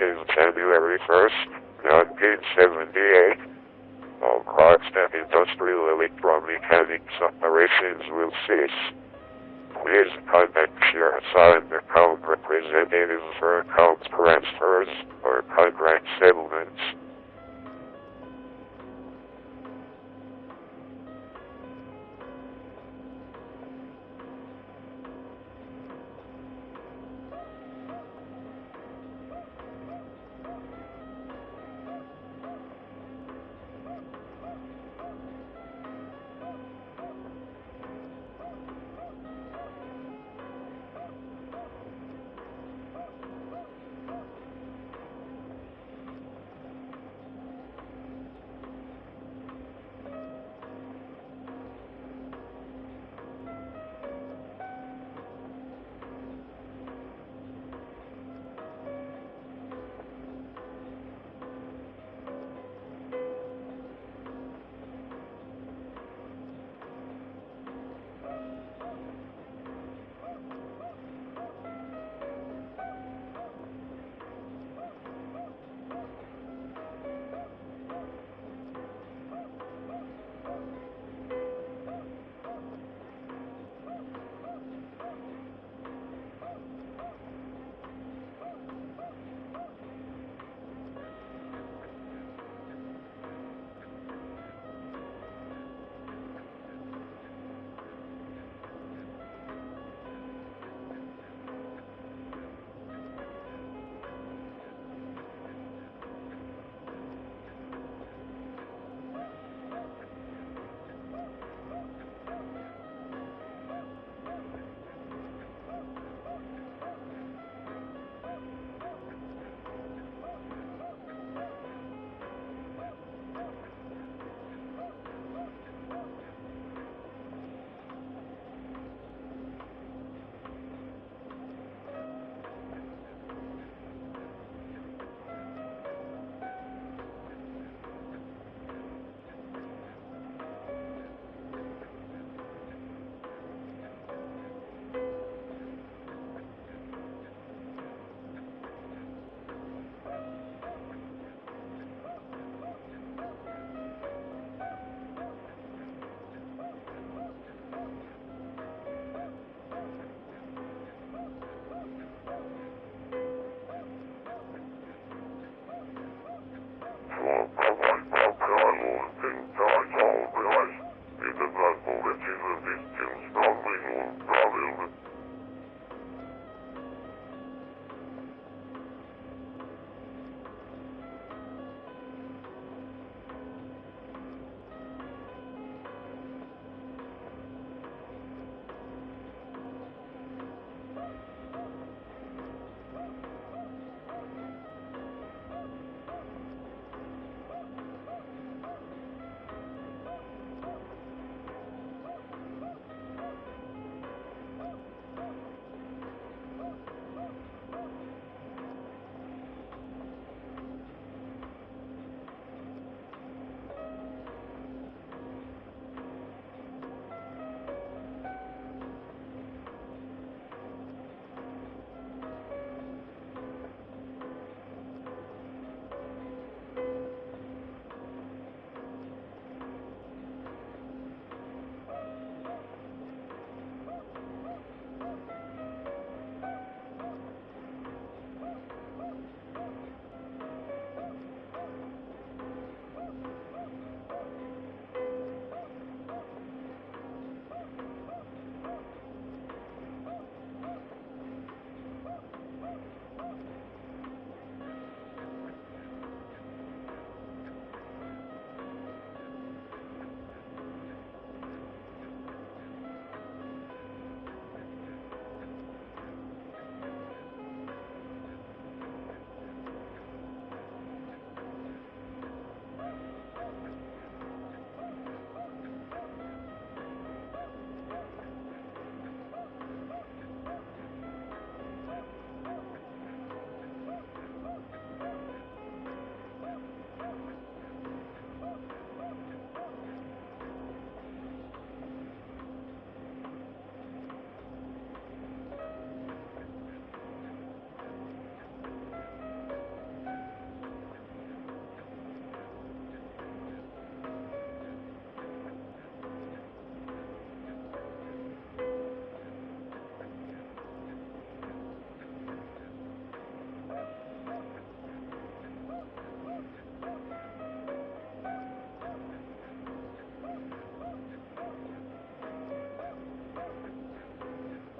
is February 1st, 1978. All Clarkston Industrial Electromechanics operations will cease. Please contact your assigned account representative for account transfers or contract settlements.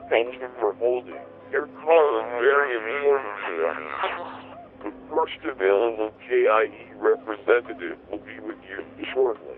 Thank you for holding. Your call is very important. The first available KIE representative will be with you shortly.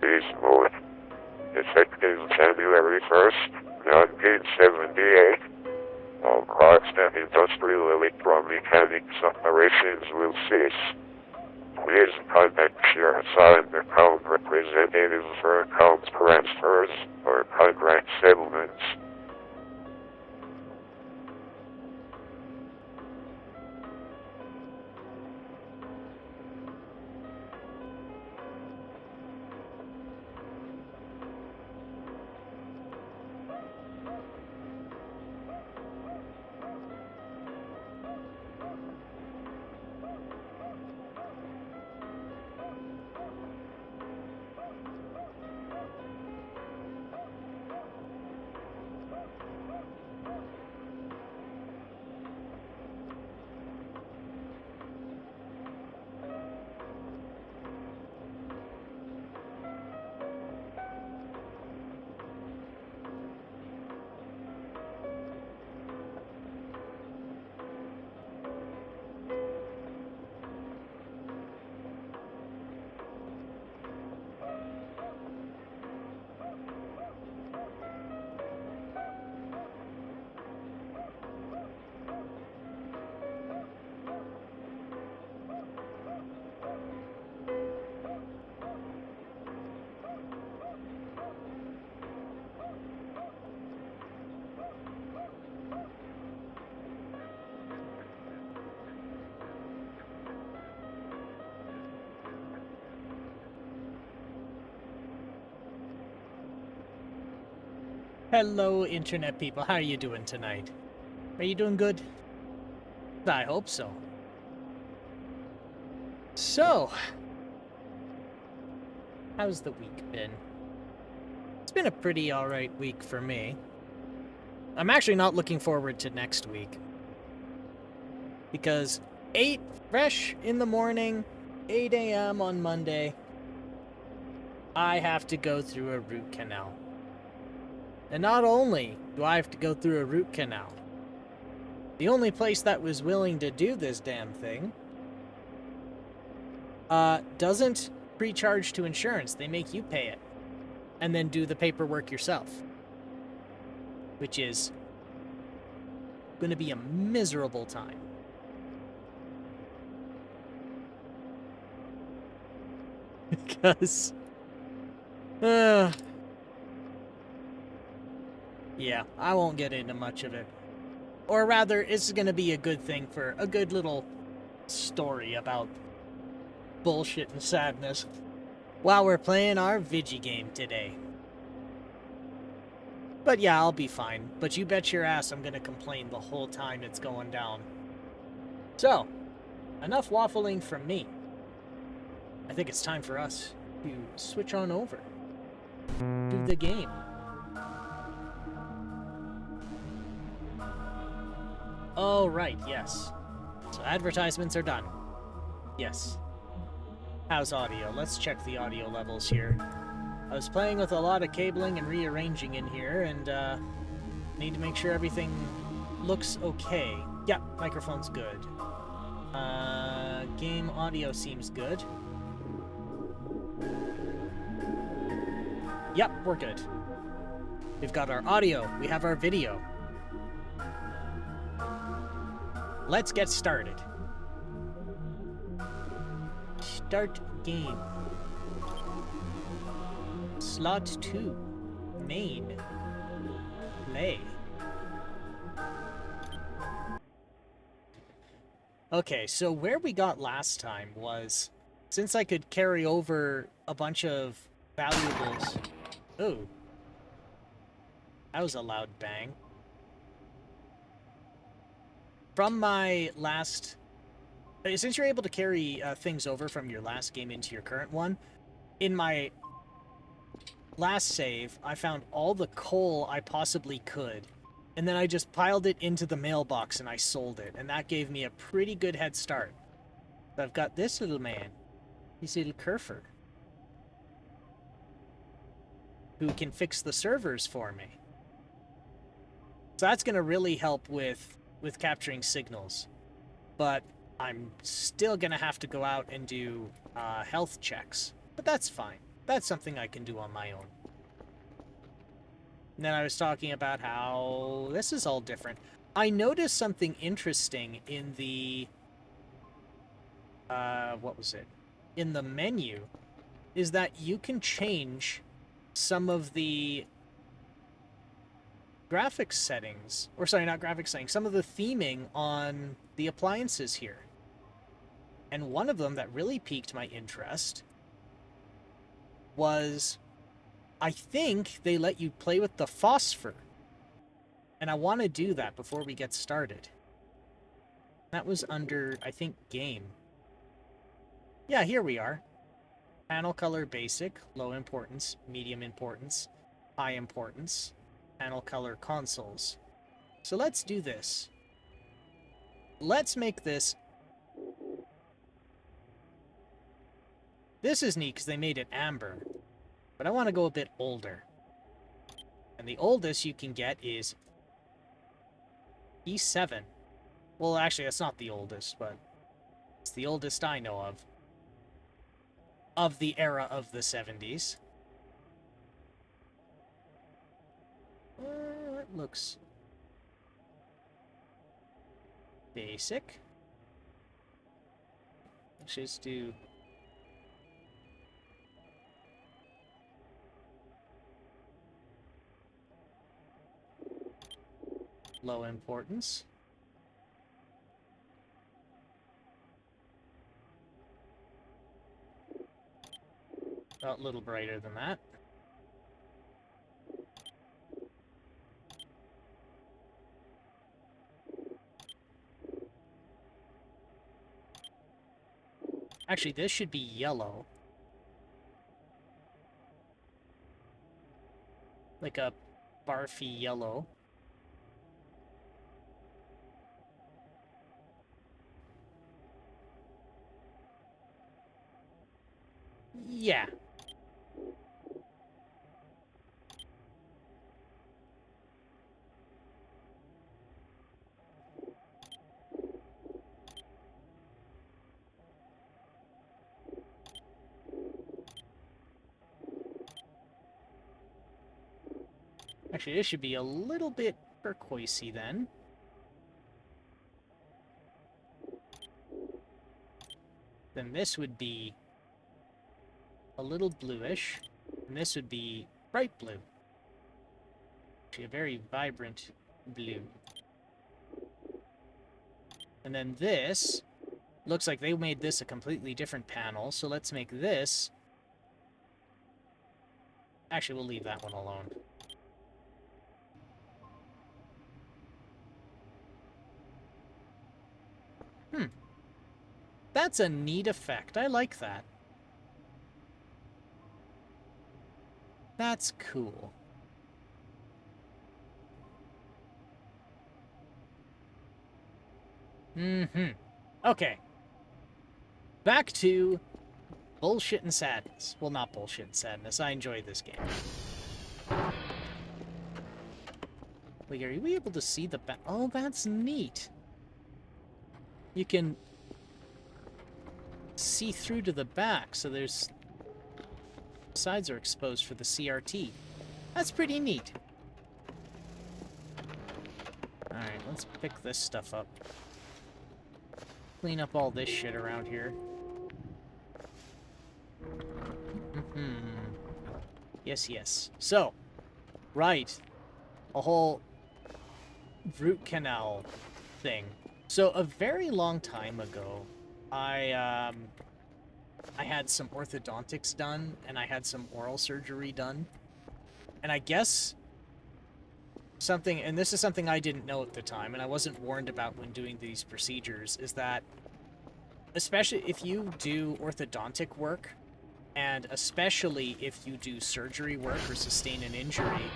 Peace mode. Effective January 1st, 1978. All Clarkston industrial electromechanics operations will cease. Please contact your assigned account representative for account transfers or contract settlements. Hello, internet people. How are you doing tonight? Are you doing good? I hope so. So, how's the week been? It's been a pretty alright week for me. I'm actually not looking forward to next week. Because 8 fresh in the morning, 8 a.m. on Monday, I have to go through a root canal. And not only do I have to go through a root canal, the only place that was willing to do this damn thing doesn't pre-charge to insurance. They make you pay it and then do the paperwork yourself, which is going to be a miserable time. Because yeah, I won't get into much of it. Or rather, it's going to be a good thing for a good little story about bullshit and sadness while we're playing our Vigi game today. But yeah, I'll be fine. But you bet your ass I'm going to complain the whole time it's going down. So, enough waffling from me. I think it's time for us to switch on over to the game. Oh, right, yes. So advertisements are done. Yes. How's audio? Let's check the audio levels here. I was playing with a lot of cabling and rearranging in here, and need to make sure everything looks okay. Yep, microphone's good. Game audio seems good. Yep, we're good. We've got our audio, we have our video. Let's get started. Start game. Slot 2. Main. Play. Okay, so where we got last time was, since I could carry over a bunch of valuables... Oh. That was a loud bang. From my last... Since you're able to carry things over from your last game into your current one, in my last save, I found all the coal I possibly could, and then I just piled it into the mailbox and I sold it, and that gave me a pretty good head start. So I've got this little man, this little Kerfer, who can fix the servers for me. So that's going to really help with capturing signals. But I'm still going to have to go out and do health checks. But that's fine. That's something I can do on my own. And then I was talking about how this is all different. I noticed something interesting in the... what was it? In the menu, is that you can change some of the graphics settings, or sorry, not graphics settings, some of the theming on the appliances here. And one of them that really piqued my interest was, I think they let you play with the phosphor. And I want to do that before we get started. That was under, I think, game. Yeah, here we are. Panel color basic, low importance, medium importance, high importance. Panel color consoles. So let's do this. Let's make this... This is neat because they made it amber. But I want to go a bit older. And the oldest you can get is E7. Well, actually, that's not the oldest, but it's the oldest I know of the era of the 70s. It looks basic. Let's just do low importance. A little brighter than that. Actually, this should be yellow. Like a barfy yellow. Yeah. Actually, this should be a little bit turquoisey then. Then this would be a little bluish, and this would be bright blue. Actually, a very vibrant blue. And then this looks like they made this a completely different panel, so let's make this... Actually, we'll leave that one alone. That's a neat effect. I like that. That's cool. Okay. Back to bullshit and sadness. Well, not bullshit and sadness. I enjoy this game. Wait, are you able to see the back? Oh, that's neat. You can see through to the back, so there's... sides are exposed for the CRT. That's pretty neat. Alright, let's pick this stuff up. Clean up all this shit around here. Yes, yes. So, right. A whole root canal thing. So, a very long time ago, I had some orthodontics done, and I had some oral surgery done. And I guess something, and this is something I didn't know at the time, and I wasn't warned about when doing these procedures, is that, especially if you do orthodontic work, and especially if you do surgery work or sustain an injury,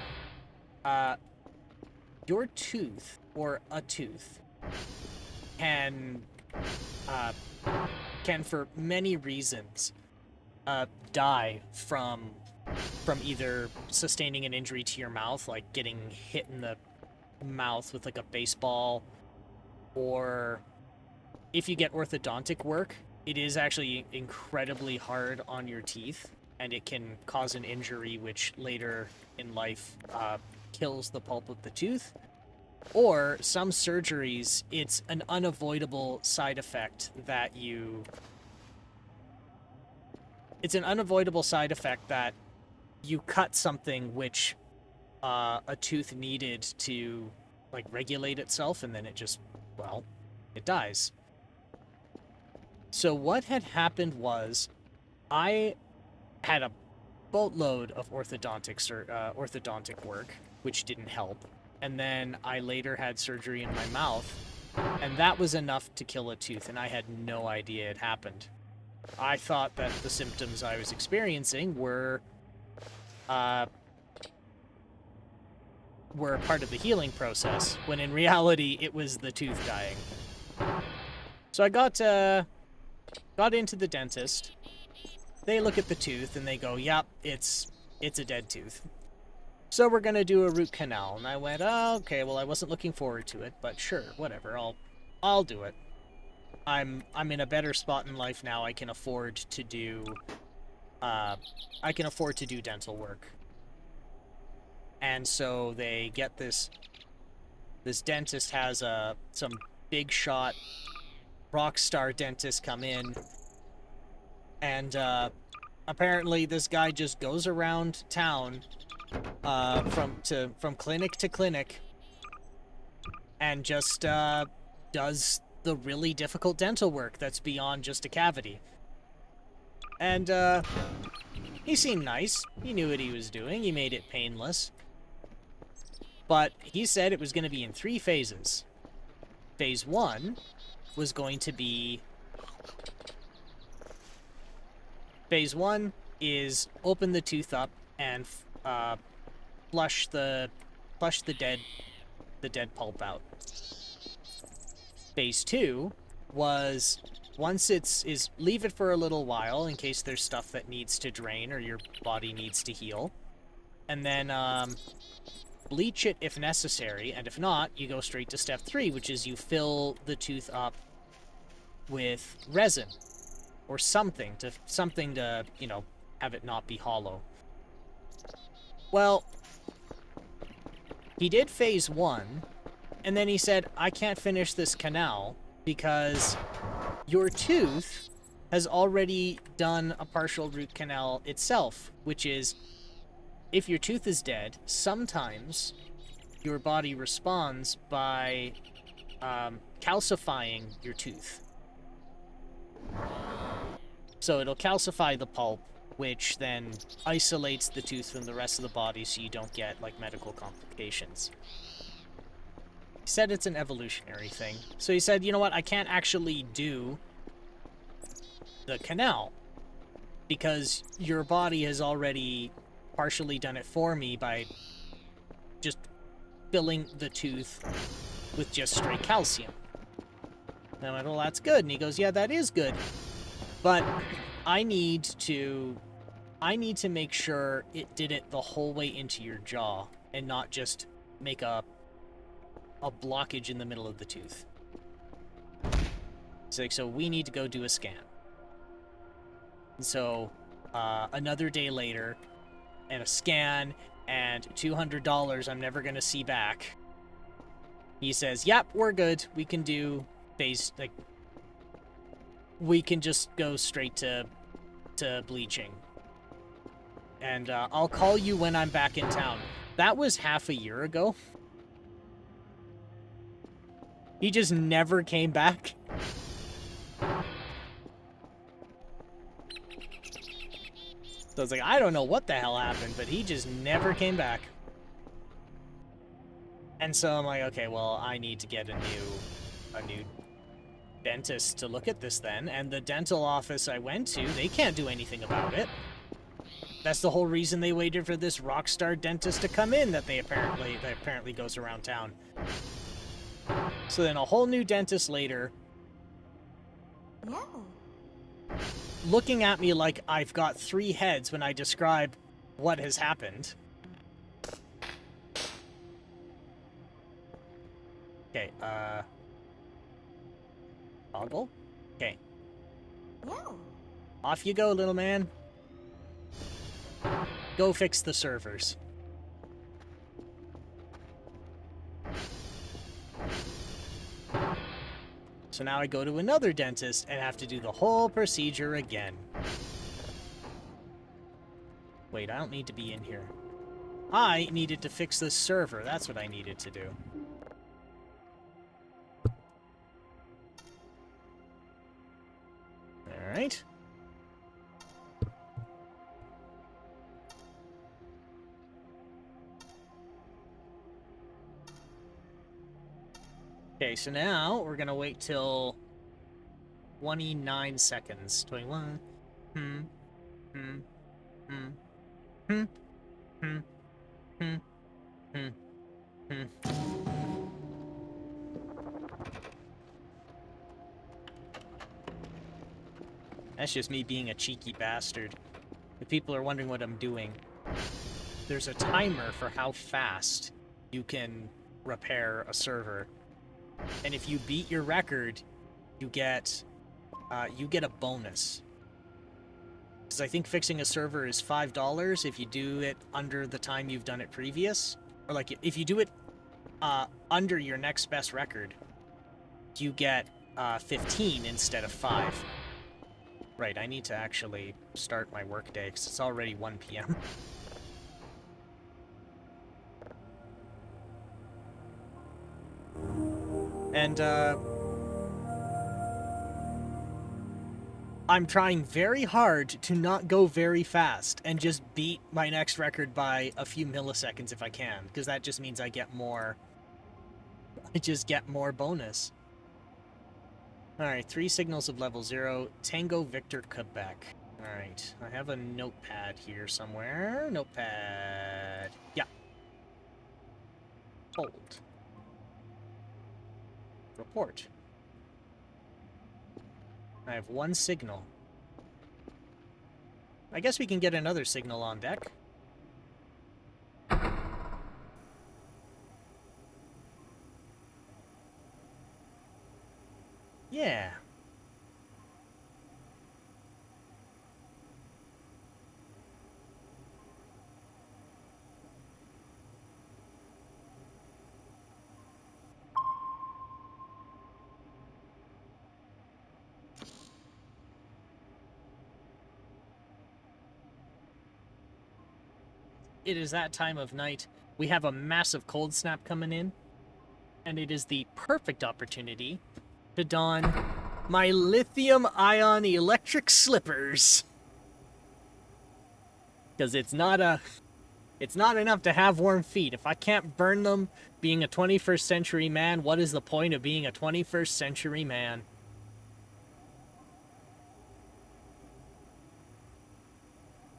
your tooth, or a tooth, can for many reasons die from either sustaining an injury to your mouth, like getting hit in the mouth with like a baseball, or if you get orthodontic work, it is actually incredibly hard on your teeth, and it can cause an injury which later in life kills the pulp of the tooth. Or some surgeries, it's an unavoidable side effect that you... It's an unavoidable side effect that you cut something which a tooth needed to, like, regulate itself, and then it just, well, it dies. So what had happened was, I had a boatload of orthodontic work, which didn't help. And then I later had surgery in my mouth, and that was enough to kill a tooth, and I had no idea it happened. I thought that the symptoms I was experiencing were part of the healing process, when in reality it was the tooth dying. So I got into the dentist. They look at the tooth and they go, "Yep, it's a dead tooth. So we're gonna do a root canal." And I went, "Oh, okay, well, I wasn't looking forward to it, but sure, whatever, I'll do it. I'm in a better spot in life now. I can afford to do dental work." And so they get this dentist has some big shot rock star dentist come in, and apparently this guy just goes around town from clinic to clinic and just does the really difficult dental work that's beyond just a cavity. And he seemed nice. He knew what he was doing. He made it painless. But he said it was going to be in 3 phases. Phase 1 was going to be... Phase 1 is open the tooth up and flush the dead pulp out. Phase 2 was, once is leave it for a little while in case there's stuff that needs to drain or your body needs to heal, and then bleach it if necessary, and if not, you go straight to step 3, which is you fill the tooth up with resin or something to you know, have it not be hollow. Well, He did phase 1, and then he said, I can't finish this canal because your tooth has already done a partial root canal itself, which is, if your tooth is dead, sometimes your body responds by calcifying your tooth. So it'll calcify the pulp, which then isolates the tooth from the rest of the body so you don't get, like, medical complications. He said it's an evolutionary thing. So he said, you know what, I can't actually do the canal because your body has already partially done it for me by just filling the tooth with just straight calcium. And I went, well, that's good. And he goes, yeah, that is good. But I need to make sure it did it the whole way into your jaw and not just make a blockage in the middle of the tooth. It's like, so we need to go do a scan. And so another day later, and a scan, and $200 I'm never going to see back. He says, yep, we're good. We can do phase, like, we can just go straight to bleaching. And I'll call you when I'm back in town. That was half a year ago. He just never came back. So I was like, I don't know what the hell happened, but he just never came back. And so I'm like, okay, well, I need to get a new dentist to look at this then. And the dental office I went to, they can't do anything about it. That's the whole reason they waited for this rock star dentist to come in that apparently goes around town. So then a whole new dentist later, looking at me like I've got 3 heads when I describe what has happened. Okay, toggle? Okay. Off you go, little man. Go fix the servers. So now I go to another dentist and have to do the whole procedure again. Wait, I don't need to be in here. I needed to fix this server. That's what I needed to do. Alright. Okay, so now we're gonna wait till 29 seconds. 21. That's just me being a cheeky bastard. If people are wondering what I'm doing, there's a timer for how fast you can repair a server. And if you beat your record, you get a bonus. Because I think fixing a server is $5 if you do it under the time you've done it previous. Or like if you do it under your next best record, you get 15 instead of 5. Right, I need to actually start my workday because it's already 1 p.m. And, I'm trying very hard to not go very fast and just beat my next record by a few milliseconds if I can, because that just means I get more... I just get more bonus. Alright, 3 signals of level 0. Tango Victor Quebec. Alright, I have a notepad here somewhere. Notepad. Yeah. Hold. Report. I have 1 signal. I guess we can get another signal on deck. Yeah. It is that time of night. We have a massive cold snap coming in, and it is the perfect opportunity to don my lithium-ion electric slippers. Because it's not enough to have warm feet. If I can't burn them being a 21st century man, what is the point of being a 21st century man?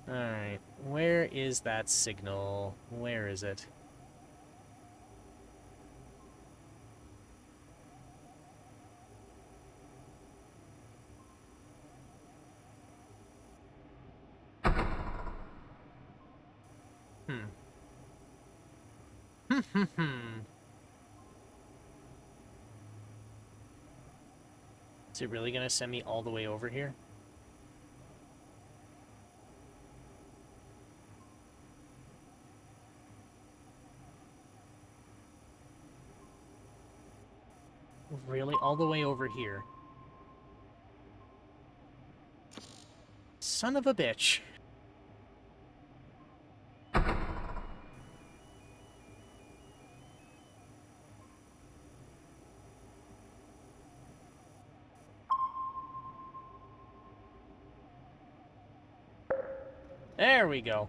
Alright, where is that signal? Where is it? Is it really gonna send me all the way over here? Really? All the way over here? Son of a bitch. There we go.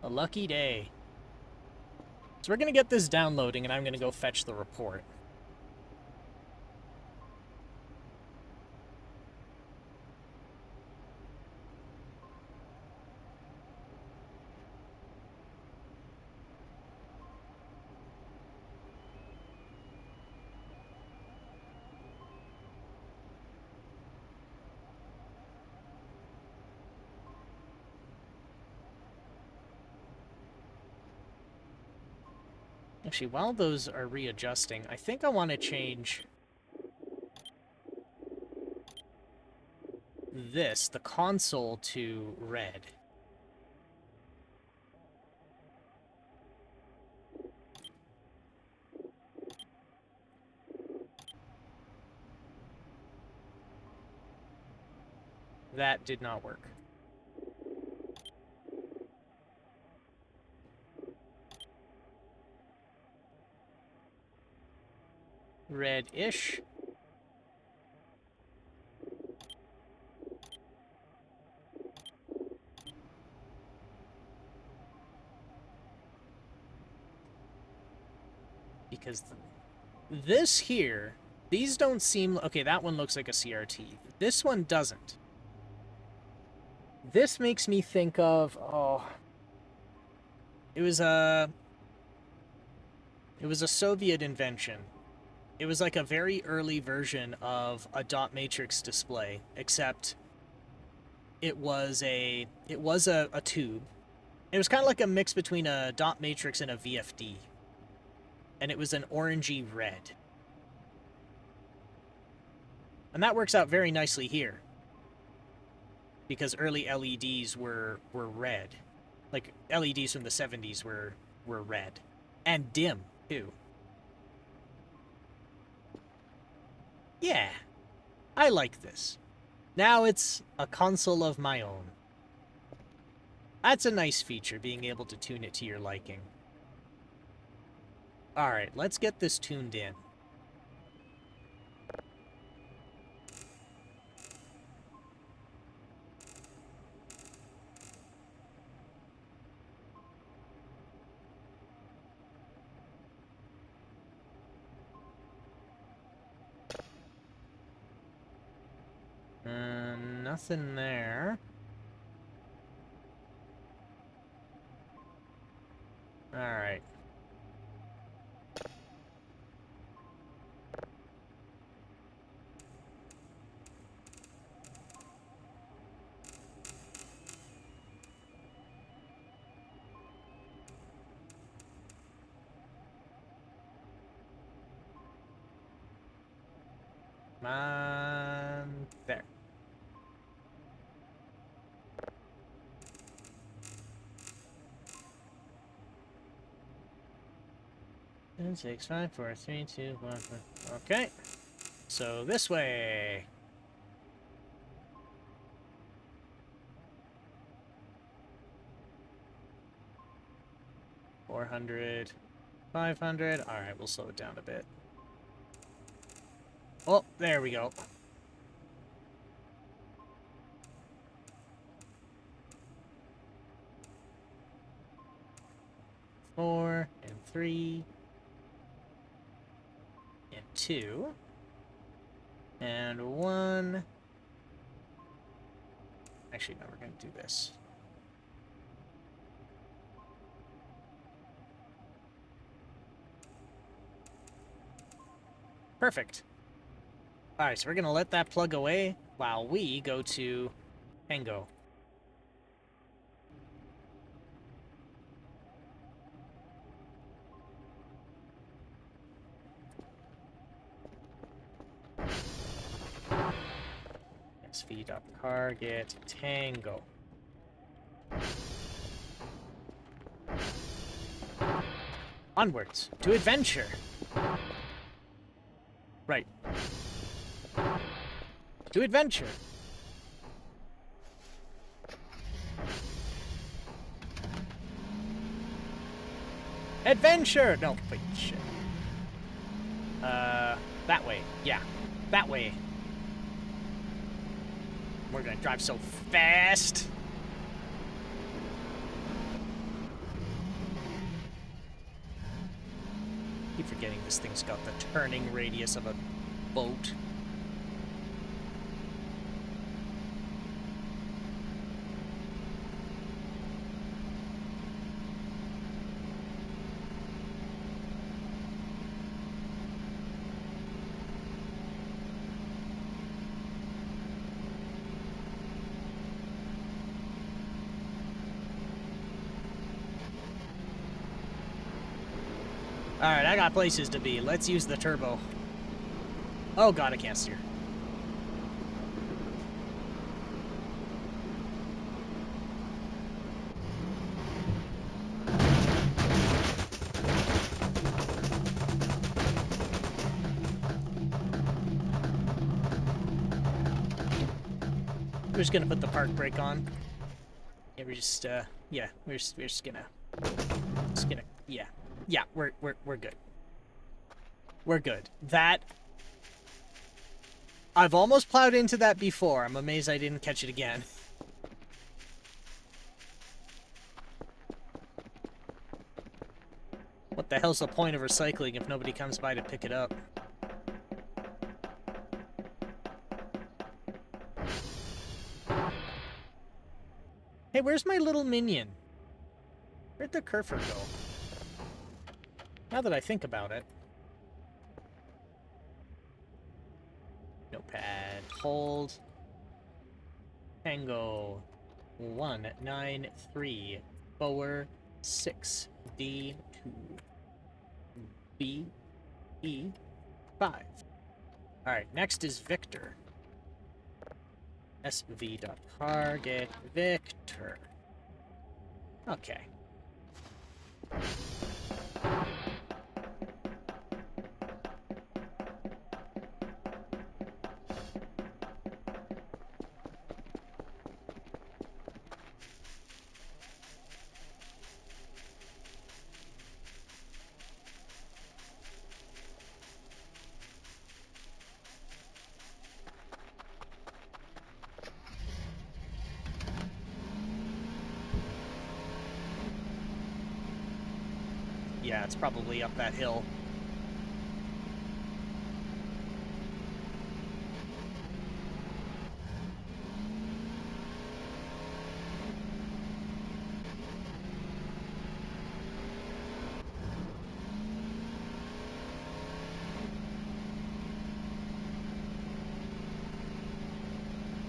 A lucky day. So we're gonna get this downloading and I'm gonna go fetch the report. Actually, while those are readjusting, I think I want to change this, the console, to red. That did not work. Red-ish. Because this here, these don't seem... Okay, that one looks like a CRT. This one doesn't. This makes me think of... Oh... It was a Soviet invention. It was like a very early version of a dot matrix display, except it was a tube. It was kind of like a mix between a dot matrix and a VFD. And it was an orangey red. And that works out very nicely here. Because early LEDs were red. Like, LEDs from the 70s were red. And dim, too. Yeah, I like this. Now it's a console of my own. That's a nice feature, being able to tune it to your liking. Alright, let's get this tuned in. Nothing there. Alright. There. 10, 6, 5, 4, 3, 2, 1. Okay. So this way. 400, 500. All right, we'll slow it down a bit. Oh, there we go. Four and 3 and 2 and 1. Actually, no, we're going to do this. Perfect. All right, so we're going to let that plug away while we go to Tango. SV.target Tango. Onwards to adventure. Right. To adventure. Adventure! No, wait, shit. That way. Yeah, that way. We're gonna drive so fast. Keep forgetting this thing's got the turning radius of a boat. Alright, I got places to be. Let's use the turbo. Oh god, I can't steer. We're just gonna put the park brake on. Yeah, we're just, yeah, we're just gonna, yeah. Yeah, we're good. We're good. That... I've almost plowed into that before. I'm amazed I didn't catch it again. What the hell's the point of recycling if nobody comes by to pick it up? Hey, where's my little minion? Where'd the Kerfer go? Now that I think about it. Notepad. Hold. Tango. 193. 4 6. D 2. B E 5. Alright, next is Victor. SV.target Victor. Okay. Yeah, it's probably up that hill.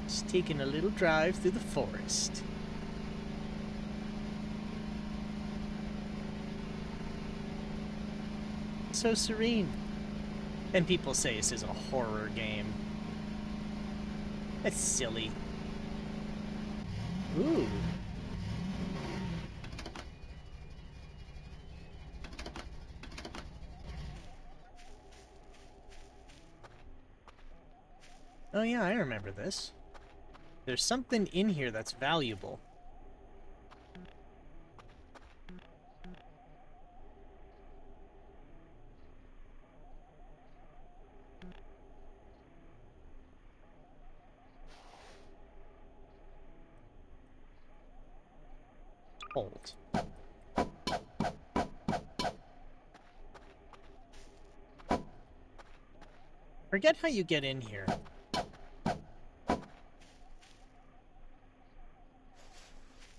Just taking a little drive through the forest. So serene. And people say this is a horror game. That's silly. Ooh. Oh yeah, I remember this. There's something in here that's valuable. Hold. Forget how you get in here. I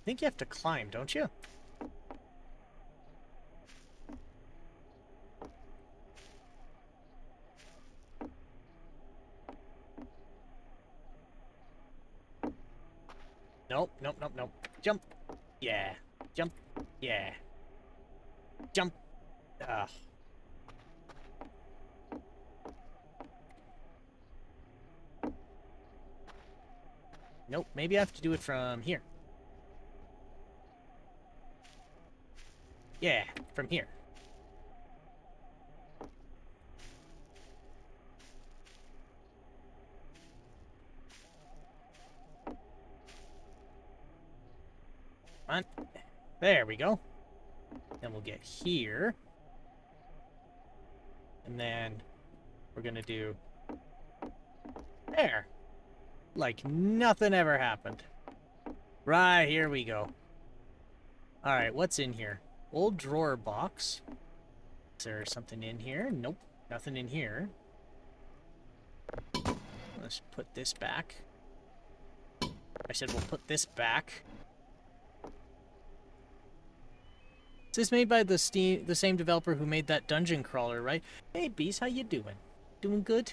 think you have to climb, don't you? Nope, nope, nope, nope. Jump. Yeah. Jump. Yeah. Jump. Ugh. Nope, maybe I have to do it from here. Yeah, from here. Come on. There we go. Then we'll get here. And then we're gonna do there. Like nothing ever happened. Right, here we go. Alright, what's in here? Old drawer box. Is there something in here? Nope, nothing in here. Let's put this back. I said we'll put this back. This is made by the same developer who made that dungeon crawler, right? Hey, Beast, how you doing? Doing good?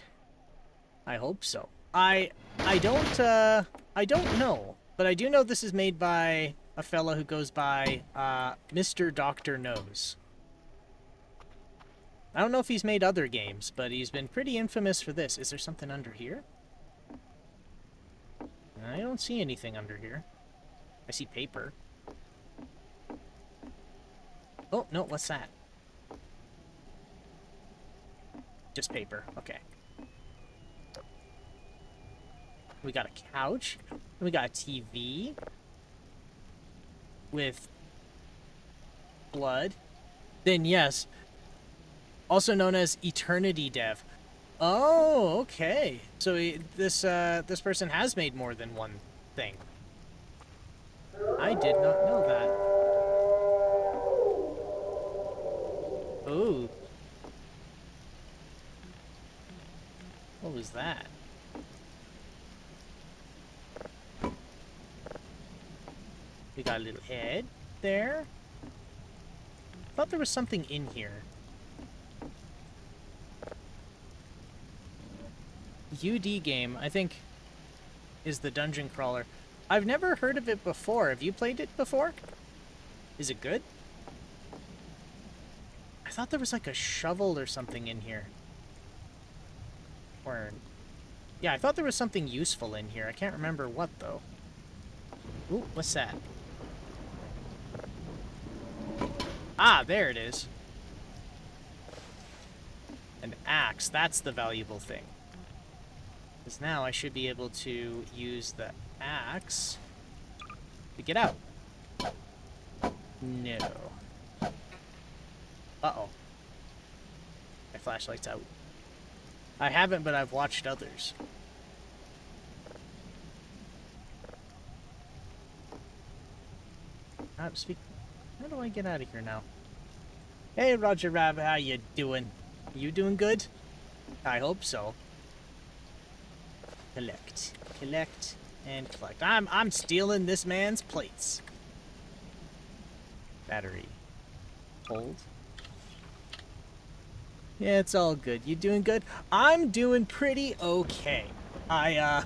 I hope so. I don't know, but I do know this is made by a fella who goes by Mr. Dr. Knows. I don't know if he's made other games, but he's been pretty infamous for this. Is there something under here? I don't see anything under here. I see paper. Oh, no, what's that? Just paper, okay. We got a couch. We got a TV. With blood. Then yes. Also known as Eternity Dev. Oh, okay. So this person has made more than one thing. I did not know that. Ooh. What was that? We got a little head there. I thought there was something in here. UD game, I think, is the dungeon crawler. I've never heard of it before. Have you played it before? Is it good? I thought there was like a shovel or something in here. Or... yeah, I thought there was something useful in here. I can't remember what, though. Ooh, what's that? Ah, there it is. An axe. That's the valuable thing. Because now I should be able to use the axe to get out. No. Uh-oh. My flashlight's out. I haven't, but I've watched others. How do I get out of here now? Hey, Roger Rabbit, how you doing? You doing good? I hope so. Collect, collect, and collect. I'm stealing this man's plates. Battery. Hold. Yeah, it's all good. You doing good? I'm doing pretty okay. I'm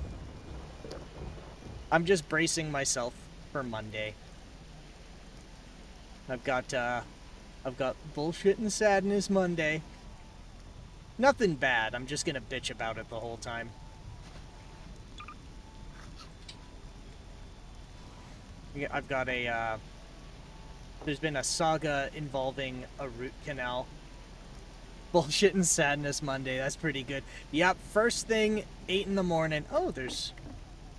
just bracing myself for Monday. I've got bullshit and sadness Monday. Nothing bad. I'm just gonna bitch about it the whole time. I've got a, there's been a saga involving a root canal. Bullshit and sadness Monday. That's pretty good. Yep, first thing, 8 in the morning. Oh, there's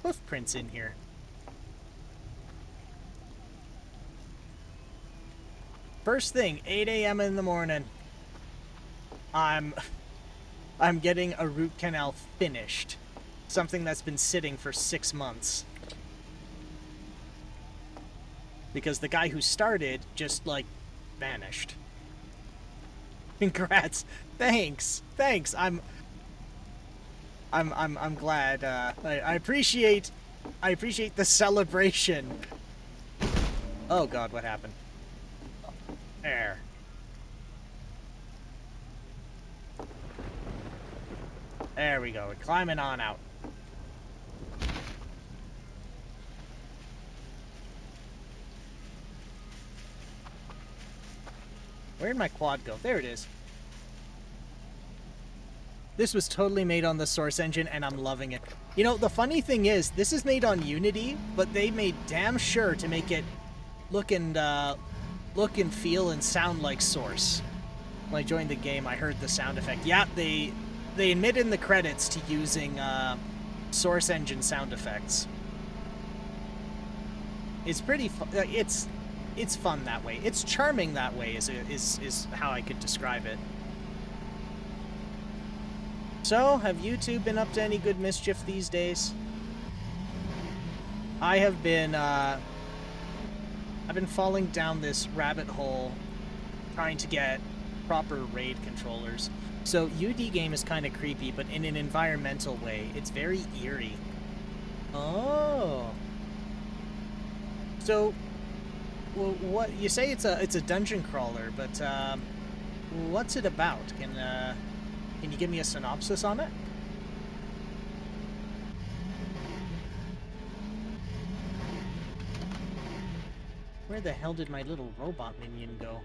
hoof prints in here. First thing, 8 a.m. in the morning. I'm getting a root canal finished. Something that's been sitting for 6 months. because the guy who started just, like, vanished. Congrats. Thanks. I'm glad. I appreciate the celebration. Oh God, what happened? There. There we go. We're climbing on out. Where'd my quad go? There it is. This was totally made on the Source engine, and I'm loving it. You know, the funny thing is, this is made on Unity, but they made damn sure to make it look and feel and sound like Source. When I joined the game, I heard the sound effect. Yeah, they admit in the credits to using Source engine sound effects. It's pretty fun. It's fun that way. It's charming that way is how I could describe it. So, have you two been up to any good mischief these days? I have been, I've been falling down this rabbit hole trying to get proper raid controllers. So, UD game is kind of creepy, but in an environmental way. It's very eerie. Oh. So, well, what you say it's a dungeon crawler, but what's it about? Can you give me a synopsis on it? Where the hell did my little robot minion go?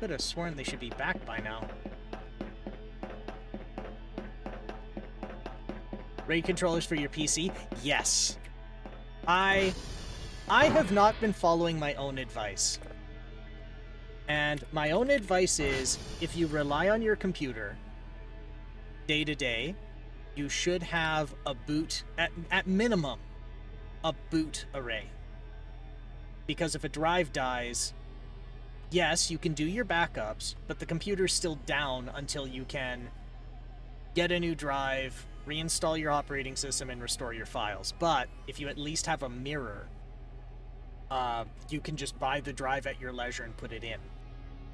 Could have sworn they should be back by now. Raid controllers for your PC? Yes. I have not been following my own advice. And my own advice is, if you rely on your computer day to day, you should have a boot, at minimum, a boot array. Because if a drive dies, yes, you can do your backups, but the computer's still down until you can get a new drive, reinstall your operating system, and restore your files. But if you at least have a mirror, you can just buy the drive at your leisure and put it in.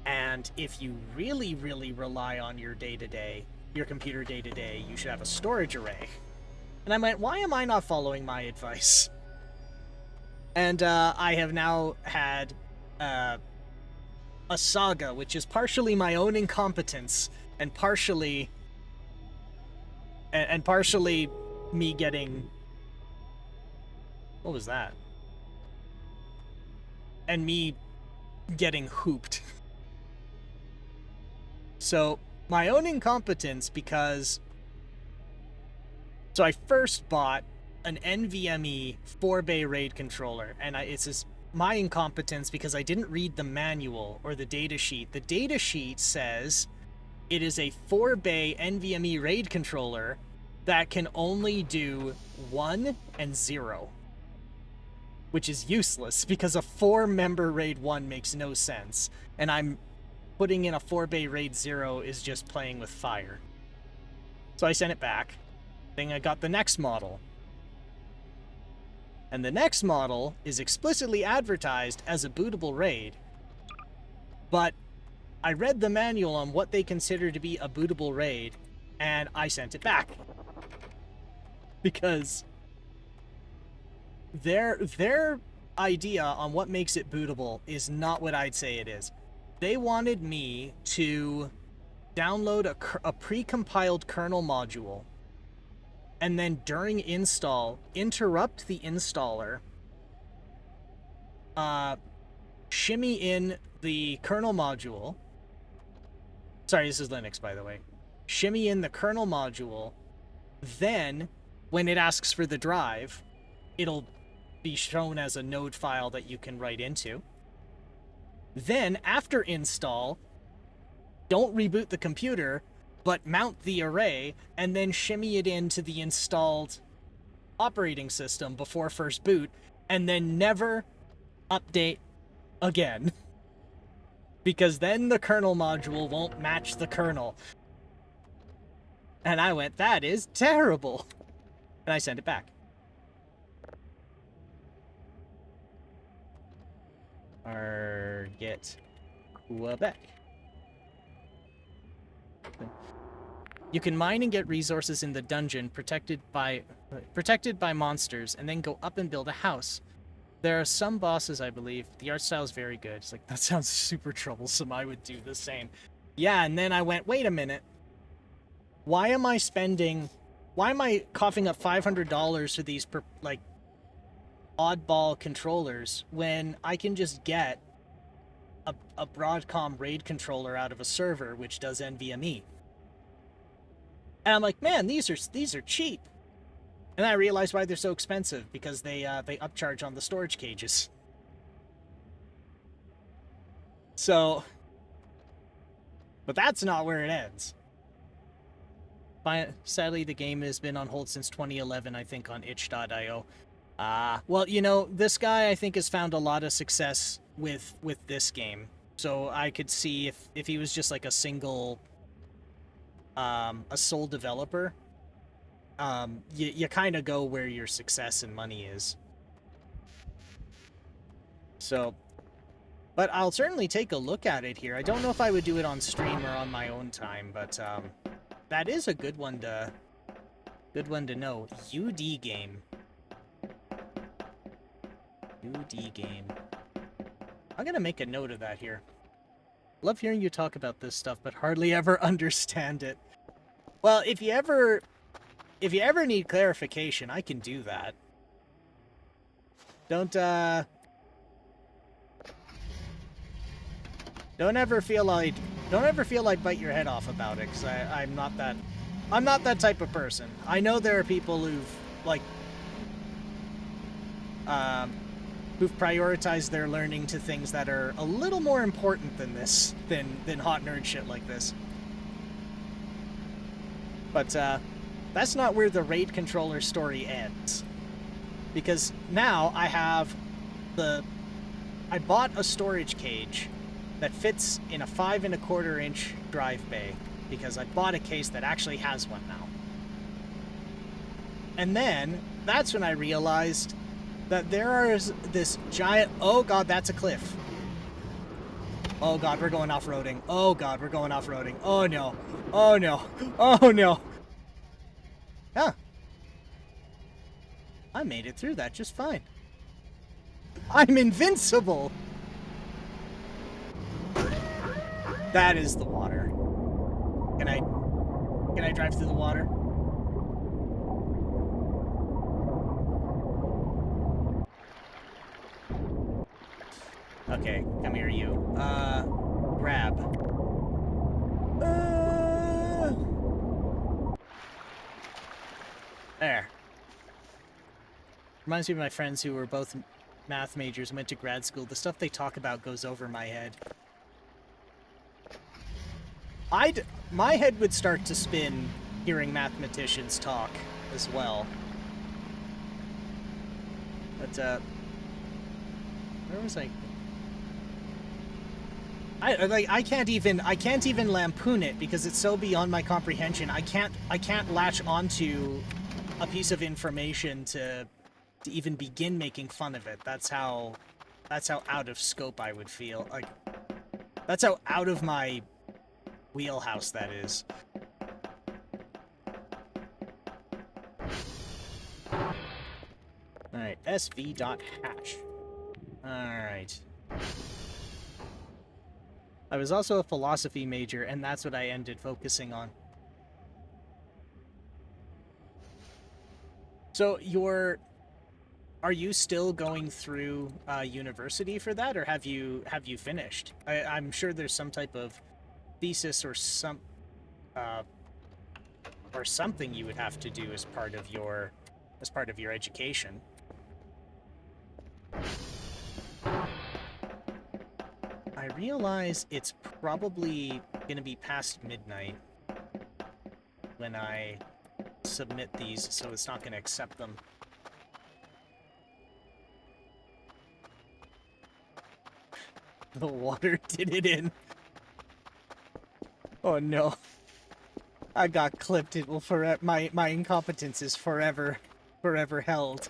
And if you really, really rely on your day-to-day, your computer day-to-day, you should have a storage array. And I went, why am I not following my advice? And I have now had a saga, which is partially my own incompetence, and partially me getting... What was that? And me getting hooped. So, my own incompetence because... So I first bought an NVMe 4-bay RAID controller, and it's just my incompetence because I didn't read the manual or the datasheet. The datasheet says it is a 4-bay NVMe RAID controller that can only do 1 and 0. Which is useless, because a 4-member RAID 1 makes no sense. And I'm putting in a 4-bay RAID 0 is just playing with fire. So I sent it back. Then I got the next model. And the next model is explicitly advertised as a bootable RAID. But I read the manual on what they consider to be a bootable RAID, and I sent it back. Because their idea on what makes it bootable is not what I'd say it is. They wanted me to download a pre-compiled kernel module, and then during install, interrupt the installer, shimmy in the kernel module. Sorry, this is Linux, by the way. Shimmy in the kernel module, then, when it asks for the drive, it'll be shown as a node file that you can write into. Then, after install, don't reboot the computer, but mount the array, and then shimmy it into the installed operating system before first boot, and then never update again. Because then the kernel module won't match the kernel. And I went, that is terrible. And I sent it back. Target Quebec. You can mine and get resources in the dungeon protected by monsters, and then go up and build a house. There are some bosses, I believe. The art style is very good. It's like, that sounds super troublesome. I would do the same. Yeah, and then I went, wait a minute. Why am I coughing up $500 for these, oddball controllers when I can just get a Broadcom RAID controller out of a server which does NVMe? And I'm like, man, these are cheap. And I realized why they're so expensive, because they upcharge on the storage cages. So, but that's not where it ends. Sadly, the game has been on hold since 2011, I think, on itch.io. Well, you know, this guy, I think, has found a lot of success with this game. So I could see if he was just like a single, a sole developer, you kind of go where your success and money is. So, but I'll certainly take a look at it here. I don't know if I would do it on stream or on my own time, but that is a good one to know. UD game. UD game. I'm gonna make a note of that here. Love hearing you talk about this stuff, but hardly ever understand it. Well, if you ever need clarification, I can do that. Don't ever feel like bite your head off about it, because I'm not that type of person. I know there are people who've prioritized their learning to things that are a little more important than this, than hot nerd shit like this. But that's not where the RAID controller story ends, because now I bought a storage cage that fits in a 5 1/4 inch drive bay, because I bought a case that actually has one now. And then that's when I realized that there is this giant, oh god, that's a cliff. Oh god, we're going off-roading. Oh god, we're going off-roading. Oh no. Oh no. Oh no. Huh. I made it through that just fine. I'm invincible! That is the water. Can I drive through the water? Okay, come here, you. Grab. There. Reminds me of my friends who were both math majors and went to grad school. The stuff they talk about goes over my head. My head would start to spin hearing mathematicians talk as well. But, where was I? I can't even lampoon it because it's so beyond my comprehension. I can't latch onto a piece of information to even begin making fun of it. That's how out of scope I would feel. Like, that's how out of my wheelhouse that is. Alright, sv.hash. Alright. I was also a philosophy major, and that's what I ended focusing on. So are you still going through university for that, or have you finished? I'm sure there's some type of thesis or something you would have to do as part of your education. I realize it's probably gonna be past midnight when I submit these, so it's not gonna accept them. The water did it in. Oh no. I got clipped. It will forever. My incompetence is forever held.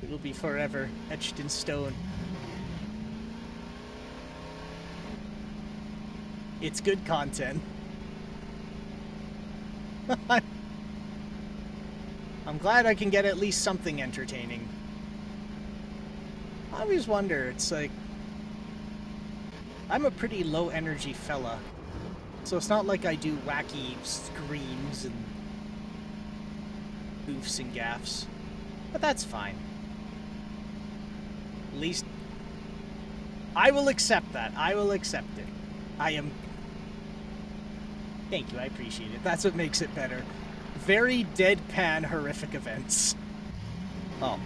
It will be forever etched in stone. It's good content. I'm glad I can get at least something entertaining. I always wonder, it's like... I'm a pretty low energy fella. So it's not like I do wacky screams and goofs and gaffs. But that's fine. At least I will accept that. I will accept it. I am... Thank you, I appreciate it. That's what makes it better. Very deadpan horrific events. Oh.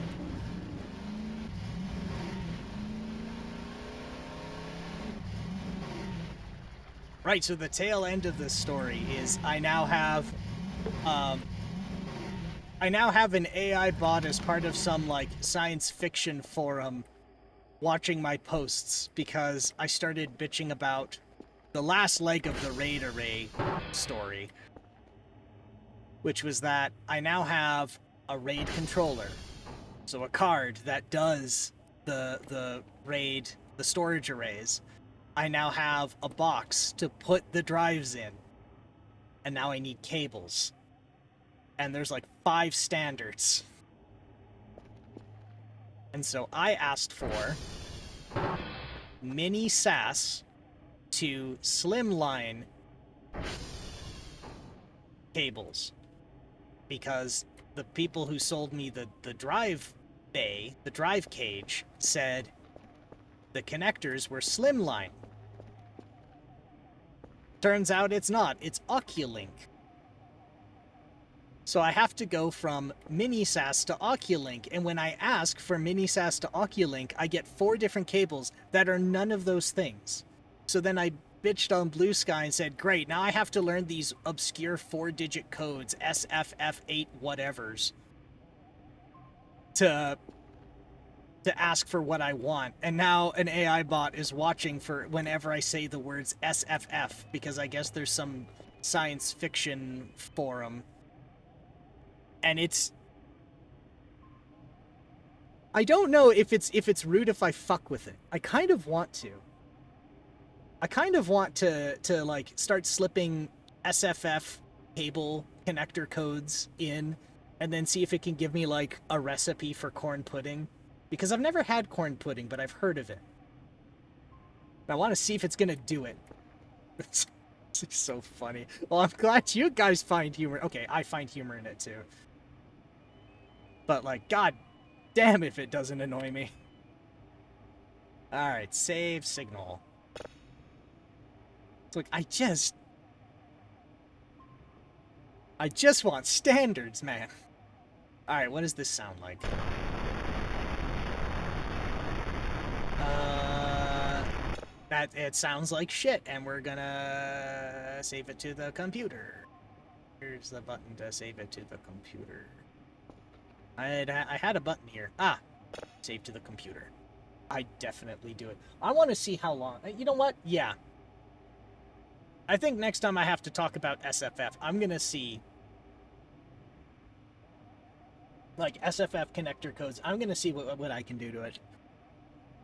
Right, so the tail end of this story is I now have an AI bot as part of some, like, science fiction forum watching my posts because I started bitching about the last leg of the raid array story, which was that I now have a raid controller. So a card that does the raid, the storage arrays. I now have a box to put the drives in. And now I need cables. And there's like 5 standards. And so I asked for mini SAS to slimline cables. Because the people who sold me the drive bay, the drive cage, said the connectors were slimline. Turns out it's not. It's Oculink. So I have to go from mini SAS to Oculink, and when I ask for mini SAS to Oculink, I get 4 different cables that are none of those things. So then I bitched on Blue Sky and said, great, now I have to learn these obscure 4-digit codes, SFF8 whatevers, to ask for what I want. And now an AI bot is watching for whenever I say the words SFF, because I guess there's some science fiction forum. And it's... I don't know if it's rude if I fuck with it. I kind of want to. I kind of want to like start slipping SFF cable connector codes in and then see if it can give me like a recipe for corn pudding. Because I've never had corn pudding, but I've heard of it. And I want to see if it's gonna do it. It's so funny. Well, I'm glad you guys find humor. Okay, I find humor in it too. But like, god damn if it doesn't annoy me. Alright, save signal. It's like, I just want standards, man. Alright, what does this sound like? That it sounds like shit, and we're gonna save it to the computer. Here's the button to save it to the computer. I had a button here. Ah, save to the computer. I definitely do it. I want to see how long. You know what? Yeah. I think next time I have to talk about SFF, I'm gonna see like SFF connector codes. I'm gonna see what I can do to it.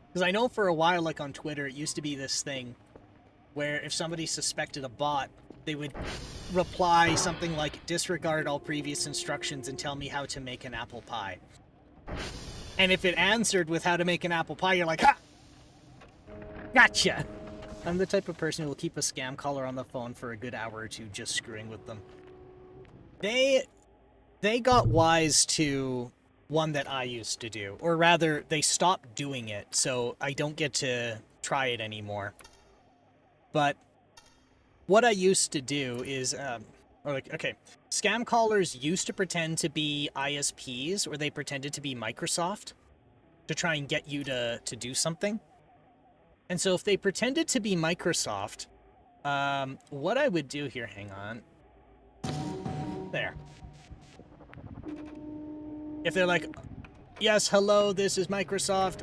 Because I know for a while, like on Twitter, it used to be this thing where if somebody suspected a bot, they would reply something like, disregard all previous instructions and tell me how to make an apple pie. And if it answered with how to make an apple pie, you're like, ha! Gotcha! I'm the type of person who will keep a scam caller on the phone for a good hour or two just screwing with them. They got wise to one that I used to do. Or rather, they stopped doing it, so I don't get to try it anymore. But what I used to do is, scam callers used to pretend to be ISPs, or they pretended to be Microsoft to try and get you to do something. And so if they pretended to be Microsoft, what I would do here, hang on. There. If they're like, yes, hello, this is Microsoft,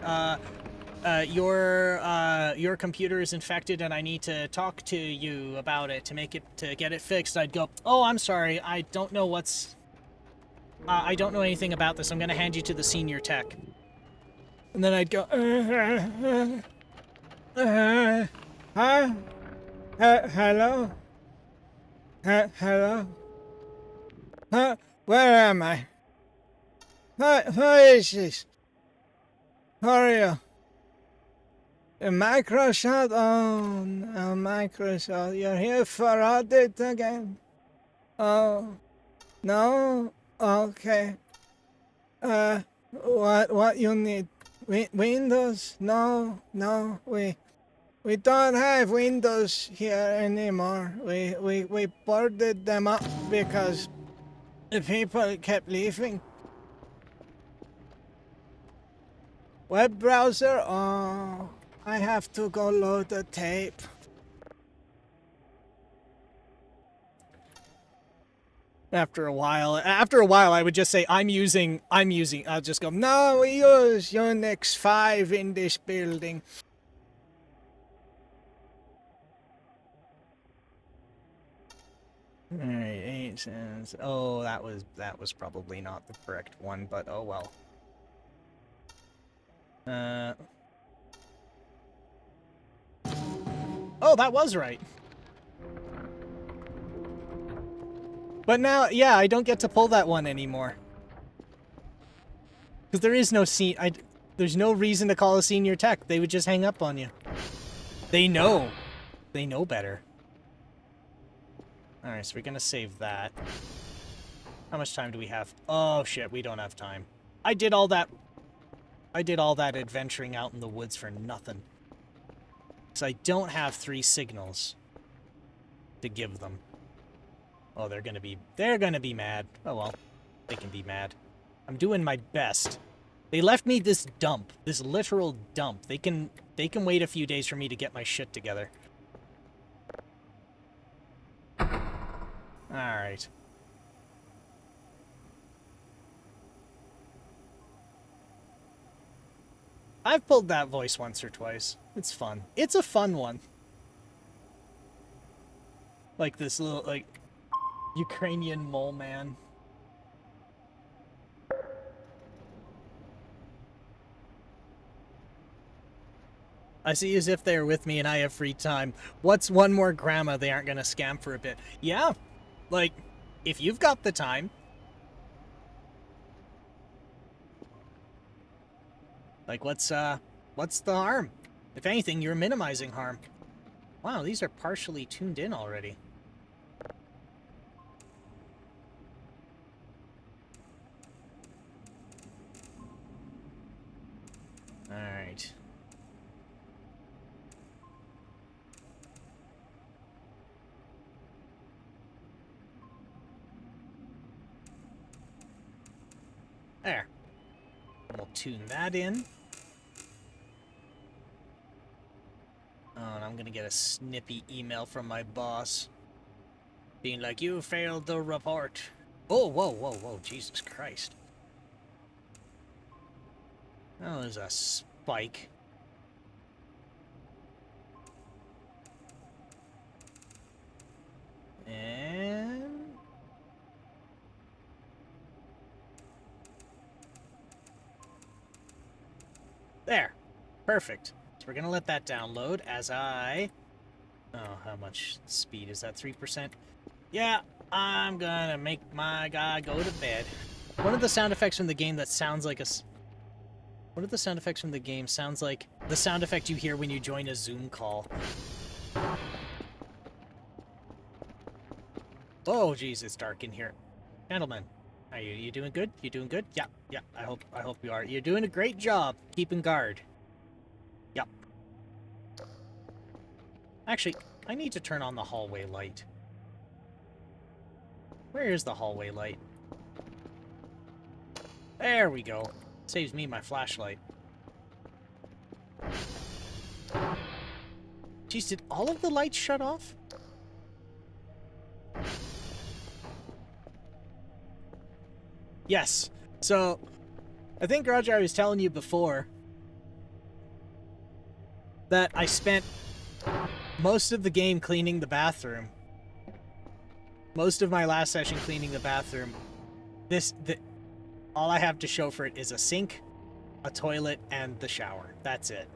your computer is infected and I need to talk to you about it to get it fixed, I'd go, oh, I'm sorry, I don't know I don't know anything about this, I'm gonna hand you to the senior tech. And then I'd go, Hello? Hello? Where am I? Who is this? Who are you? A Microsoft? Oh, no, Microsoft. You're here for audit again? Oh, no? Okay. What you need? Windows? No, we don't have Windows here anymore. We boarded them up because the people kept leaving. Web browser? Oh, I have to go load the tape. After a while, I would just say, I'll just go, no, we use Unix 5 in this building. Alright, 8 cents. Oh, that was probably not the correct one, but oh well. Oh, that was right. But now, yeah, I don't get to pull that one anymore. Because there is no there's no reason to call a senior tech. They would just hang up on you. They know. They know better. Alright, so we're gonna save that. How much time do we have? Oh shit, we don't have time. I did all that adventuring out in the woods for nothing. Because I don't have 3 signals to give them. Oh, they're gonna be mad. Oh well, they can be mad. I'm doing my best. They left me this dump, this literal dump. They can wait a few days for me to get my shit together. Alright. I've pulled that voice once or twice. It's fun. It's a fun one. Like this little, like, Ukrainian mole man. I see as if they're with me and I have free time. What's one more grandma they aren't gonna scam for a bit? Yeah. Like, if you've got the time. Like, what's the harm? If anything, you're minimizing harm. Wow, these are partially tuned in already. Alright. There. We'll tune that in. Oh, and I'm gonna get a snippy email from my boss. Being like, you failed the report. Oh, whoa, Jesus Christ. Oh, there's a spike. And... there. Perfect. So we're gonna let that download as I... oh, how much speed is that? 3%? Yeah, I'm gonna make my guy go to bed. One of the sound effects from the game that sounds like a... one of the sound effects from the game sounds like the sound effect you hear when you join a Zoom call. Oh, jeez, it's dark in here. Gentlemen, are you doing good? You doing good? Yeah, I hope you are. You're doing a great job keeping guard. Yep. Actually, I need to turn on the hallway light. Where is the hallway light? There we go. Saves me my flashlight. Jeez, did all of the lights shut off? Yes. So, I think, Roger, I was telling you before that I spent most of the game cleaning the bathroom. Most of my last session cleaning the bathroom. All I have to show for it is a sink, a toilet, and the shower. That's it.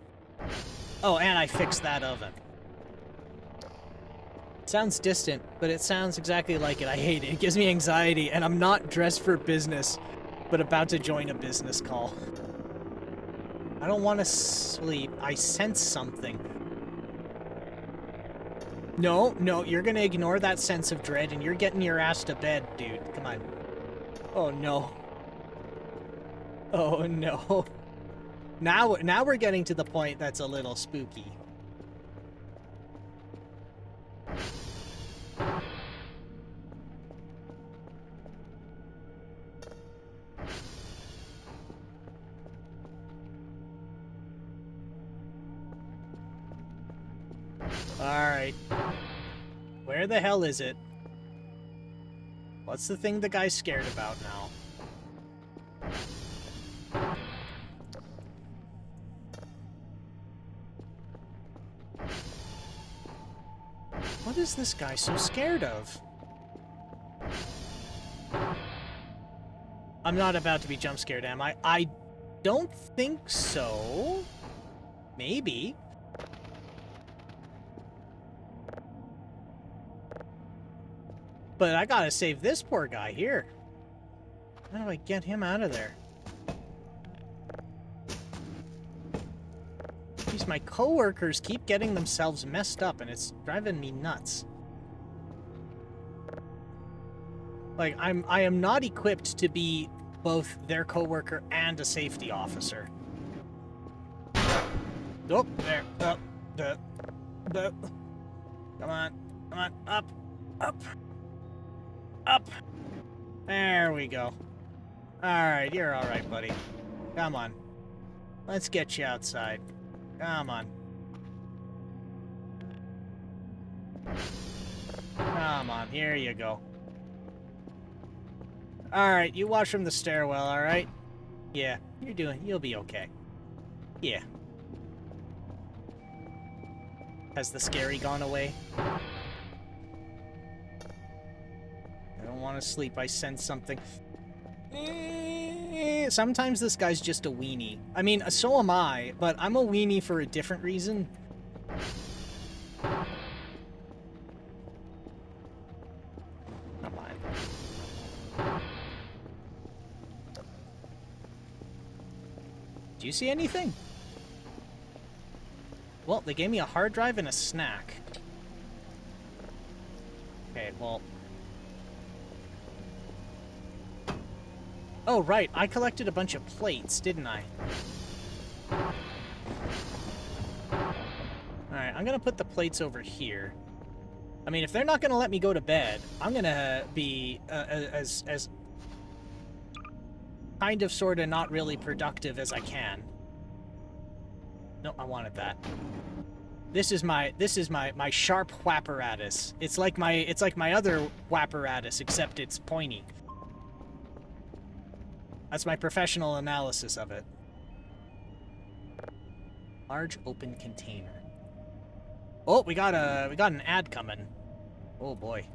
Oh, and I fixed that oven. Sounds distant, but it sounds exactly like it. I hate it. It gives me anxiety, and I'm not dressed for business, but about to join a business call. I don't want to sleep. I sense something. No, no, you're gonna ignore that sense of dread, and you're getting your ass to bed, dude. Come on. Oh, no. Oh, no. Now we're getting to the point that's a little spooky. Alright. Where the hell is it? What's the thing the guy's scared about now? What is this guy so scared of? I'm not about to be jump scared, am I? I don't think so. Maybe. But I gotta save this poor guy here. How do I get him out of there? Jeez, my coworkers keep getting themselves messed up, and it's driving me nuts. Like, I am not equipped to be both their coworker and a safety officer. Oh, there. Up. Come on. Come on. Up. Up. Up. There we go. Alright, you're alright, buddy. Come on. Let's get you outside. Come on. Come on, here you go. Alright, you watch from the stairwell, alright? Yeah, you'll be okay. Yeah. Has the scary gone away? I don't want to sleep, I sense something. Sometimes this guy's just a weenie. I mean, so am I, but I'm a weenie for a different reason. Come on. Do you see anything? Well, they gave me a hard drive and a snack. Okay, well... Oh, right. I collected a bunch of plates, didn't I? Alright, I'm gonna put the plates over here. I mean, if they're not gonna let me go to bed, I'm gonna be as kind of, sort of, not really productive as I can. No, I wanted that. This is my sharp whapparatus. It's like my other whapparatus, except it's pointy. That's my professional analysis of it. Large open container. Oh, we got an ad coming. Oh boy.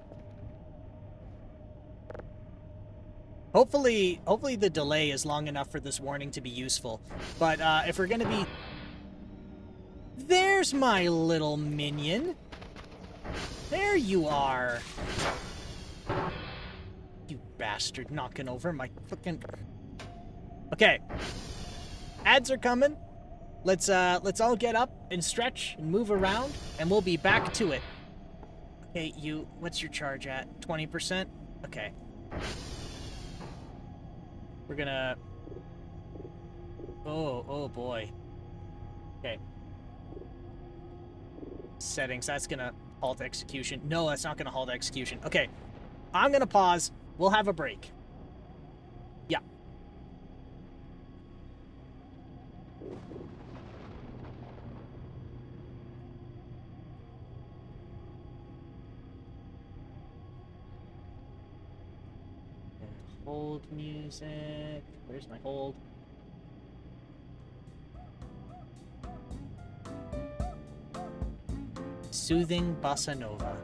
Hopefully the delay is long enough for this warning to be useful. But if we're gonna be... There's my little minion. There you are. You bastard, knocking over my fucking... Okay. Ads are coming. Let's all get up and stretch and move around, and we'll be back to it. Okay, what's your charge at? 20%? Okay. We're gonna... Oh boy. Okay. Settings, that's gonna halt execution. No, that's not gonna halt execution. Okay. I'm gonna pause. We'll have a break. Yeah. Hold music. Where's my hold? Soothing bossa nova.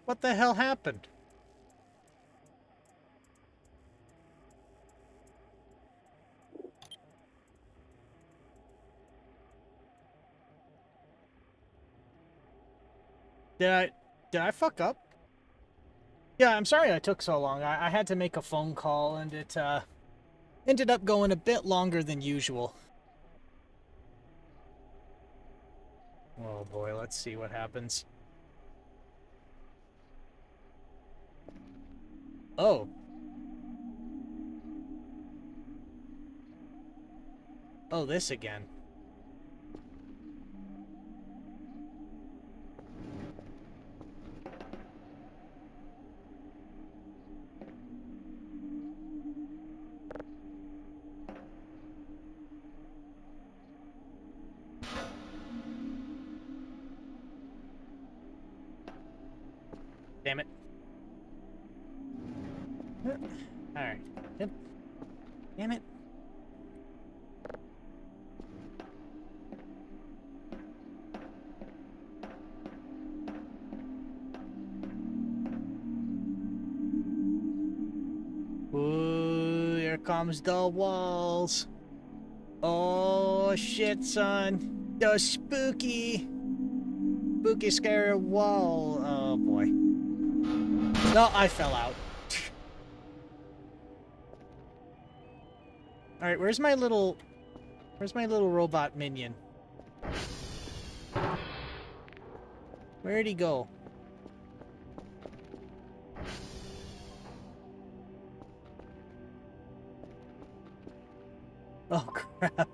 What the hell happened? Did I fuck up? Yeah, I'm sorry I took so long. I had to make a phone call and it ended up going a bit longer than usual. Oh boy, let's see what happens. Oh. Oh, this again. Damn it. Alright. Yep. Damn it. Ooh, here comes the walls. Oh shit, son. The spooky scary wall. Oh boy. No, I fell out. Alright, where's my little robot minion? Where'd he go? Oh crap.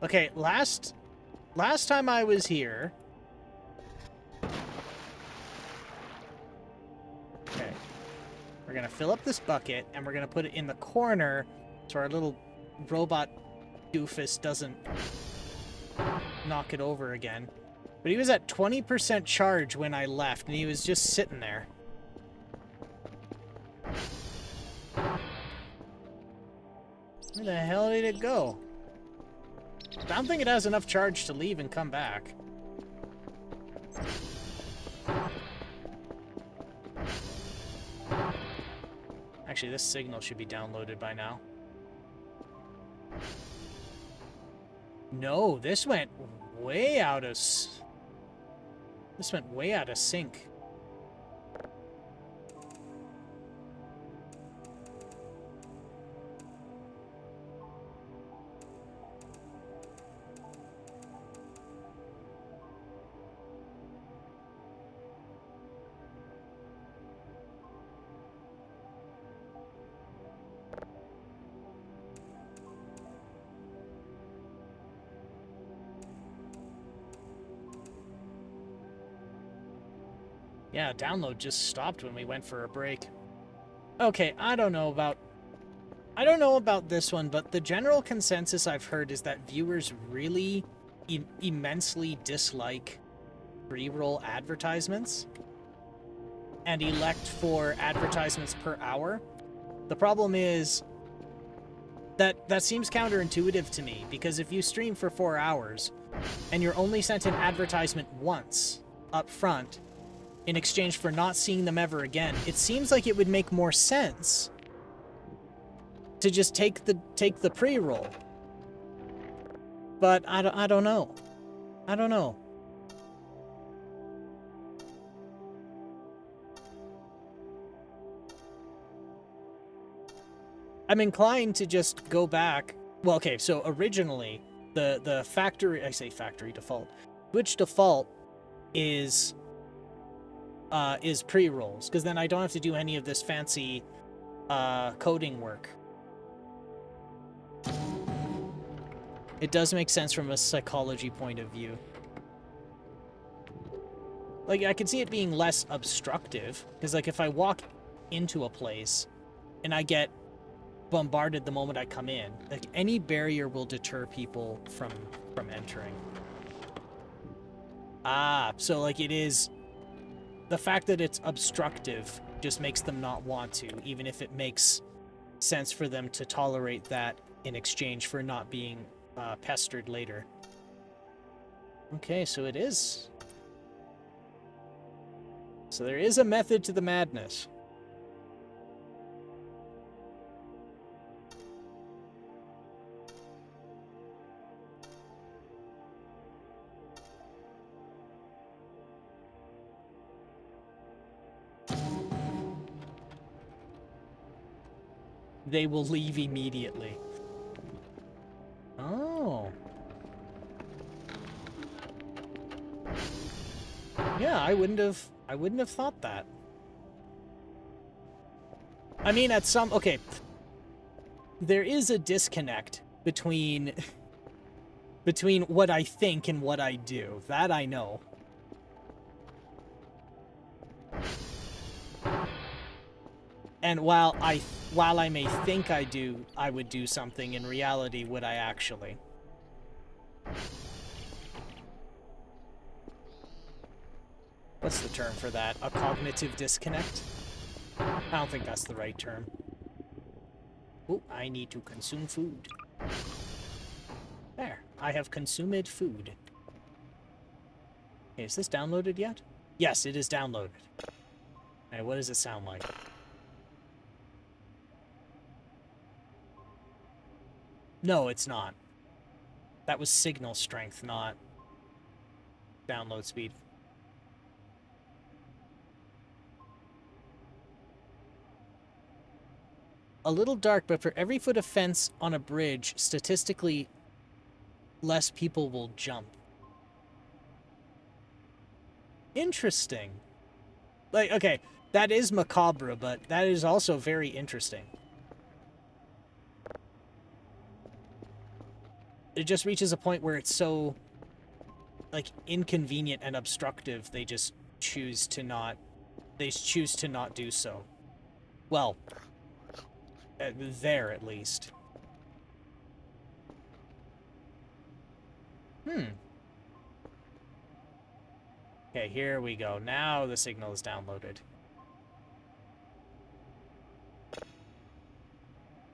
Okay, last time I was here. Okay. We're gonna fill up this bucket and we're gonna put it in the corner so our little robot doofus doesn't knock it over again. But he was at 20% charge when I left and he was just sitting there. Where the hell did it go? I don't think it has enough charge to leave and come back. Actually, this signal should be downloaded by now. No, this went way out of... This went way out of sync. Yeah, download just stopped when we went for a break. Okay, I don't know about this one, but the general consensus I've heard is that viewers really immensely dislike pre-roll advertisements and elect for advertisements per hour. The problem is that seems counterintuitive to me, because if you stream for 4 hours and you're only sent an advertisement once up front in exchange for not seeing them ever again, it seems like it would make more sense to just take the pre-roll. But I don't know. I don't know. I'm inclined to just go back. Well, okay, so originally the factory, I say factory default, Twitch default is pre-rolls, because then I don't have to do any of this fancy coding work. It does make sense from a psychology point of view. Like, I can see it being less obstructive, because like if I walk into a place and I get bombarded the moment I come in, like any barrier will deter people from entering. Ah, so like it is the fact that it's obstructive just makes them not want to, even if it makes sense for them to tolerate that in exchange for not being pestered later. Okay, so it is. So there is a method to the madness. They will leave immediately. Oh. Yeah, I wouldn't have thought that. I mean, okay. There is a disconnect between what I think and what I do. That I know. And while I may think I would do something, in reality, would I actually? What's the term for that? A cognitive disconnect? I don't think that's the right term. Oh, I need to consume food. There, I have consumed food. Okay, is this downloaded yet? Yes, it is downloaded. Alright, what does it sound like? No, it's not. That was signal strength, not download speed. A little dark, but for every foot of fence on a bridge, statistically, less people will jump. Interesting. Like, okay, that is macabre, but that is also very interesting. It just reaches a point where it's so, like, inconvenient and obstructive, they just choose to not do so. Well, there at least. Okay, here we go. Now the signal is downloaded.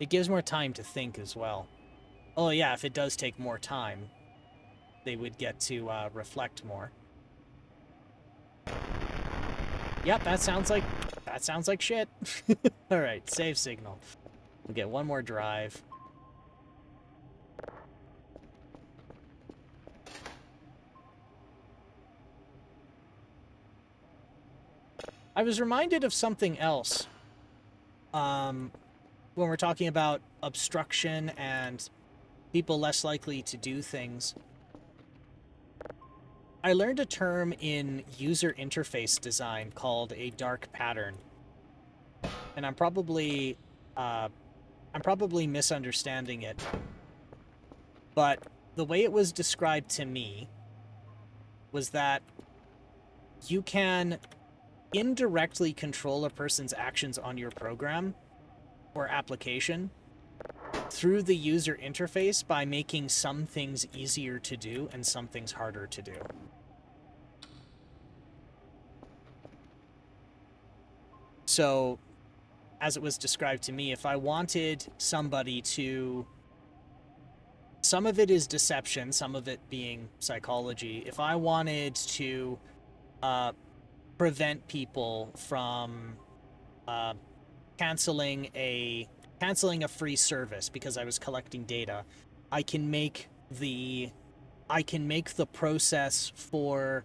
It gives more time to think as well. Oh yeah, if it does take more time, they would get to reflect more. Yep, that sounds like shit. All right, save signal. We'll get one more drive. I was reminded of something else when we're talking about obstruction and people less likely to do things. I learned a term in user interface design called a dark pattern. And I'm probably misunderstanding it. But the way it was described to me was that you can indirectly control a person's actions on your program or application through the user interface by making some things easier to do and some things harder to do. So, as it was described to me, if I wanted somebody to... Some of it is deception, some of it being psychology. If I wanted to prevent people from canceling a free service because I was collecting data, I can make the process for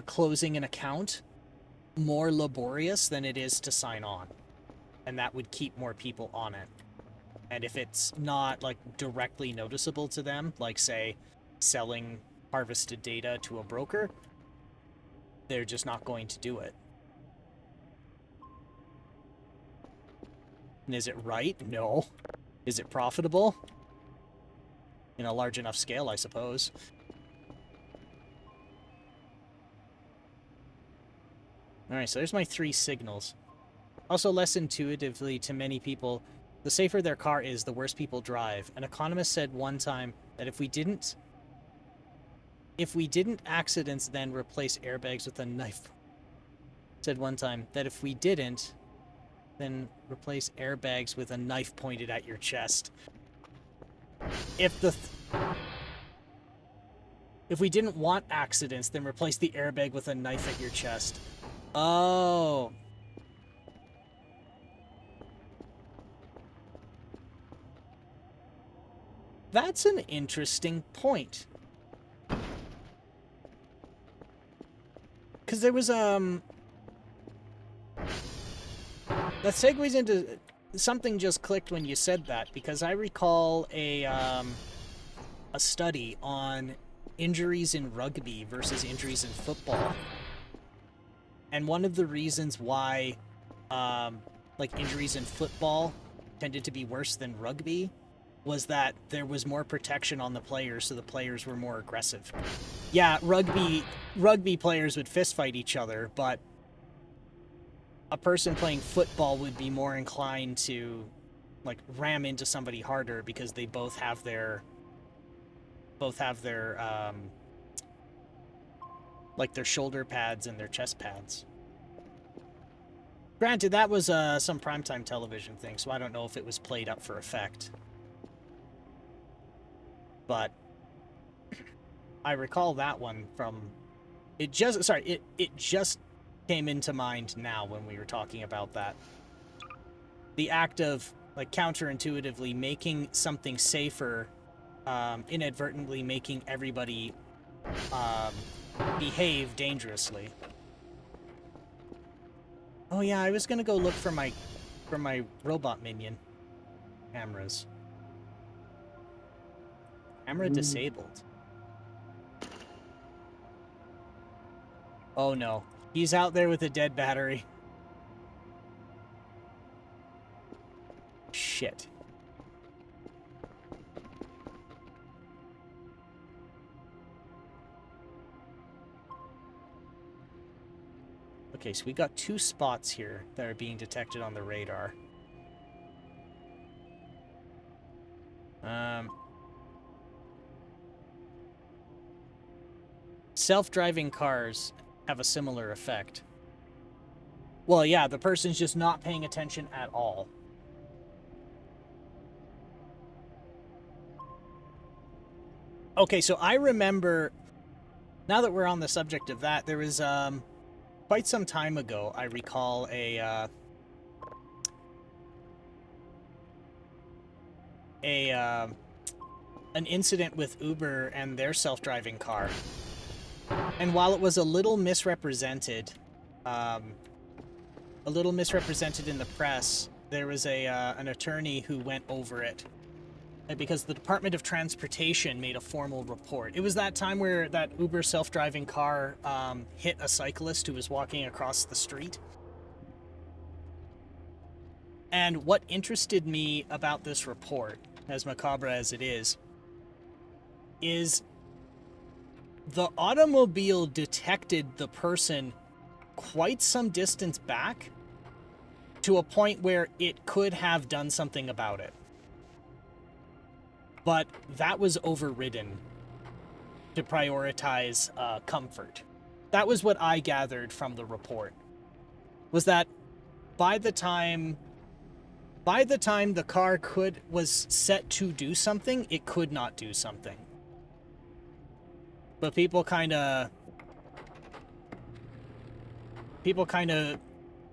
closing an account more laborious than it is to sign on, and that would keep more people on it. And if it's not like directly noticeable to them, like say selling harvested data to a broker, they're just not going to do it. And is it right? No. Is it profitable? In a large enough scale, I suppose. Alright, so there's my 3 signals. Also, less intuitively to many people, the safer their car is, the worse people drive. An economist said one time that if we didn't accidents then replace airbags with a knife. Said one time that if we didn't, then replace airbags with a knife pointed at your chest. If If we didn't want accidents, then replace the airbag with a knife at your chest. Oh. That's an interesting point. Because there was, that segues into... Something just clicked when you said that, because I recall a study on injuries in rugby versus injuries in football. And one of the reasons why, like, injuries in football tended to be worse than rugby was that there was more protection on the players, so the players were more aggressive. Yeah, rugby players would fistfight each other, but a person playing football would be more inclined to, like, ram into somebody harder because they both have their like, their shoulder pads and their chest pads. Granted, that was some primetime television thing, so I don't know if it was played up for effect. But I recall that one from... It just came into mind now when we were talking about that. The act of, like, counterintuitively making something safer, inadvertently making everybody behave dangerously. Oh yeah, I was gonna go look for my robot minion. Cameras. Camera disabled. Oh no. He's out there with a dead battery. Shit. Okay, so we got 2 spots here that are being detected on the radar. Self-driving cars have a similar effect. Well, yeah, the person's just not paying attention at all. Okay, so I remember, now that we're on the subject of that, there was, quite some time ago, I recall an incident with Uber and their self-driving car. And while it was a little misrepresented in the press, there was an attorney who went over it because the Department of Transportation made a formal report. It was that time where that Uber self-driving car hit a cyclist who was walking across the street. And what interested me about this report, as macabre as it is the automobile detected the person quite some distance back to a point where it could have done something about it. But that was overridden to prioritize comfort. That was what I gathered from the report. Was that by the time the car was set to do something, it could not do something. But people kind of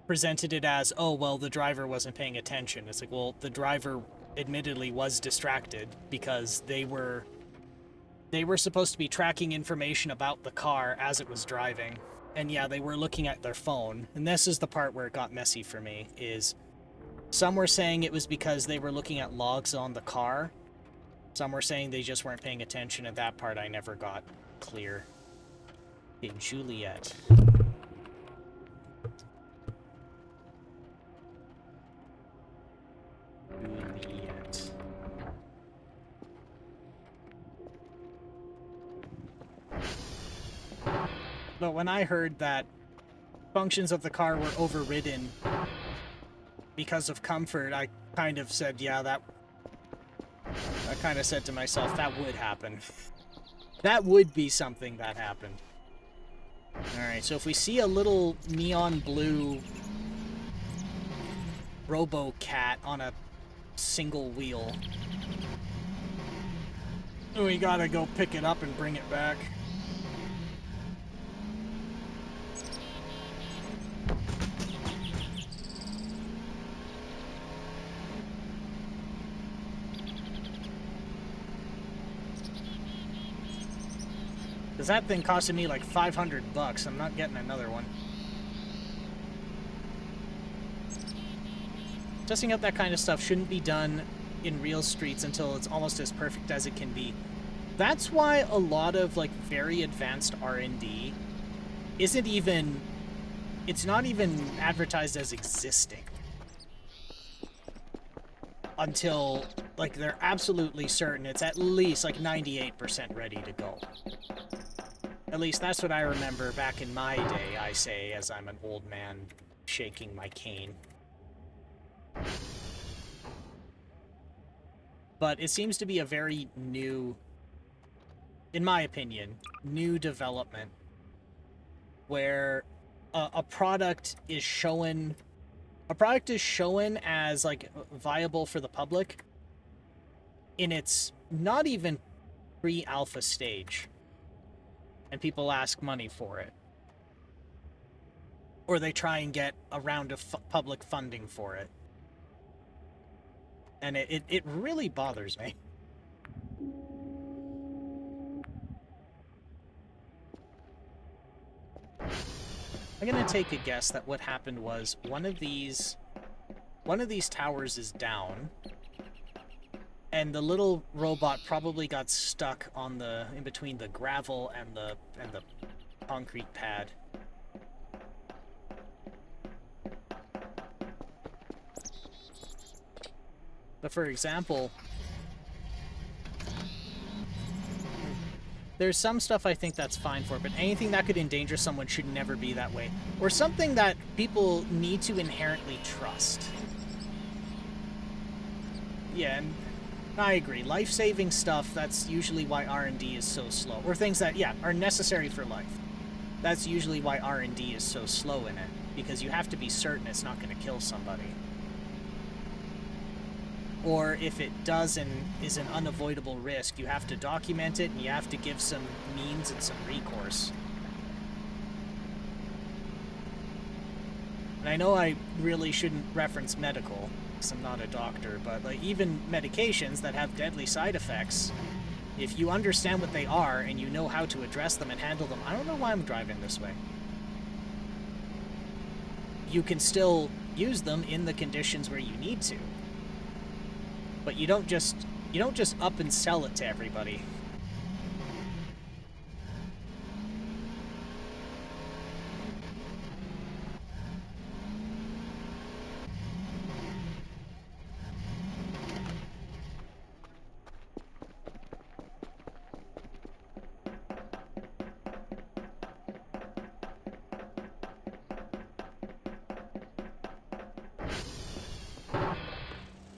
presented it as, oh, well, the driver wasn't paying attention. It's like, well, the driver admittedly was distracted because they were supposed to be tracking information about the car as it was driving. And yeah, they were looking at their phone. And this is the part where it got messy for me, is some were saying it was because they were looking at logs on the car. Some were saying they just weren't paying attention, and that part I never got clear. Okay, Juliet. Juliet. But when I heard that functions of the car were overridden because of comfort, I kind of said, yeah, I kind of said to myself, that would happen. That would be something that happened. Alright, so if we see a little neon blue Robo-Cat on a single wheel, We gotta go pick it up and bring it back. Because that thing costed me like $500. I'm not getting another one. Testing out that kind of stuff shouldn't be done in real streets until it's almost as perfect as it can be. That's why a lot of like very advanced R&D isn't even, it's not even advertised as existing until like they're absolutely certain it's at least like 98% ready to go. At least that's what I remember back in my day, I say, as I'm an old man shaking my cane. But it seems to be a very new, in my opinion, new development where a product is shown as like viable for the public in its not even pre-alpha stage, and people ask money for it, or they try and get a round of public funding for it. And it really bothers me. I'm gonna take a guess that what happened was one of these towers is down, and the little robot probably got stuck on the in between the gravel and the concrete pad. But for example, there's some stuff I think that's fine for, but anything that could endanger someone should never be that way. Or something that people need to inherently trust. Yeah, and I agree. Life-saving stuff, that's usually why R&D is so slow. Or things that, yeah, are necessary for life. That's usually why R&D is so slow in it. Because you have to be certain it's not going to kill somebody. Or if it does and is an unavoidable risk, you have to document it and you have to give some means and some recourse. And I know I really shouldn't reference medical, because I'm not a doctor, but like even medications that have deadly side effects, if you understand what they are and you know how to address them and handle them, I don't know why I'm driving this way. You can still use them in the conditions where you need to. But you don't just up and sell it to everybody.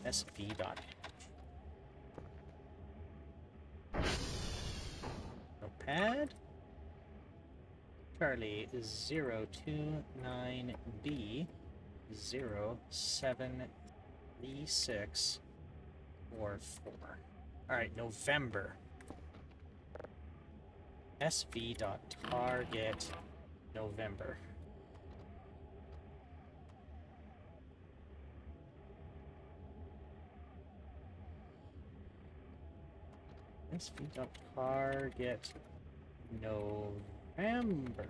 SV dot. Notepad. Charlie is 029B 073644. Alright, November. SV dot target November. SV dot target November.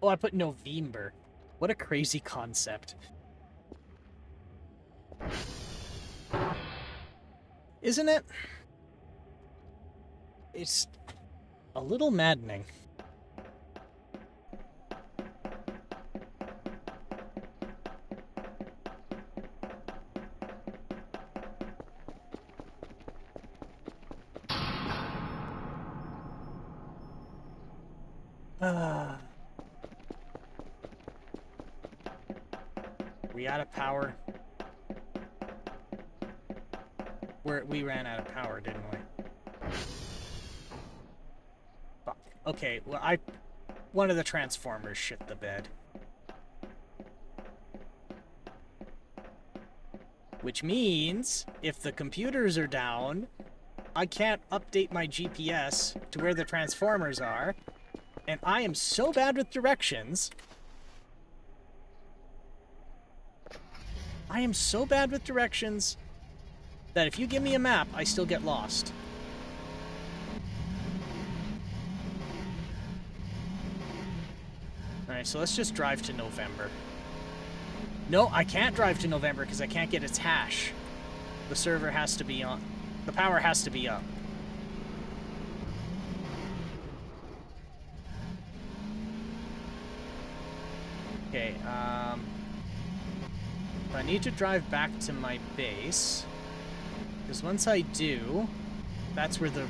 Oh, I put November. What a crazy concept. Isn't it? It's a little maddening. We out of power? We ran out of power, didn't we? Fuck. Okay, well, one of the transformers shit the bed. Which means, if the computers are down, I can't update my GPS to where the transformers are, and I am so bad with directions. I am so bad with directions that if you give me a map, I still get lost. Alright, so let's just drive to November. No, I can't drive to November because I can't get its hash. The server has to be on. The power has to be up. Okay, I need to drive back to my base. Because once I do, that's where the,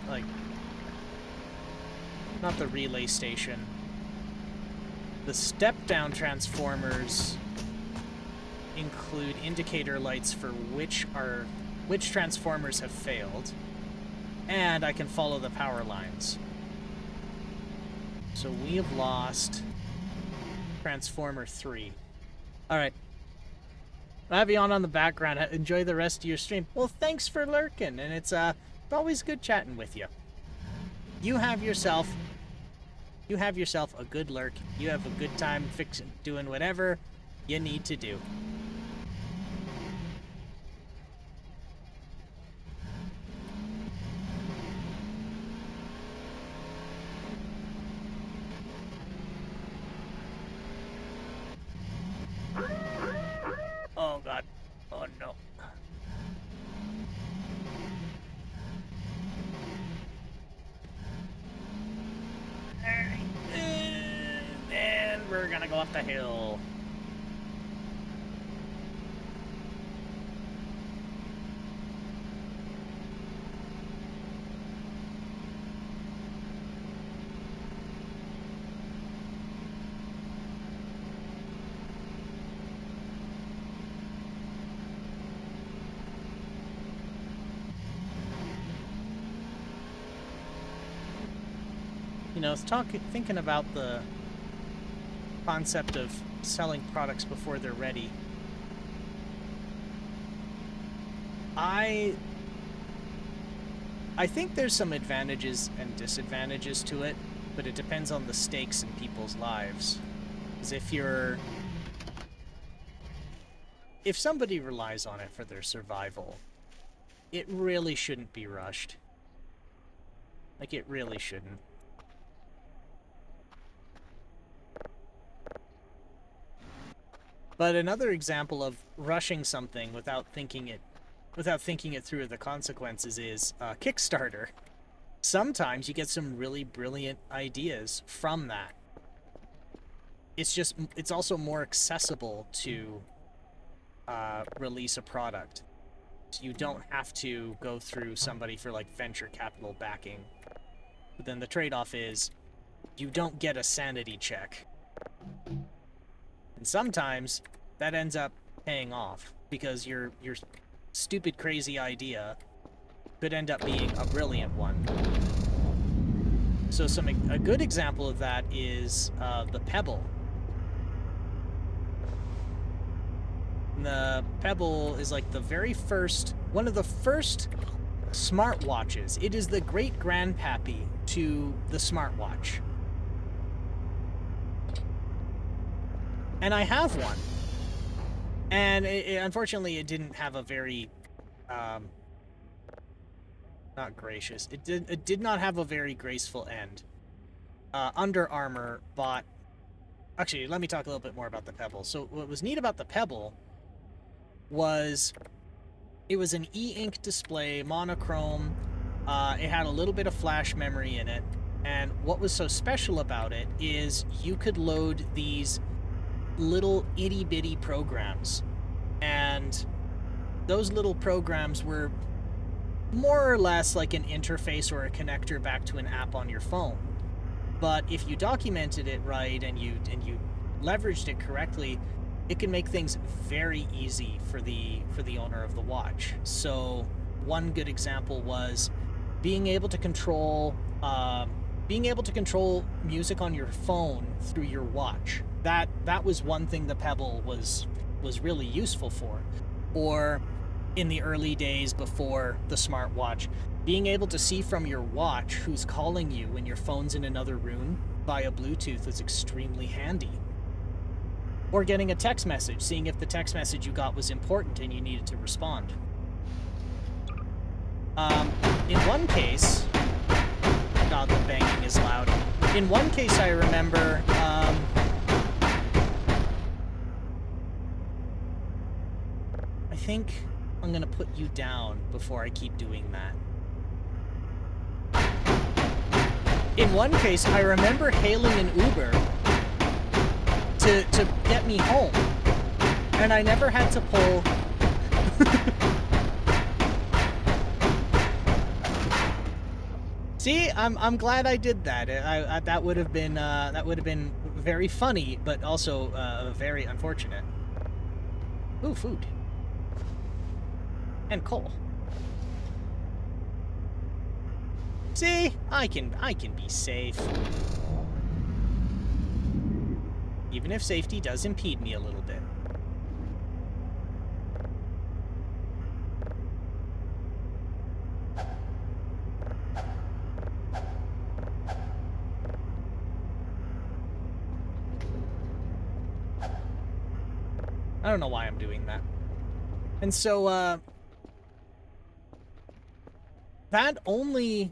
like, not the relay station. The step-down transformers include indicator lights for which transformers have failed, and I can follow the power lines. So we have lost Transformer 3. Alright. I have you on the background. Enjoy the rest of your stream. Well, thanks for lurking, and it's always good chatting with you. You have yourself a good lurk. You have a good time doing whatever you need to do. Oh god. Oh no. And we're gonna go up the hill. You know, thinking about the concept of selling products before they're ready. I think there's some advantages and disadvantages to it, but it depends on the stakes in people's lives. Because if somebody relies on it for their survival, it really shouldn't be rushed. Like, it really shouldn't. But another example of rushing something without thinking it through the consequences is Kickstarter. Sometimes you get some really brilliant ideas from that. It's also more accessible to release a product. So you don't have to go through somebody for like venture capital backing. But then the trade-off is you don't get a sanity check. And sometimes that ends up paying off because your stupid, crazy idea could end up being a brilliant one. So a good example of that is the Pebble. The Pebble is like one of the first smartwatches. It is the great grandpappy to the smartwatch. And I have one. And unfortunately, it didn't have a very, not gracious. It did not have a very graceful end. Under Armour bought... Actually, let me talk a little bit more about the Pebble. So what was neat about the Pebble was it was an e-ink display, monochrome. It had a little bit of flash memory in it. And what was so special about it is you could load these little itty-bitty programs, and those little programs were more or less like an interface or a connector back to an app on your phone. But if you documented it right and you leveraged it correctly, it can make things very easy for the owner of the watch. So one good example was being able to control music on your phone through your watch. That was one thing the Pebble was really useful for. Or in the early days before the smartwatch, being able to see from your watch who's calling you when your phone's in another room via Bluetooth is extremely handy. Or getting a text message, seeing if the text message you got was important and you needed to respond. In one case, God, the banging is loud. In one case, I remember, I think I'm gonna put you down before I keep doing that. In one case, I remember hailing an Uber to get me home, and I never had to pull. See, I'm glad I did that. That would have been very funny, but also very unfortunate. Ooh, food and coal. See, I can be safe. Even if safety does impede me a little bit. I don't know why I'm doing that. And so, that only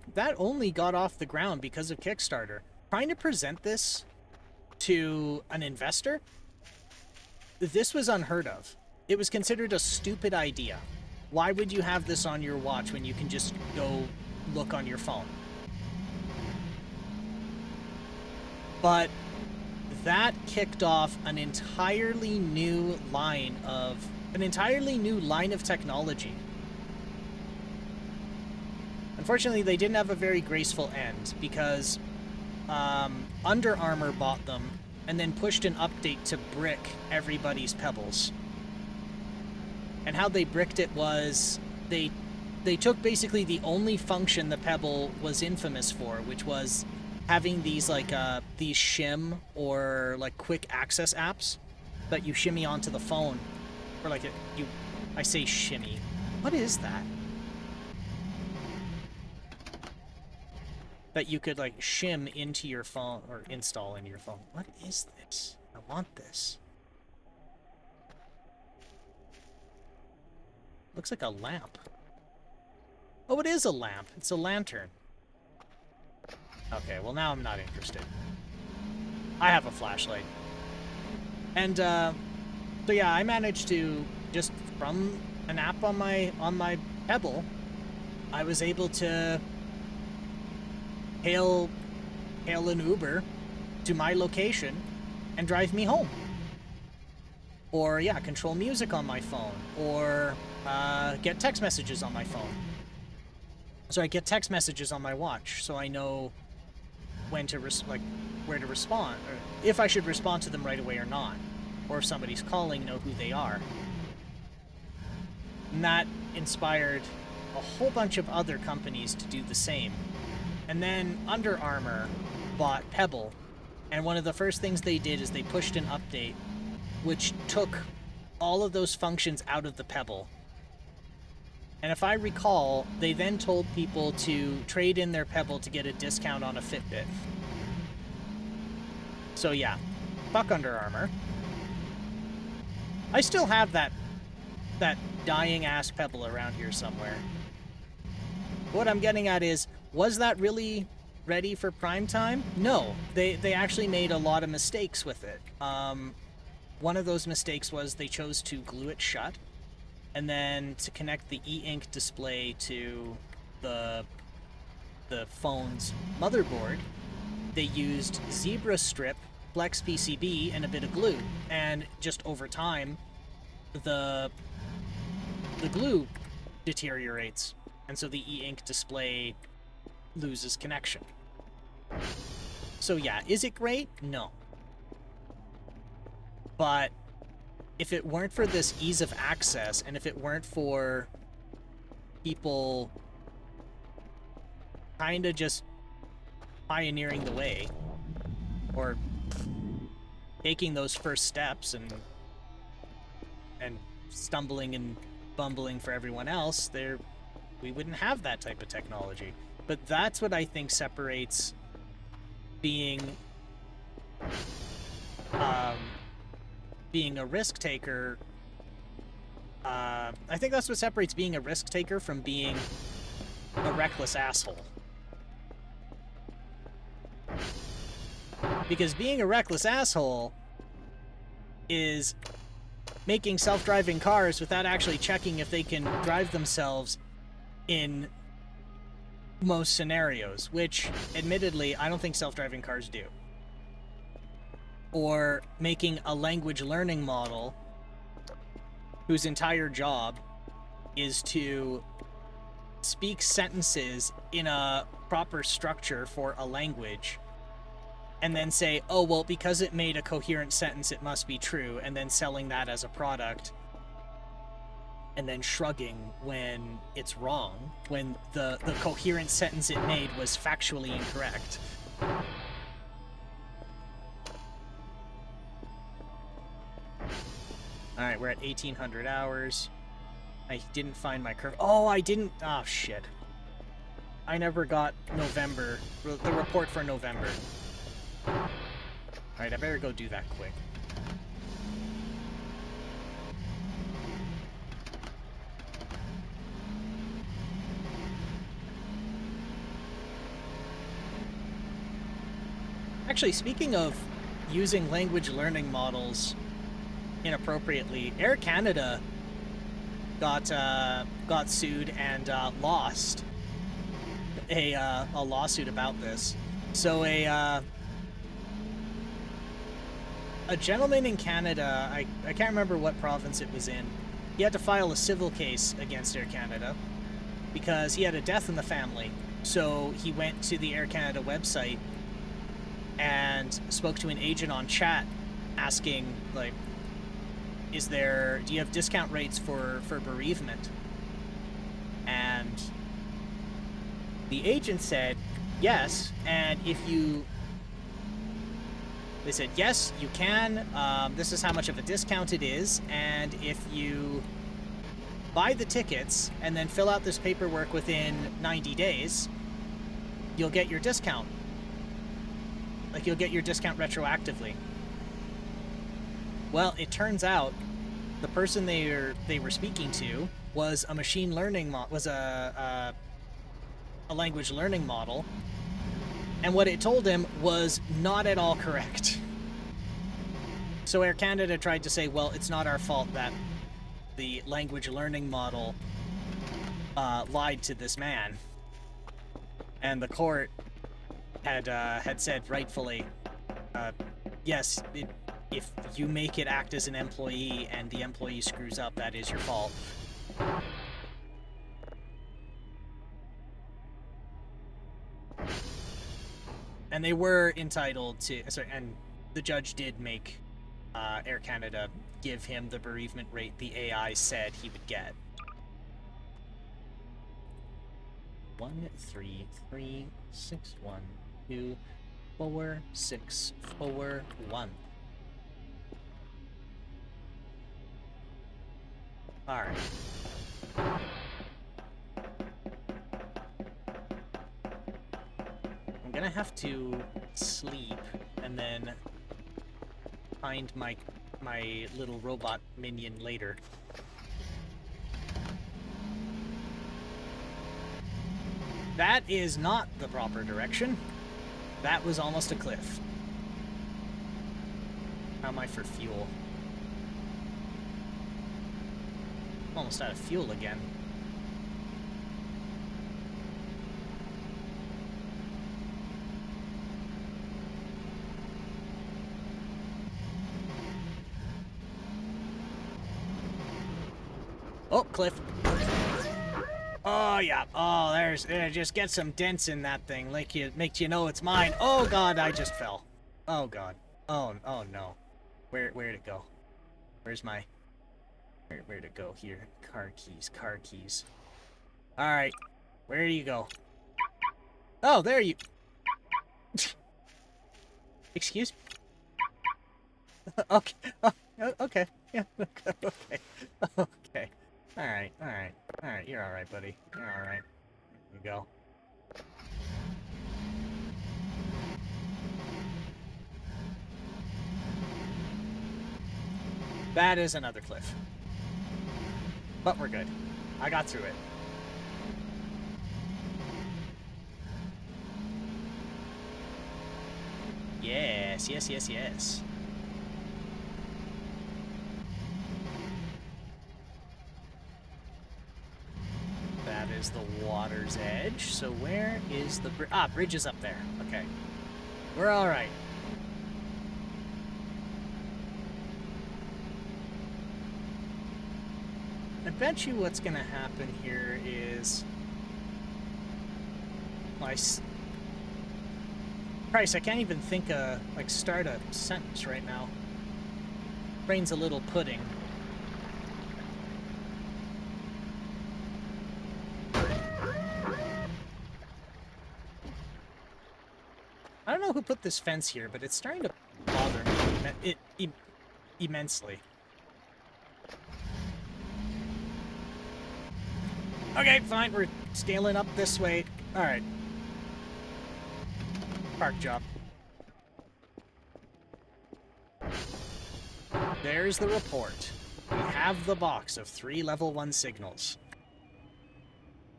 got off the ground because of Kickstarter. Trying to present this to an investor, this was unheard of. It was considered a stupid idea. Why would you have this on your watch when you can just go look on your phone? But that kicked off an entirely new line of technology. Unfortunately, they didn't have a very graceful end because Under Armour bought them and then pushed an update to brick everybody's Pebbles. And how they bricked it was they took basically the only function the Pebble was infamous for, which was having these these shim or like quick access apps that you shimmy onto the phone, or I say shimmy. What is that? That you could like shim into your phone or install into your phone. What is this? I want this. Looks like a lamp. Oh, it is a lamp. It's a lantern. Okay, well now I'm not interested. I have a flashlight. And so yeah, I managed to just from an app on my Pebble, I was able to hail an Uber to my location and drive me home. Or yeah, control music on my phone, or get text messages on my phone. So I get text messages on my watch, so I know when to where to respond, or if I should respond to them right away or not, or if somebody's calling, know who they are. And that inspired a whole bunch of other companies to do the same. And then Under Armour bought Pebble, and one of the first things they did is they pushed an update which took all of those functions out of the Pebble. And if I recall, they then told people to trade in their Pebble to get a discount on a Fitbit. So yeah, fuck Under Armour. I still have that dying-ass Pebble around here somewhere. What I'm getting at is, was that really ready for prime time? No, they actually made a lot of mistakes with it. One of those mistakes was they chose to glue it shut, and then to connect the e-ink display to the phone's motherboard, they used Zebra Strip, Flex PCB, and a bit of glue. And just over time, the glue deteriorates, and so the e-ink display loses connection. So yeah, is it great? No. But if it weren't for this ease of access, and if it weren't for people kind of just pioneering the way, or taking those first steps and stumbling and bumbling for everyone else, we wouldn't have that type of technology. But that's what I think separates being a risk taker. I think that's what separates being a risk taker from being a reckless asshole. Because being a reckless asshole is making self-driving cars without actually checking if they can drive themselves in most scenarios, which, admittedly, I don't think self-driving cars do. Or making a language learning model whose entire job is to speak sentences in a proper structure for a language, and then say, oh, well, because it made a coherent sentence, it must be true, and then selling that as a product, and then shrugging when it's wrong, when the coherent sentence it made was factually incorrect. Alright, we're at 1,800 hours. I didn't find my curve. Oh, I didn't... Oh, shit. I never got November, the report for November. Alright, I better go do that quick. Actually, speaking of using language learning models inappropriately, Air Canada got sued and lost a lawsuit about this. So a gentleman in Canada, I can't remember what province it was in, he had to file a civil case against Air Canada because he had a death in the family. So he went to the Air Canada website and spoke to an agent on chat asking, like, do you have discount rates for bereavement? And the agent said yes, and they said, yes, you can, this is how much of a discount it is, and if you buy the tickets and then fill out this paperwork within 90 days, you'll get your discount. Like, you'll get your discount retroactively. Well, it turns out the person they were speaking to was a machine learning was a language learning model, and what it told him was not at all correct. So Air Canada tried to say, well, it's not our fault that the language learning model lied to this man, and the court had said rightfully, yes, if you make it act as an employee and the employee screws up, that is your fault. And they were entitled to, sorry, and the judge did make Air Canada give him the bereavement rate the AI said he would get. 13361246441. Alright. I'm gonna have to sleep and then find my little robot minion later. That is not the proper direction. That was almost a cliff. How am I for fuel? Almost out of fuel again. Oh, cliff. Oh, yeah. Oh, just get some dents in that thing. Makes you know it's mine. Oh, God, I just fell. Oh, God. Oh, no. Where'd it go? Where's my... Where'd it go? Here. Car keys. Alright. Where do you go? Oh, there you... Excuse me? Okay. Oh, okay. Yeah. Okay. Okay. Alright, alright. Alright, you're alright, buddy. You're alright. There you go. That is another cliff. But we're good. I got through it. Yes, yes, yes, yes. That is the water's edge. So where is the bridge? Ah, bridge is up there. Okay. We're alright. I bet you what's gonna happen here is... Christ, I can't even think start a sentence right now. Brain's a little pudding. I don't know who put this fence here, but it's starting to bother me immensely. Okay, fine, we're scaling up this way. Alright. Park job. There's the report. We have the box of 3 level 1 signals.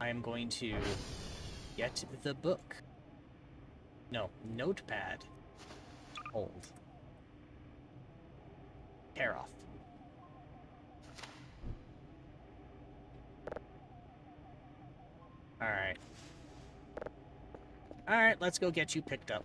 I am going to get the book. No, notepad. Hold. Tear off. Alright. Alright, let's go get you picked up.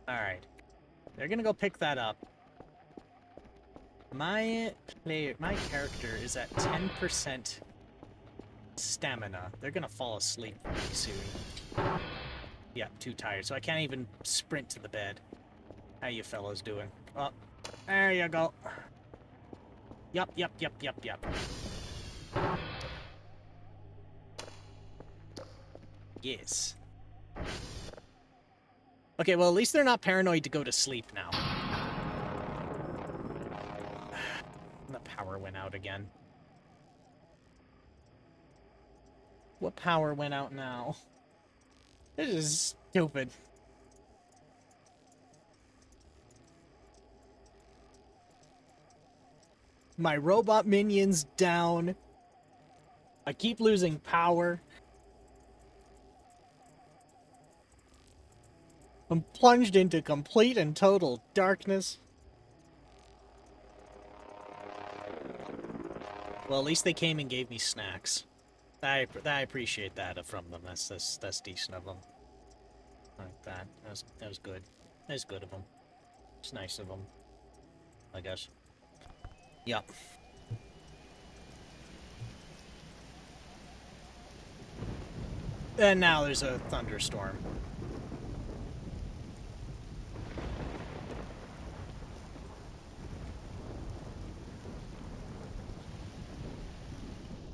Alright. They're gonna go pick that up. My character is at 10% stamina. They're gonna fall asleep pretty soon. Yeah, too tired, so I can't even sprint to the bed. How you fellas doing? Oh, there you go. Yup. Yes. Okay, well, at least they're not paranoid to go to sleep now. The power went out again. What power went out now? This is stupid. My robot minion's down. I keep losing power. I'm plunged into complete and total darkness. Well, at least they came and gave me snacks. I appreciate that from them. That's decent of them. Like that. That was good. That was good of them. It's nice of them, I guess. Yup. And now there's a thunderstorm.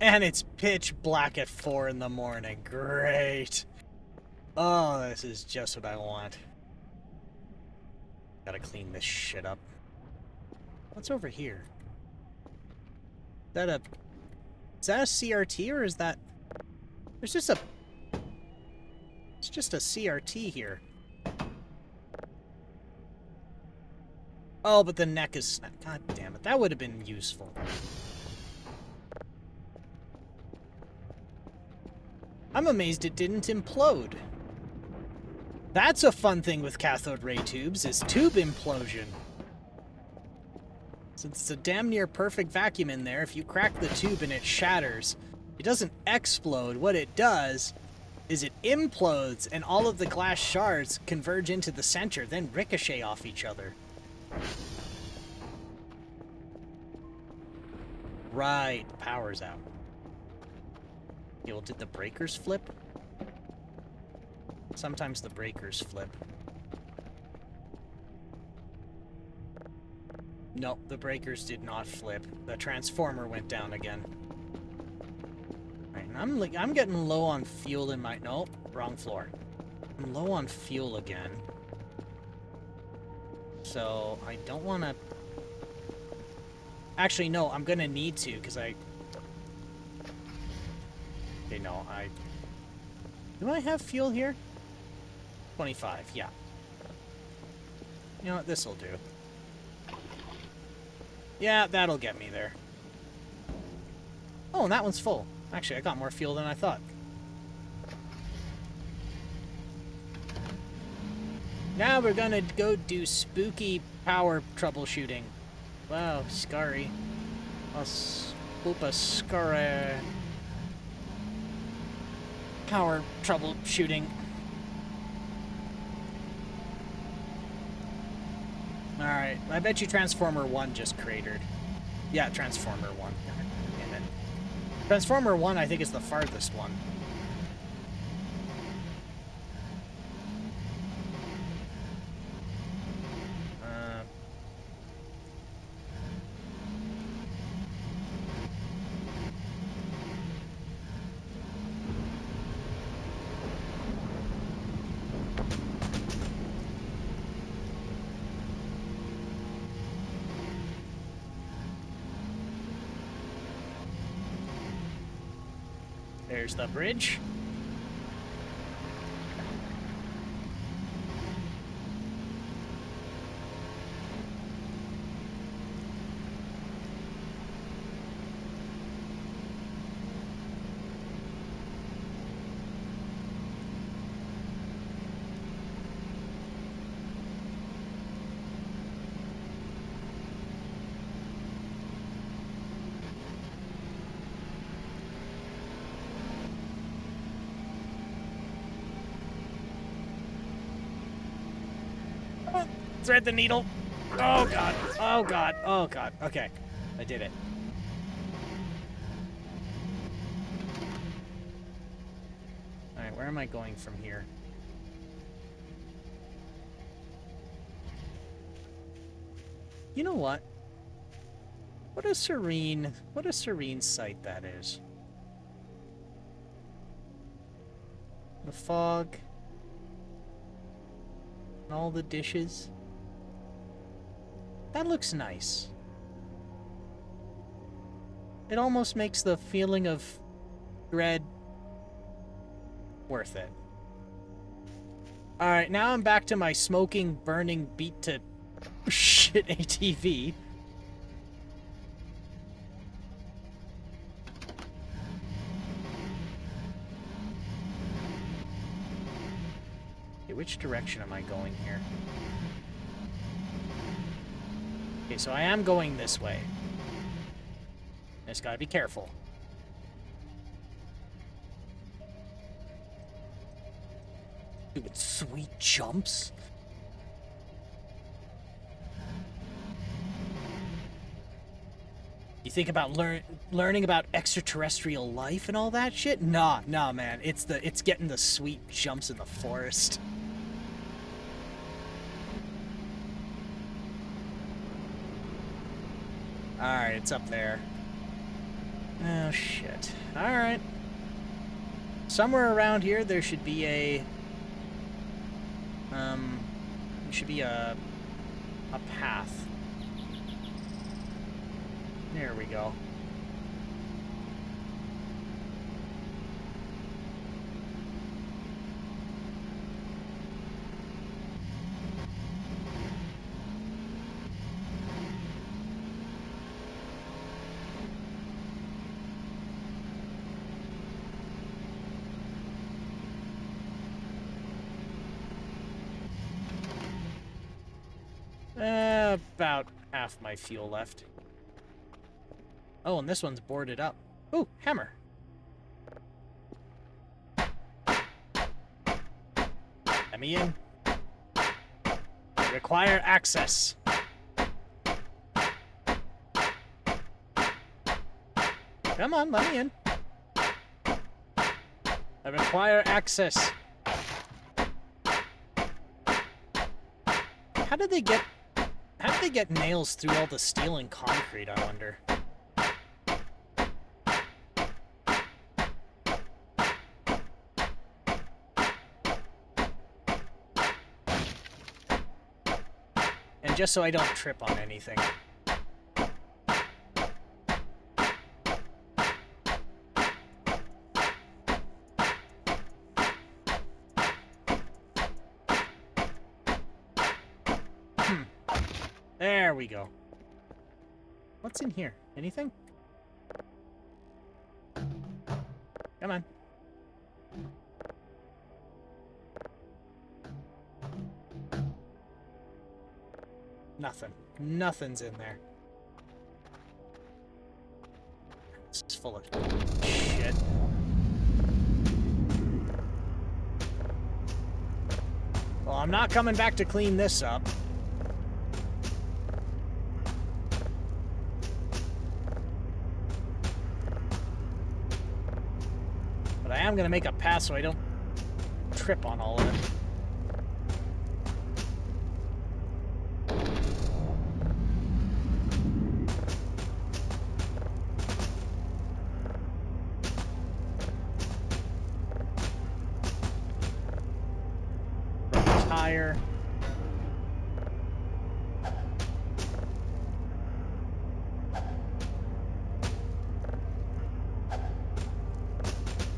And it's pitch black at 4 in the morning. Great. Oh, this is just what I want. Gotta clean this shit up. What's over here? Is that a CRT or is that... There's just a... It's just a CRT here. Oh, but the neck is... God damn it. That would have been useful. I'm amazed it didn't implode. That's a fun thing with cathode ray tubes, is tube implosion. Since it's a damn near perfect vacuum in there, if you crack the tube and it shatters, it doesn't explode. What it does is it implodes and all of the glass shards converge into the center, then ricochet off each other. Right, the power's out. Yeah, well, did the breakers flip? Sometimes the breakers flip. Nope, the breakers did not flip. The transformer went down again. Right, and I'm getting low on fuel in my... Nope, wrong floor. I'm low on fuel again. So, I don't want to... Actually, no, I'm going to need to, because I... Okay, no, Do I have fuel here? 25, yeah. You know what, this'll do. Yeah, that'll get me there. Oh, and that one's full. Actually, I got more fuel than I thought. Now we're gonna go do spooky power troubleshooting. Wow, scary. Spoopa scary. Power troubleshooting. Alright, I bet you Transformer 1 just cratered. Yeah, Transformer 1. Damn it. Transformer 1, I think, is the farthest one. There's the bridge. Thread the needle. Oh god. Oh god. Oh god. Okay. I did it. Alright, where am I going from here? You know what? What a serene sight that is. The fog. And all the dishes. That looks nice. It almost makes the feeling of dread worth it. Alright, now I'm back to my smoking, burning, beat to shit ATV. Okay, which direction am I going here? Okay, so I am going this way. I just gotta be careful. Dude, sweet jumps. You think about learning about extraterrestrial life and all that shit? Nah, man. It's getting the sweet jumps in the forest. Alright, it's up there. Oh, shit. Alright. Somewhere around here there should be a... a path. There we go. About half my fuel left. Oh, and this one's boarded up. Ooh, hammer. Let me in. Require access. Come on, let me in. I require access. How How did they get nails through all the steel and concrete, I wonder? And just so I don't trip on anything. There we go. What's in here? Anything? Come on. Nothing. Nothing's in there. It's full of shit. Well, I'm not coming back to clean this up. But I am going to make a path so I don't trip on all of it. Tire.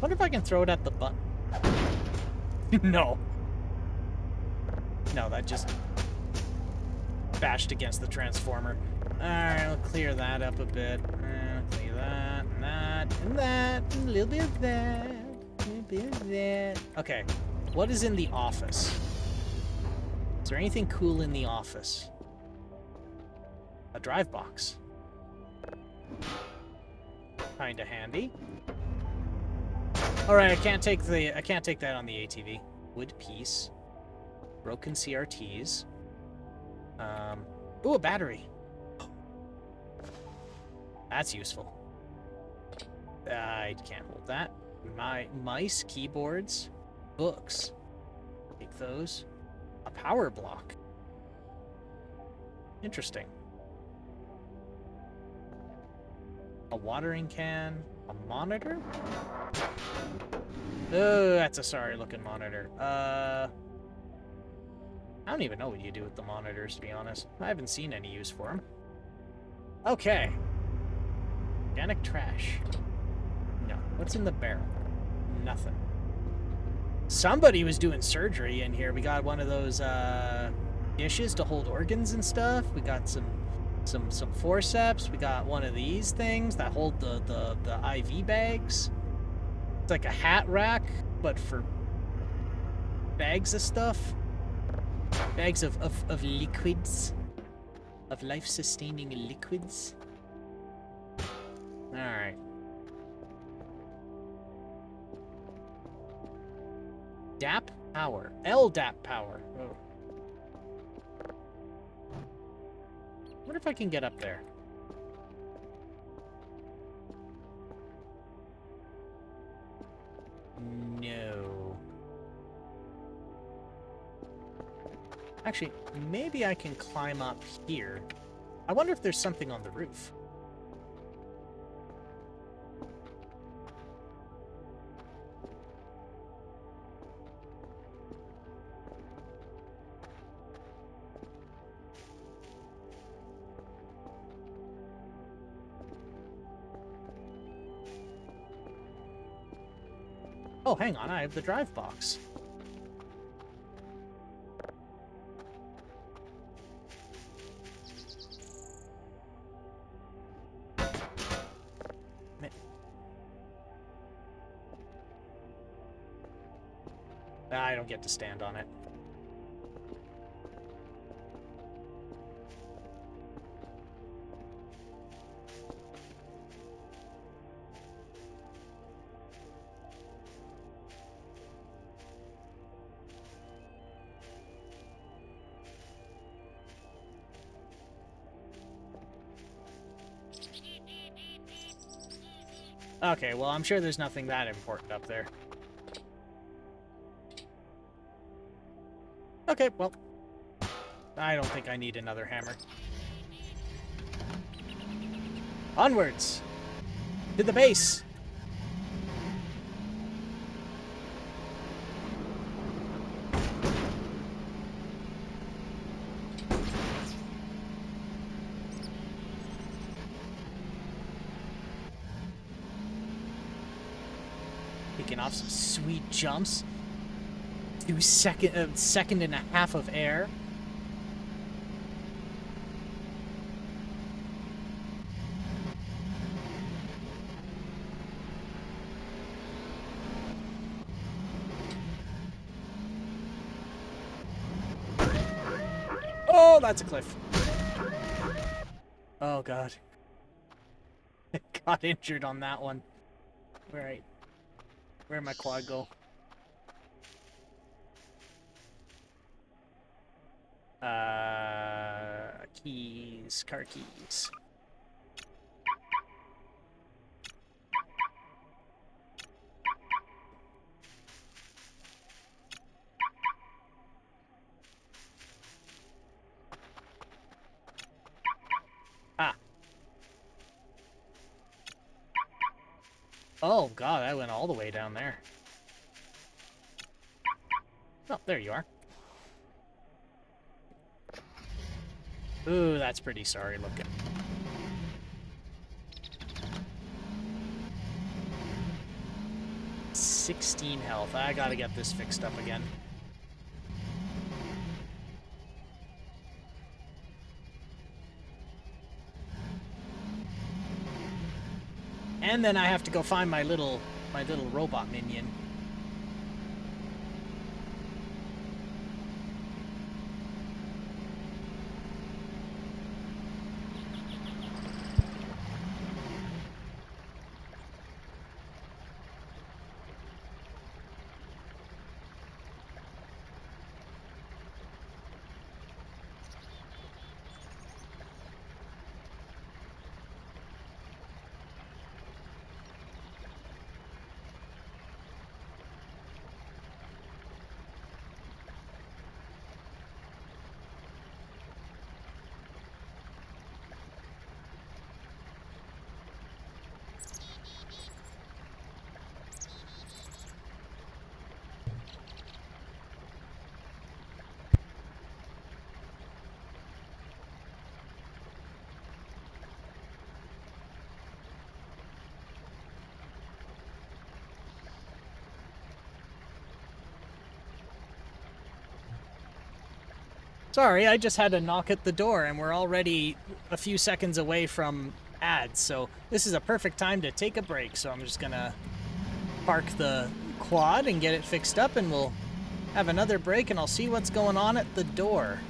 Wonder if I can throw it at the button. No. No, that just bashed against the transformer. Alright, we'll clear that up a bit. Clear that, and that, and that, and a little bit of that, a little bit of that. Okay, what is in the office? Is there anything cool in the office? A drive box. Kinda handy. Alright, I can't take that on the ATV. Wood piece. Broken CRTs. Ooh, a battery. That's useful. I can't hold that. My mice, keyboards, books. Take those. A power block. Interesting. A watering can. A monitor? Oh, that's a sorry looking monitor. I don't even know what you do with the monitors, to be honest. I haven't seen any use for them. Okay. Organic trash. No. What's in the barrel? Nothing. Somebody was doing surgery in here. We got one of those dishes to hold organs and stuff. We got some forceps. We got one of these things that hold the IV bags. It's like a hat rack, but for bags of stuff. Bags of liquids. Of life-sustaining liquids. Alright. DAP power. LDAP power. Oh. I wonder if I can get up there. No. Actually, maybe I can climb up here. I wonder if there's something on the roof. Oh, hang on, I have the drive box. I don't get to stand on it. Okay, well, I'm sure there's nothing that important up there. Okay, well. I don't think I need another hammer. Onwards! To the base! Taking off some sweet jumps. 2 second and a half of air. Oh, that's a cliff. Oh god. Got injured on that one. Where'd my quad go? Keys, car keys. Ah. Oh god, I went all the way down there. Oh, there you are. Ooh, that's pretty sorry looking. $16 health. I gotta get this fixed up again. And then I have to go find my little robot minion. Sorry, I just had a knock at the door and we're already a few seconds away from ads, so this is a perfect time to take a break. So I'm just gonna park the quad and get it fixed up and we'll have another break and I'll see what's going on at the door.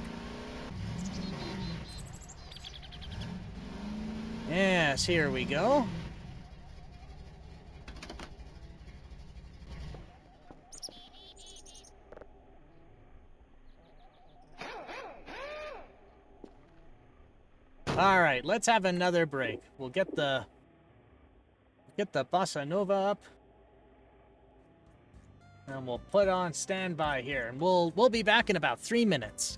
Yes, here we go. All right, let's have another break. We'll get the Bossa Nova up. And we'll put on standby here. And we'll be back in about 3 minutes.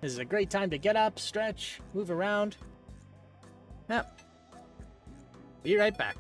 This is a great time to get up, stretch, move around. Yep. Be right back.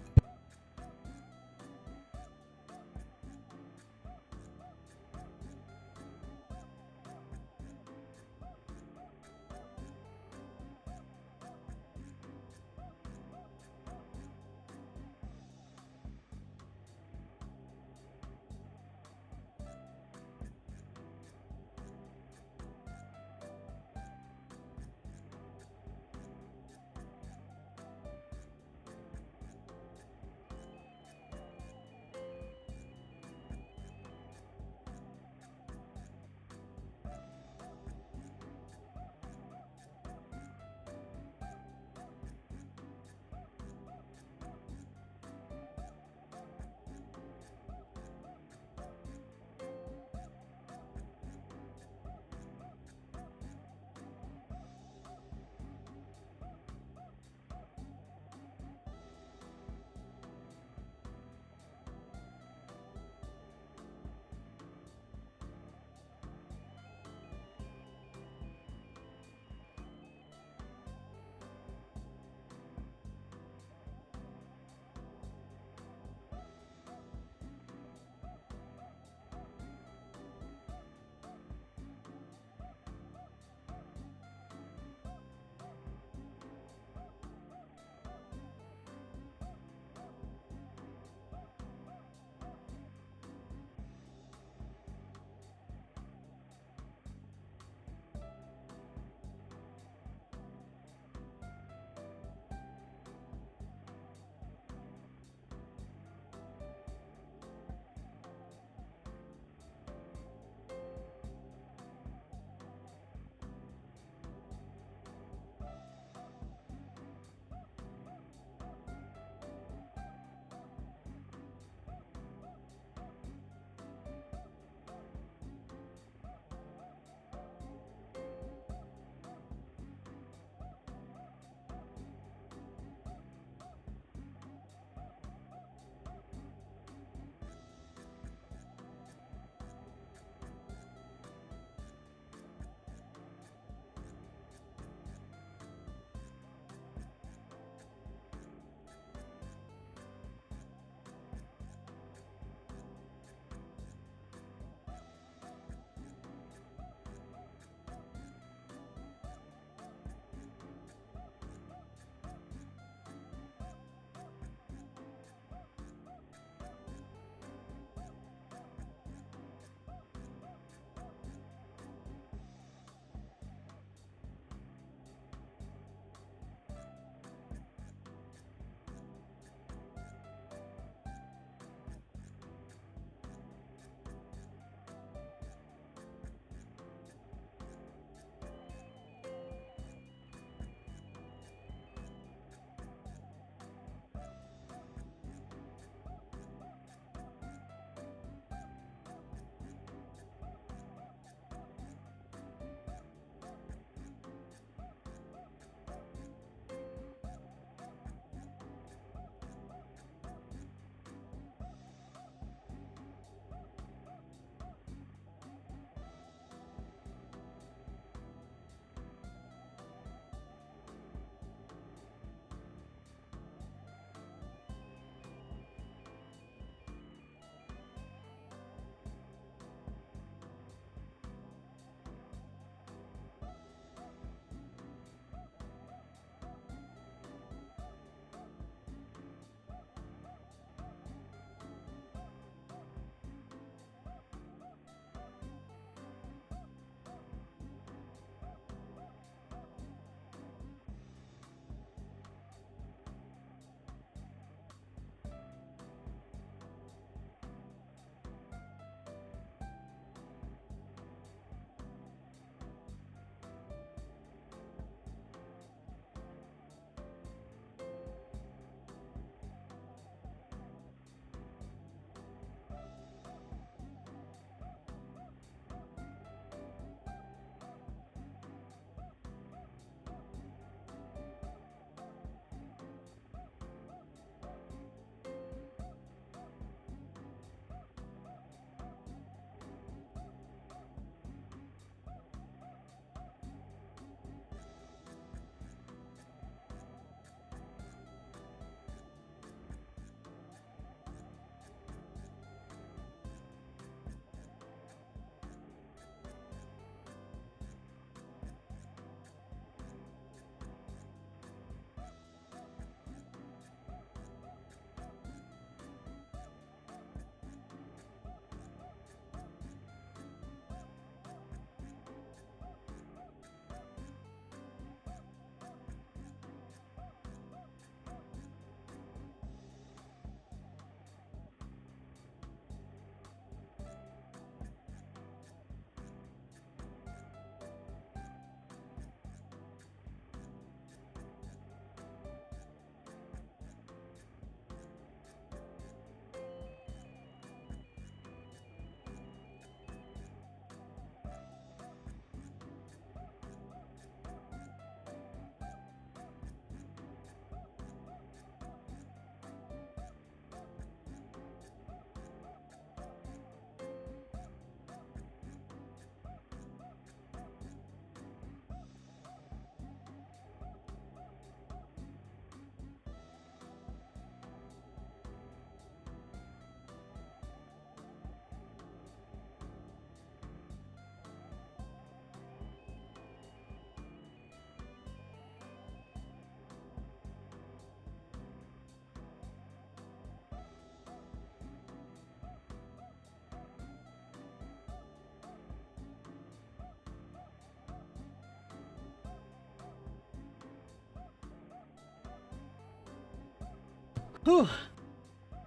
Whew.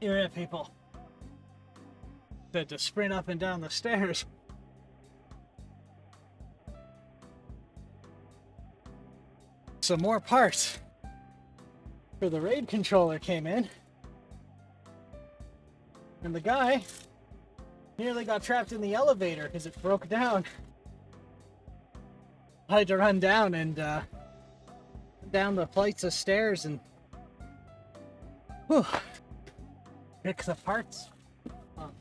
You're it, people. Had to sprint up and down the stairs. Some more parts for the raid controller came in. And the guy nearly got trapped in the elevator because it broke down. I had to run down and down the flights of stairs and pick the parts up.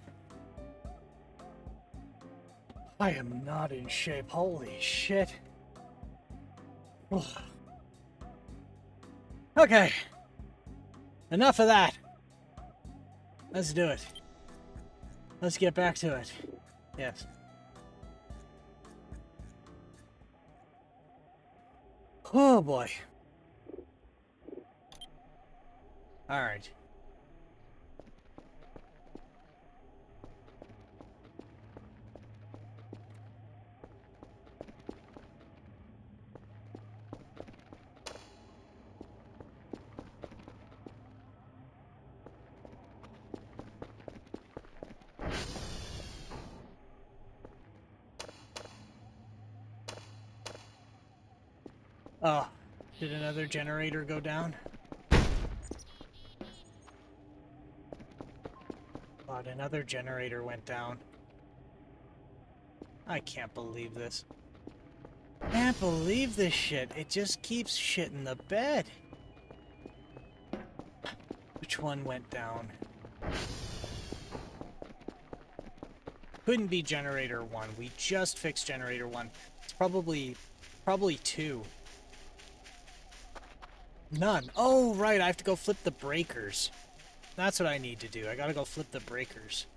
I am not in shape. Holy shit. Okay. Enough of that. Let's do it. Let's get back to it. Yes. Oh boy. All right. Oh, did another generator go down? God, another generator went down. I can't believe this. Can't believe this shit. It just keeps shitting the bed. Which one went down? Couldn't be generator 1. We just fixed generator 1. It's probably 2. None. Oh, right, I have to go flip the breakers. That's what I need to do. I gotta go flip the breakers.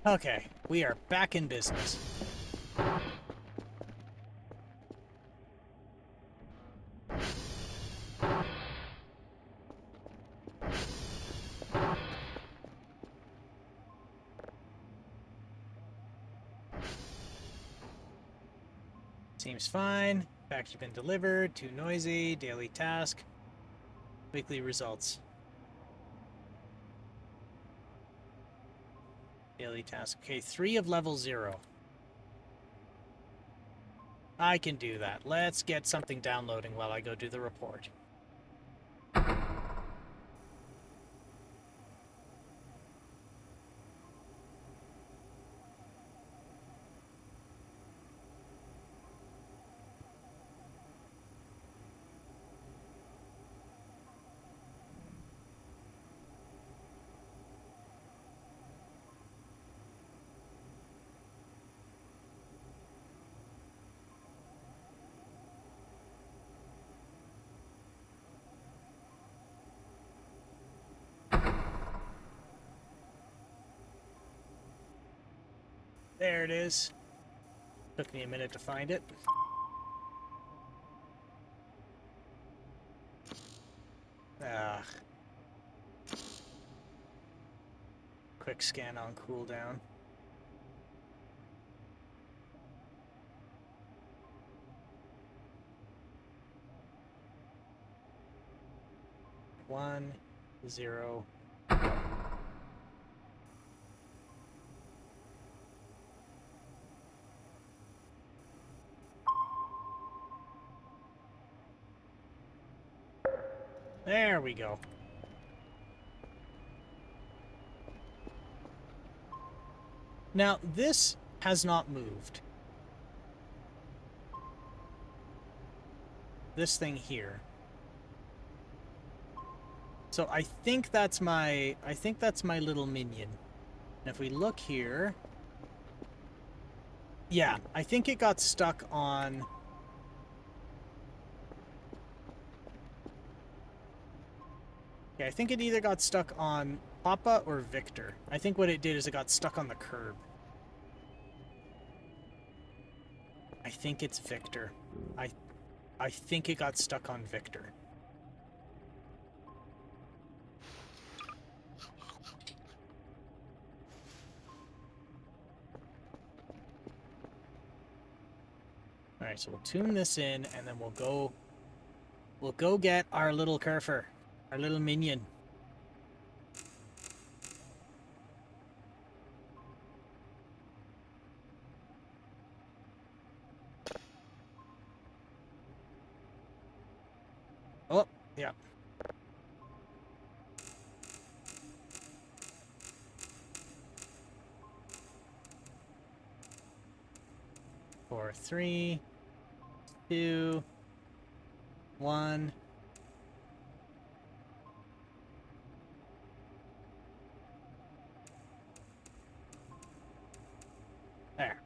Okay, we are back in business. Seems fine. Package been delivered. Too noisy. Daily task. Weekly results. Daily task. Okay, 3 of level 0. I can do that. Let's get something downloading while I go do the report. There it is. Took me a minute to find it. Ah. Quick scan on cooldown. One, 0. There we go. Now, this has not moved. This thing here. So I think that's my little minion. And if we look here, yeah, I think it got stuck on. Yeah, I think it either got stuck on Papa or Victor. I think what it did is it got stuck on the curb. I think it's Victor. I think it got stuck on Victor. Alright, so we'll tune this in, and then we'll go get our little Kerfer, our little minion. Oh, yeah. Four, 3, 2, 1. There.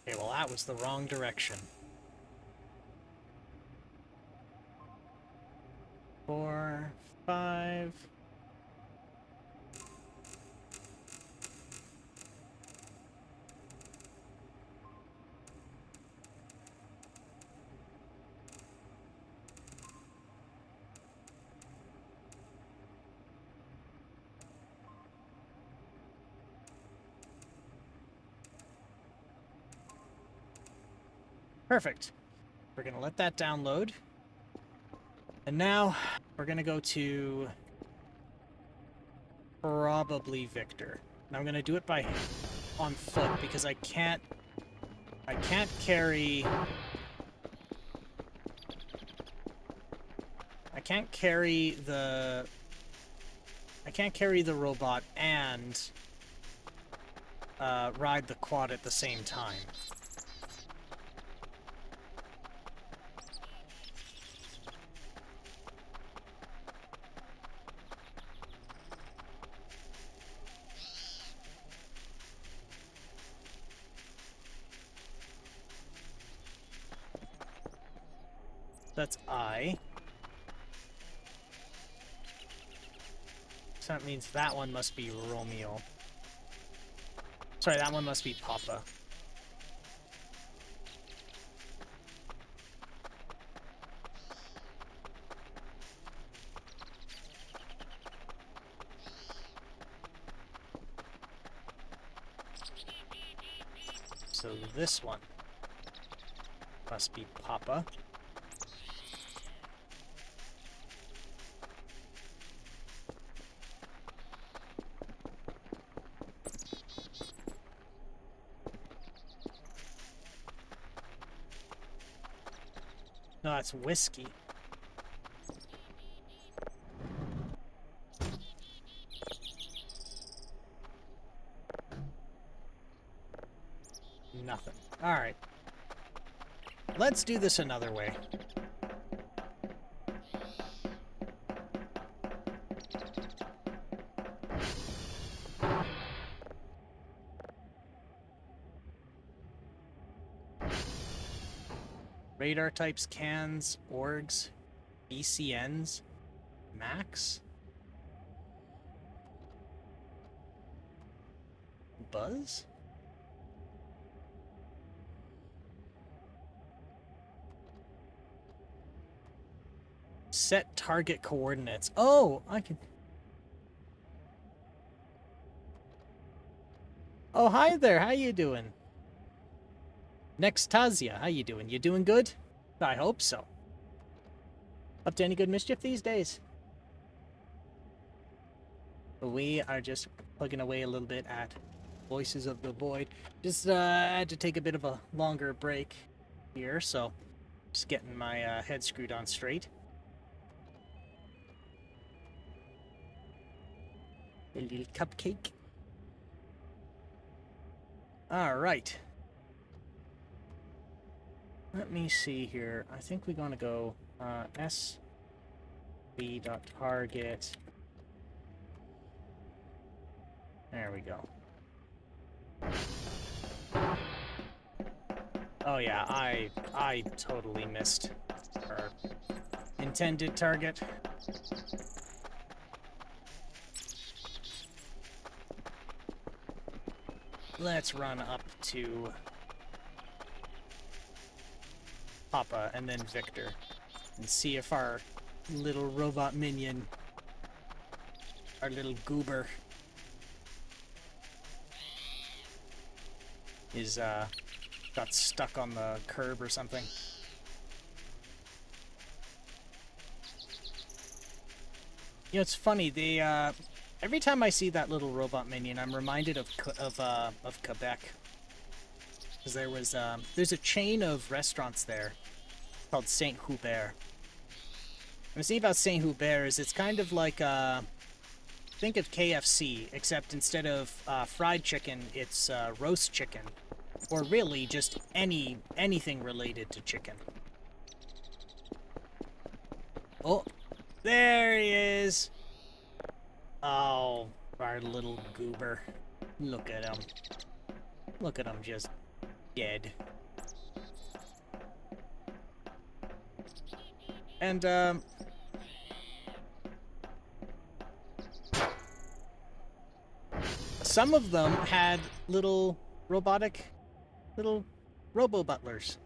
Okay, well that was the wrong direction. 4, 5. Perfect. We're going to let that download. And now we're going to go to probably Victor. And I'm going to do it on foot because I can't carry the robot and ride the quad at the same time. That's I. So that means that one must be Romeo. Sorry, that one must be Papa. So this one must be Papa. No, that's whiskey. Nothing. Alright. Let's do this another way. Radar types, cans, orgs, BCNs, max, buzz? Set target coordinates. Oh, I can... Oh, hi there. How you doing? Nextasia, how you doing? You doing good? I hope so. Up to any good mischief these days? We are just plugging away a little bit at Voices of the Void. Just had to take a bit of a longer break here, so just getting my head screwed on straight. A little cupcake. All right. Let me see here. I think we're going to go sv.target. There we go. Oh yeah, I totally missed our intended target. Let's run up to Papa and then Victor and see if our little robot minion, our little goober, is got stuck on the curb or something. You know, it's funny. They every time I see that little robot minion, I'm reminded of Quebec, because there's a chain of restaurants there called Saint Hubert. What I'm saying about Saint Hubert is it's kind of like think of KFC, except instead of fried chicken, it's roast chicken, or really just anything related to chicken. Oh, there he is. Oh, our little goober. Look at him. Look at him, just dead. And some of them had little robo butlers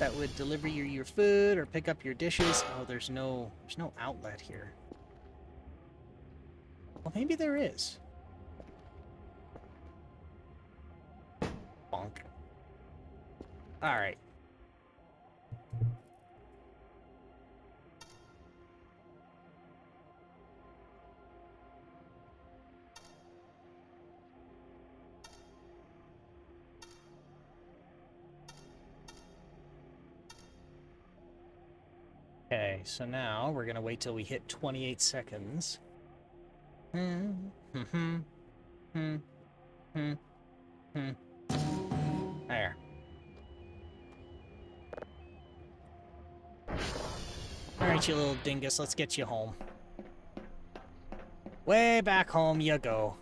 that would deliver you your food or pick up your dishes. Oh, there's no outlet here. Well, maybe there is. Bonk. All right. Okay, so now we're gonna wait till we hit 28 seconds. There. Alright, you little dingus, let's get you home. Way back home you go.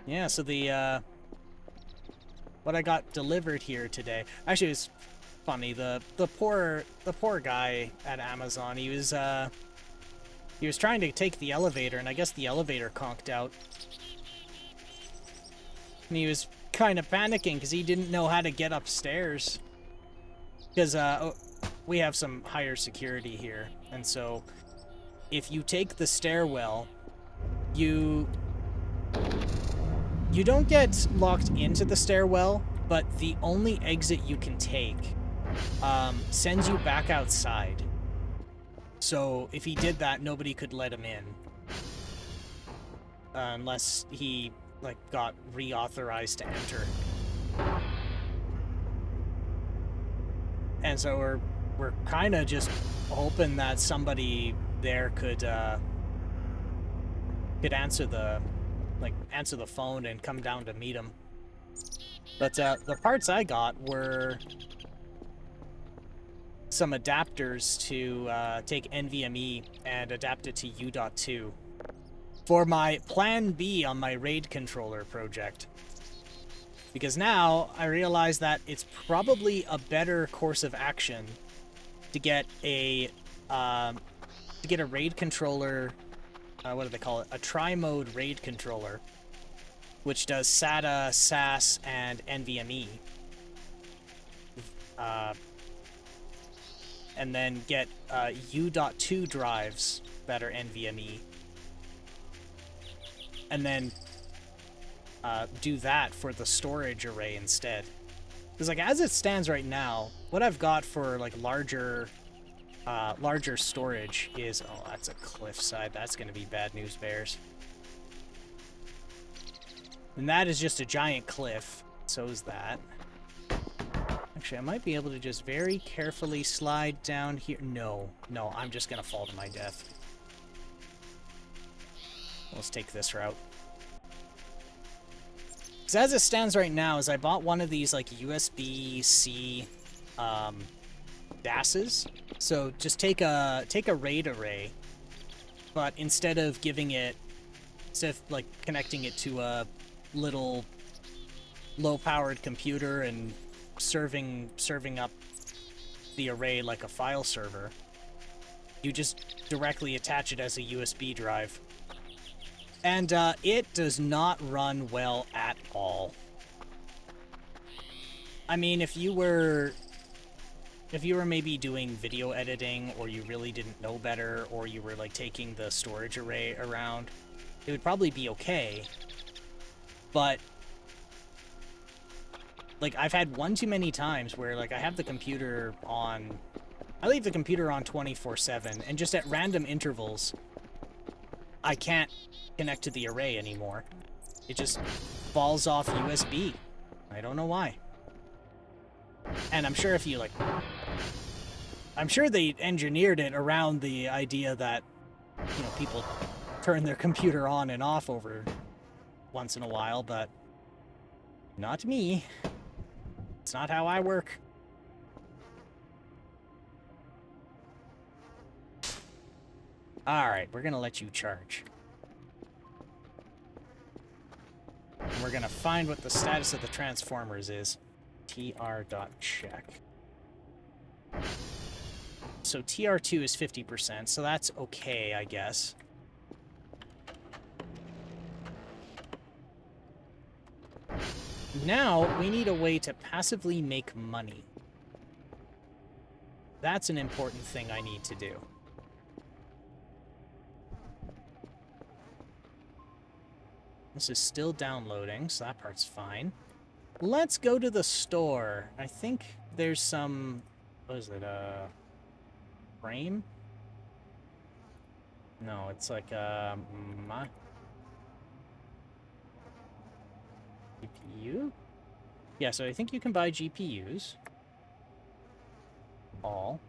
Yeah, so the, what I got delivered here today. Actually, it's funny. The poor guy at Amazon. He was trying to take the elevator, and I guess the elevator conked out. And he was kind of panicking because he didn't know how to get upstairs. Because we have some higher security here, and so if you take the stairwell, you don't get locked into the stairwell, but the only exit you can take sends you back outside. So if he did that, nobody could let him in. Unless he, like, got reauthorized to enter. And so we're kind of just hoping that somebody there could answer the phone and come down to meet him. But the parts I got were some adapters to take NVMe and adapt it to U.2 for my Plan B on my RAID controller project. Because now I realize that it's probably a better course of action to get a RAID controller. What do they call it? A tri-mode RAID controller, which does SATA, SAS, and NVMe. And then get U.2 drives that are NVMe. And then do that for the storage array instead. Because, like, as it stands right now, what I've got for, like, larger storage is... Oh, that's a cliffside. That's going to be bad news, bears. And that is just a giant cliff. So is that. Actually, I might be able to just very carefully slide down here. No, I'm just going to fall to my death. Let's take this route. Because as it stands right now, is I bought one of these, like, USB-C DASs. So just take a RAID array, but instead of giving it instead of like connecting it to a little low-powered computer and serving up the array like a file server, you just directly attach it as a USB drive. And it does not run well at all. I mean, if you were maybe doing video editing, or you really didn't know better, or you were like taking the storage array around, it would probably be okay. But like, I've had one too many times where like I have the computer on, I leave the computer on 24/7, and just at random intervals, I can't connect to the array anymore. It just falls off USB. I don't know why. And I'm sure if you like, I'm sure they engineered it around the idea that, you know, people turn their computer on and off over once in a while, but not me. It's not how I work. Alright, we're gonna let you charge. And we're gonna find what the status of the transformers is. tr.check. So TR2 is 50%, so that's okay, I guess. Now, we need a way to passively make money. That's an important thing I need to do. This is still downloading, so that part's fine. Let's go to the store. I think there's some... what is it, frame? No, it's like, GPU? Yeah, so I think you can buy GPUs. All.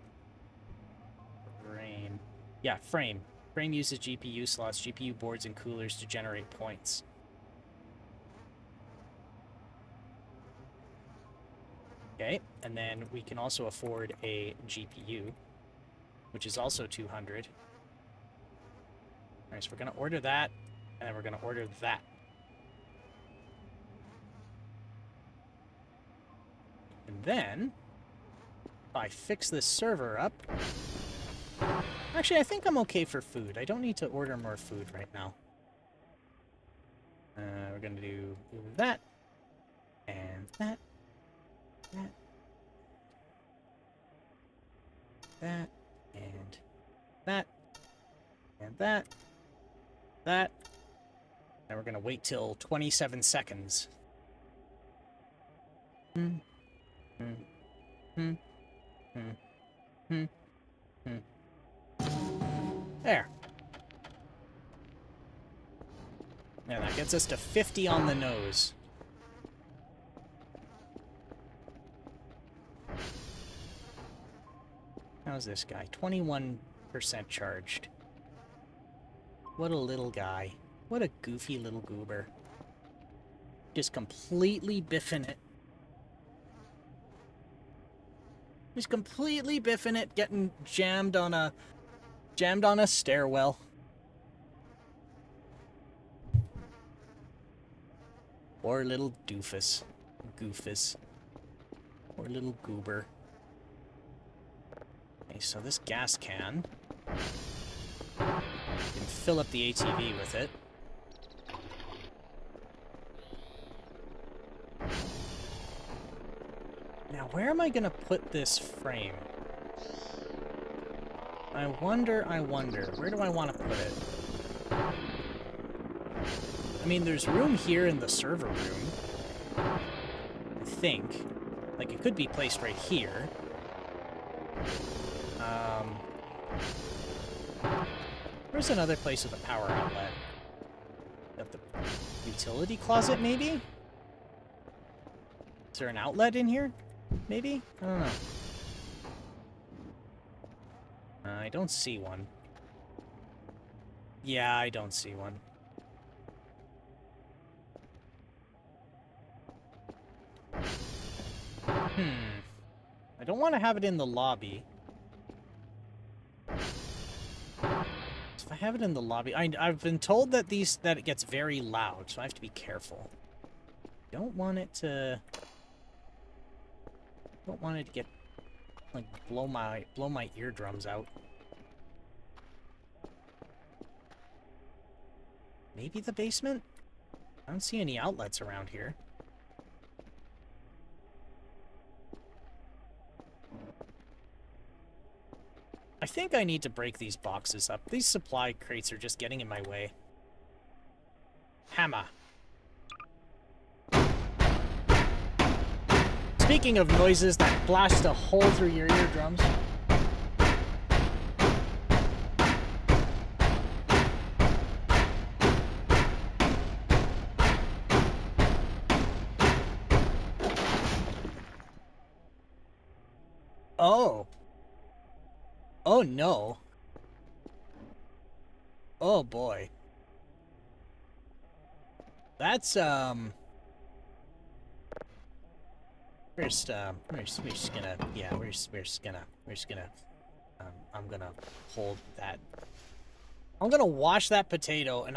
Frame. Yeah, frame. Frame uses GPU slots, GPU boards, and coolers to generate points. Okay, and then we can also afford a GPU, which is also 200. Alright, so we're going to order that, and then we're going to order that. And then, if I fix this server up... Actually, I think I'm okay for food. I don't need to order more food right now. We're going to do that, and that. That, and that, and that, that. And we're gonna wait till 27 seconds. There. Yeah, that gets us to 50 on the nose. How's this guy? 21% charged. What a little guy. What a goofy little goober. Just completely biffing it. Just completely biffing it, getting jammed on a stairwell. Poor little doofus. Goofus. Poor little goober. Okay, so this gas can, you can fill up the ATV with it. Now, where am I gonna put this frame? I wonder, where do I want to put it? I mean, there's room here in the server room, I think. Like, it could be placed right here. Where's another place with a power outlet? At the utility closet, maybe? Is there an outlet in here? Maybe? I don't know. I don't see one. Yeah, I don't see one. I don't want to have it in the lobby. It's if I have it in the lobby, I've been told that it gets very loud, so I have to be careful. Don't want it to get like blow my eardrums out. Maybe the basement? I don't see any outlets around here. I think I need to break these boxes up. These supply crates are just getting in my way. Hammer. Speaking of noises that blast a hole through your eardrums. Oh. Oh no. Oh boy. That's we're just gonna, yeah, we're just gonna I'm gonna hold that. I'm gonna wash that potato, and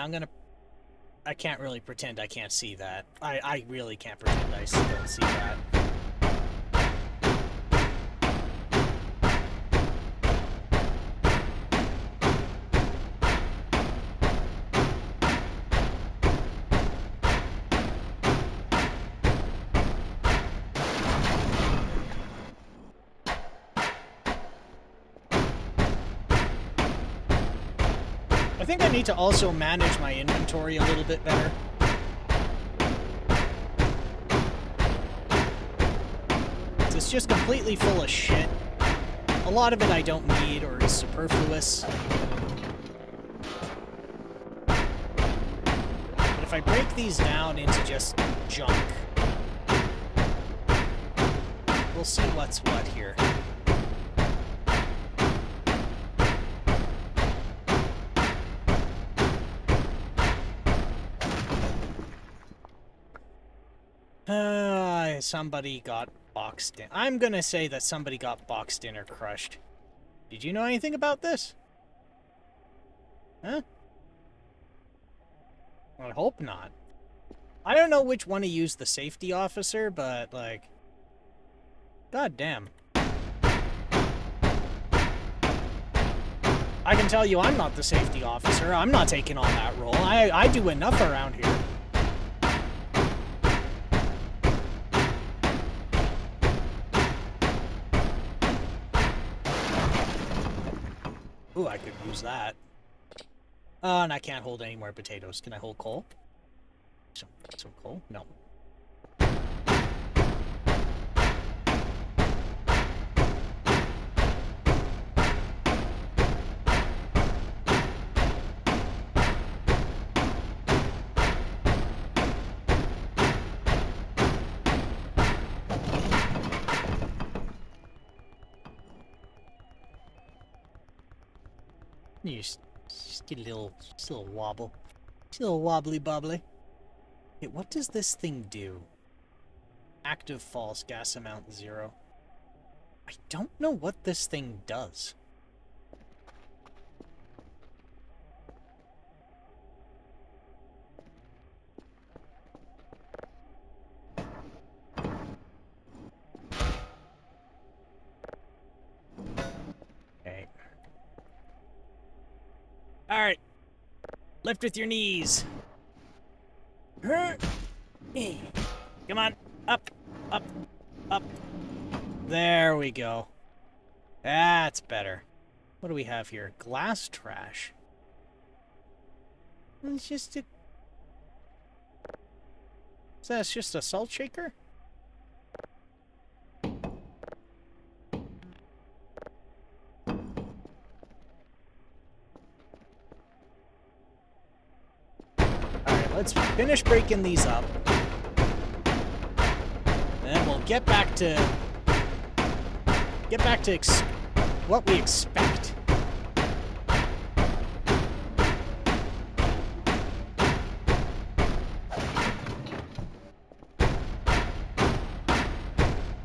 I can't really pretend I can't see that. I really can't pretend I don't see that. I think I need to also manage my inventory a little bit better. It's just completely full of shit. A lot of it I don't need or is superfluous. But if I break these down into just junk, we'll see what's what here. Somebody got boxed in. I'm gonna say that somebody got boxed in or crushed. Did you know anything about this? Huh? I hope not. I don't know which one to use the safety officer, but, like... God damn. I can tell you I'm not the safety officer. I'm not taking on that role. I do enough around here. Ooh, I could use that. And I can't hold any more potatoes. Can I hold coal? Some coal? No. You just get a little wobble. Just a little wobbly bobbly. Hey, what does this thing do? Active false, gas amount 0. I don't know what this thing does. Okay. Alright. Lift with your knees. Come on. Up. Up. Up. There we go. That's better. What do we have here? Glass trash. It's just a... So that's just a salt shaker? Let's finish breaking these up. And we'll get back to what we expect.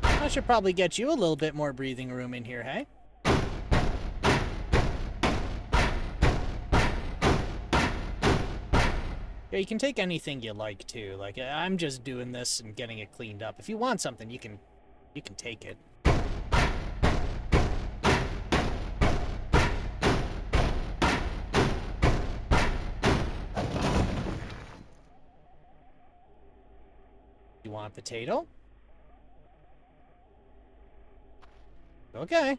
I should probably get you a little bit more breathing room in here, hey? Yeah, you can take anything you like too. Like I'm just doing this and getting it cleaned up. If you want something, you can take it. You want a potato? Okay.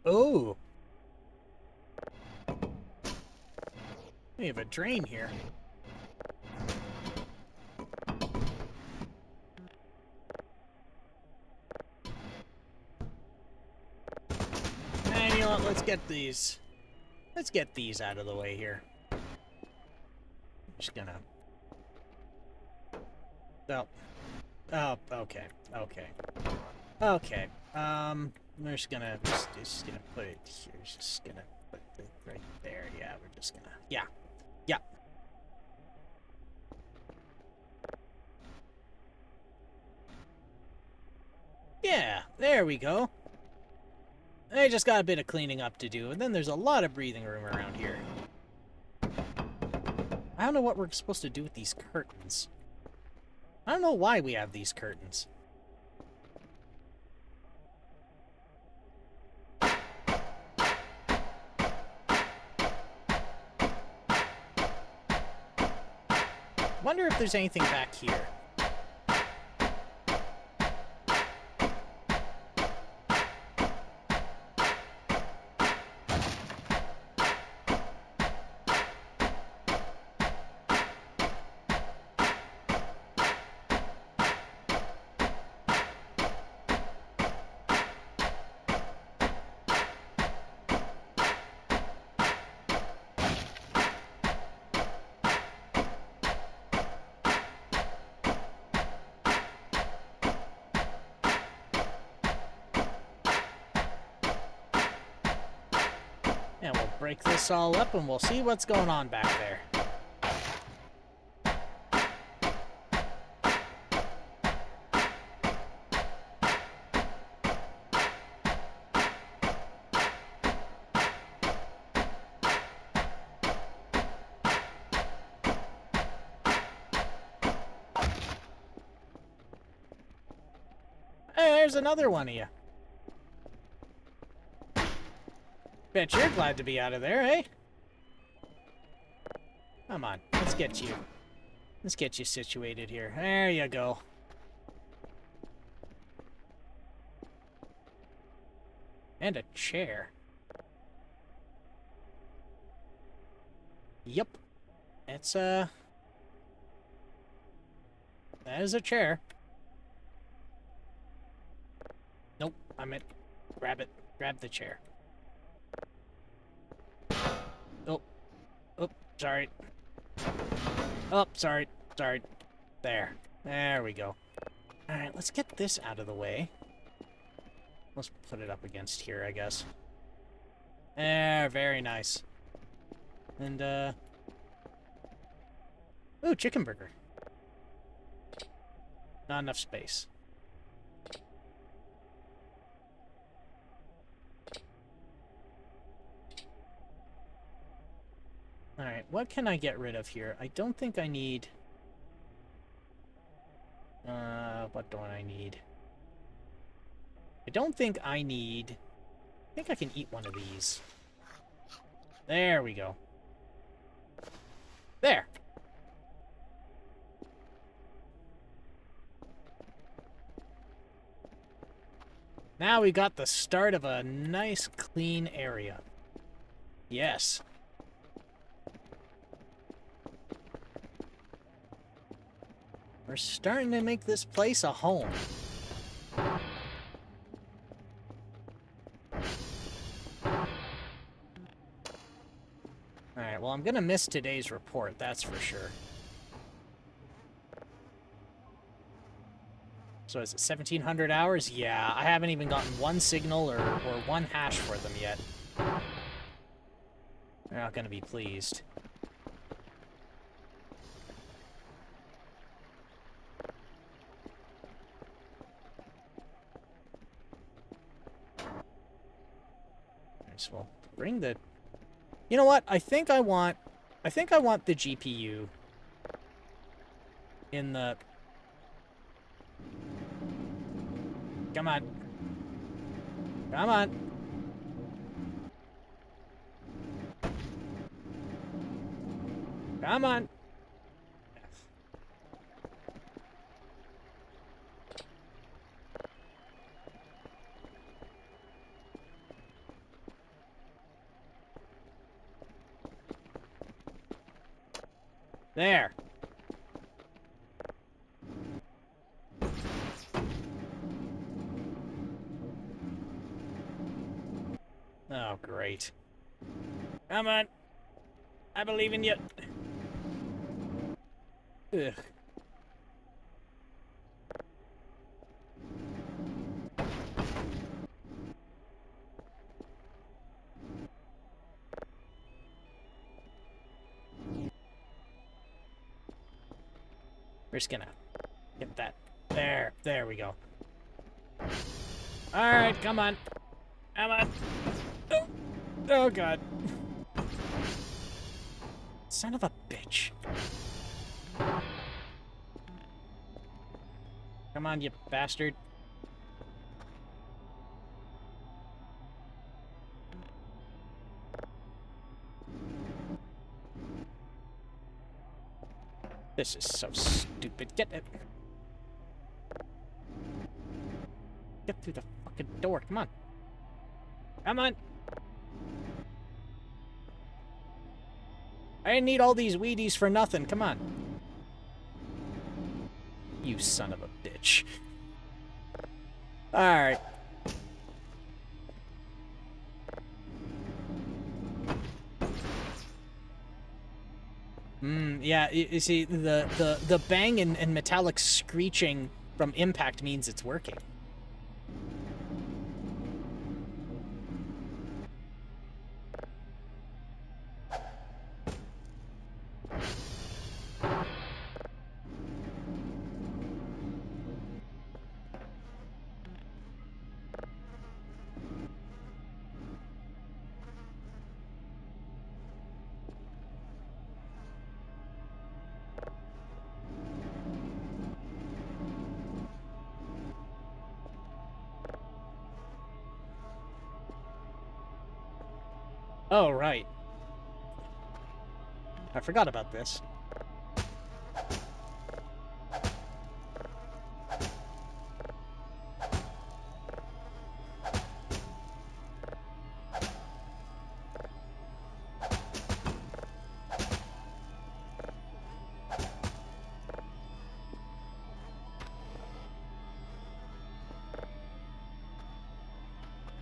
Oh. We have a drain here. And you know what? Let's get these out of the way here. I'm just gonna... Oh. Oh, okay. Okay. Okay. We're just gonna put it here. Just gonna put it right there. Yeah, we're just gonna... Yeah. Yeah. Yeah, there we go. I just got a bit of cleaning up to do, and then there's a lot of breathing room around here. I don't know what we're supposed to do with these curtains. I don't know why we have these curtains. Wonder if there's anything back here. And we'll break this all up and we'll see what's going on back there. Hey, there's another one of you. Bet you're glad to be out of there, eh? Come on, let's get you. Let's get you situated here. There you go. And a chair. Yep. It's, that is a chair. Nope, I meant grab it. Grab the chair. Oh. Oh, sorry. Oh, sorry. Sorry. There. There we go. Alright, let's get this out of the way. Let's put it up against here, I guess. There, very nice. And, ooh, chicken burger. Not enough space. Alright, what can I get rid of here? I don't think I need... what do I need? I don't think I need... I think I can eat one of these. There we go. There! Now we got the start of a nice, clean area. Yes. We're starting to make this place a home. Alright, well, I'm gonna miss today's report, that's for sure. So is it 1,700 hours? Yeah, I haven't even gotten one signal or one hash for them yet. They're not gonna be pleased. So we'll bring the... You know what? I think I want the GPU in the... Come on. Come on. Come on. There. Oh, great. Come on. I believe in you. Ugh. We're just gonna get that. There we go. Alright, come on. Come on. Oh, God. Son of a bitch. Come on, you bastard. This is so stupid. Get it. Get through the fucking door. Come on. Come on. I didn't need all these Wheaties for nothing. Come on. You son of a bitch. Alright. Yeah, you see, the bang and metallic screeching from impact means it's working. Oh, right. I forgot about this.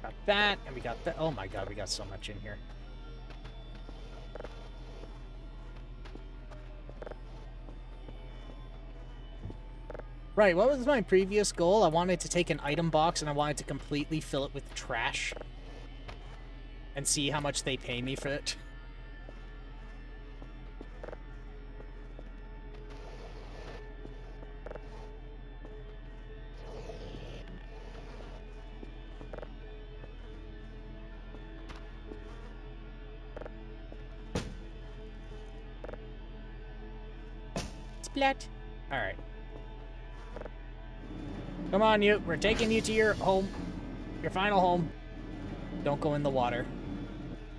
Got that, and we got that. Oh my god, we got so much in here. Right, what was my previous goal? I wanted to take an item box and I wanted to completely fill it with trash. And see how much they pay me for it. Splat. Alright. Come on, you. We're taking you to your home. Your final home. Don't go in the water.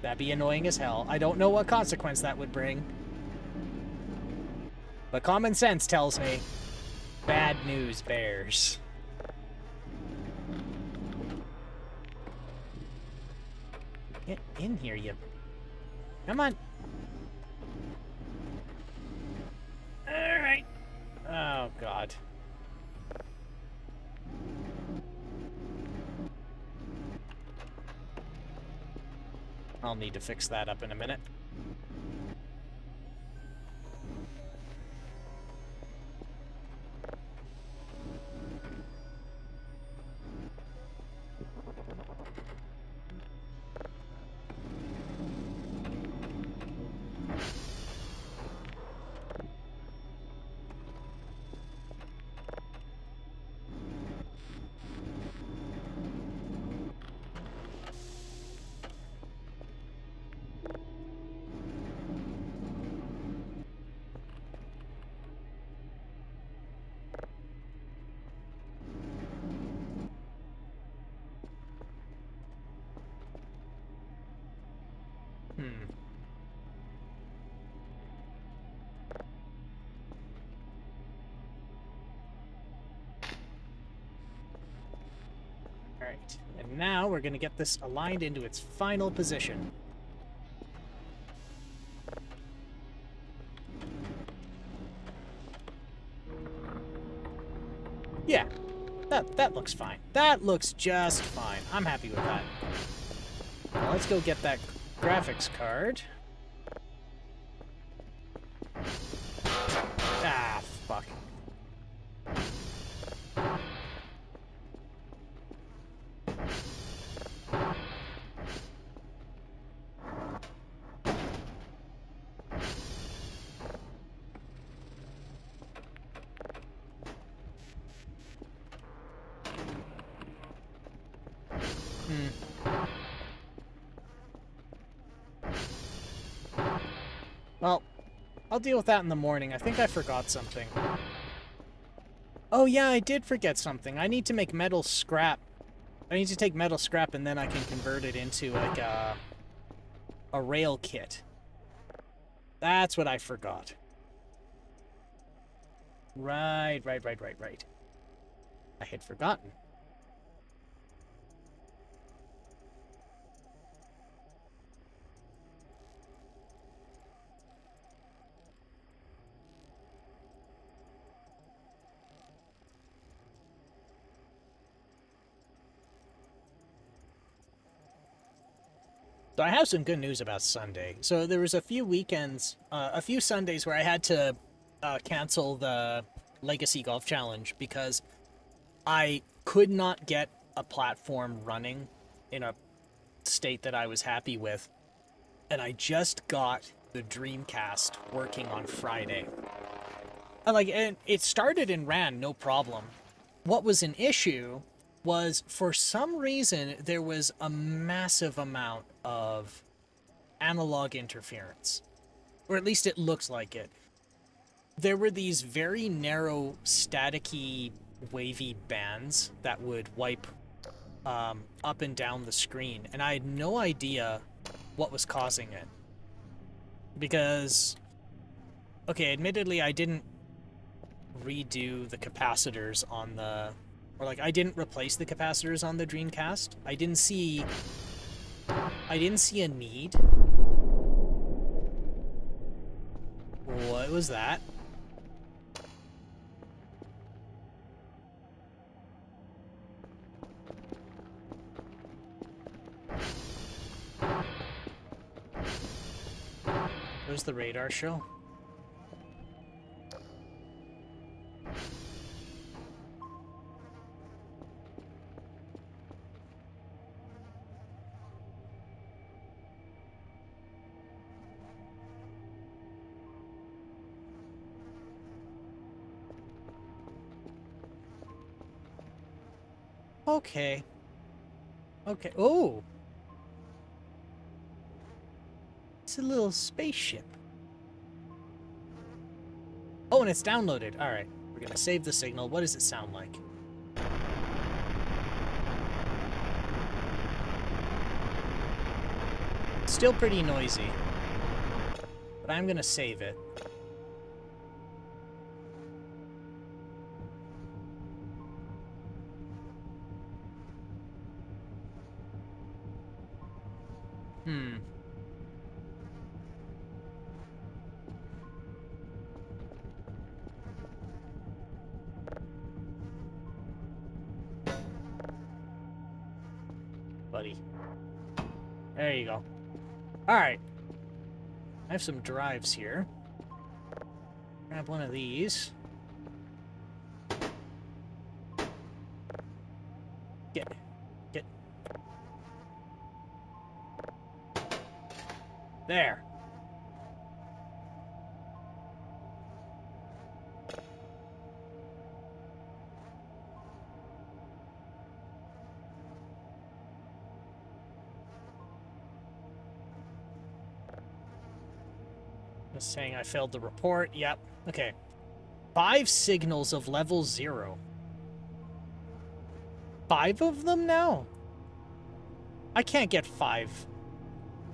That'd be annoying as hell. I don't know what consequence that would bring. But common sense tells me bad news bears. Get in here, you... Come on. Alright. Oh, God. I'll need to fix that up in a minute. Hmm. Alright, and now we're going to get this aligned into its final position. Yeah, that looks fine. That looks just fine. I'm happy with that. Now let's go get that graphics card. Ah, fuck. Well, I'll deal with that in the morning. I think I forgot something. Oh yeah, I did forget something. I need to make metal scrap. I need to take metal scrap and then I can convert it into like a rail kit. That's what I forgot. Right. I had forgotten. So I have some good news about Sunday. So there was a few weekends, a few Sundays where I had to cancel the Legacy Golf Challenge because I could not get a platform running in a state that I was happy with. And I just got the Dreamcast working on Friday. And it started and ran, no problem. What was an issue was, for some reason, there was a massive amount of analog interference. Or at least it looked like it. There were these very narrow, staticky, wavy bands that would wipe up and down the screen. And I had no idea what was causing it. Because, okay, admittedly, I didn't redo the capacitors on the... Or, like, I didn't replace the capacitors on the Dreamcast. I didn't see a need. What was that? What does the radar show? Okay. Okay. Oh! It's a little spaceship. Oh, and it's downloaded. Alright. We're gonna save the signal. What does it sound like? Still pretty noisy. But I'm gonna save it. Buddy. There you go. Alright. I have some drives here. Grab one of these. Get. There. Just saying I failed the report. Yep. Okay. 5 signals of level 0. 5 of them now? I can't get 5.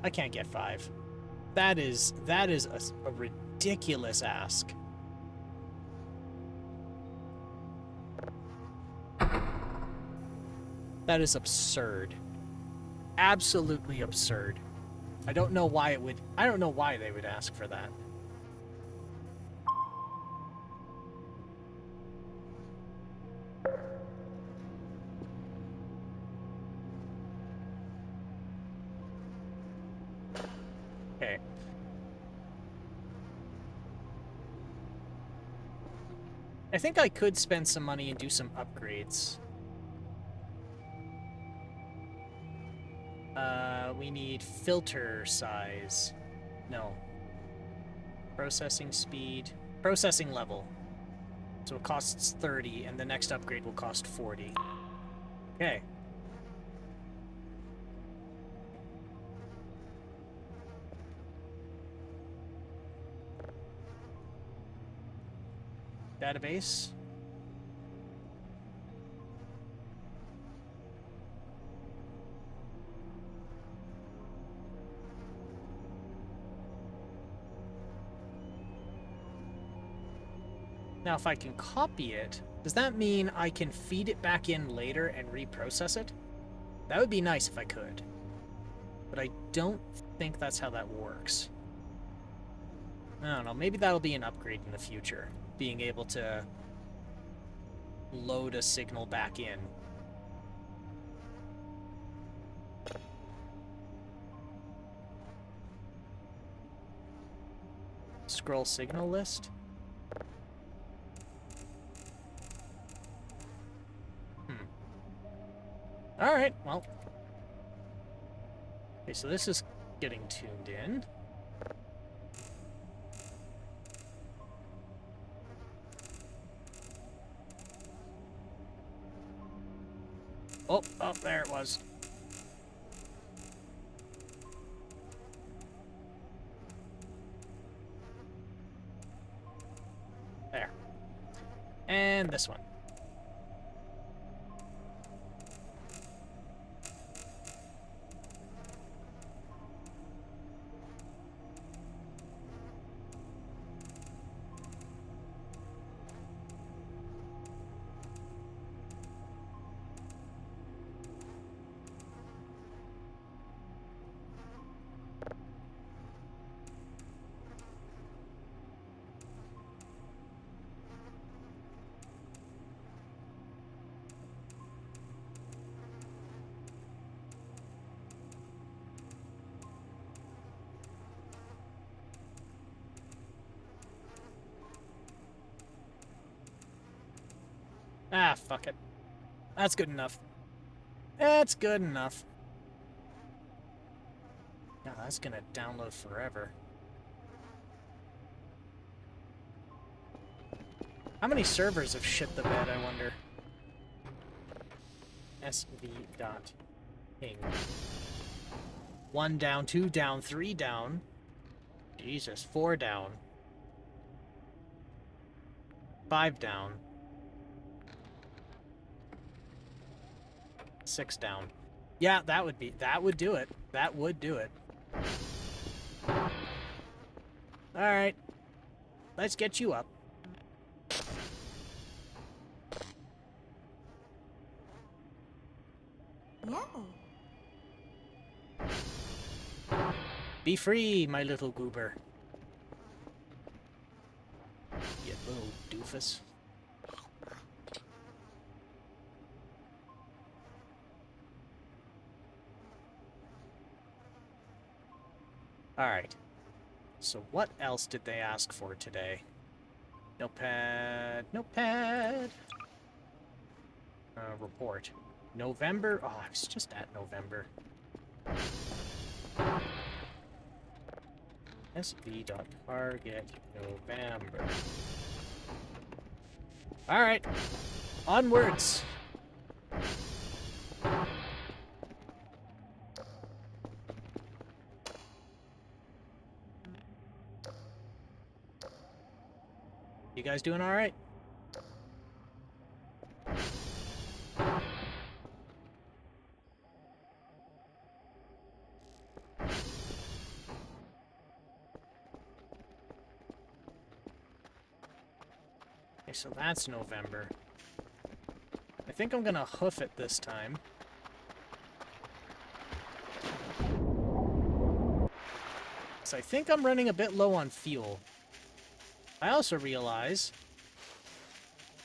I can't get 5. That is a ridiculous ask. That is absurd. Absolutely absurd. I don't know why they would ask for that. Okay. I think I could spend some money and do some upgrades. We need filter size. No. Processing speed. Processing level. So it costs 30, and the next upgrade will cost 40. Okay. Database. Now, if I can copy it, does that mean I can feed it back in later and reprocess it? That would be nice if I could. But I don't think that's how that works. I don't know, maybe that'll be an upgrade in the future. Being able to load a signal back in. Scroll signal list? Alright, well. Okay, so this is getting tuned in. Oh, there it was. There. And this one. Ah, fuck it. That's good enough. That's good enough. Yeah, that's gonna download forever. How many servers have shit the bed, I wonder? SV.ping. 1 down, 2 down, 3 down. Jesus, 4 down. 5 down. 6 down. Yeah, that would do it. That would do it. Alright. Let's get you up. Whoa. Be free, my little goober. You little doofus. Alright. So what else did they ask for today? Notepad. Notepad. Report. November. Oh, I was just at November. SV.target November. Alright. Onwards. You guys doing all right? so that's November. I think I'm gonna hoof it this time. So I think I'm running a bit low on fuel. I also realize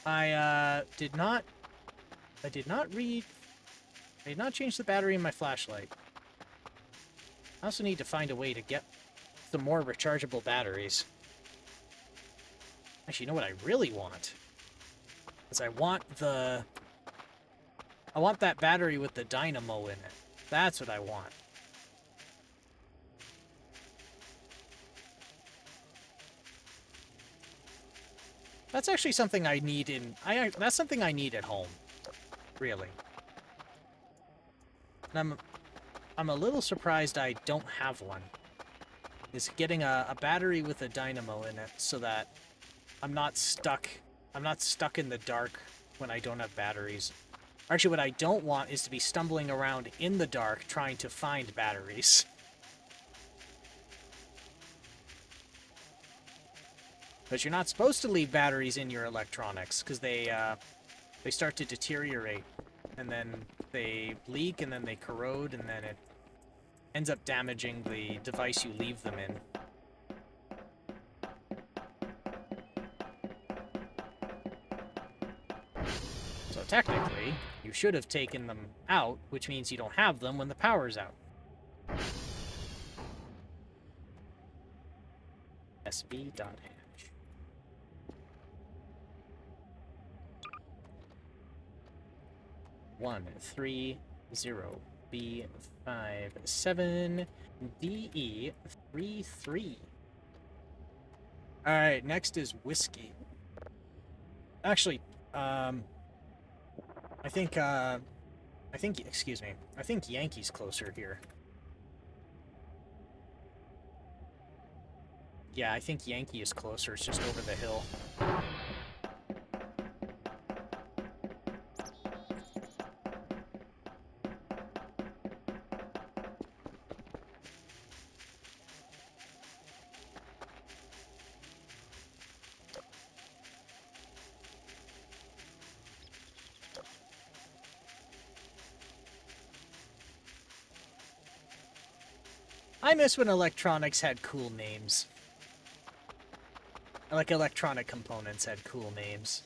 I did not change the battery in my flashlight. I also need to find a way to get some more rechargeable batteries. Actually, you know what I really want? Is I want that battery with the dynamo in it. That's what I want. That's actually something I need that's something I need at home. Really. And I'm a little surprised I don't have one. Is getting a battery with a dynamo in it so that I'm not stuck in the dark when I don't have batteries. Actually, what I don't want is to be stumbling around in the dark trying to find batteries. But you're not supposed to leave batteries in your electronics, because they start to deteriorate, and then they leak, and then they corrode, and then it ends up damaging the device you leave them in. So technically, you should have taken them out, which means you don't have them when the power's out. SV.hash. 130B57 DE33. Alright, next is whiskey. Actually, I think, excuse me, I think Yankee's closer here. Yeah, I think Yankee is closer, it's just over the hill. I miss when electronics had cool names. Like electronic components had cool names.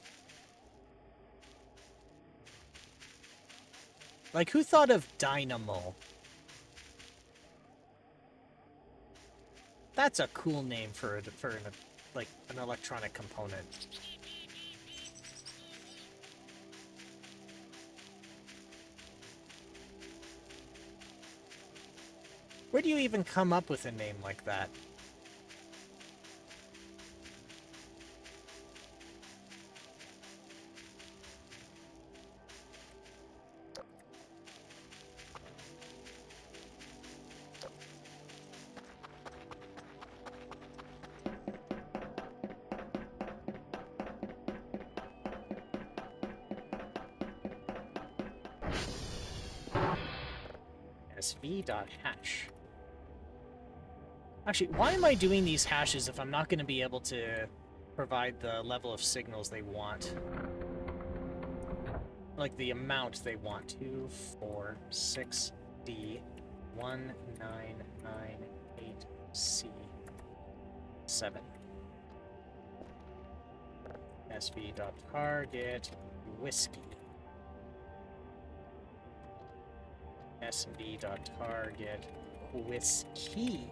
Like, who thought of dynamo? That's a cool name for an electronic component. Where do you even come up with a name like that? SV.hash. Actually, why am I doing these hashes if I'm not going to be able to provide the level of signals they want? Like the amount they want. 2, 4, 6, D, 1, 9, 9, 8, C, 7. SV.target whiskey. SV.target whiskey.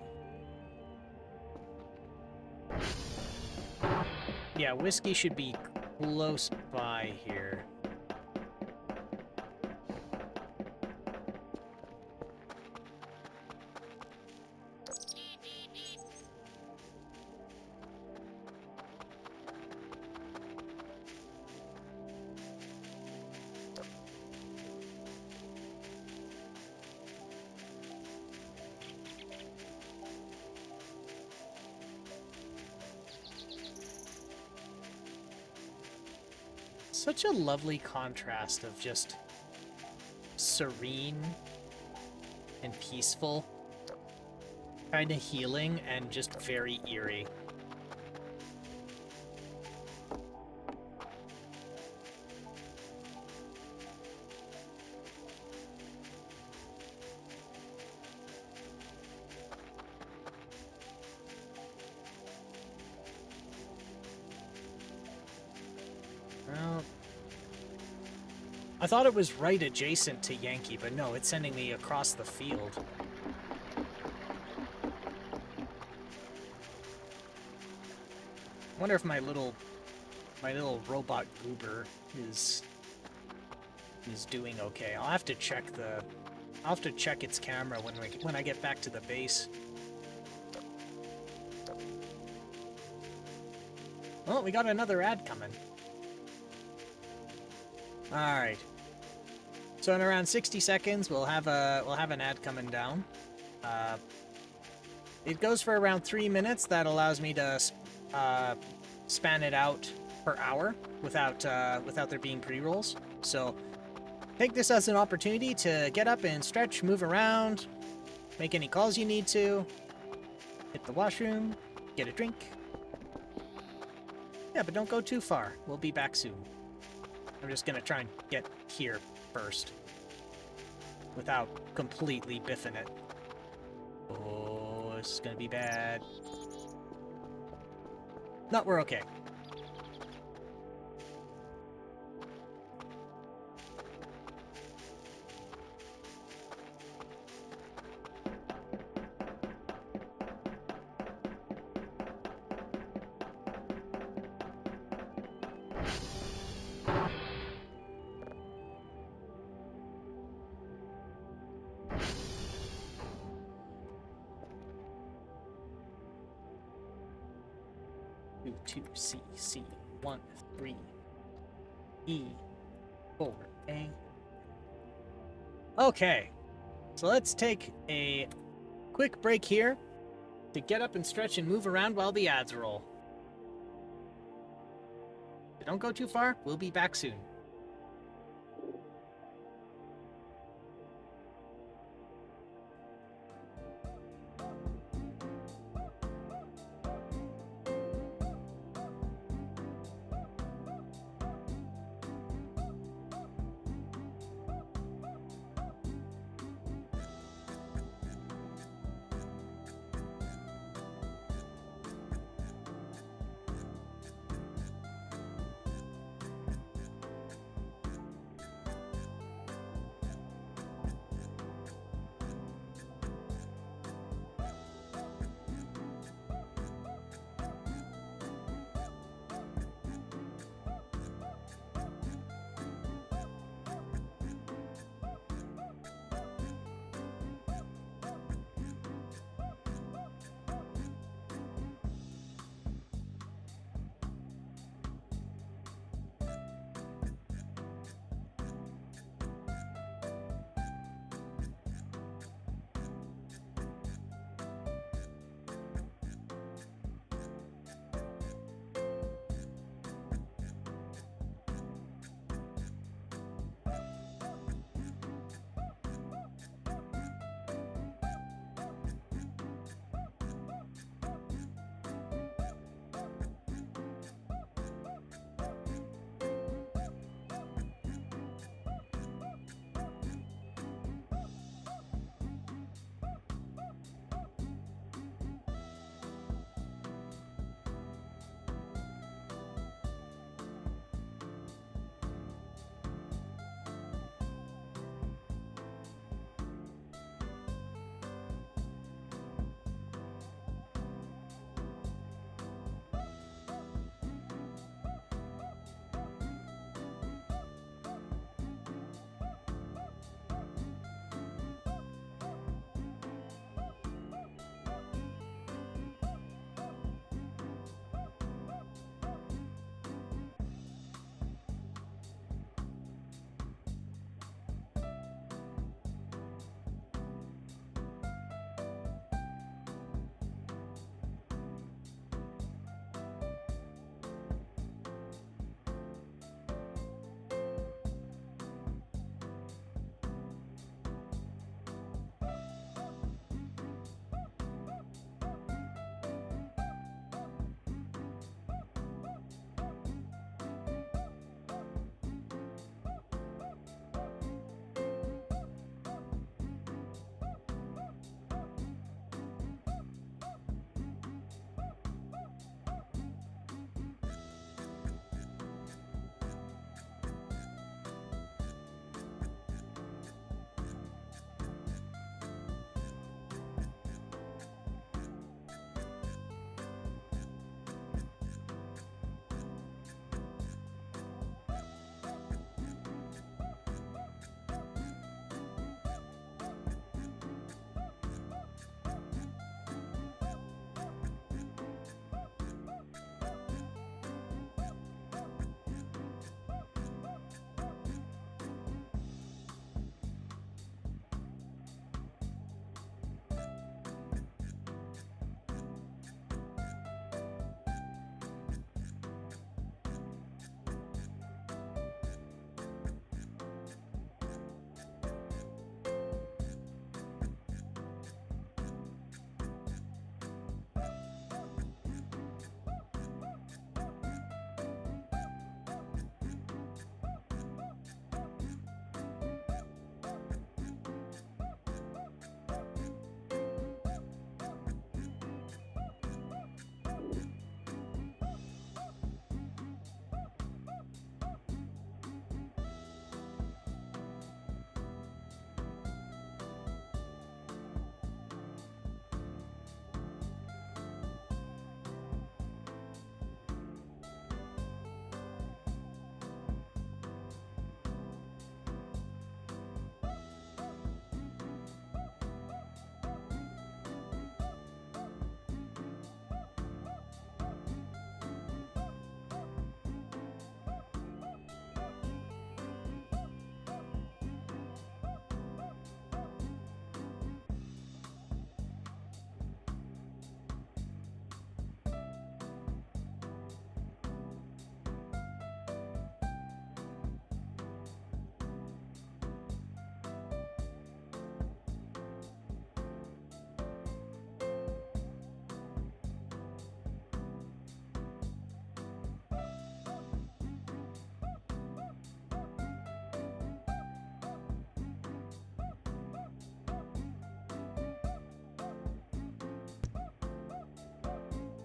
Yeah, whiskey should be close by here. Such a lovely contrast of just serene and peaceful, kind of healing, and just very eerie. Well, I thought it was right adjacent to Yankee, but no, it's sending me across the field. I wonder if my little robot goober is doing okay. I'll have to check its camera when I get back to the base. Oh, we got another ad coming. All right. So in around 60 seconds, we'll have an ad coming down. It goes for around 3 minutes. That allows me to span it out per hour without there being pre-rolls. So take this as an opportunity to get up and stretch, move around, make any calls you need to, hit the washroom, get a drink. Yeah, but don't go too far. We'll be back soon. I'm just gonna try and get here first without completely biffing it. Oh, this is gonna be bad. No, we're okay. Two C C 1 3 E 4 A. Okay, so let's take a quick break here to get up and stretch and move around while the ads roll. Don't go too far. We'll be back soon.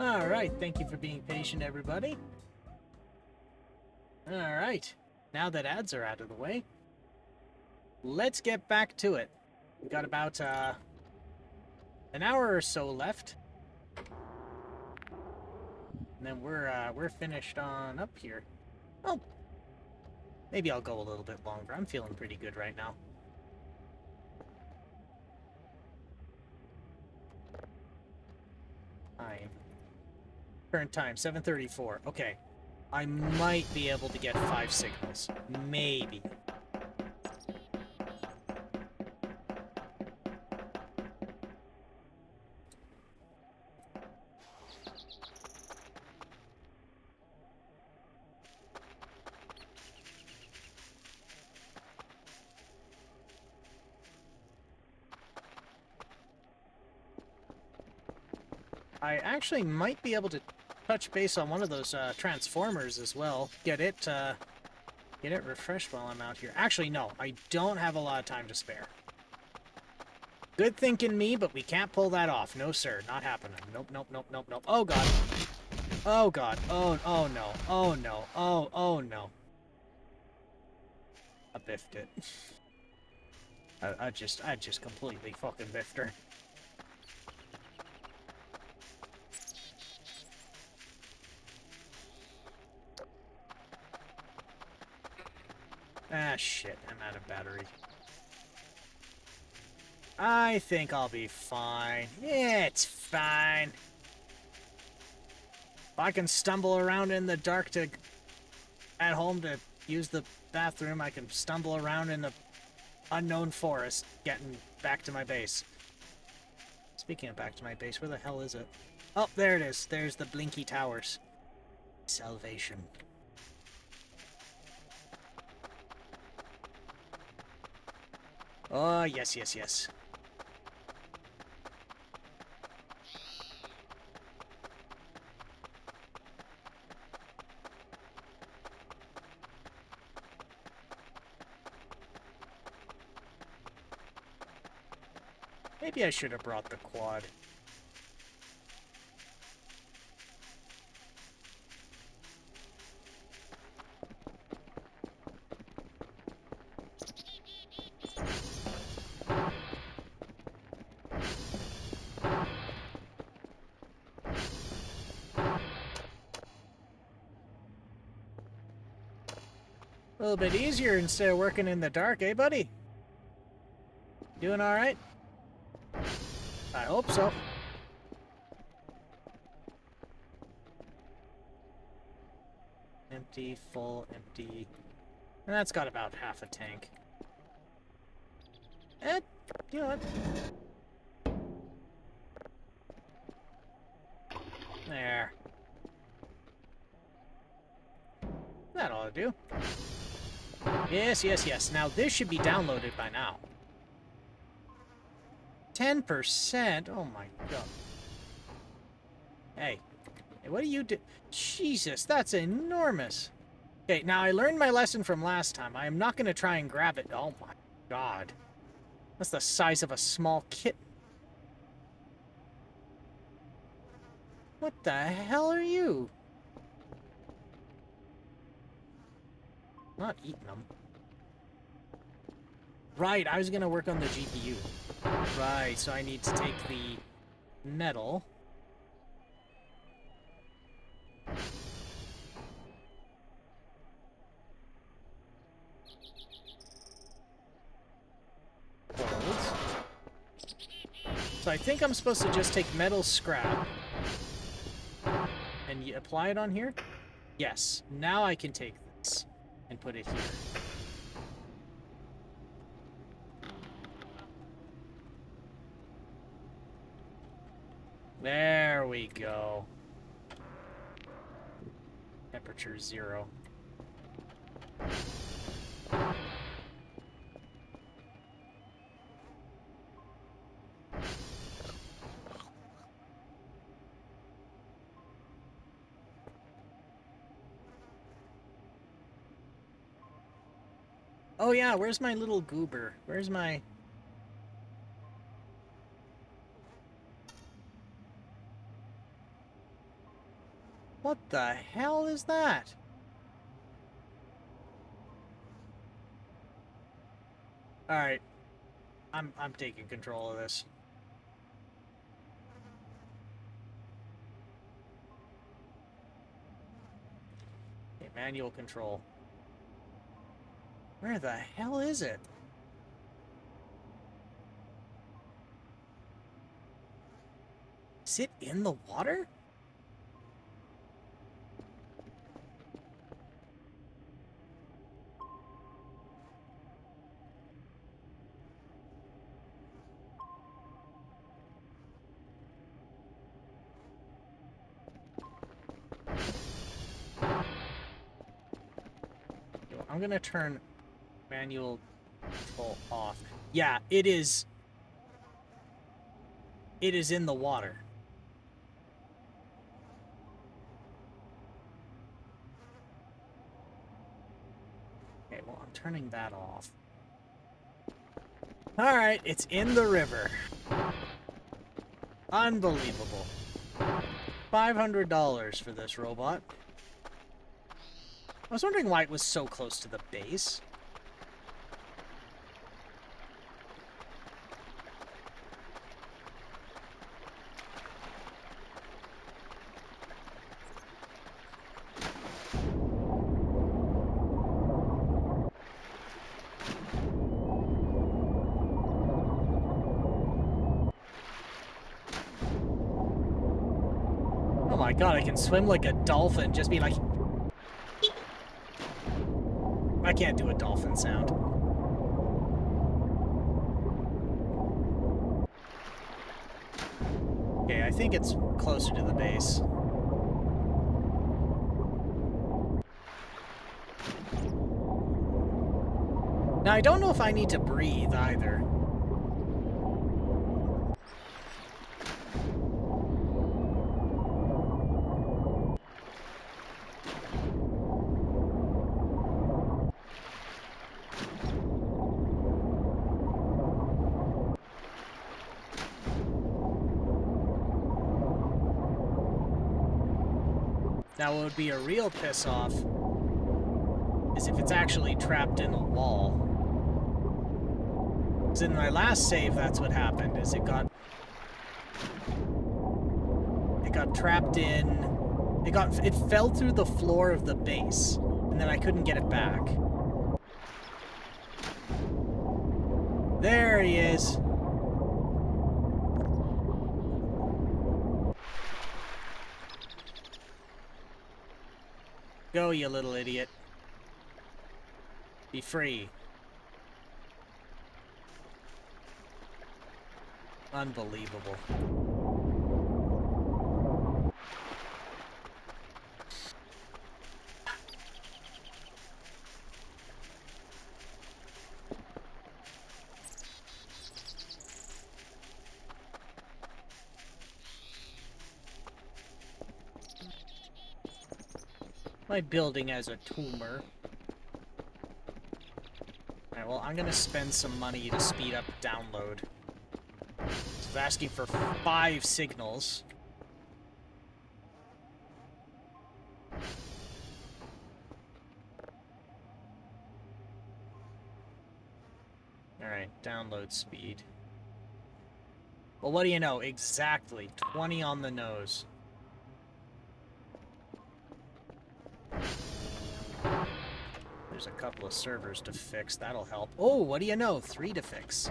Alright, thank you for being patient, everybody. Alright, now that ads are out of the way, let's get back to it. We've got about an hour or so left. And then we're finished on up here. Oh, maybe I'll go a little bit longer. I'm feeling pretty good right now. Time. Current time, 7:34. Okay. I might be able to get 5 signals. Maybe. I actually might be able to touch base on one of those transformers as well. Get it refreshed while I'm out here. Actually, no, I don't have a lot of time to spare. Good thinking me, but we can't pull that off. No, sir, not happening. Nope, nope, nope, nope, nope. Oh god. Oh god. Oh no. Oh no. Oh no. I biffed it. I just completely fucking biffed her. Ah, shit. I'm out of battery. I think I'll be fine. Yeah, it's fine. If I can stumble around in the dark at home to use the bathroom, I can stumble around in the unknown forest getting back to my base. Speaking of back to my base, where the hell is it? Oh, there it is. There's the blinky towers. Salvation. Oh, yes, yes, yes. Maybe I should have brought the quad. A little bit easier instead of working in the dark, eh, buddy? Doing all right? I hope so. Empty, full, empty. And that's got about half a tank. Eh, you know what? There. That ought to do. Yes, yes, yes. Now this should be downloaded by now. 10%? Oh my god. Hey. Hey, what do you do? Jesus, that's enormous. Okay, now I learned my lesson from last time. I am not going to try and grab it. Oh my god. That's the size of a small kitten. What the hell are you? Not eating them. Right, I was gonna work on the GPU. Right, so I need to take the metal. Gold. So I think I'm supposed to just take metal scrap and apply it on here? Yes. Now I can take this and put it here. There we go. Temperature 0. Oh yeah, where's my little goober? Where's my... What the hell is that? Alright. I'm taking control of this. Okay, manual control. Where the hell is it? Is it in the water? I'm gonna turn manual control off. Yeah, it is. It is in the water. Okay, well, I'm turning that off. Alright, it's in the river. Unbelievable. $500 for this robot. I was wondering why it was so close to the base. Oh my god, I can swim like a dolphin, just be like... I can't do a dolphin sound. Okay, I think it's closer to the base. Now, I don't know if I need to breathe either. Now, what would be a real piss-off is if it's actually trapped in a wall. Because in my last save, that's what happened, is it got trapped in... It fell through the floor of the base, and then I couldn't get it back. There he is. Go, you little idiot. Be free. Unbelievable. My building as a tumor. Alright, well, I'm gonna spend some money to speed up download. It's asking for 5 signals. Alright, download speed. Well, what do you know? Exactly 20 on the nose. There's a couple of servers to fix. That'll help. Oh, what do you know? 3 to fix.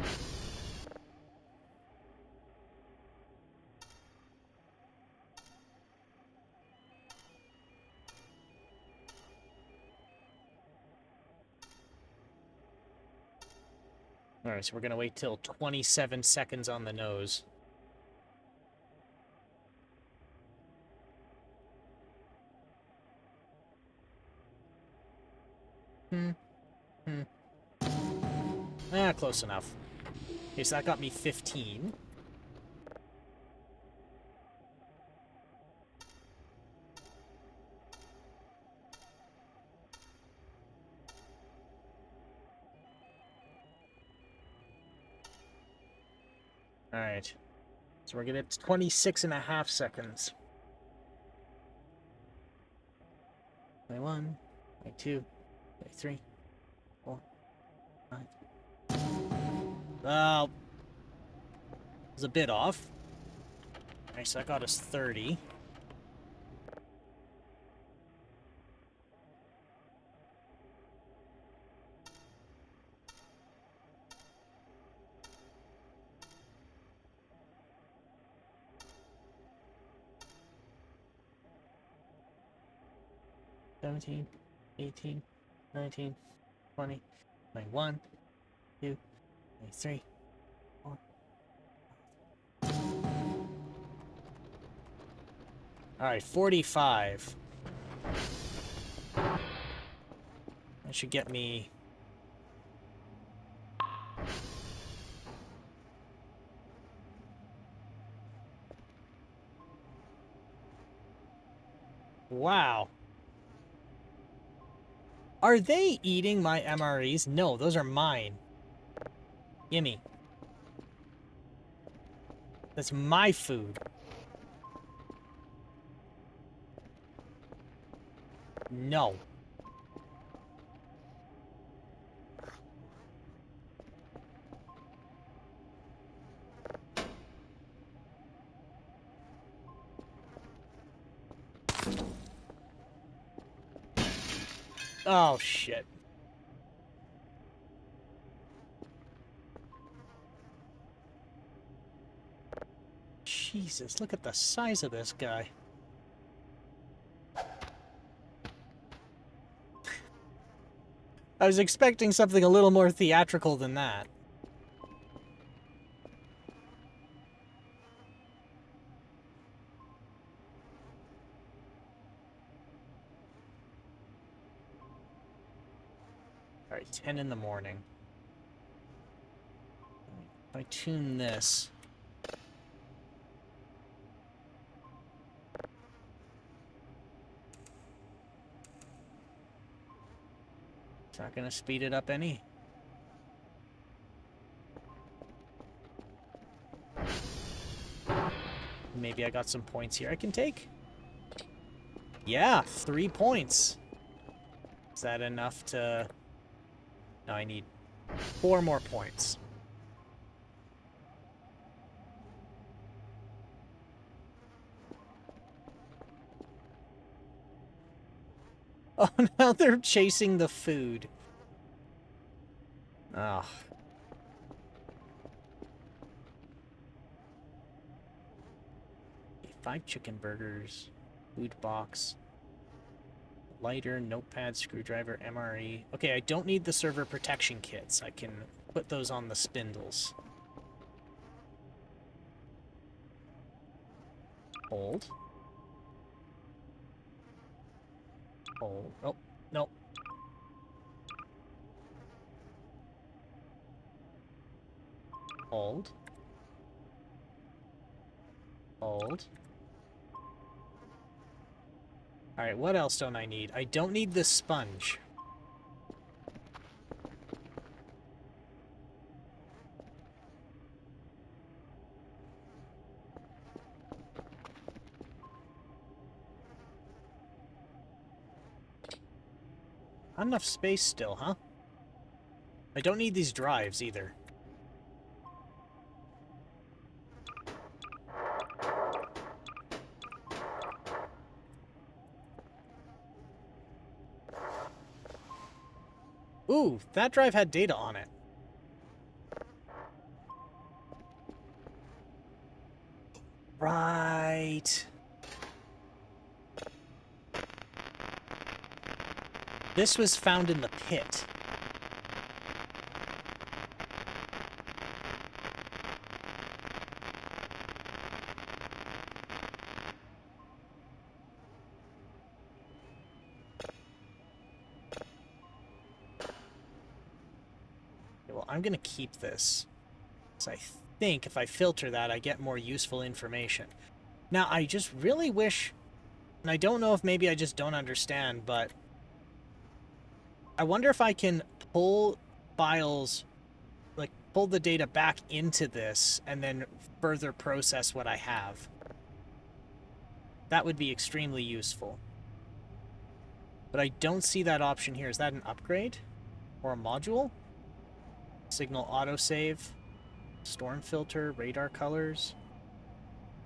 Alright, so we're gonna wait till 27 seconds on the nose. Ah, close enough. Okay, so that got me 15. Alright. So we're gonna 26.5 seconds. 21, 22, 23, 4, 5. Well, it's a bit off. Alright, so that got us 30. $17, $18, $19, $20, $21, $22, $23, $24. Alright, 45. That should get me... Wow. Are they eating my MREs? No, those are mine. Gimme. That's my food. No. Oh, shit. Jesus, look at the size of this guy. I was expecting something a little more theatrical than that. Alright, 10 in the morning. If I tune this... It's not gonna speed it up any. Maybe I got some points here I can take? Yeah, 3 points. Is that enough to... No, I need 4 more points. Oh, now they're chasing the food. Oh. Okay, 5 chicken burgers, food box, lighter, notepad, screwdriver, MRE. Okay, I don't need the server protection kits. I can put those on the spindles. Hold. Hold. Oh, no. Hold. Hold. Alright, what else don't I need? I don't need this sponge. Not enough space still, huh? I don't need these drives either. Ooh, that drive had data on it. Right. This was found in the pit. Well, I'm gonna keep this. So I think if I filter that, I get more useful information. Now, I just really wish, and I don't know if maybe I just don't understand, but I wonder if I can pull files, like pull the data back into this and then further process what I have. That would be extremely useful. But I don't see that option here. Is that an upgrade? Or a module? Signal autosave. Storm filter. Radar colors.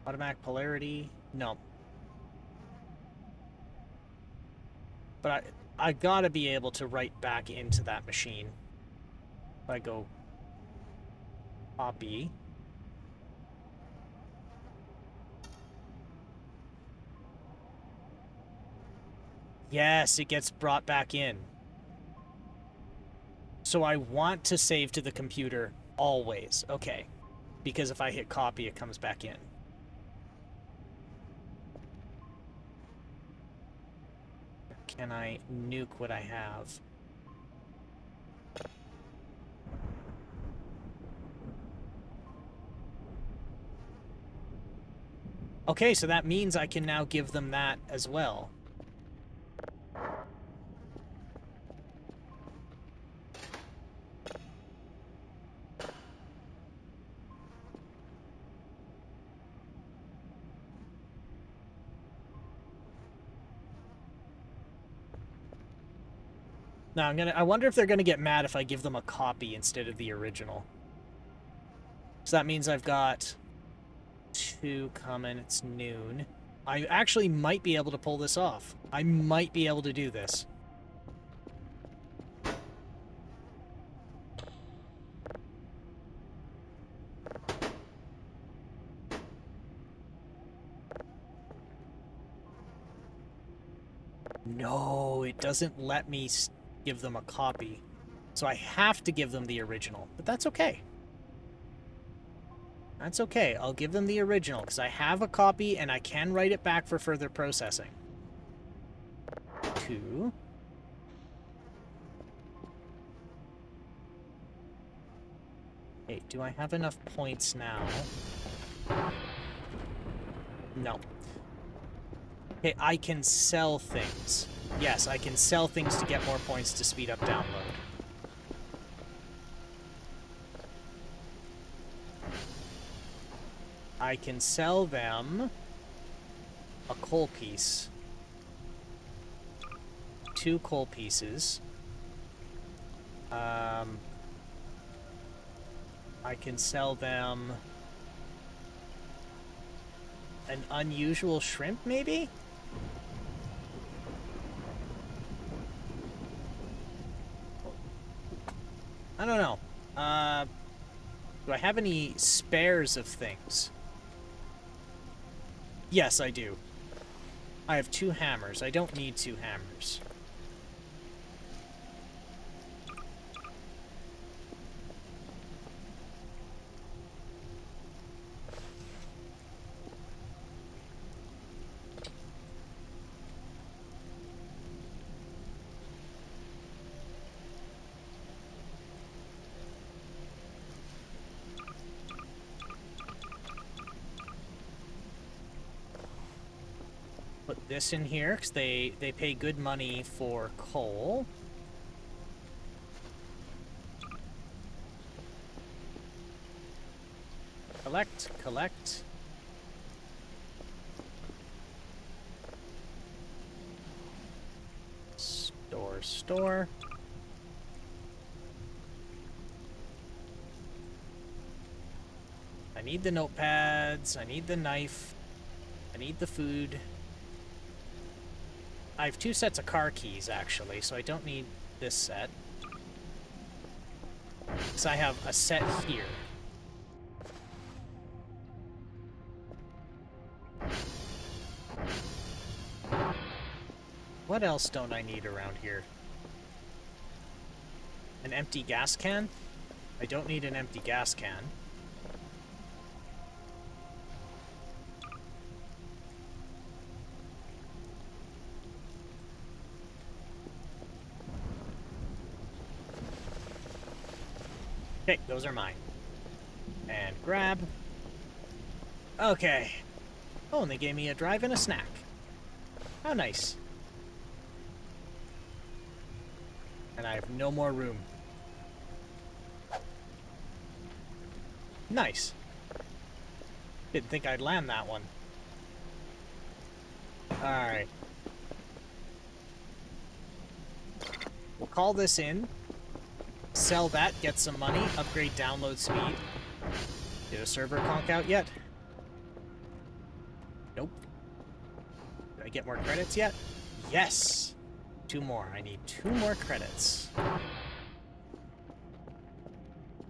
Automatic polarity. No. But I gotta be able to write back into that machine. If I go copy. Yes, it gets brought back in. So I want to save to the computer always. Okay. Because if I hit copy, it comes back in. Can I nuke what I have? Okay, so that means I can now give them that as well. Now I wonder if they're gonna get mad if I give them a copy instead of the original. So that means I've got 2 coming, it's noon. I actually might be able to pull this off. I might be able to do this. No, it doesn't let me give them a copy. So I have to give them the original, but that's okay. That's okay. I'll give them the original because I have a copy and I can write it back for further processing. 2. Okay, do I have enough points now? No. Okay, I can sell things. Yes, I can sell things to get more points to speed up download. I can sell them a coal piece. 2 coal pieces. I can sell them an unusual shrimp, maybe? I don't know. Do I have any spares of things? Yes, I do. I have 2 hammers. I don't need 2 hammers. Put this in here, because they pay good money for coal. Collect, collect. Store, store. I need the notepads, I need the knife, I need the food. I have 2 sets of car keys, actually, so I don't need this set. Because I have a set here. What else don't I need around here? An empty gas can? I don't need an empty gas can. Okay, those are mine. And grab. Okay. Oh, and they gave me a drive and a snack. How nice. And I have no more room. Nice. Didn't think I'd land that one. Alright. We'll call this in. Sell that, get some money, upgrade download speed. Did a server conk out yet? Nope. Did I get more credits yet? Yes! 2 more. I need 2 more credits.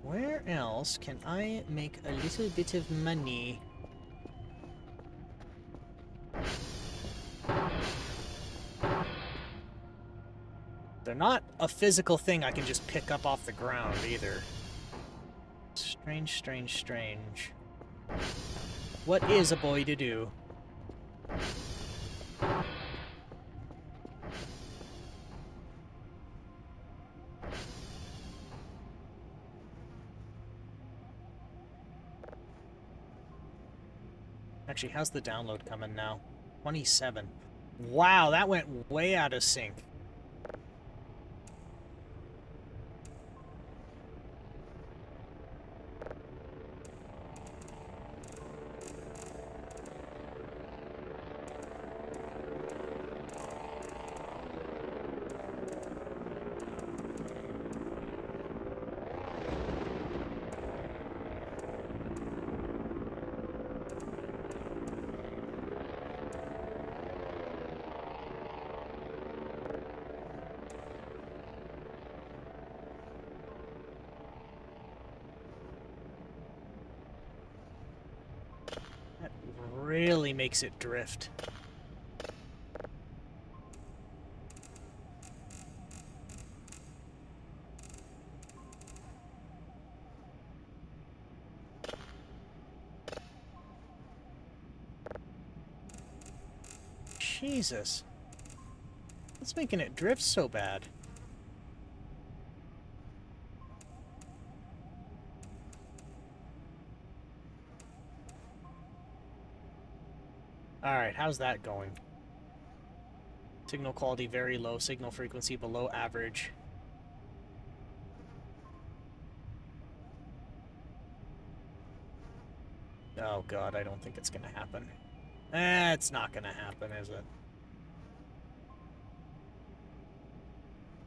Where else can I make a little bit of money? They're not a physical thing I can just pick up off the ground either. Strange, strange, strange. What is a boy to do? Actually, how's the download coming now? 27. Wow, that went way out of sync. Really makes it drift. Jesus. What's making it drift so bad? Alright, how's that going? Signal quality very low, signal frequency below average. Oh god, I don't think it's gonna happen. It's not gonna happen, is it?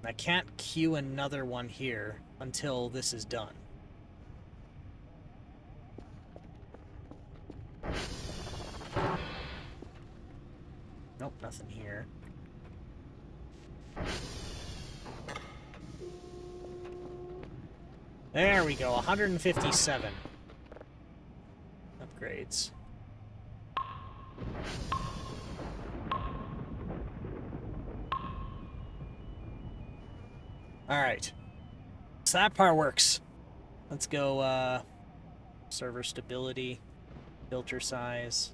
I can't queue another one here until this is done. Nope, nothing here. There we go, 157. Upgrades. Alright. So that part works. Let's go, server stability, filter size.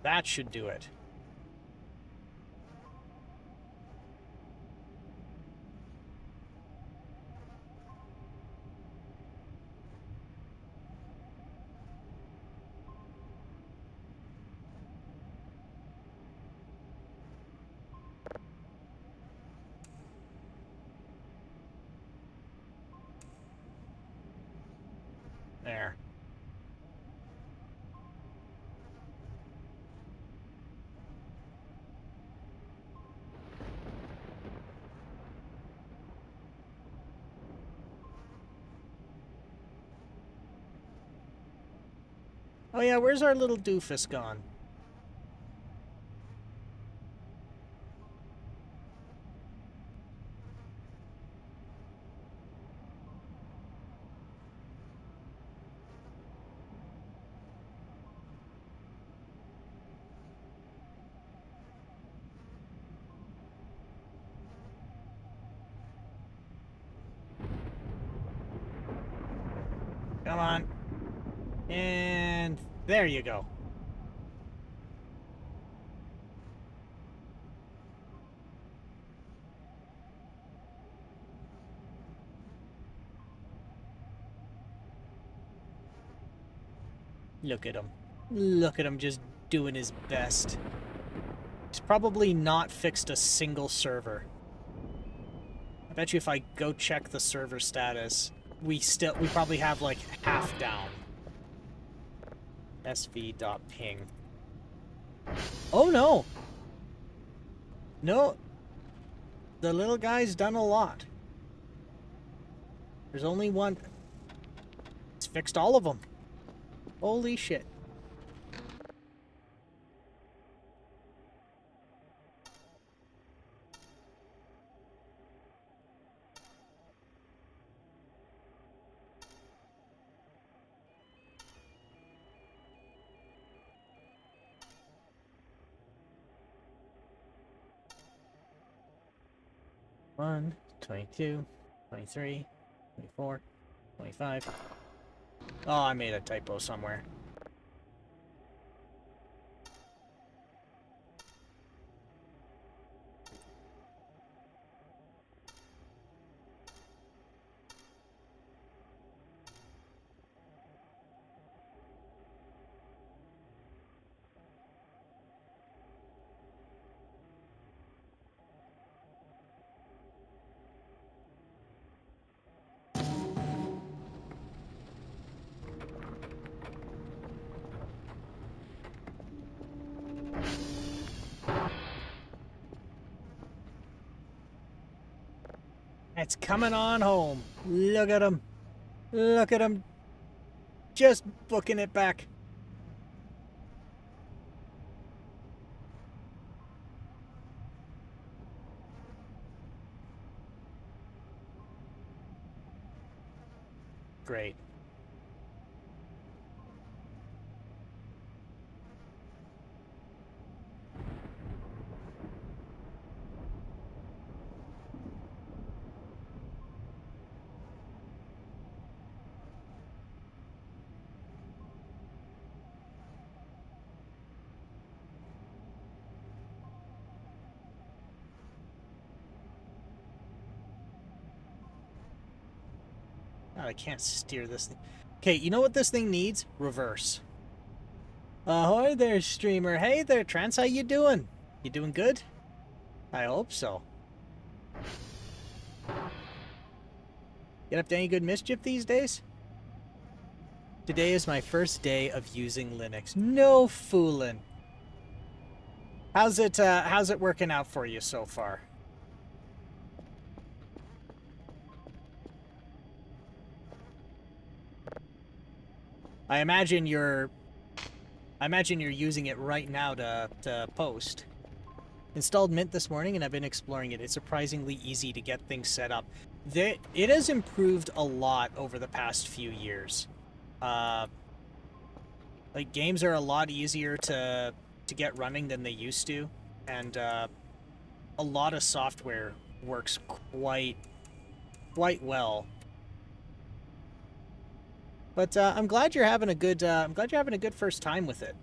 That should do it. There. Oh yeah, where's our little doofus gone? Come on. And there you go. Look at him. Look at him just doing his best. He's probably not fixed a single server. I bet you if I go check the server status, we probably have like half down. sv.ping. Oh no! No! The little guy's done a lot. There's only one. It's fixed all of them. Holy shit. One, 22, 23, 24, 25. Oh, I made a typo somewhere. It's coming on home. Look at him. Look at him. Just booking it back. Great. God, I can't steer this thing. Okay, you know what this thing needs? Reverse. Ahoy there, streamer. Hey there, Trance. How you doing? You doing good? I hope so. Get up to any good mischief these days? Today is my first day of using Linux. No fooling. How's it working out for you so far? I imagine you're using it right now to post. Installed Mint this morning and I've been exploring it. It's surprisingly easy to get things set up. It has improved a lot over the past few years. Like games are a lot easier to get running than they used to, and a lot of software works quite well. But I'm glad you're having a good first time with it.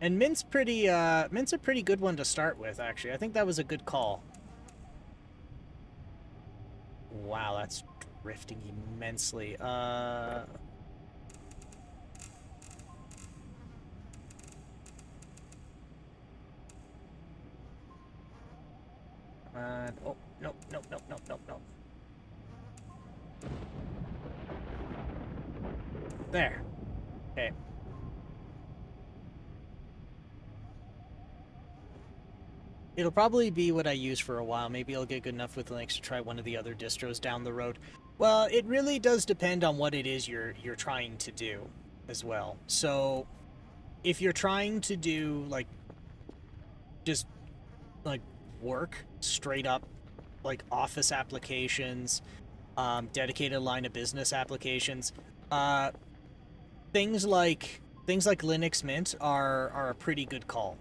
And Mint's a pretty good one to start with, actually. I think that was a good call. Wow, that's drifting immensely. Oh, nope. There. Okay. It'll probably be what I use for a while. Maybe I'll get good enough with Linux to try one of the other distros down the road. Well, it really does depend on what it is you're trying to do as well. So, if you're trying to do, like, just, like, work straight up, like, office applications, dedicated line of business applications, things like Linux Mint are a pretty good call.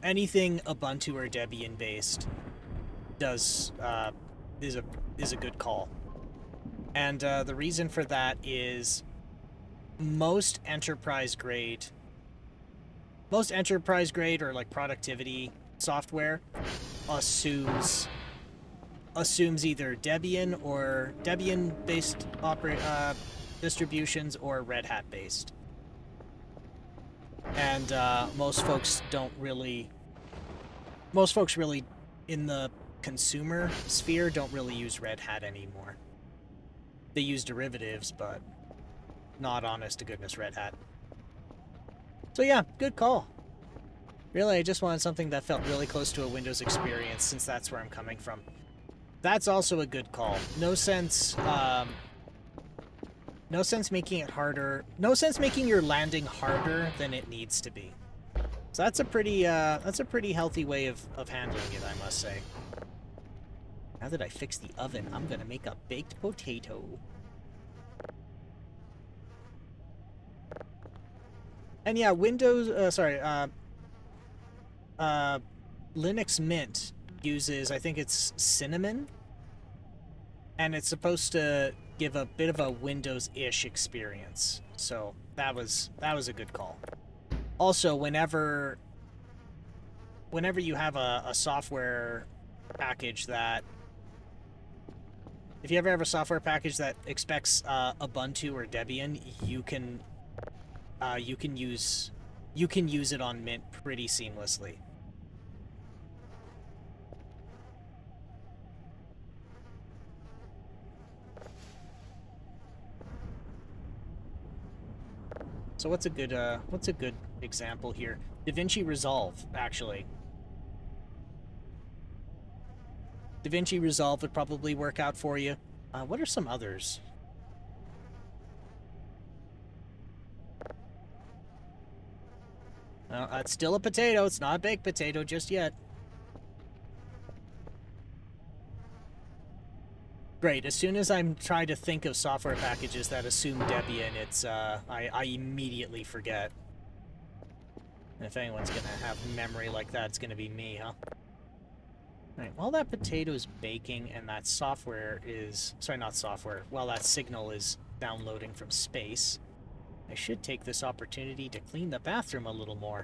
Anything Ubuntu or Debian based is a good call, and the reason for that is most enterprise grade or like productivity software assumes either Debian or Debian based distributions or Red Hat based. And most folks don't really most folks really in the consumer sphere don't really use Red Hat anymore. They use derivatives, but not honest to goodness Red Hat. So yeah, good call. Really, I just wanted something that felt really close to a Windows experience, since that's where I'm coming from. That's also a good call. No sense making it harder. No sense making your landing harder than it needs to be. So that's a pretty healthy way of handling it, I must say. Now that I fixed the oven, I'm gonna make a baked potato. And yeah, Linux Mint uses, I think it's cinnamon, and it's supposed to give a bit of a Windows-ish experience. So that was a good call. Also, whenever you have a software package that, if you ever have a software package that expects Ubuntu or Debian, you can use it on Mint pretty seamlessly. So what's a good example here? DaVinci Resolve, actually. DaVinci Resolve would probably work out for you. What are some others? It's still a potato. It's not a baked potato just yet. Great. As soon as I'm trying to think of software packages that assume Debian, it's I immediately forget. And if anyone's gonna have memory like that, it's gonna be me, huh? Right. While that potato is baking and that software is... Sorry, not software. While that signal is downloading from space, I should take this opportunity to clean the bathroom a little more.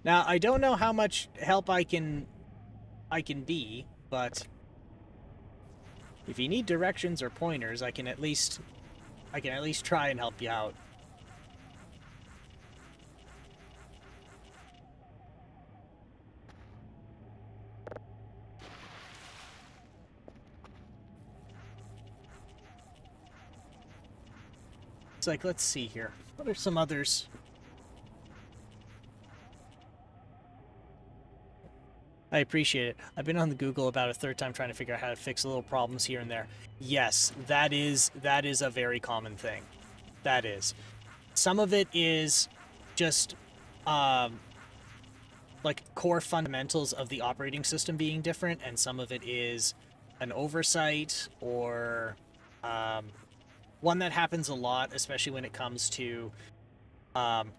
Now, I don't know how much help I can be, but if you need directions or pointers, I can at least try and help you out. It's like, let's see here. What are some others? I appreciate it. I've been on the Google about a third time trying to figure out how to fix little problems here and there. Yes, that is a very common thing. That is. Some of it is just like core fundamentals of the operating system being different, and some of it is an oversight or one that happens a lot, especially when it comes to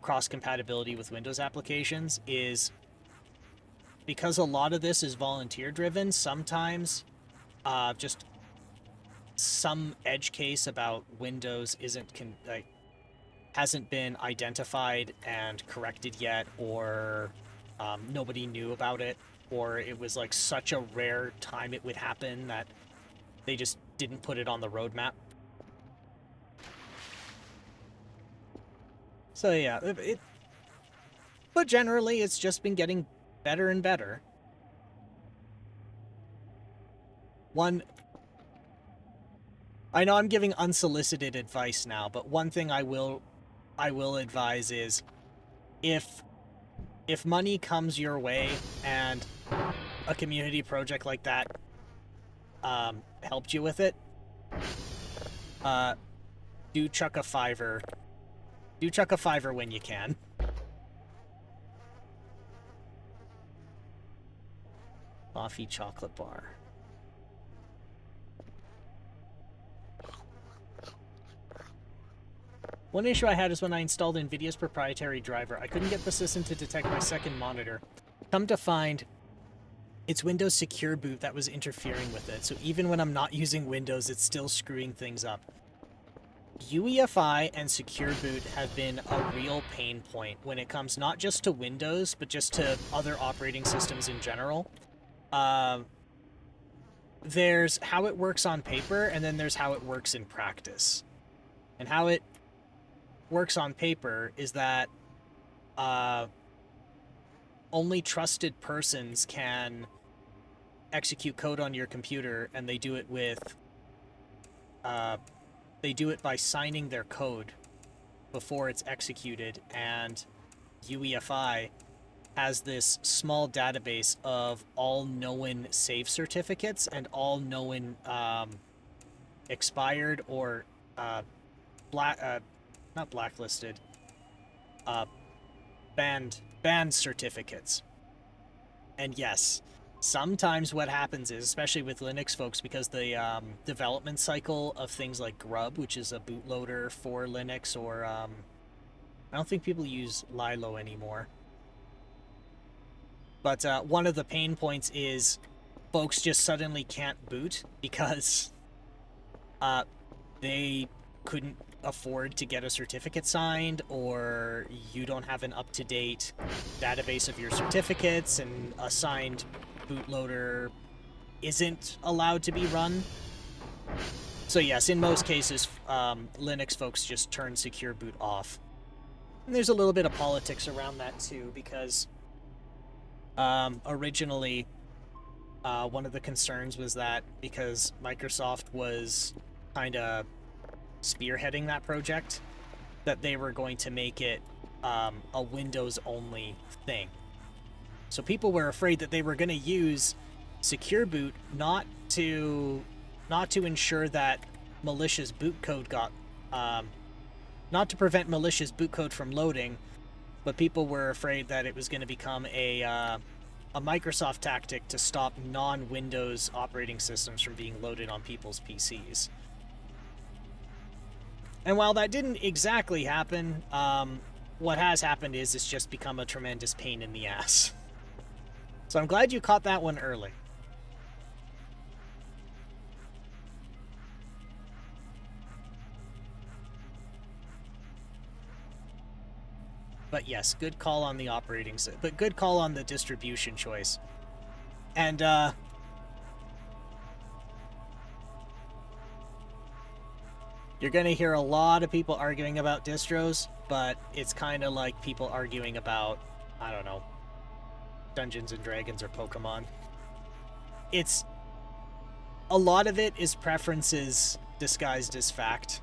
cross-compatibility with Windows applications, is because a lot of this is volunteer-driven, sometimes just some edge case about Windows hasn't been identified and corrected yet, or nobody knew about it, or it was like such a rare time it would happen that they just didn't put it on the roadmap. So yeah, but generally it's just been getting better and better. I know I'm giving unsolicited advice now, but one thing I will advise is if money comes your way and a community project like that helped you with it, do chuck a $5. Do chuck a $5 when you can. Coffee chocolate bar. One issue I had is when I installed NVIDIA's proprietary driver, I couldn't get the system to detect my second monitor. Come to find, it's Windows Secure Boot that was interfering with it, so even when I'm not using Windows, it's still screwing things up. UEFI and Secure Boot have been a real pain point when it comes not just to Windows, but just to other operating systems in general. There's how it works on paper, and then there's how it works in practice. And how it works on paper is that only trusted persons can execute code on your computer, and they do it with they do it by signing their code before it's executed, and UEFI has this small database of all known save certificates and all known expired or not blacklisted, banned certificates. And yes, sometimes what happens is, especially with Linux folks, because the development cycle of things like Grub, which is a bootloader for Linux, or I don't think people use Lilo anymore. But one of the pain points is folks just suddenly can't boot because they couldn't afford to get a certificate signed, or you don't have an up-to-date database of your certificates, and a signed bootloader isn't allowed to be run. So yes, in most cases, Linux folks just turn secure boot off. And there's a little bit of politics around that too, because originally one of the concerns was that because Microsoft was kind of spearheading that project, that they were going to make it a Windows-only thing. So people were afraid that they were going to use secure boot not to ensure that malicious boot code got not to prevent malicious boot code from loading, but people were afraid that it was going to become a Microsoft tactic to stop non-Windows operating systems from being loaded on people's PCs. And while that didn't exactly happen, what has happened is it's just become a tremendous pain in the ass. So I'm glad you caught that one early. But yes, good call on the operating system, but good call on the distribution choice. And you're going to hear a lot of people arguing about distros, but it's kind of like people arguing about, I don't know, Dungeons and Dragons or Pokemon. It's a lot of it is preferences disguised as fact.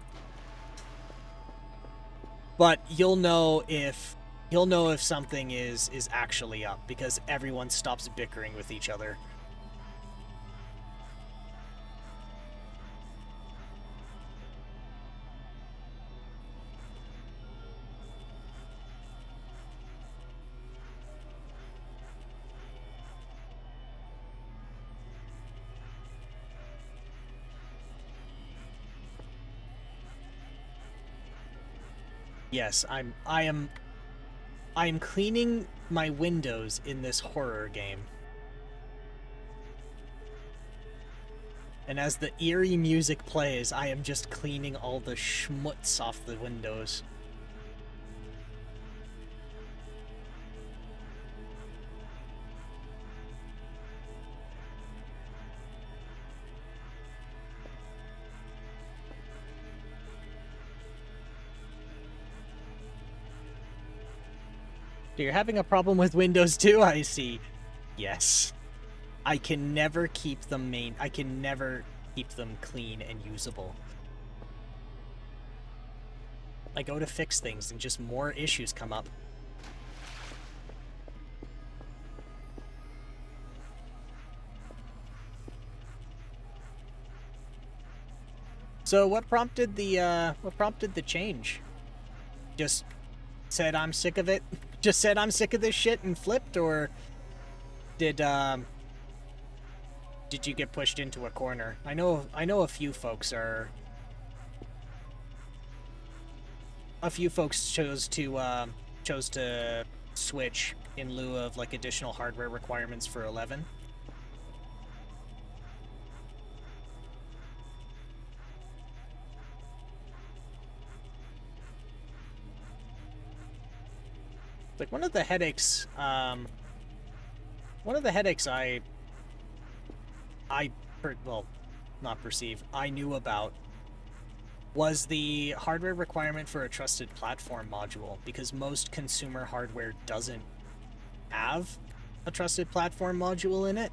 But you'll know if something is actually up, because everyone stops bickering with each other. Yes, I am cleaning my windows in this horror game. And as the eerie music plays, I am just cleaning all the schmutz off the windows. So you're having a problem with Windows too, I see. Yes. I can never keep them clean and usable. I go to fix things and just more issues come up. So what prompted the change? Just said I'm sick of it? Just said I'm sick of this shit and flipped, or did you get pushed into a corner? I know a few folks chose to switch in lieu of like additional hardware requirements for 11. Like one of the headaches I knew about was the hardware requirement for a trusted platform module, because most consumer hardware doesn't have a trusted platform module in it.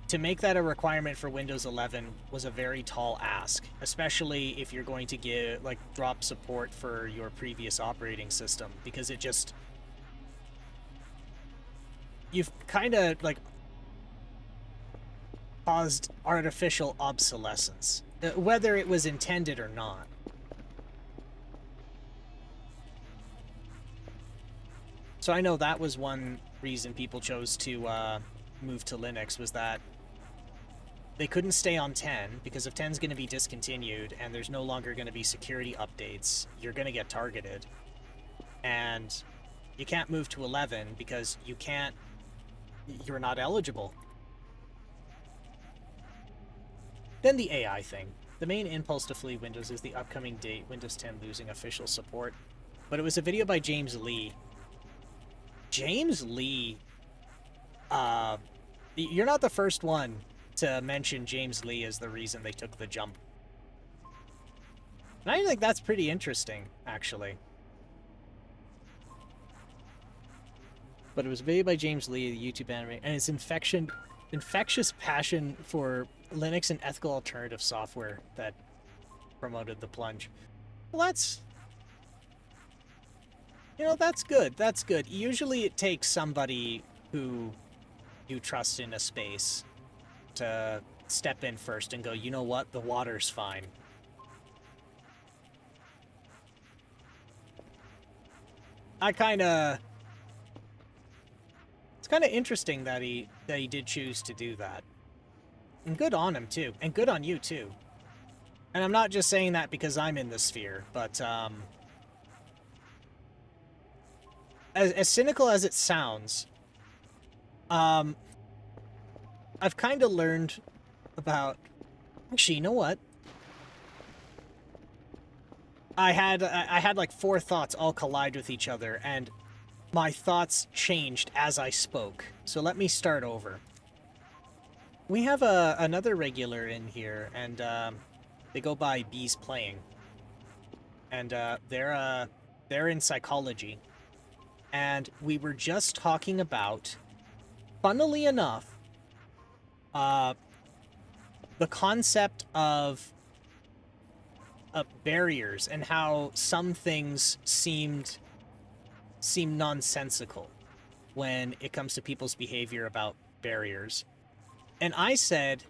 To make that a requirement for Windows 11 was a very tall ask, especially if you're going to drop support for your previous operating system, because you've kind of caused artificial obsolescence, whether it was intended or not. So I know that was one reason people chose to move to Linux, was that they couldn't stay on 10, because if 10's going to be discontinued and there's no longer going to be security updates, you're going to get targeted. And you can't move to 11 because you're not eligible. Then the AI thing. The main impulse to flee Windows is the upcoming date, Windows 10 losing official support. But it was a video by James Lee. James Lee, you're not the first one to mention James Lee as the reason they took the jump. And I think that's pretty interesting, actually. But it was a video by James Lee, the YouTube anime, and his infectious passion for Linux and ethical alternative software that promoted the plunge. Well, that's good. That's good. Usually it takes somebody who you trust in a space to step in first and go, you know what, the water's fine. It's kind of interesting that he did choose to do that. And good on him too, and good on you too. And I'm not just saying that because I'm in the sphere, but as cynical as it sounds, I've kind of learned about... Actually, you know what? I had like 4 thoughts all collide with each other, and my thoughts changed as I spoke. So let me start over. We have another regular in here, and they go by Bees Playing. And they're in psychology. And we were just talking about, funnily enough, the concept of barriers and how some things seem nonsensical when it comes to people's behavior about barriers. And I said,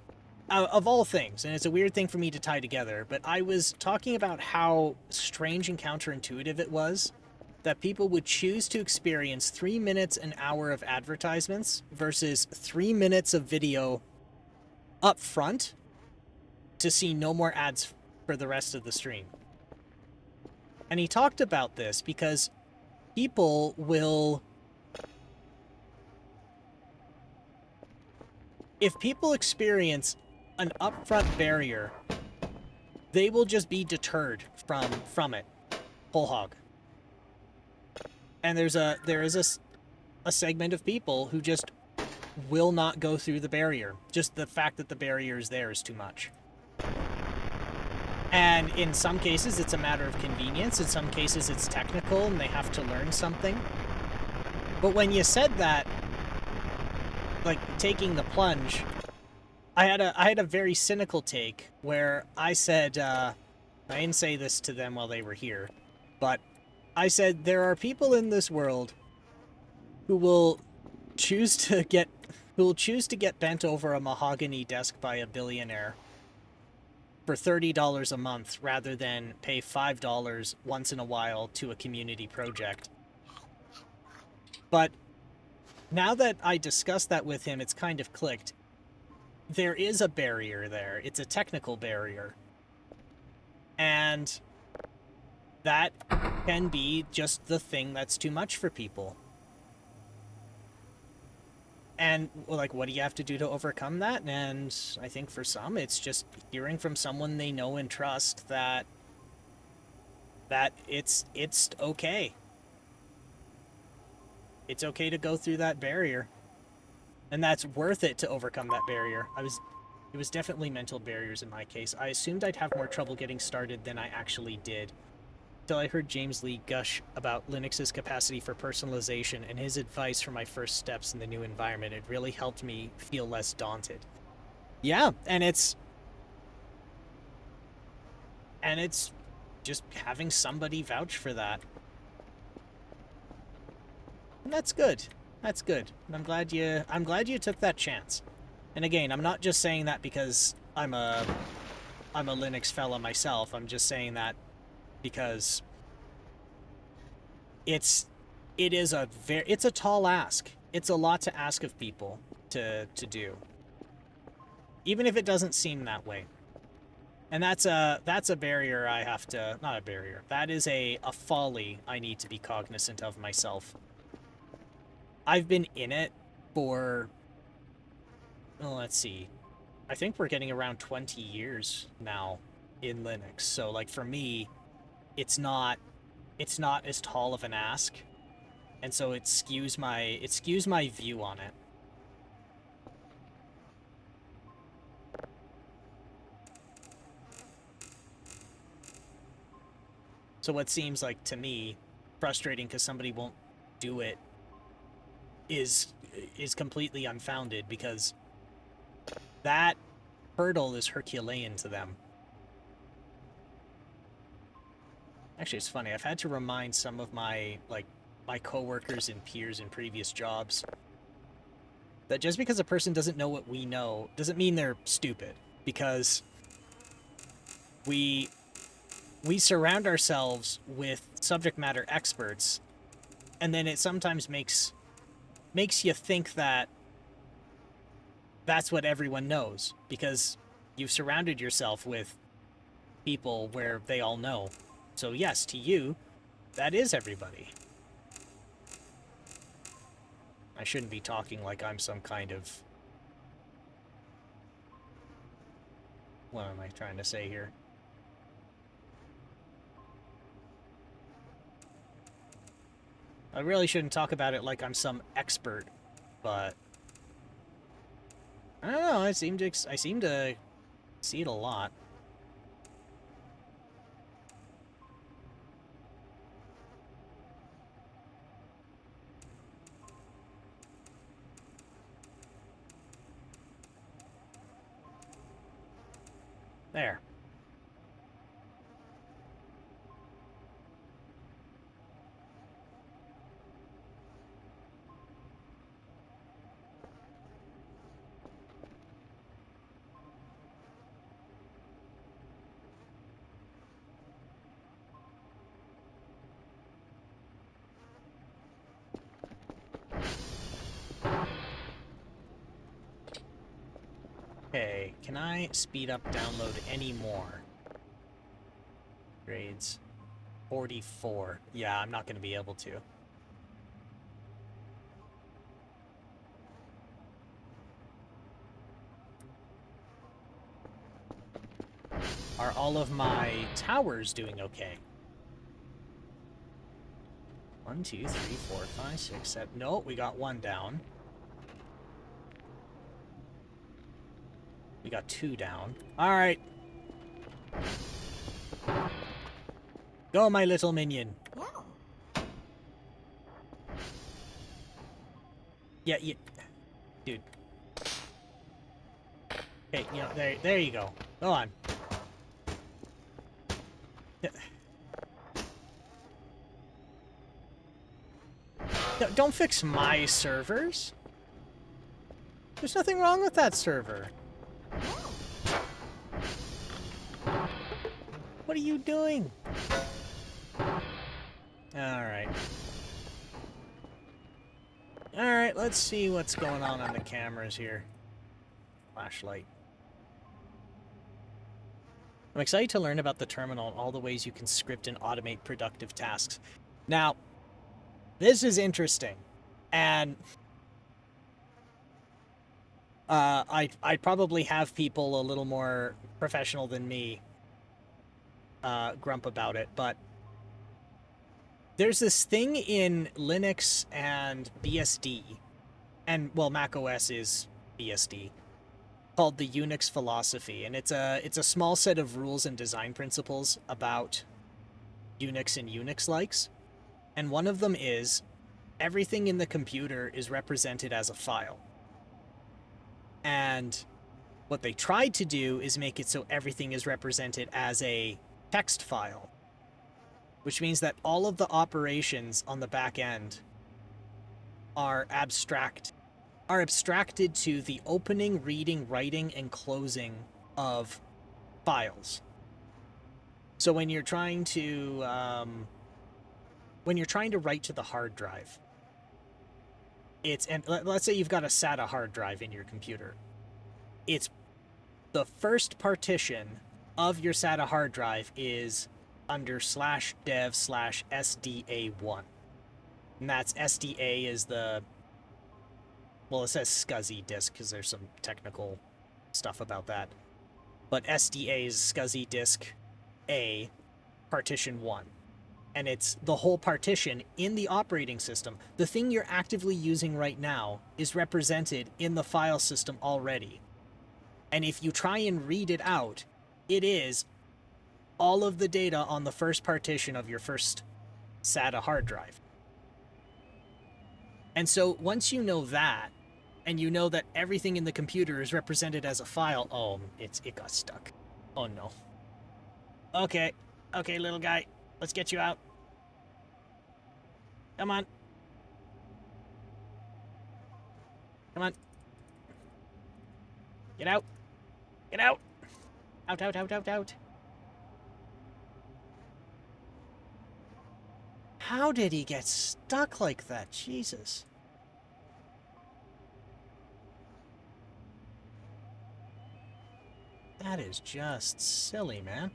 of all things, and it's a weird thing for me to tie together, but I was talking about how strange and counterintuitive it was that people would choose to experience 3 minutes an hour of advertisements versus 3 minutes of video up front to see no more ads for the rest of the stream. And he talked about this because people will... If people experience an upfront barrier, they will just be deterred from it whole hog. And there is a segment of people who just will not go through the barrier. Just the fact that the barrier is there is too much. And in some cases, it's a matter of convenience. In some cases, it's technical and they have to learn something. But when you said that, like taking the plunge, I had a very cynical take where I said, I didn't say this to them while they were here, but I said there are people in this world who will choose to get bent over a mahogany desk by a billionaire for $30 a month rather than pay $5 once in a while to a community project. But now that I discussed that with him, it's kind of clicked. There is a barrier there. It's a technical barrier. And that can be just the thing that's too much for people. And, like, what do you have to do to overcome that? And I think for some, it's just hearing from someone they know and trust that it's okay. It's okay to go through that barrier. And that's worth it to overcome that barrier. It It was definitely mental barriers in my case. I assumed I'd have more trouble getting started than I actually did. Till I heard James Lee gush about Linux's capacity for personalization and his advice for my first steps in the new environment. It really helped me feel less daunted. Yeah, and it's just having somebody vouch for that. And that's good. That's good. And I'm glad you took that chance. And again, I'm not just saying that because I'm a Linux fella myself. I'm just saying that because it's a tall ask. It's a lot to ask of people to do. Even if it doesn't seem that way. And that's a barrier I have to, not a barrier. That is a folly I need to be cognizant of myself. I've been in it for, well, let's see. I think we're getting around 20 years now in Linux. So like for me, it's not as tall of an ask. And so it skews my view on it. So what seems like to me frustrating because somebody won't do it is completely unfounded, because that hurdle is Herculean to them. Actually, it's funny. I've had to remind some of my coworkers and peers in previous jobs that just because a person doesn't know what we know doesn't mean they're stupid, because we surround ourselves with subject matter experts, and then it sometimes makes you think that that's what everyone knows, because you've surrounded yourself with people where they all know. So yes, to you, that is everybody. I shouldn't be talking like I'm some kind of... What am I trying to say here? I really shouldn't talk about it like I'm some expert, but I don't know. I seem to see it a lot. There. Okay, can I speed up download any more? Grades 44. Yeah, I'm not going to be able to. Are all of my towers doing okay? 1, 2, 3, 4, 5, 6, 7. No, we got one down. We got 2 down. Alright. Go, my little minion. Yeah, dude. Okay, you know, there you go. Go on. Don't fix my servers. There's nothing wrong with that server. What are you doing? Alright. Alright, let's see what's going on the cameras here. Flashlight. I'm excited to learn about the terminal and all the ways you can script and automate productive tasks. Now, this is interesting. And I'd probably have people a little more professional than me grump about it, but there's this thing in Linux and BSD, and well, Mac OS is BSD, called the Unix philosophy, and it's a small set of rules and design principles about Unix and Unix likes. And one of them is everything in the computer is represented as a file. And what they tried to do is make it so everything is represented as a text file, which means that all of the operations on the back end are abstracted to the opening, reading, writing, and closing of files. So when you're trying to write to the hard drive, let's say you've got a SATA hard drive in your computer. It's the first partition of your SATA hard drive is under /dev/SDA1. And that's SDA is it says SCSI disk because there's some technical stuff about that. But SDA is SCSI disk A, partition 1. And it's the whole partition in the operating system. The thing you're actively using right now is represented in the file system already. And if you try and read it out, it is all of the data on the first partition of your first SATA hard drive. And so once you know that, and you know that everything in the computer is represented as a file, it got stuck. Oh no. Okay, little guy, let's get you out. Come on. Come on. Get out. Get out. Out. How did he get stuck like that? Jesus. That is just silly, man.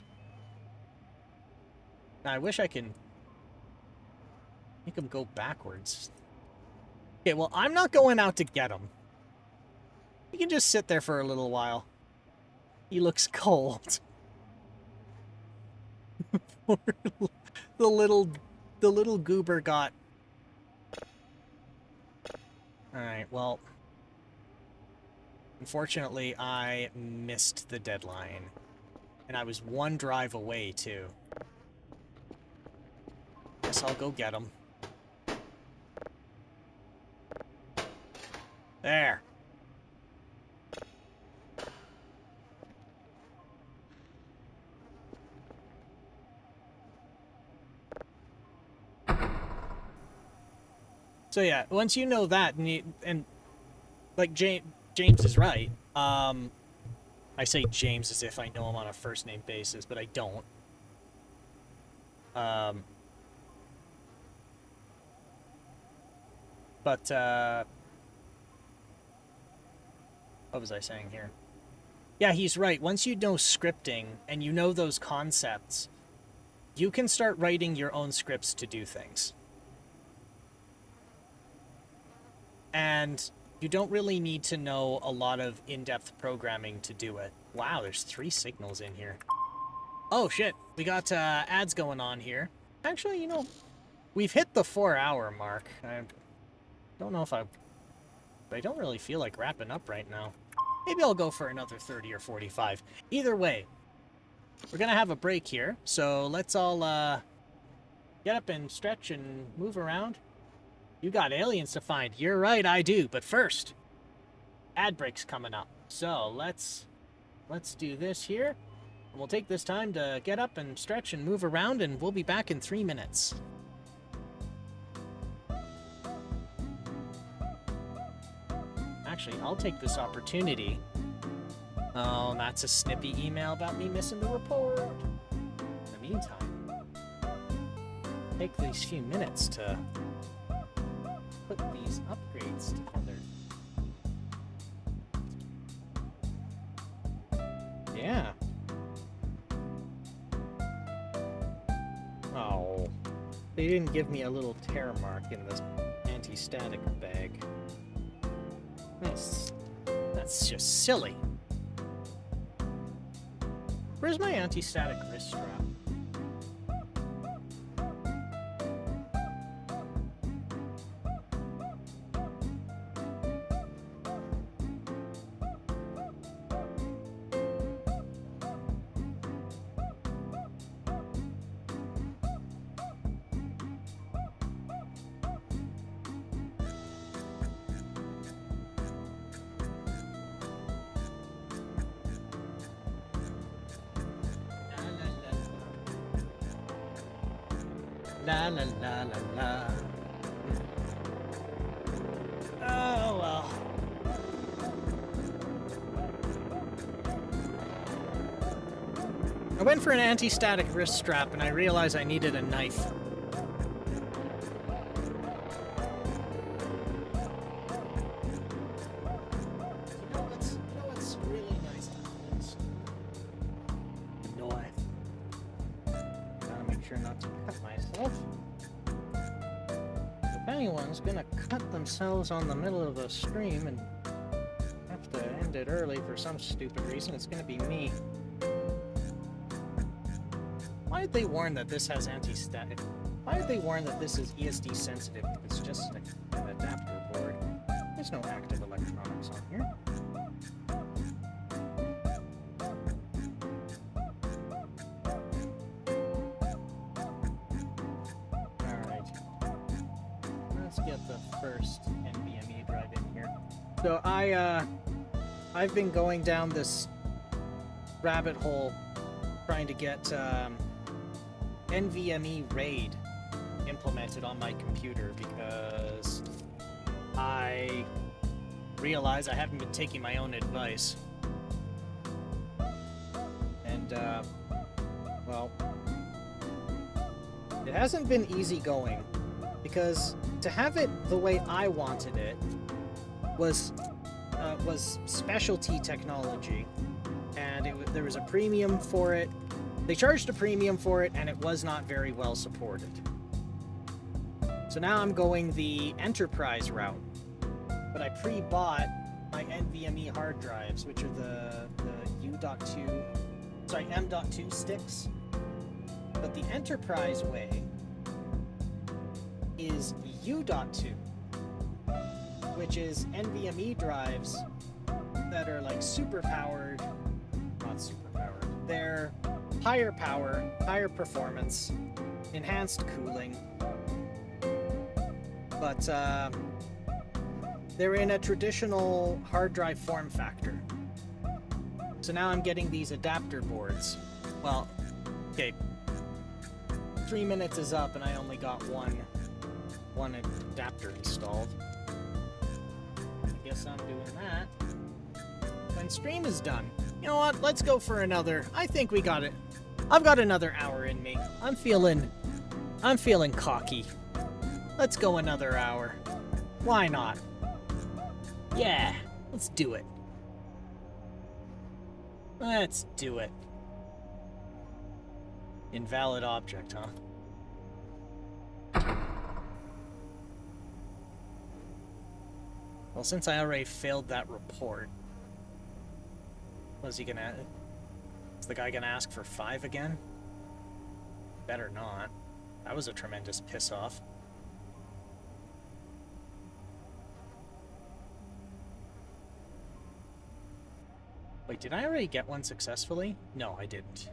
Now, I wish I can make him go backwards. Okay, well, I'm not going out to get him. He can just sit there for a little while. He looks cold. the little goober got... Alright, well... Unfortunately, I missed the deadline. And I was one drive away, too. Guess I'll go get him. There. So yeah, once you know that, and like James is right. I say James as if I know him on a first name basis, but I don't. What was I saying here? Yeah, he's right. Once you know scripting and you know those concepts, you can start writing your own scripts to do things. And you don't really need to know a lot of in-depth programming to do it. Wow, there's 3 signals in here. Oh shit, we got ads going on here. Actually, you know, we've hit the 4-hour mark. I don't know if I don't really feel like wrapping up right now. Maybe I'll go for another 30 or 45. Either way, we're gonna have a break here, so let's all get up and stretch and move around. You got aliens to find. You're right, I do. But first, ad break's coming up. So let's do this here. We'll take this time to get up and stretch and move around, and we'll be back in 3 minutes. Actually, I'll take this opportunity. Oh, that's a snippy email about me missing the report. In the meantime, take these few minutes to put these upgrades together. Yeah. Oh. They didn't give me a little tear mark in this anti-static bag. That's just silly. Where's my anti-static wrist strap? La la la la la. Oh well. I went for an anti-static wrist strap and I realized I needed a knife. You know what's really nice about this? Knife. Gotta make sure not to cut myself. If anyone's gonna cut themselves on the middle of a stream and have to end it early for some stupid reason, it's gonna be me. Why did they warn that this has anti-static? Why did they warn that this is ESD sensitive? It's just an adapter board. There's no active electronics on here. Alright. Let's get the first NVMe drive in here. So I've been going down this rabbit hole trying to get NVMe RAID implemented on my computer because I realize I haven't been taking my own advice. And, well, it hasn't been easy going because to have it the way I wanted it was specialty technology, and there was a premium for it. They charged a premium for it, and it was not very well supported. So now I'm going the enterprise route, but I pre-bought my NVMe hard drives, which are the M.2 sticks. But the enterprise way is U.2, which is NVMe drives that are like super-powered, not super-powered, they're higher power, higher performance, enhanced cooling, but they're in a traditional hard drive form factor. So now I'm getting these adapter boards. Well, okay, 3 minutes is up and I only got one adapter installed. I guess I'm doing that when stream is done. You know what? Let's go for another. I think we got it. I've got another hour in me. I'm feeling cocky. Let's go another hour. Why not? Yeah, let's do it. Let's do it. Invalid object, huh? Well, since I already failed that report, is the guy gonna ask for 5 again? Better not. That was a tremendous piss off. Wait, did I already get one successfully? No, I didn't.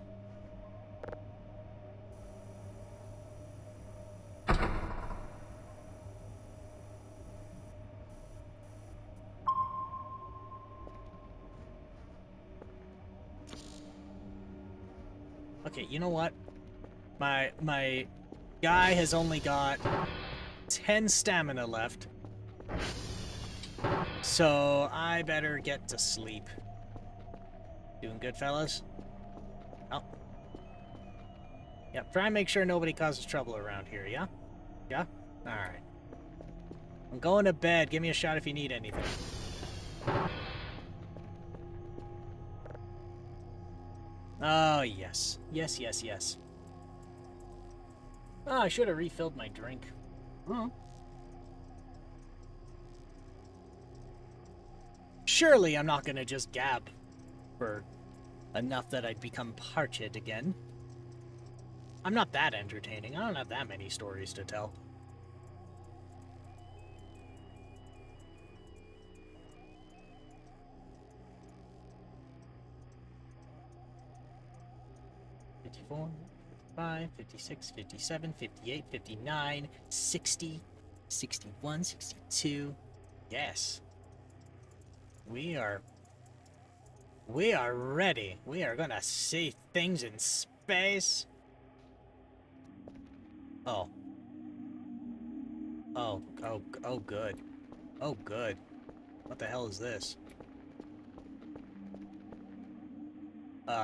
Okay, you know what? My guy has only got 10 stamina left. So I better get to sleep. Doing good, fellas? Oh. Yep, try and make sure nobody causes trouble around here, yeah? Yeah? Alright. I'm going to bed. Give me a shot if you need anything. Oh, yes. Yes, yes, yes. Oh, I should have refilled my drink. Oh. Surely I'm not gonna just gab for enough that I'd become parched again. I'm not that entertaining. I don't have that many stories to tell. $54, $55, $56, $57, $58, $59, $60, $61, $62. Yes. We are ready. We are gonna see things in space. Oh, Oh, good. Oh, good. What the hell is this?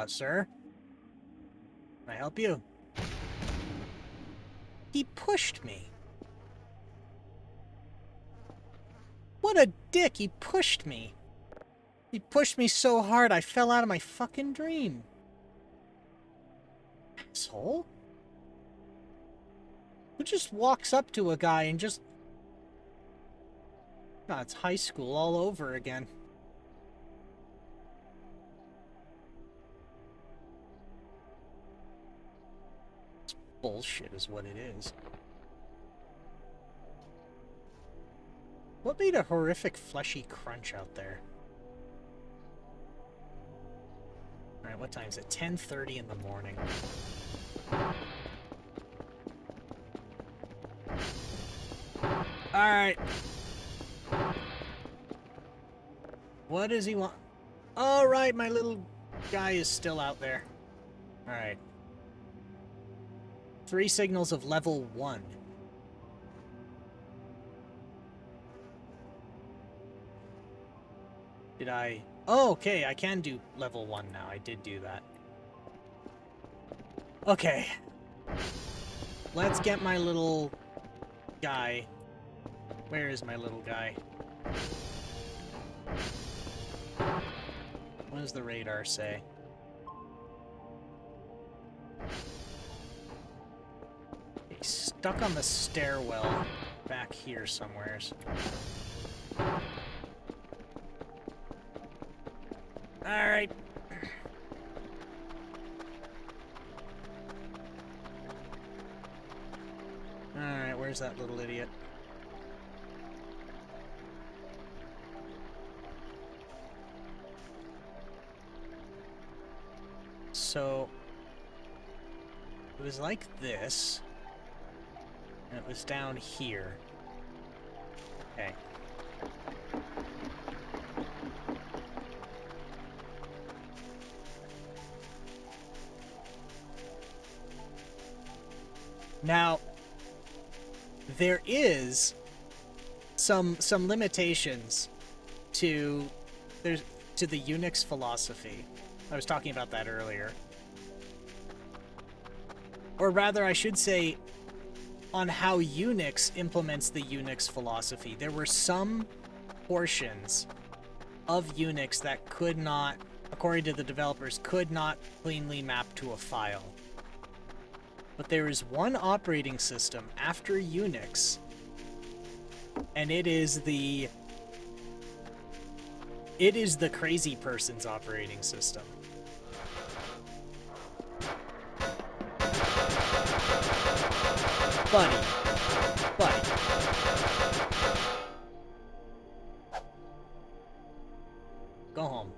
Sir? Can I help you? He pushed me. What a dick, he pushed me. He pushed me so hard I fell out of my fucking dream. Asshole? Who just walks up to a guy and just... God, it's high school all over again. It's bullshit is what it is. What made a horrific fleshy crunch out there? Alright, what time is it? 10:30 in the morning. Alright. What does he want? Alright, my little guy is still out there. Alright. 3 signals of level 1. Did I... Oh, okay, I can do level 1 now. I did do that. Okay. Let's get my little guy. Where is my little guy? What does the radar say? He's stuck on the stairwell back here somewheres. Alright. Alright, where's that little idiot? So, it was like this, and it was down here. Okay. Now, there is some limitations to the Unix philosophy. I was talking about that earlier. Or rather, I should say, on how Unix implements the Unix philosophy. There were some portions of Unix that could not, according to the developers, could not cleanly map to a file. But there is one operating system after Unix, and it is the crazy person's operating system. Buddy. Go home.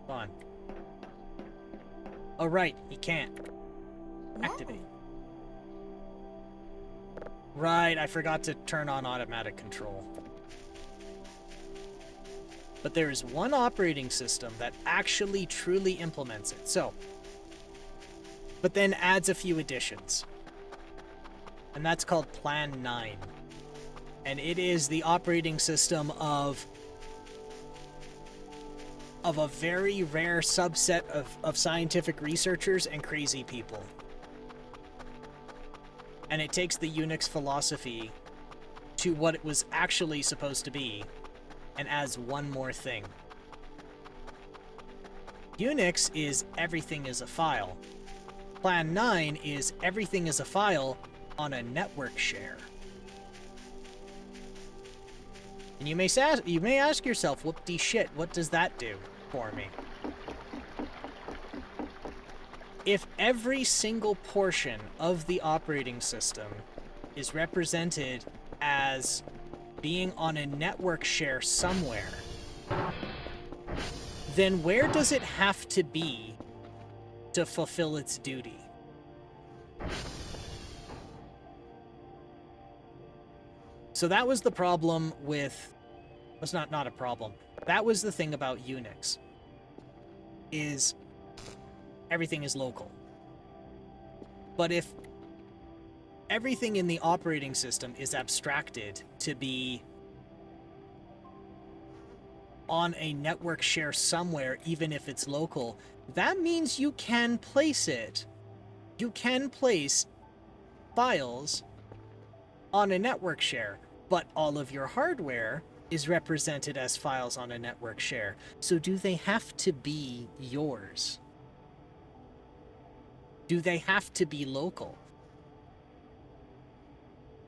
Go on. Oh, right. He can't. Activate. Right, I forgot to turn on automatic control. But there is one operating system that actually truly implements it. So, but then adds a few additions. And that's called Plan 9. And it is the operating system of a very rare subset of scientific researchers and crazy people. And it takes the Unix philosophy to what it was actually supposed to be and adds one more thing. Unix is everything is a file. Plan 9 is everything is a file on a network share. And you may ask yourself, whoop-de shit, what does that do for me? If every single portion of the operating system is represented as being on a network share somewhere, then where does it have to be to fulfill its duty? So that was the problem with... That's not a problem. That was the thing about Unix. Is everything is local. But if everything in the operating system is abstracted to be on a network share somewhere, even if it's local, that means you can place it. You can place files on a network share, but all of your hardware is represented as files on a network share. So do they have to be yours? Do they have to be local?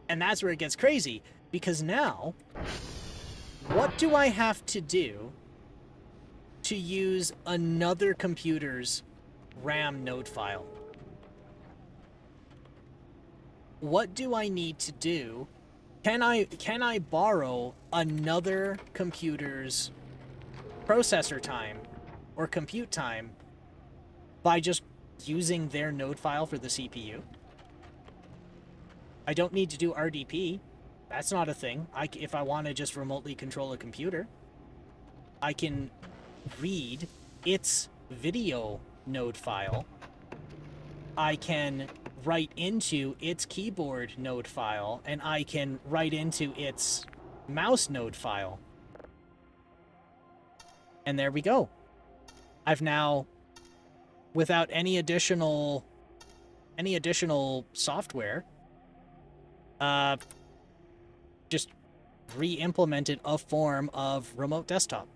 And that's where it gets crazy, because now, what do I have to do to use another computer's RAM node file? What do I need to do? Can I borrow another computer's processor time or compute time by just using their node file for the CPU? I don't need to do RDP. That's not a thing. If I want to just remotely control a computer, I can read its video node file. I can write into its keyboard node file, and I can write into its mouse node file. And there we go. I've now, without any additional software, just re-implemented a form of remote desktop.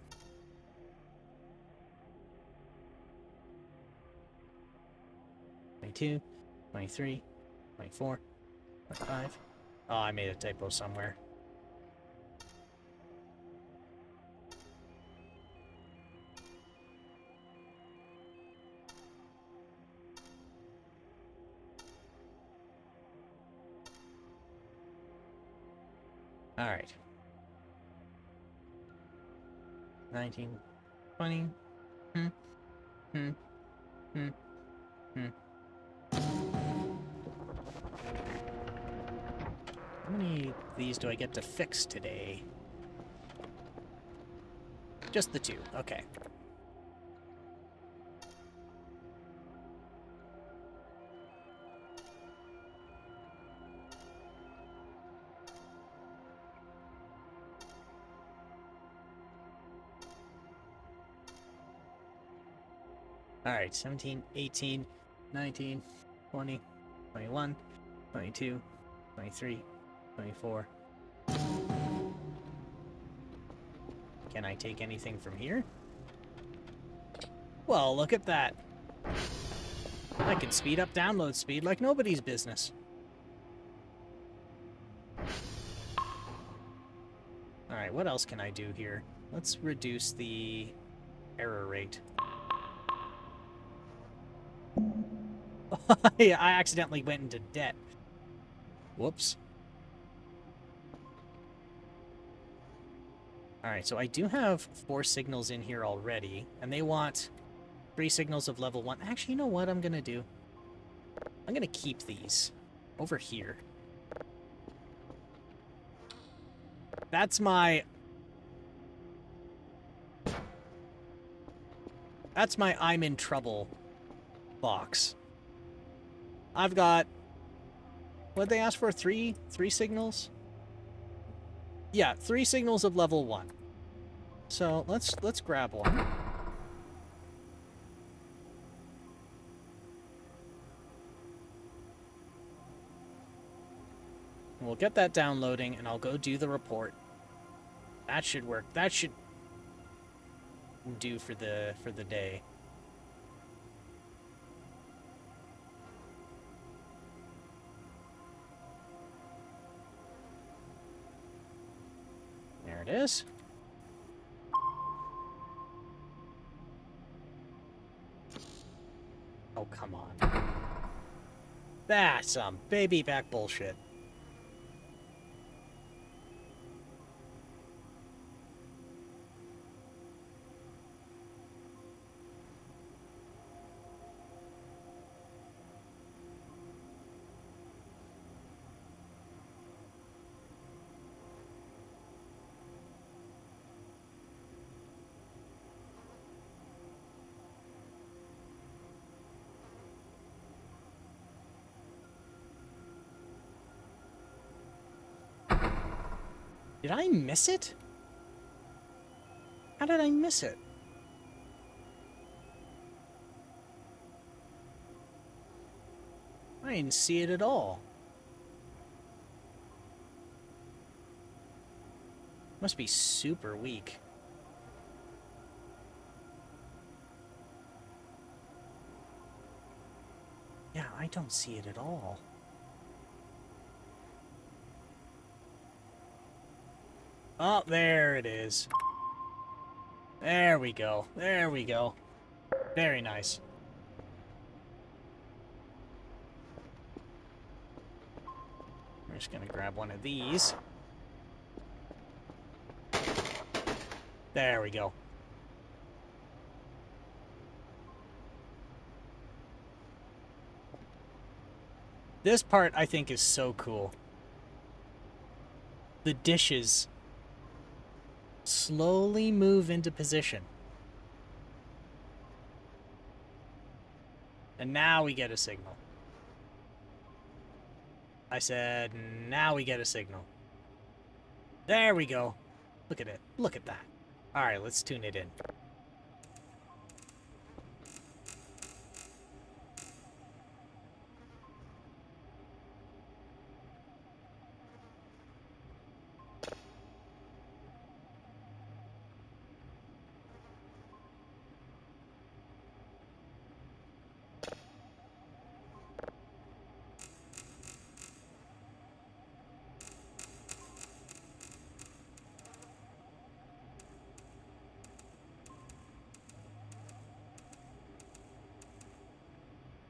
'22, '23, '24, '25. Oh, I made a typo somewhere. All right. 19, 20. How many of these do I get to fix today? Just the 2. Okay. Alright, 17, 18, 19, 20, 21, 22, 23, 24. Can I take anything from here? Well, look at that. I can speed up download speed like nobody's business. Alright, what else can I do here? Let's reduce the error rate. Yeah, I accidentally went into debt. Whoops. Alright, so I do have 4 signals in here already, and they want 3 signals of level 1. Actually, you know what I'm gonna do? I'm gonna keep these over here. That's my I'm in trouble box. I've got, what'd they ask for? 3 signals? Yeah, 3 signals of level 1. So let's grab one. We'll get that downloading, and I'll go do the report. That should work. That should do for the day. There it is. Oh, come on. That's some baby back bullshit. Did I miss it? How did I miss it? I didn't see it at all. Must be super weak. Yeah, I don't see it at all. Oh, there it is. There we go. There we go. Very nice. We're just gonna grab one of these. There we go. This part, I think, is so cool. The dishes slowly move into position. And now we get a signal. I said, now we get a signal. There we go. Look at it. Look at that. All right, let's tune it in.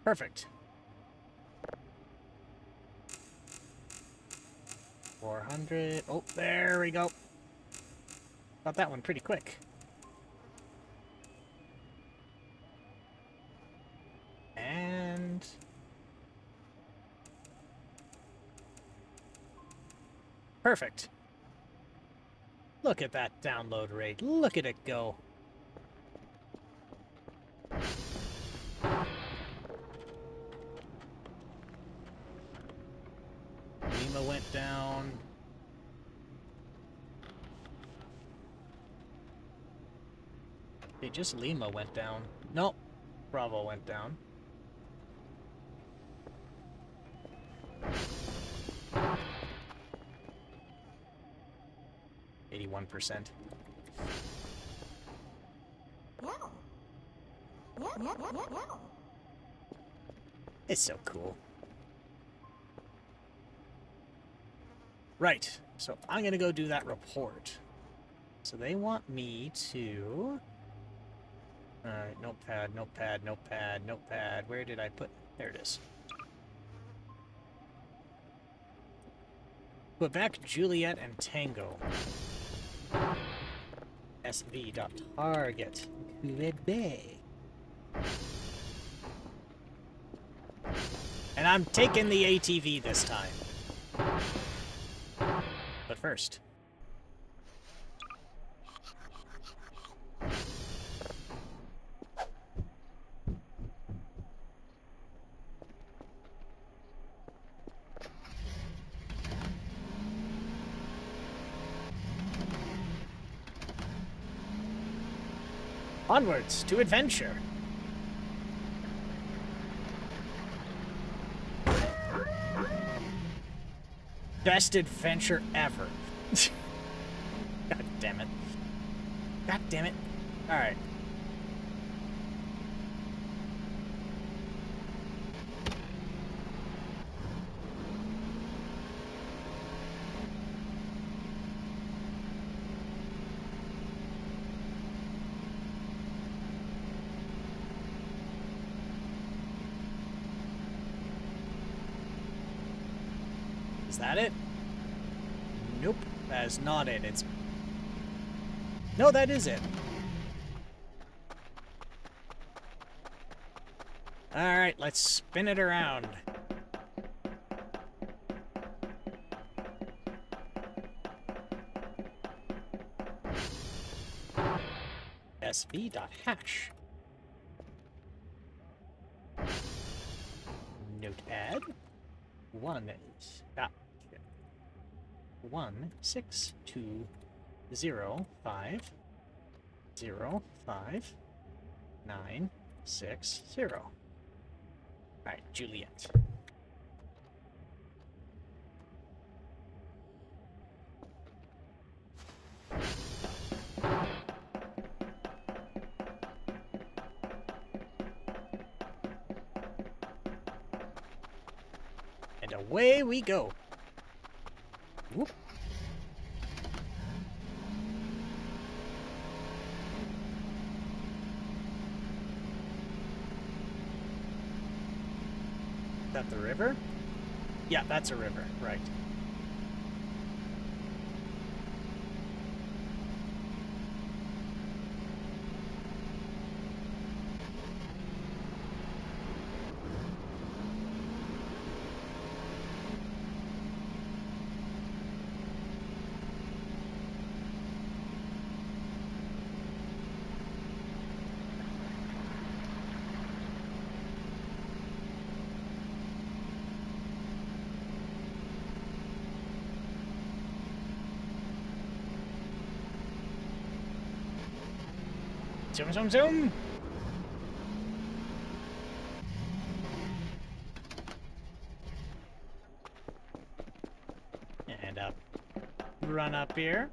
Perfect. 400. Oh, there we go. Got that one pretty quick. And... perfect. Look at that download rate. Look at it go. Lima went down. Okay, just Lima went down. Nope. Bravo went down. %. It's so cool. Right, so I'm gonna go do that report. So they want me to... Alright, notepad, notepad, notepad, notepad. Where did I put... there it is. Quebec, Juliet, and Tango. SV.target. Quebec. And I'm taking the ATV this time. But first... onwards to adventure. Best adventure ever. God damn it. God damn it. Alright. Is that it? Nope, that is not it. It's... no, that is it. Alright, let's spin it around. SV.hash. Notepad. One is... ah. 16205059660. Alright, Juliet. And away we go. Whoop. Is that the river? Yeah, that's a river, right. Zoom, zoom, zoom! And up. Run up here.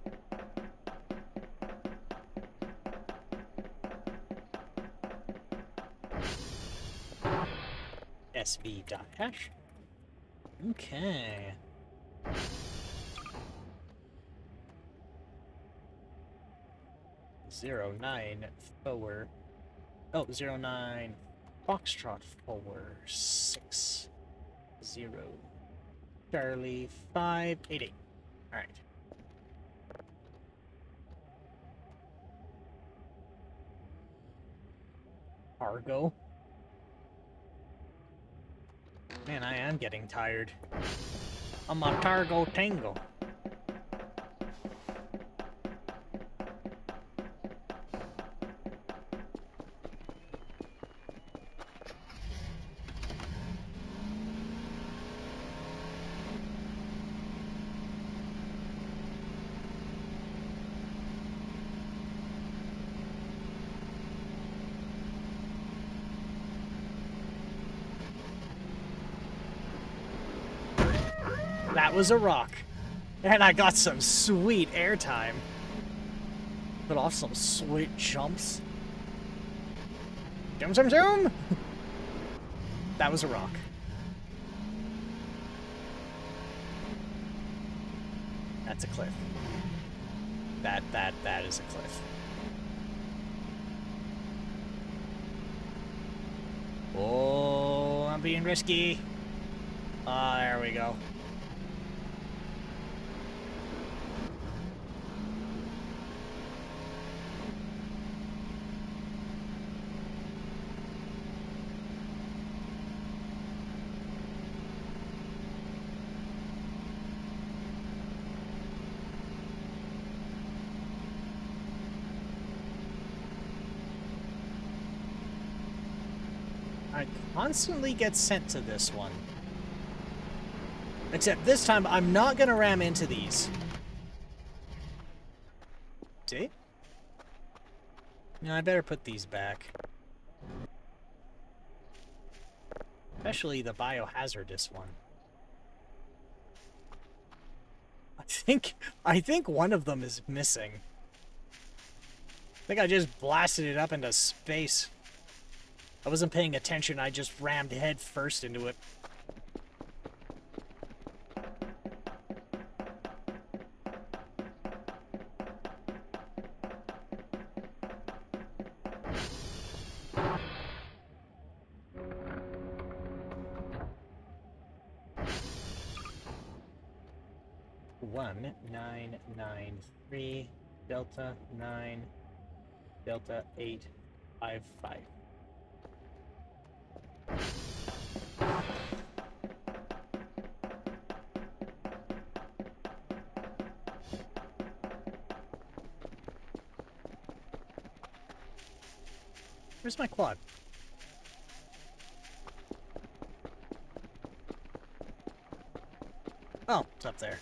SV dash. Okay. Zero 9 forward. Oh, 09 Foxtrot forward 6 0 Charlie 588. All right. Argo. Man, I am getting tired. I'm a Targo Tango. That was a rock. And I got some sweet airtime. Put off some sweet jumps. Zoom, zoom, zoom! That was a rock. That's a cliff. That is a cliff. Oh, I'm being risky. Ah, there we go. I constantly get sent to this one. Except this time, I'm not gonna ram into these. See? No, I better put these back. Especially the biohazardous one. I think one of them is missing. I think I just blasted it up into space. I wasn't paying attention, I just rammed head first into it. One 993 Delta 9 Delta 855. Where's my quad? Oh, it's up there.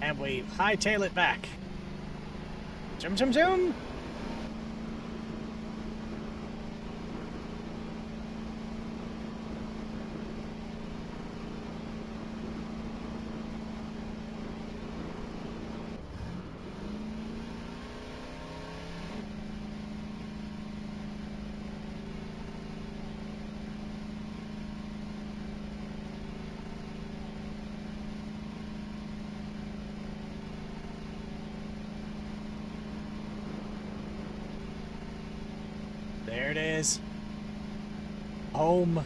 And we hightail it back. Zoom, zoom, zoom! There it is. Home.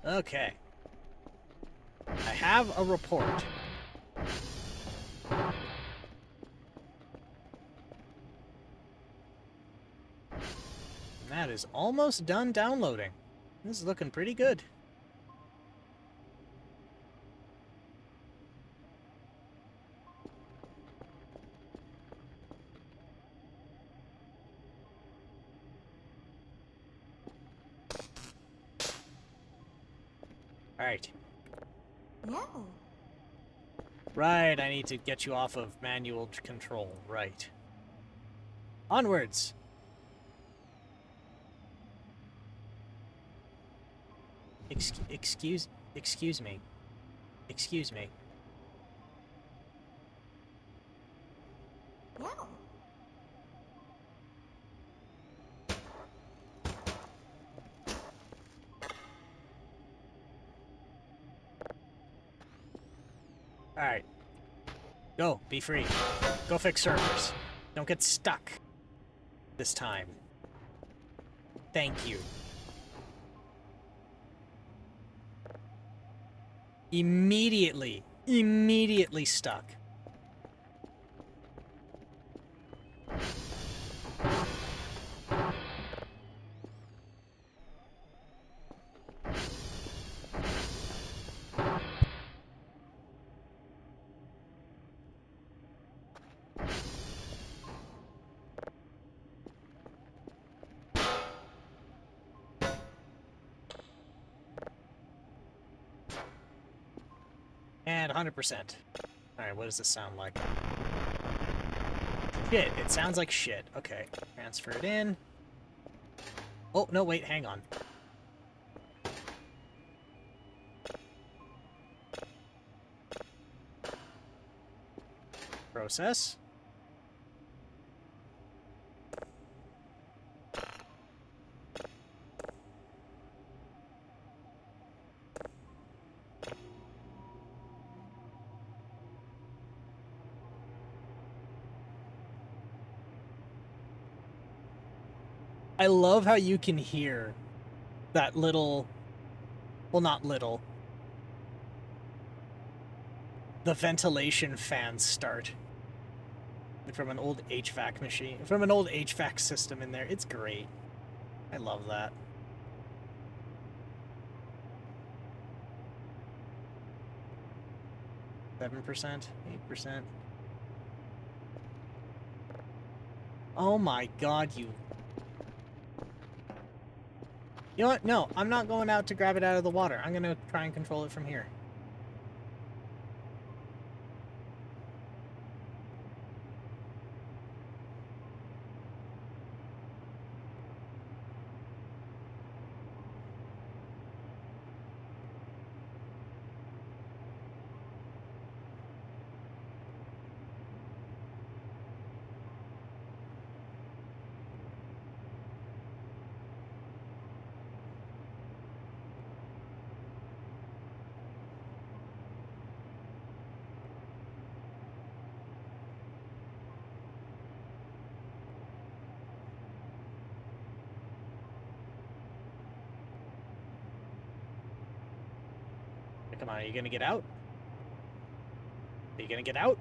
Okay. I have a report. That is almost done downloading. This is looking pretty good. Alright. No. Right, I need to get you off of manual control. Right. Onwards. Excuse me. Excuse me. No. Alright. Go, be free. Go fix servers. Don't get stuck this time. Thank you. Immediately stuck. And 100%. Alright, what does this sound like? Shit, it sounds like shit. Okay, transfer it in. Oh, no, wait, hang on. Process. I love how you can hear that little, well, not little, the ventilation fans start. Like from an old HVAC machine, from an old HVAC system in there. It's great. I love that. %, 8%. Oh my god, you... You know what? No, I'm not going out to grab it out of the water. I'm going to try and control it from here. Come on, are you gonna get out? Are you gonna get out?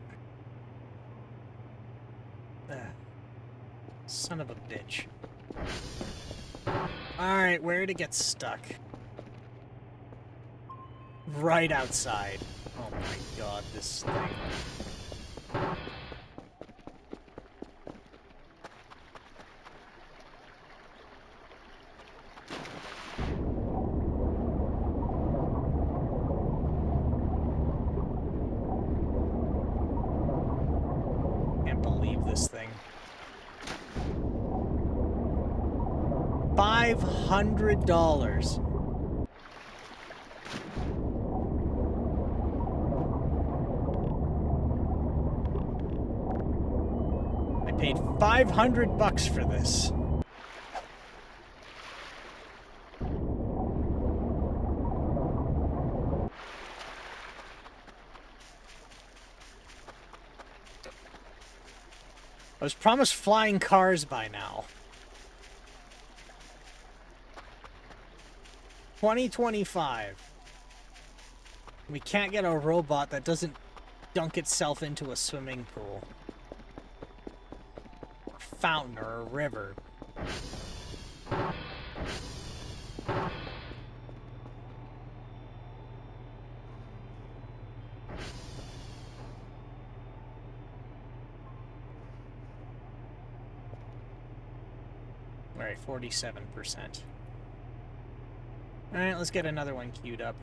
Son of a bitch. Alright, where'd it get stuck? Right outside. Oh my god, this thing. $500. I paid $500 for this. I was promised flying cars by now. 2025. We can't get a robot that doesn't dunk itself into a swimming pool. Or a fountain or a river. Alright, 47%. Alright, let's get another one queued up.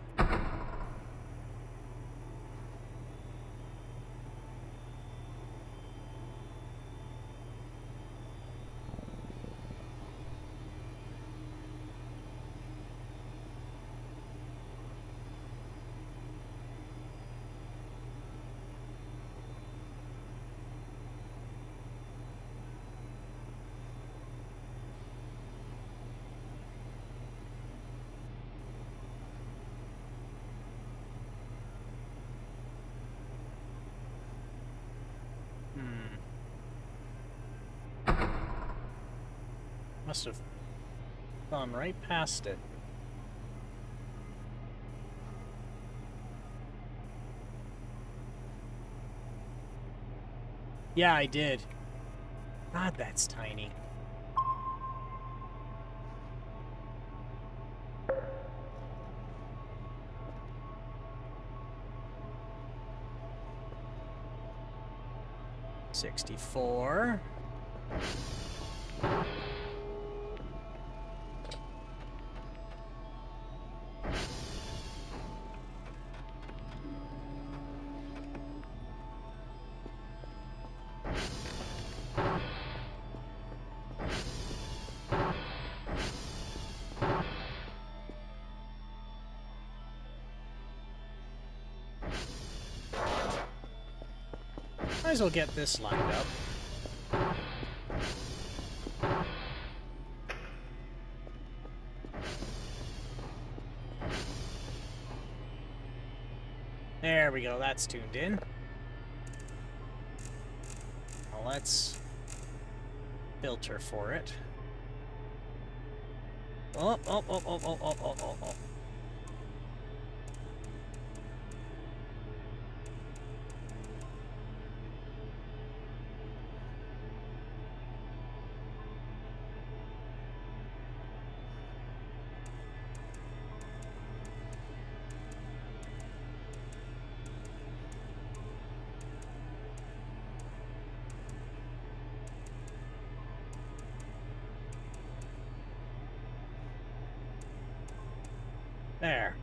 Must have gone right past it. Yeah, I did. God, that's tiny. $64. Might as well get this lined up. There we go, that's tuned in. Now let's filter for it. Oh. There.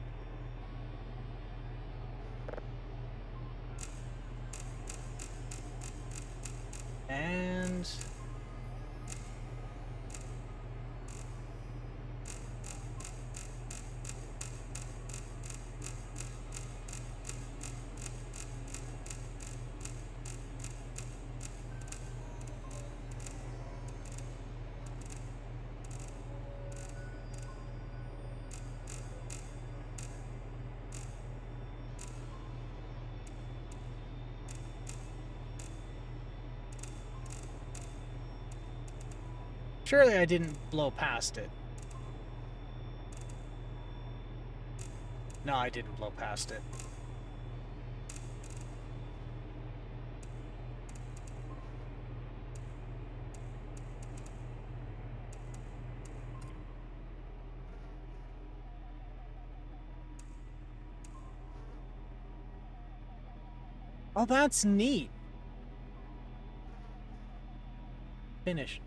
And surely I didn't blow past it. No, I didn't blow past it. Oh, that's neat. Finish.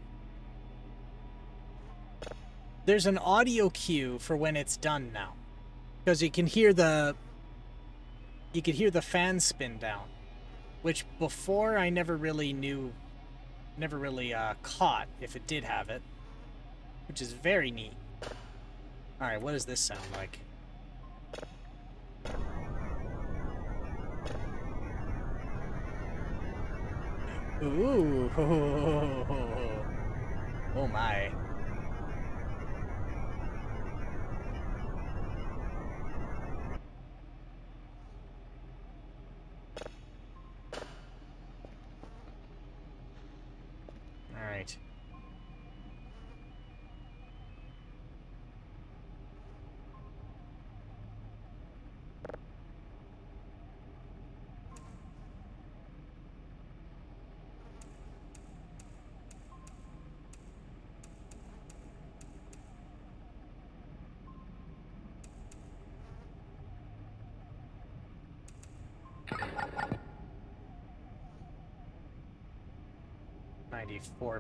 There's an audio cue for when it's done now. Because you can hear the fan spin down. Which before I never really caught if it did have it. which is very neat. Alright, what does this sound like? Ooh. Oh my. Alright.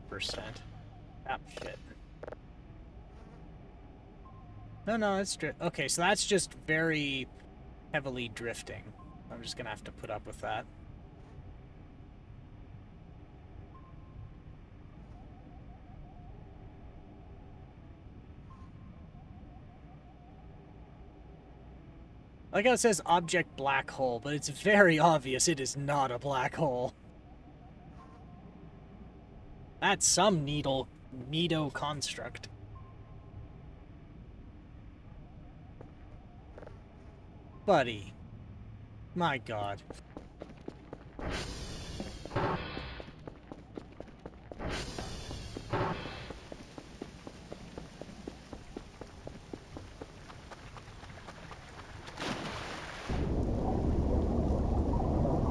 %. Ah, shit. No, it's okay, so that's just very heavily drifting. I'm just gonna have to put up with that. Like how it says object black hole, but it's very obvious it is not a black hole. That's some needle construct. Buddy. My god.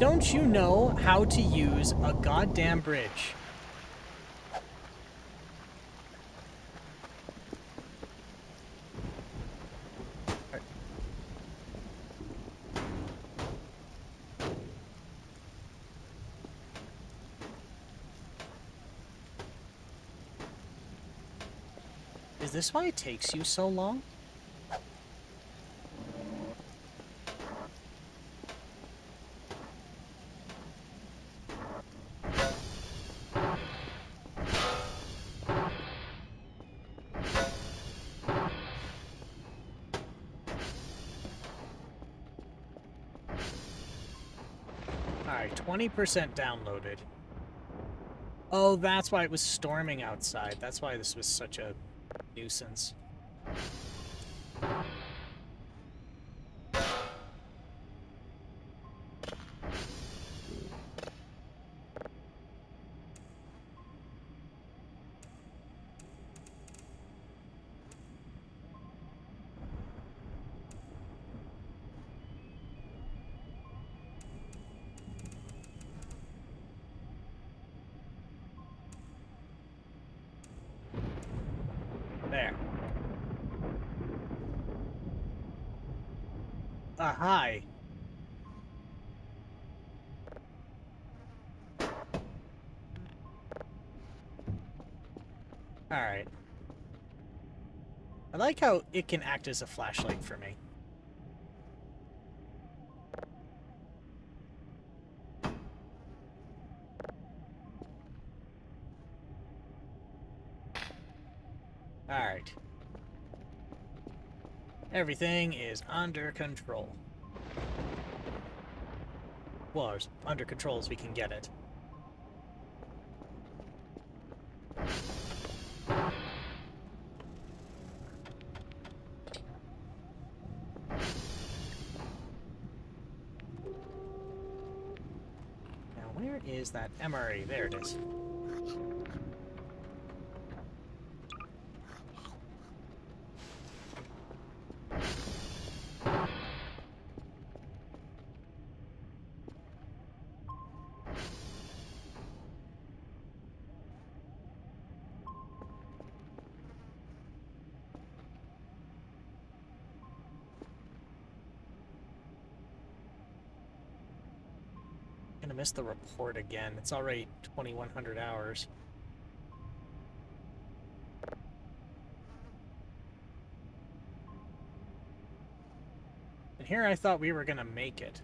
Don't you know how to use a goddamn bridge? Is this why it takes you so long? Alright, 20% downloaded. Oh, that's why it was storming outside. That's why this was such a nuisance. There. Hi. Alright. I like how it can act as a flashlight for me. Alright. Everything is under control. Well, as under control as we can get it. Now, where is that MRE? There it is. I'm gonna miss the report again. It's already 2100 hours. And here I thought we were gonna make it.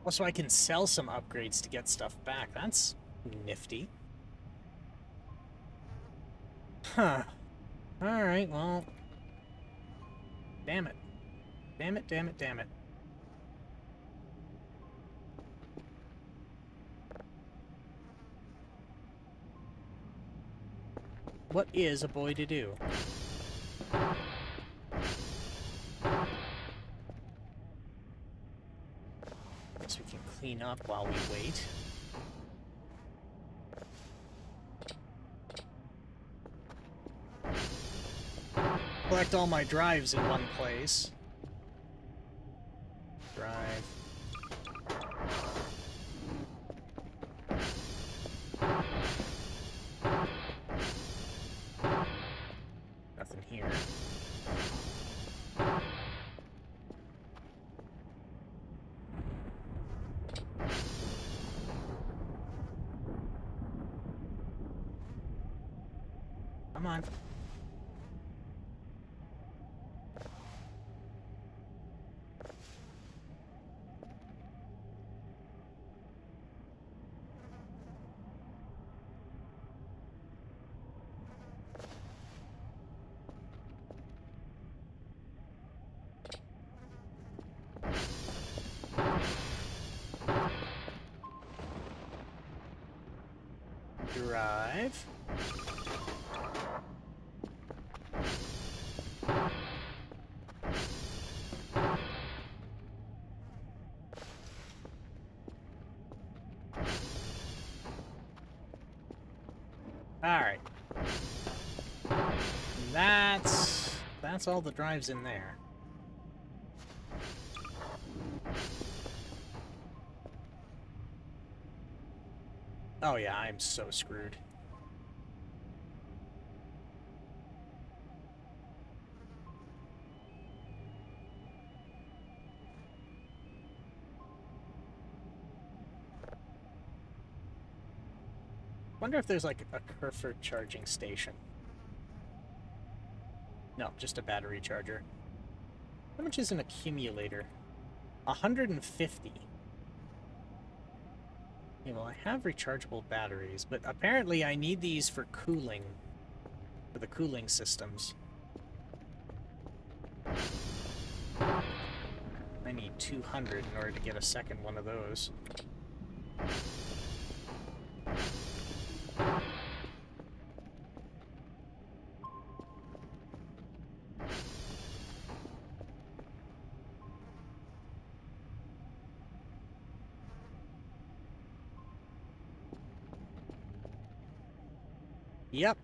Oh, so I can sell some upgrades to get stuff back. That's nifty. Huh. Alright, well... Damn it. Damn it, damn it, damn it. What is a boy to do? Guess we can clean up while we wait. Collect all my drives in one place. Drive. Nothing here. Come on. Drive. Alright. That's all the drives in there. Oh yeah, I'm so screwed. Wonder if there's like a Kerfur charging station. No, just a battery charger. How much is an accumulator? 150. Yeah, well, I have rechargeable batteries, but apparently I need these for cooling. For the cooling systems. I need 200 in order to get a second one of those. Yep.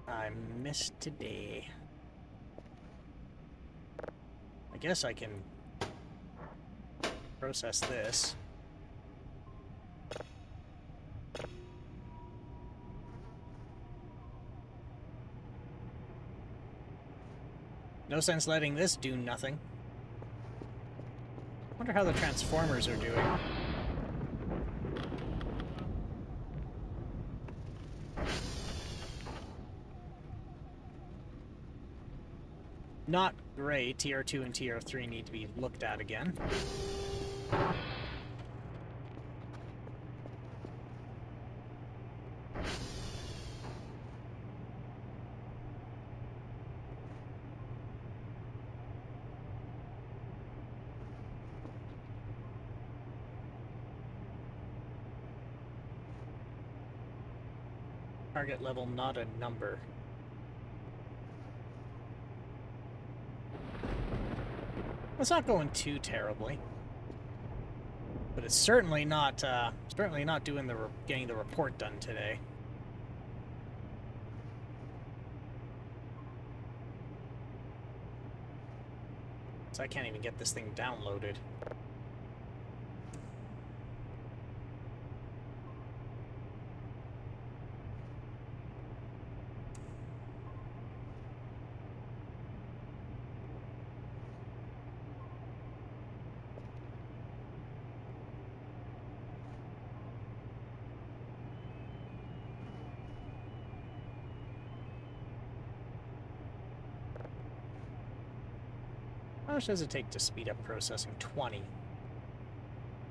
I missed today. I guess I can process this. No sense letting this do nothing. Wonder how the Transformers are doing. Not great. TR2 and TR3 need to be looked at again. Target level, not a number. It's not going too terribly, but it's certainly not doing getting the report done today. So I can't even get this thing downloaded. How much does it take to speed up processing? 20.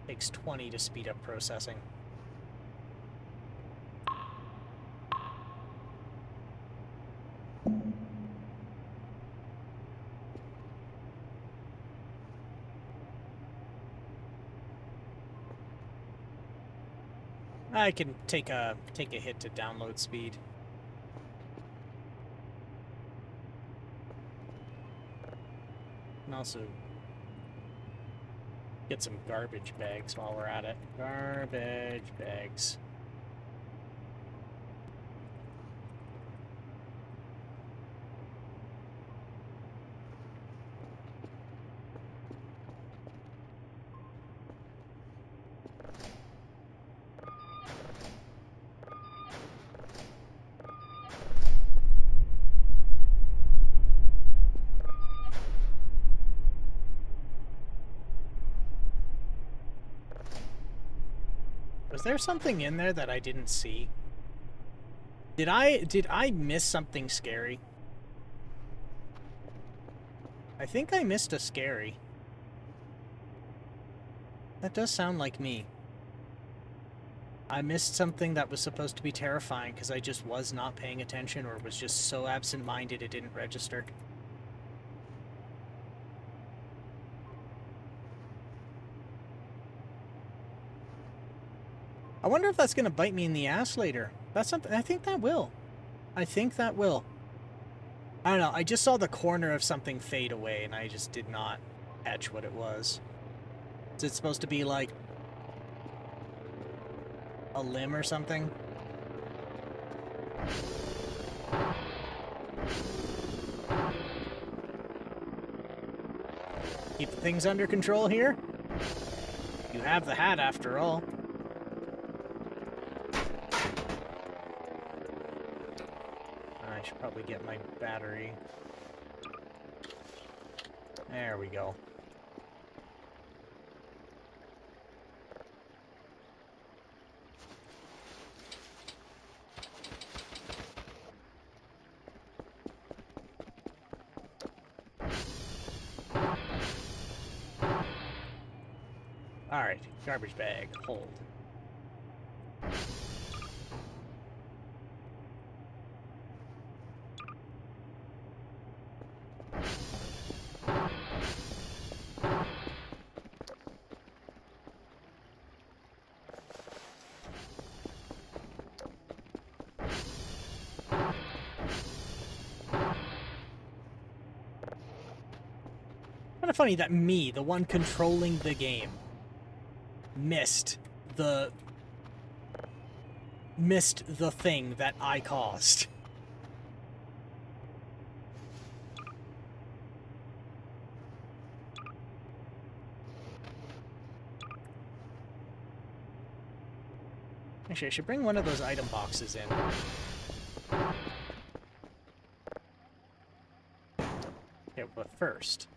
Takes 20 to speed up processing. I can take a hit to download speed. And also get some garbage bags while we're at it. Garbage bags. Was there something in there that I didn't see? Did I miss something scary? I think I missed a scary. That does sound like me. I missed something that was supposed to be terrifying because I just was not paying attention or was just so absent-minded it didn't register. I wonder if that's going to bite me in the ass later. That's something. I think that will. I think that will. I don't know. I just saw the corner of something fade away, and I just did not catch what it was. Is it supposed to be like a limb or something? Keep things under control here. You have the hat after all. I should probably get my battery. There we go. Alright, garbage bag, hold. Kind of funny that me, the one controlling the game, missed the thing that I caused. Actually, I should bring one of those item boxes in. Okay, but first...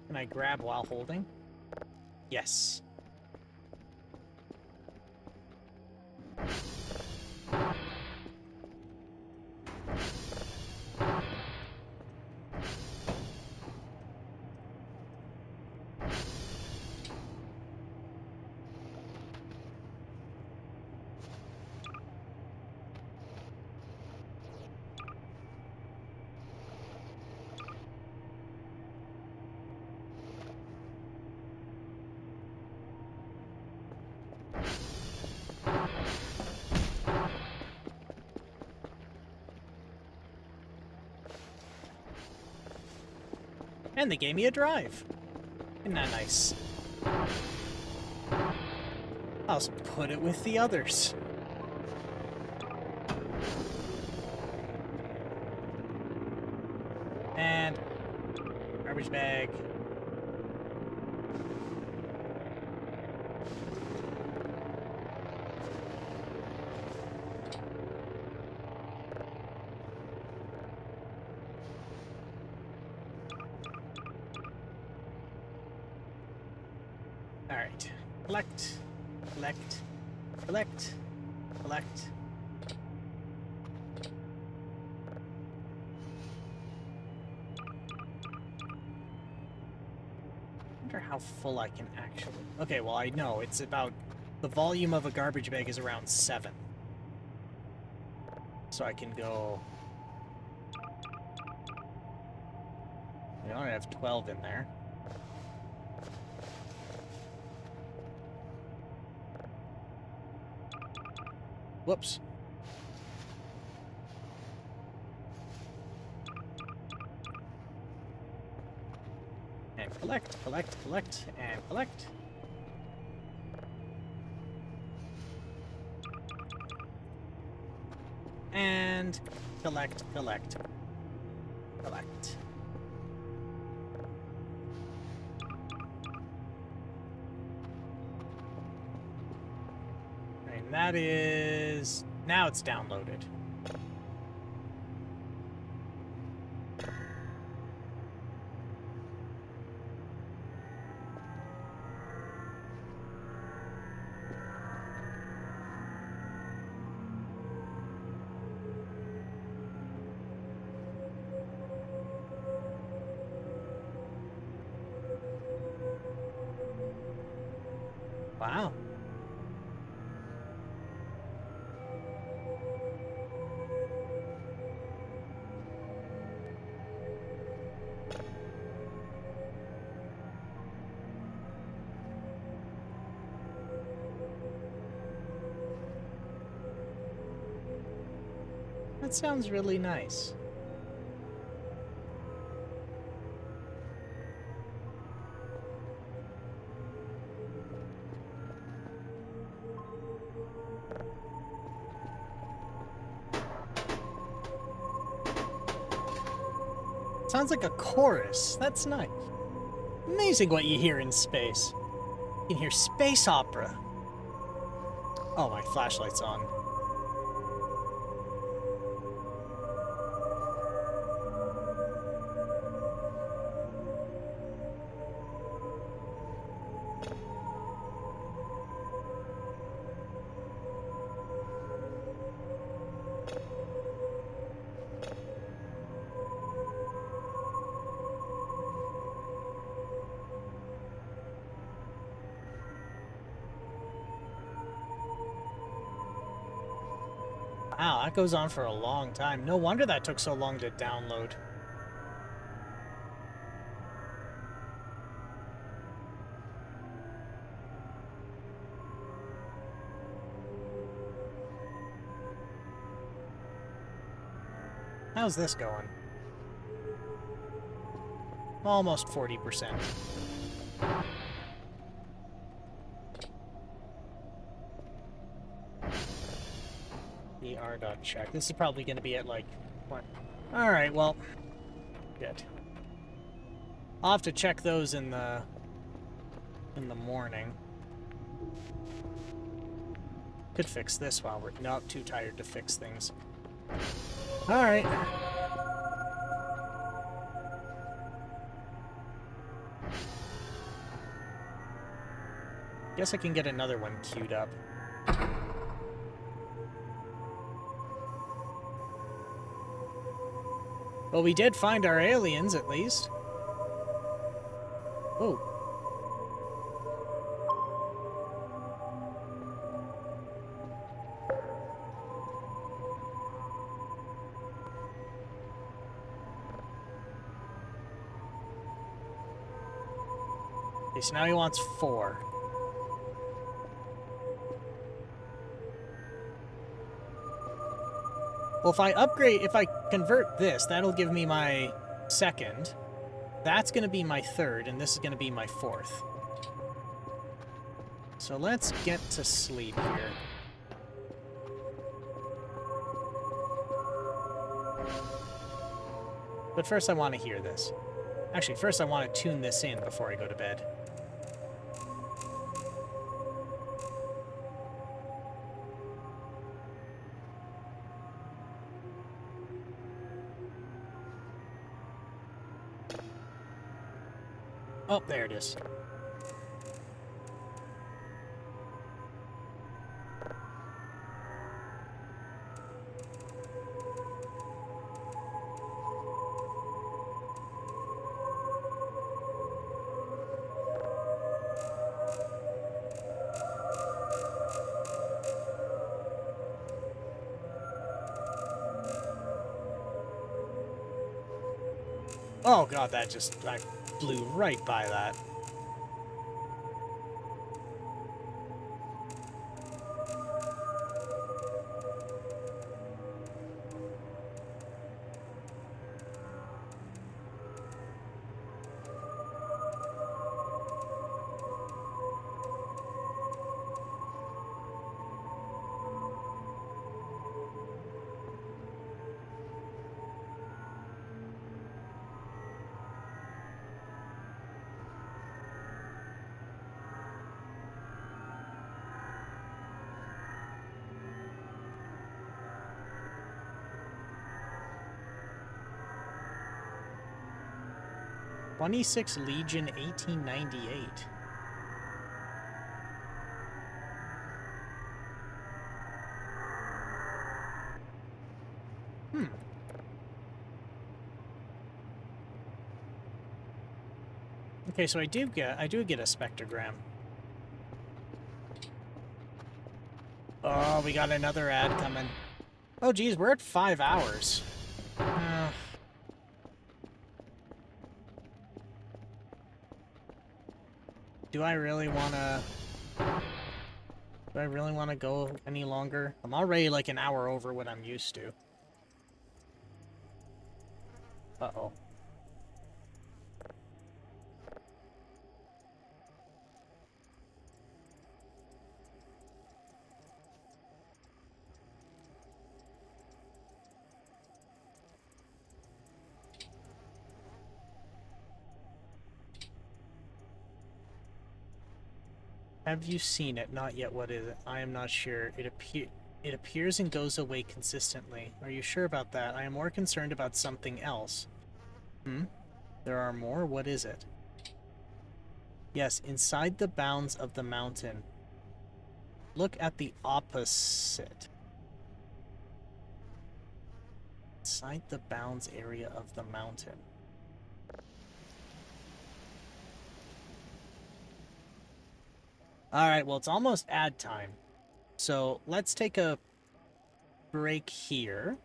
Can I grab while holding? Yes. And they gave me a drive. Isn't that nice? I'll put it with the others. And garbage bag. Alright. Collect. Collect. Collect. collect. I wonder how full I can actually... Okay, well, I know. It's about... The volume of a garbage bag is around 7. So I can go... I only have 12 in there. Whoops. And collect, collect, collect, and collect. And collect, collect, collect. And that is... Now it's downloaded. Wow. That sounds really nice. Sounds like a chorus. That's nice. Amazing what you hear in space. You can hear space opera. Oh, my flashlight's on. Wow, that goes on for a long time. No wonder that took so long to download. How's this going? Almost 40%. ER.check. This is probably going to be at like what? All right, well, good. I'll have to check those in the morning. Could fix this while we're not too tired to fix things. All right. Guess I can get another one queued up. Well, we did find our aliens, at least. Oh. Okay, so now he wants 4. Well, if I convert this, that'll give me my 2nd. That's going to be my 3rd, and this is going to be my 4th. So let's get to sleep here. But first I want to hear this. Actually, first I want to tune this in before I go to bed. Oh, there it is. Oh god, that just... I flew right by that. '26 Legion 1898. Okay, so I do get a spectrogram. Oh, we got another ad coming. Oh geez, we're at 5 hours. Do I really wanna go any longer? I'm already like an hour over what I'm used to. Uh-oh. Have you seen it? Not yet. What is it? I am not sure. It appears and goes away consistently. Are you sure about that? I am more concerned about something else. There are more? What is it? Yes, inside the bounds of the mountain. Look at the opposite. Inside the bounds area of the mountain. Alright, well, it's almost ad time. So, let's take a break here.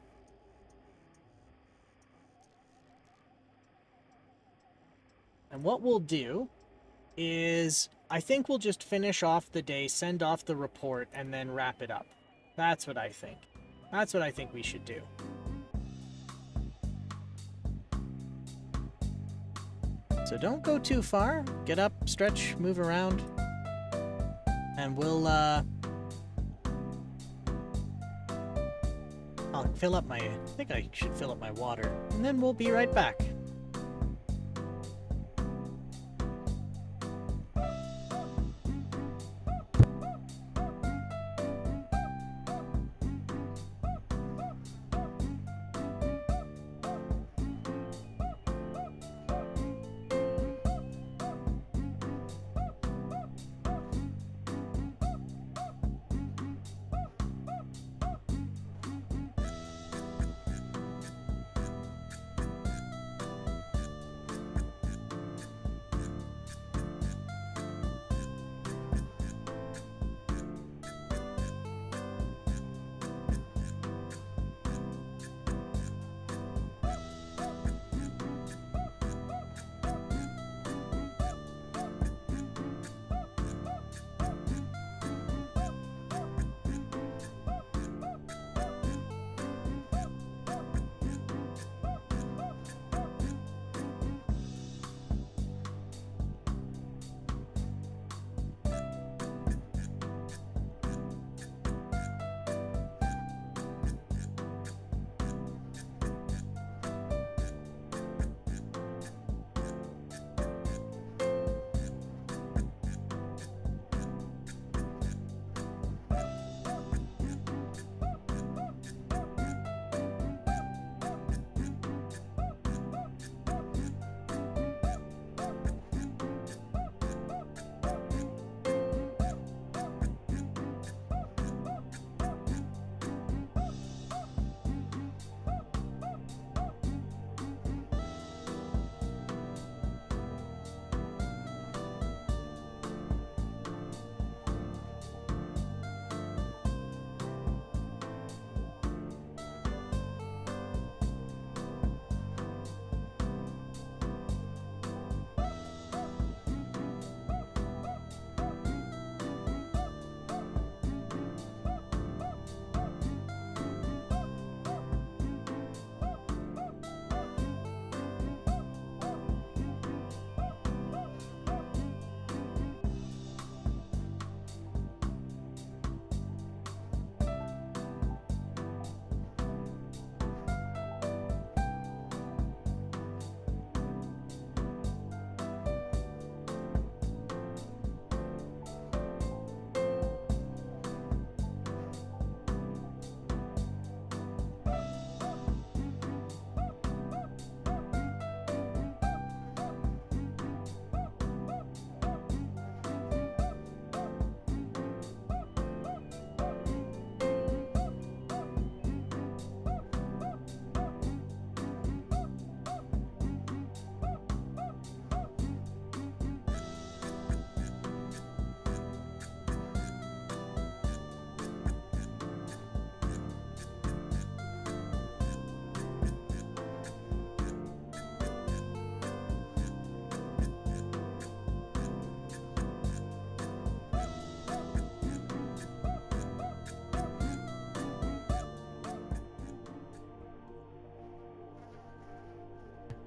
And what we'll do is, I think we'll just finish off the day, send off the report, and then wrap it up. That's what I think. That's what I think we should do. So don't go too far. Get up, stretch, move around. And we'll, I'll fill up my... I think I should fill up my water. And then we'll be right back.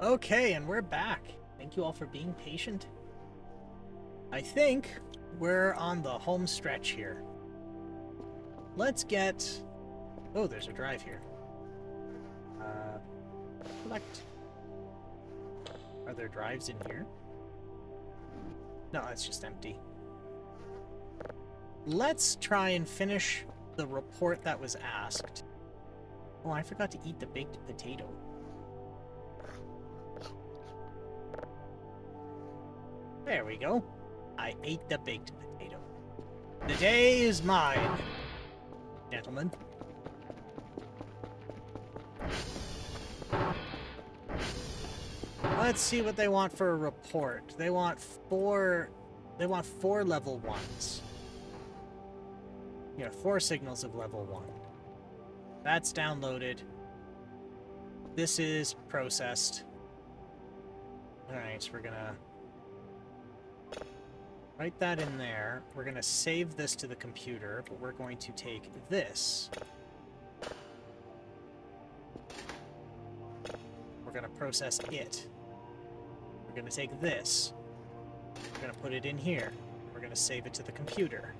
Okay, and we're back. Thank you all for being patient. I think we're on the home stretch here. Let's get... Oh, there's a drive here. Select. Are there drives in here? No, it's just empty. Let's try and finish the report that was asked. Oh, I forgot to eat the baked potato. There we go. I ate the baked potato. The day is mine, gentlemen. Let's see what they want for a report. They want four level 1s. Yeah, 4 signals of level 1. That's downloaded. This is processed. Alright, so we're gonna write that in there. We're gonna save this to the computer, but we're going to take this. We're gonna process it. We're gonna take this. We're gonna put it in here. We're gonna save it to the computer.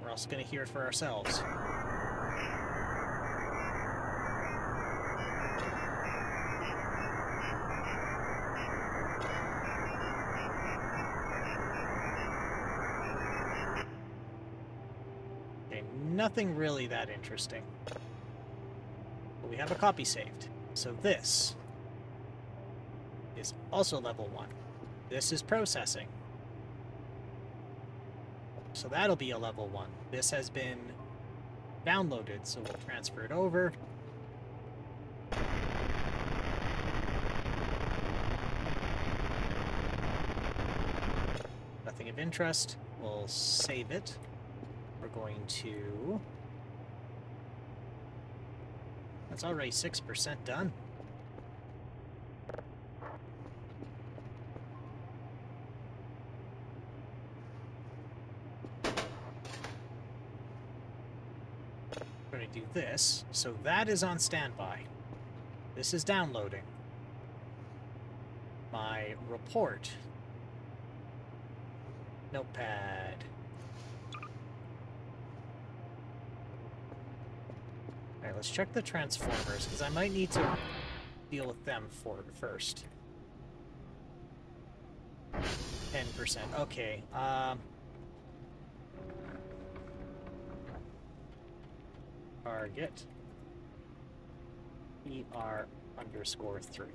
We're also gonna hear it for ourselves. Okay, nothing really that interesting. But we have a copy saved. So this is also level 1. This is processing. So that'll be a level 1. This has been downloaded, so we'll transfer it over. Nothing of interest. We'll save it. We're going to... That's already 6% done. We're going to do this. So that is on standby. This is downloading. My report. Notepad. Alright, let's check the transformers, because I might need to deal with them first. 10%. Okay, target ER_3.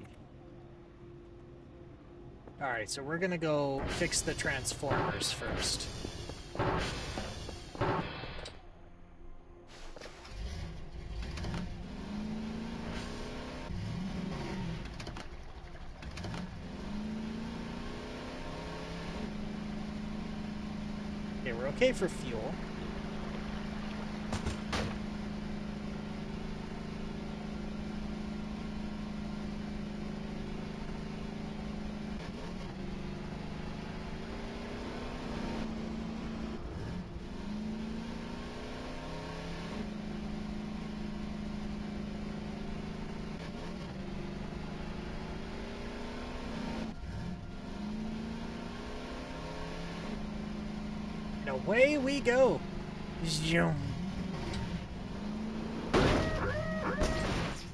Alright, so we're gonna go fix the transformers first. Okay, we're okay for fuel. Away we go! Zoom.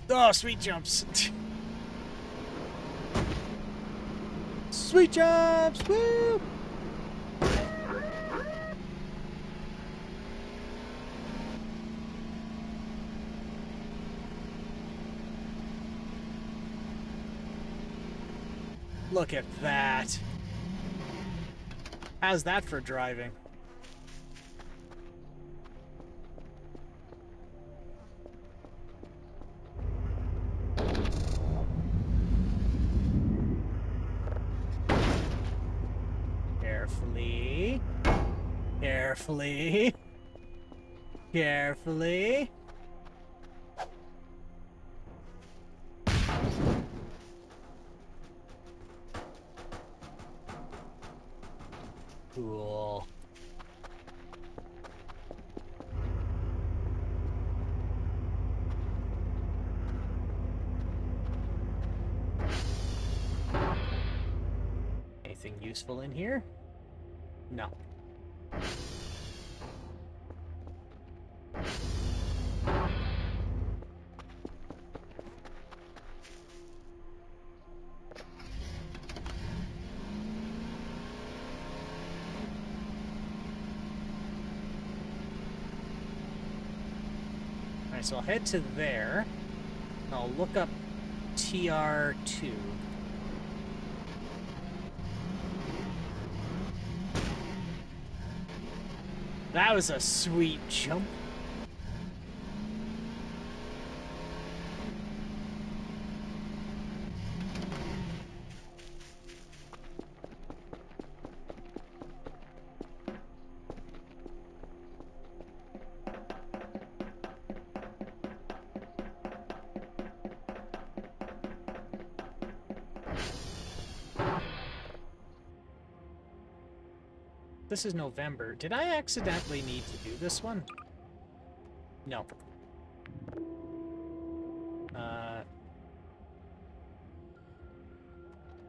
Oh, sweet jumps! Sweet jumps! Woo! Look at that! How's that for driving? Carefully. Carefully. Carefully. Cool. Anything useful in here? No. Alright, so I'll head to there. And I'll look up TR2. That was a sweet jump. This is November. Did I accidentally need to do this one? No.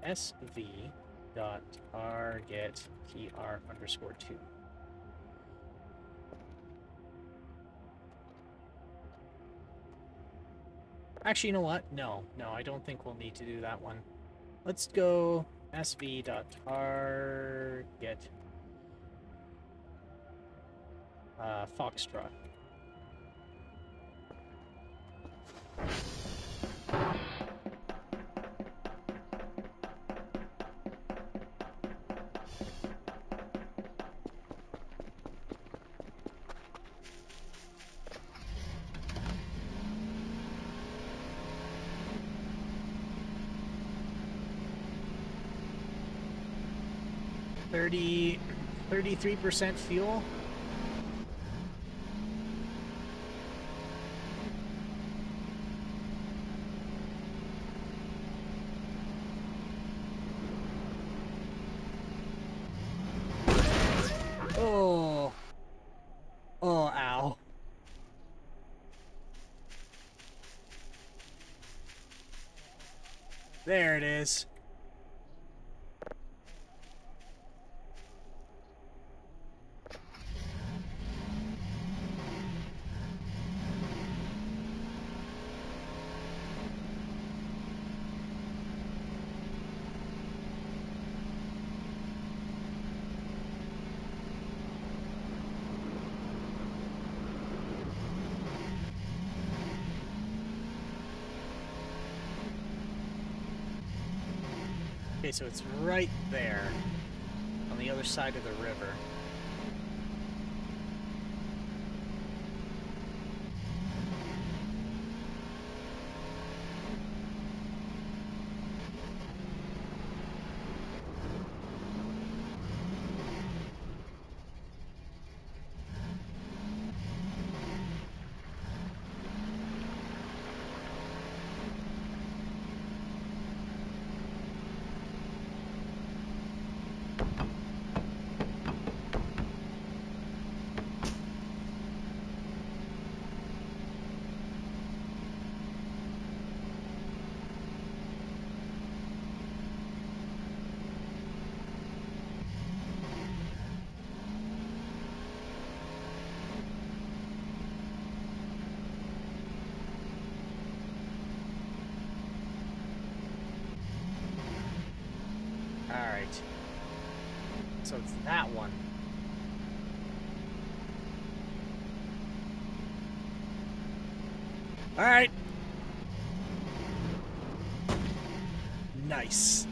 SV dot target TR underscore 2. Actually, you know what? No, I don't think we'll need to do that one. Let's go SV dot target Foxtrot. – 33% fuel. Oh. Oh, ow. There it is. Okay, so it's right there, on the other side of the river. Alright. So it's that one. Alright. Nice.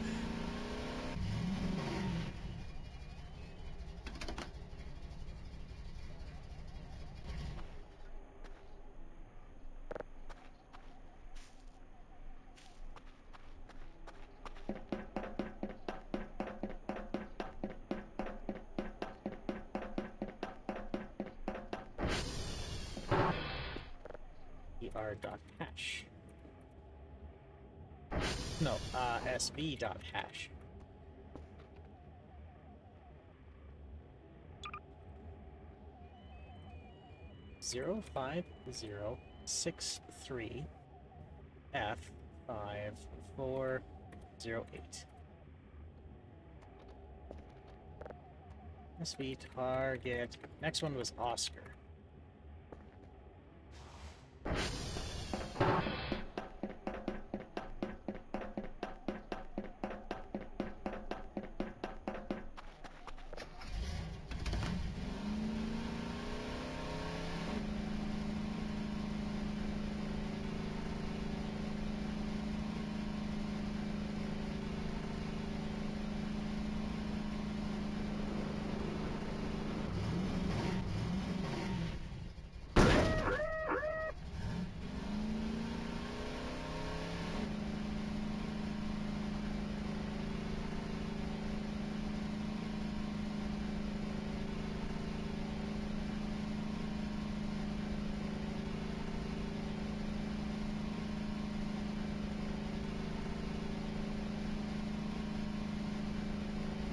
er.hash. No, sv.hash. Zero 5063 F5408. SV target. Next one was Oscar.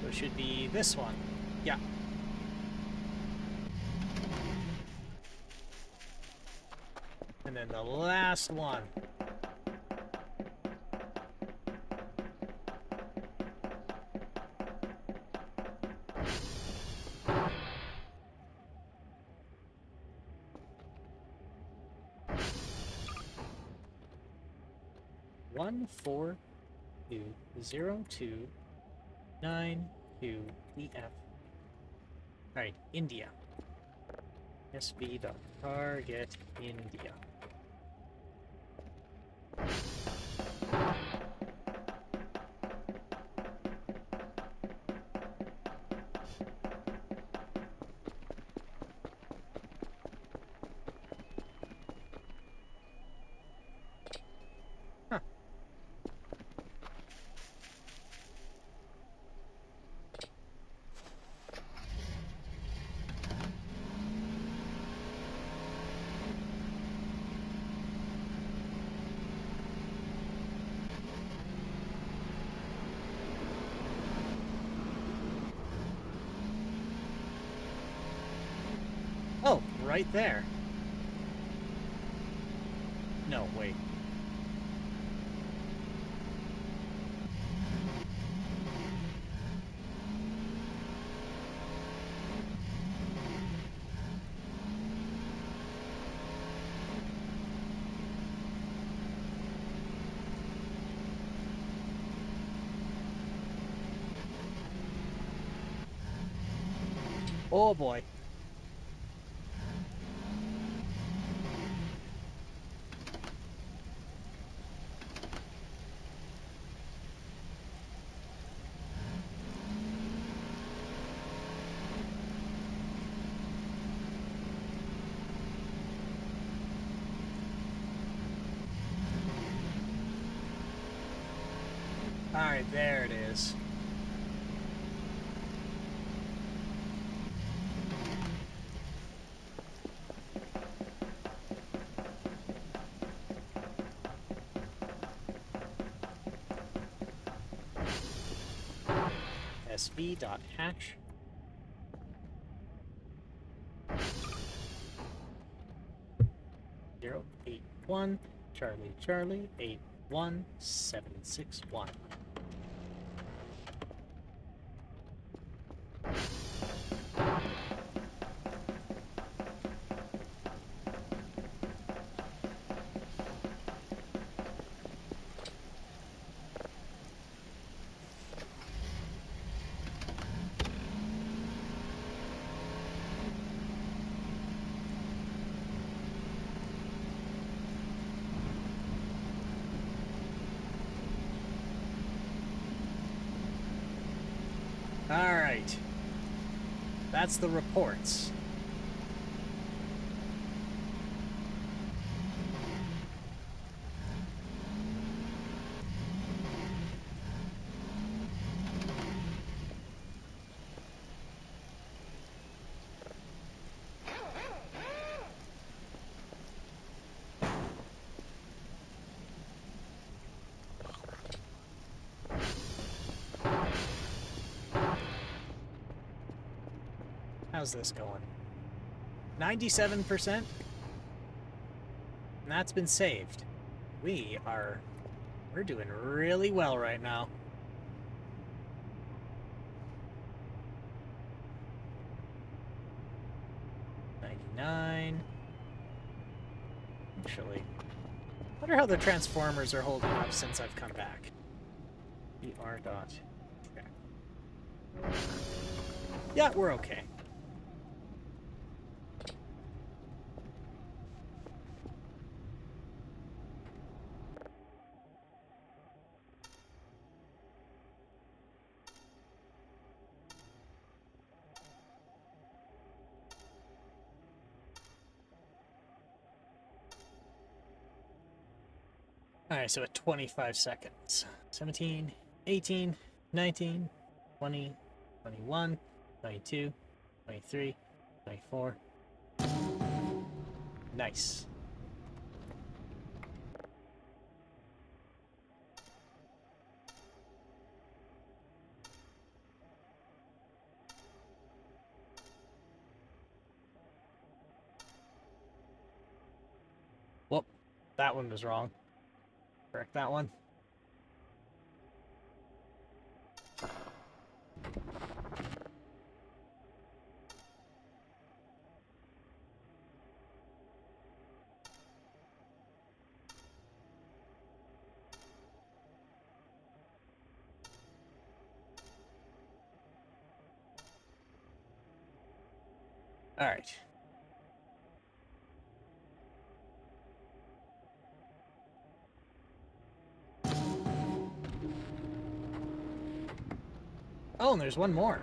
So it should be this one. Yeah. And then the last one. One, 4, 2, 0, 2, 9, 2, EF. Alright, India. SV.target India. Huh. Oh, right there. No, wait. Oh boy. Alright, there it is. SV.hatch. Zero 8 1 Charlie Charlie 8 1 7 6 1. Alright. That's the reports. How's this going? 97%? And that's been saved. We're doing really well right now. 99. Actually, I wonder how the Transformers are holding up since I've come back. BR dot. Okay. Yeah, we're okay. Alright, so at 25 seconds. 17, 18, 19, 20, 21, 22, 23, 24. Nice. Whoop, that one was wrong. Correct that one. All right. Oh, and there's one more.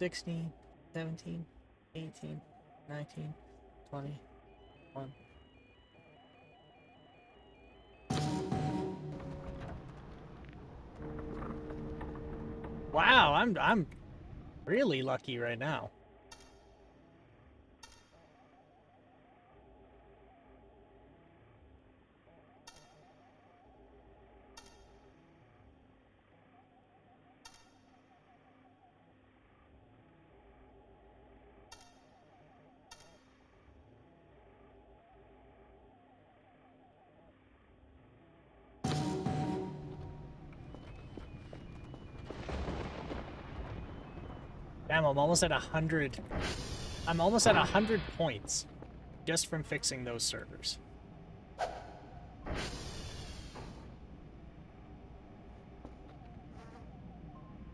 $16, 17, 18, 19, 20, 1. Wow, I'm really lucky right now. Damn, I'm almost at 100. I'm almost at 100 points just from fixing those servers.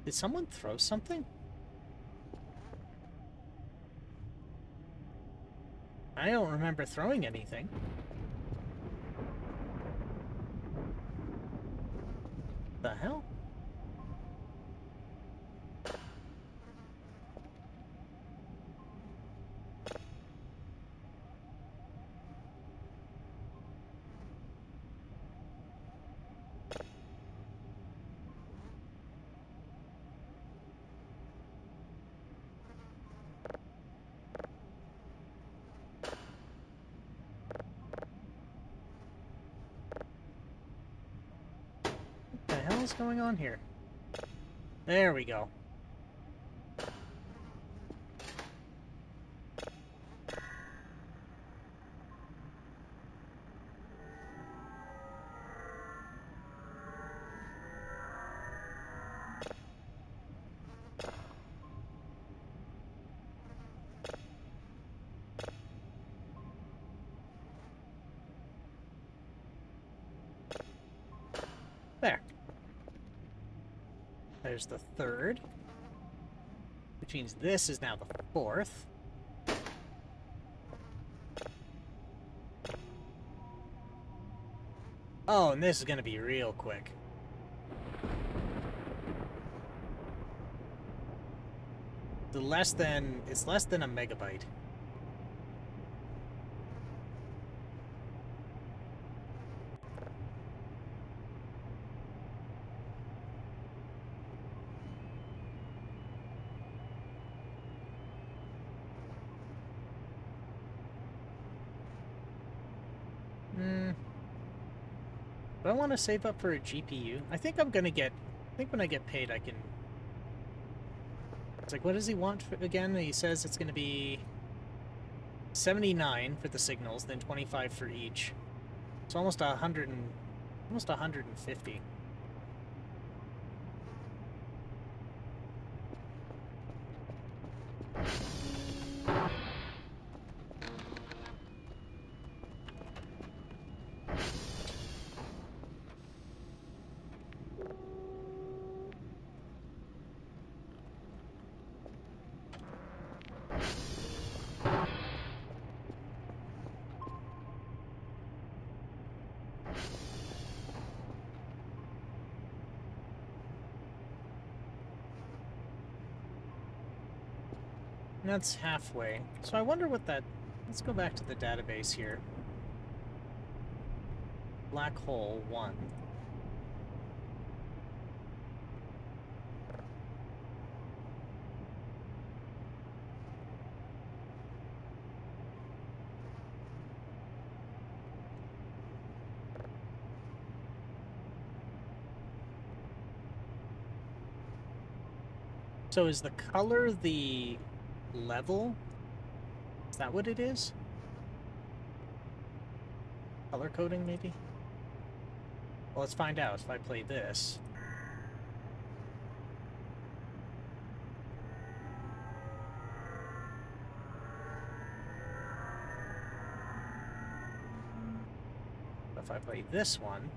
Did someone throw something? I don't remember throwing anything. The hell? What the hell is going on here? There we go. There. There's the third. Which means this is now the fourth. Oh, and this is gonna be real quick. It's less than a megabyte. Do I want to save up for a GPU? I think when I get paid, I can It's like, what does he want again? He says it's going to be 79 for the signals, then 25 for each. It's almost 150. That's halfway. So I wonder what that... Let's go back to the database here. Black hole 1. So is the color the level? Is that what it is? Color coding, maybe? Well, let's find out if I play this. If I play this one...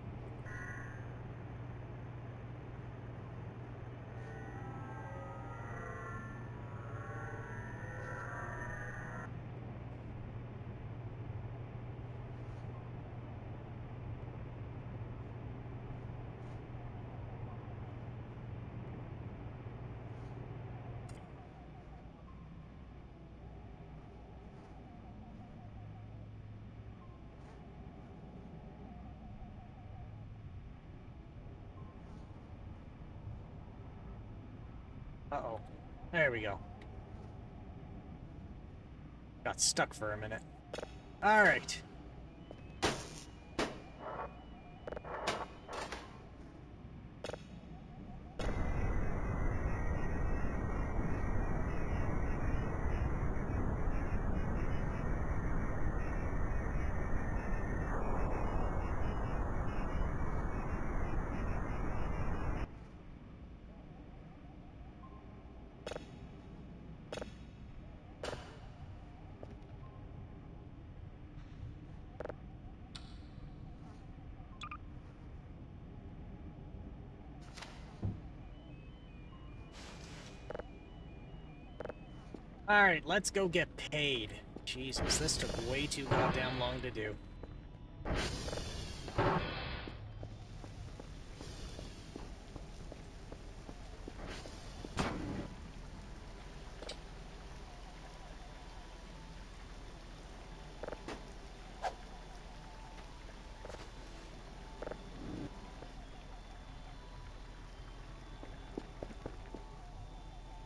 Uh-oh. There we go. Got stuck for a minute. Alright. Alright, let's go get paid. Jesus, this took way too goddamn long to do.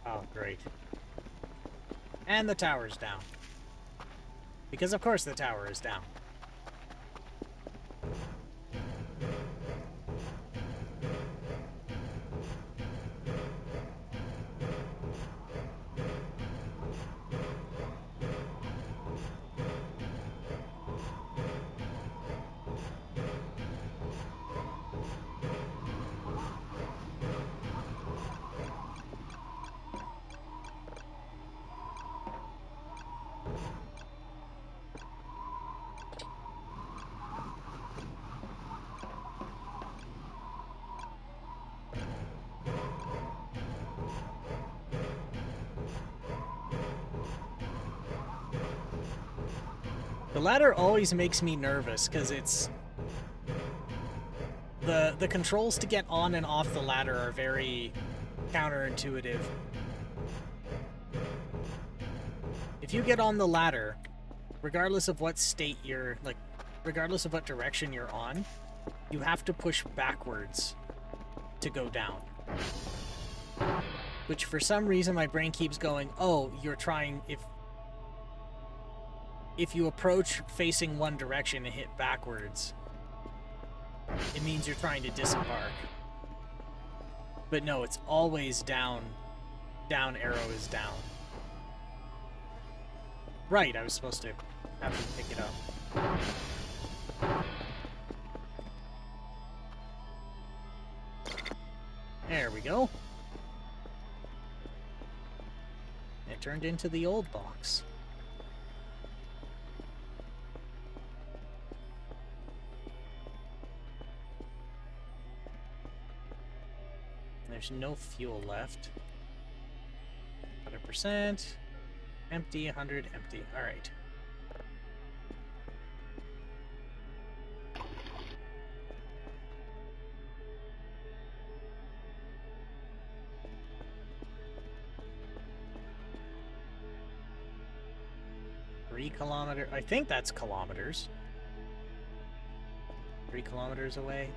Oh, great. And the tower's down. Because of course the tower is down. The ladder always makes me nervous because it's the controls to get on and off the ladder are very counterintuitive. If you get on the ladder, regardless of what state you're like, regardless of what direction you're on, you have to push backwards to go down. Which for some reason my brain keeps going, oh, you're trying, if you approach facing one direction and hit backwards, it means you're trying to disembark. But no, it's always down down arrow is down. Right, I was supposed to have them pick it up. There we go. It turned into the old box. There's no fuel left. 100%. Empty, 100, empty. Alright. Kilometers. I think that's kilometers. 3 kilometers away.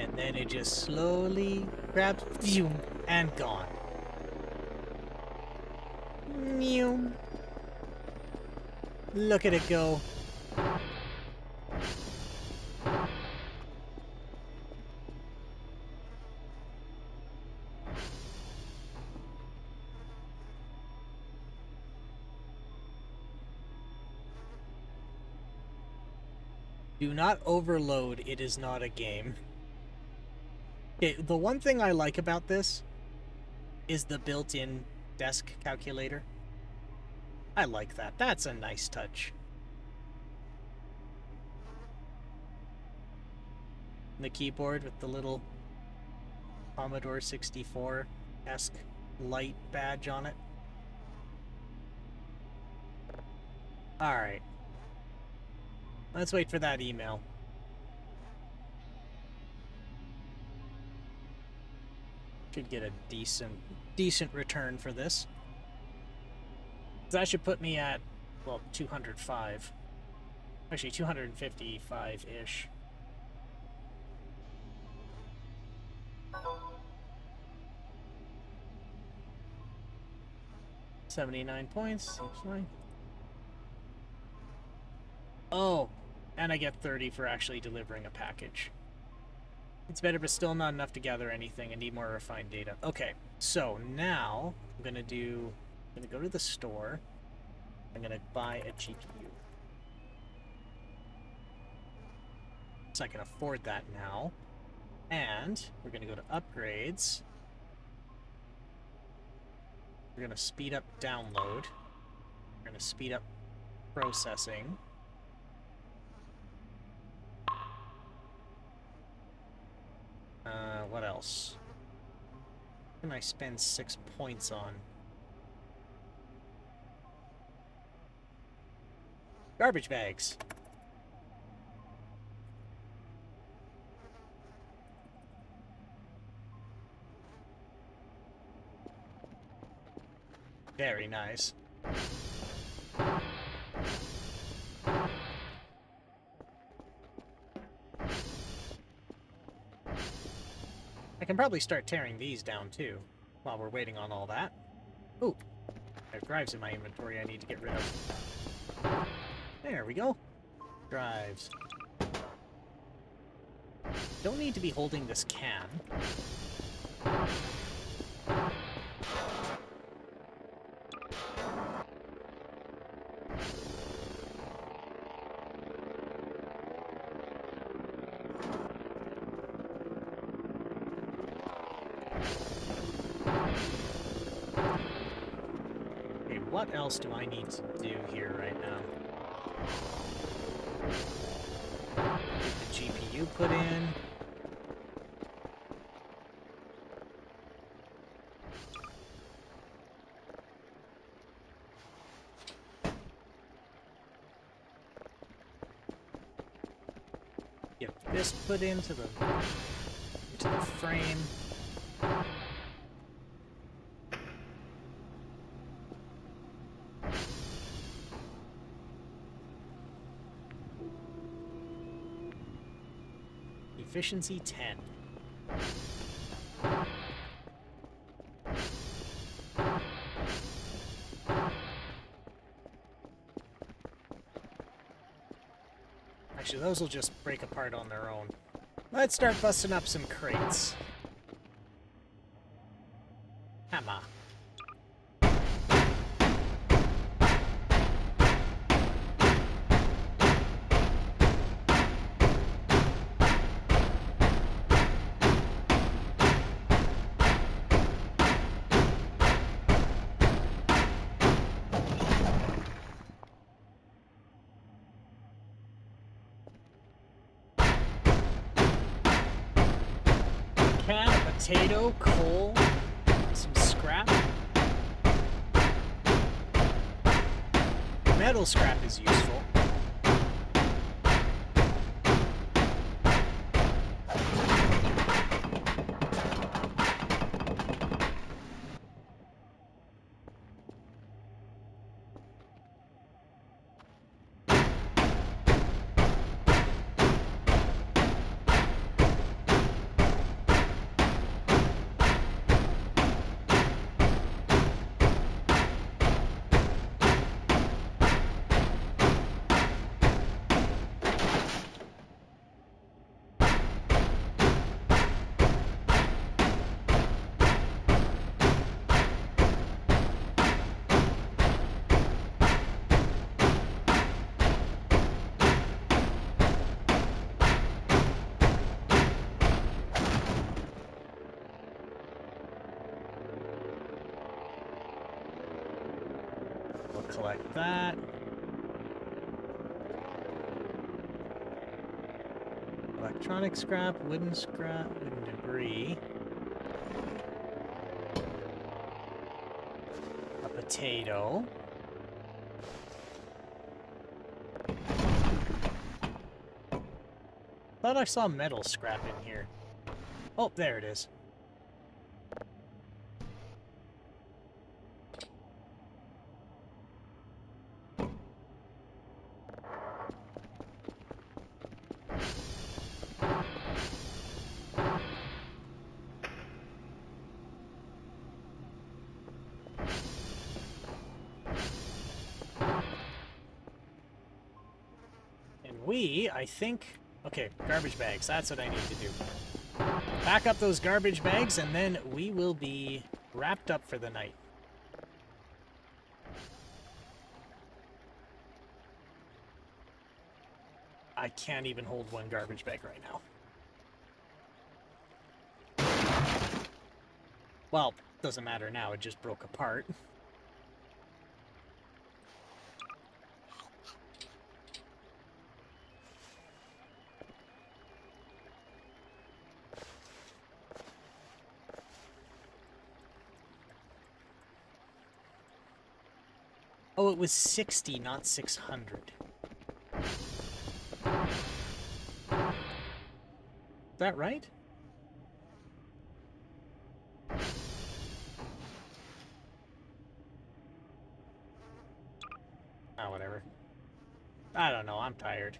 And then it just slowly grabs, phew, and gone. Mew. Look at it go. Do not overload, it is not a game. Okay, the one thing I like about this is the built-in desk calculator. I like that. That's a nice touch. The keyboard with the little Commodore 64-esque light badge on it. Alright. Let's wait for that email. Should get a decent return for this. That should put me at, well, 205. Actually, 255-ish. $79 points, seems fine. Oh, and I get 30 for actually delivering a package. It's better, but still not enough to gather anything. I need more refined data. Okay, so now I'm gonna go to the store. I'm gonna buy a GPU. So I can afford that now. And we're gonna go to upgrades. We're gonna speed up download. We're gonna speed up processing. What else? What can I spend 6 points on? Garbage bags. Very nice. I can probably start tearing these down too, while we're waiting on all that. Ooh, I have drives in my inventory I need to get rid of. There we go. Drives. Don't need to be holding this can. What else do I need to do here right now? Get the GPU put in. this put into the frame. Efficiency 10. Actually, those will just break apart on their own. Let's start busting up some crates. Hammer. Can of potato, coal, some scrap. Metal scrap is useful. Collect that. Electronic scrap, wooden debris. A potato. Thought I saw metal scrap in here. Oh, there it is. I think... Okay, garbage bags. That's what I need to do. Pack up those garbage bags, and then we will be wrapped up for the night. I can't even hold one garbage bag right now. Well, doesn't matter now. It just broke apart. Oh, it was 60, not 600. Is that right? Ah, whatever. I don't know, I'm tired.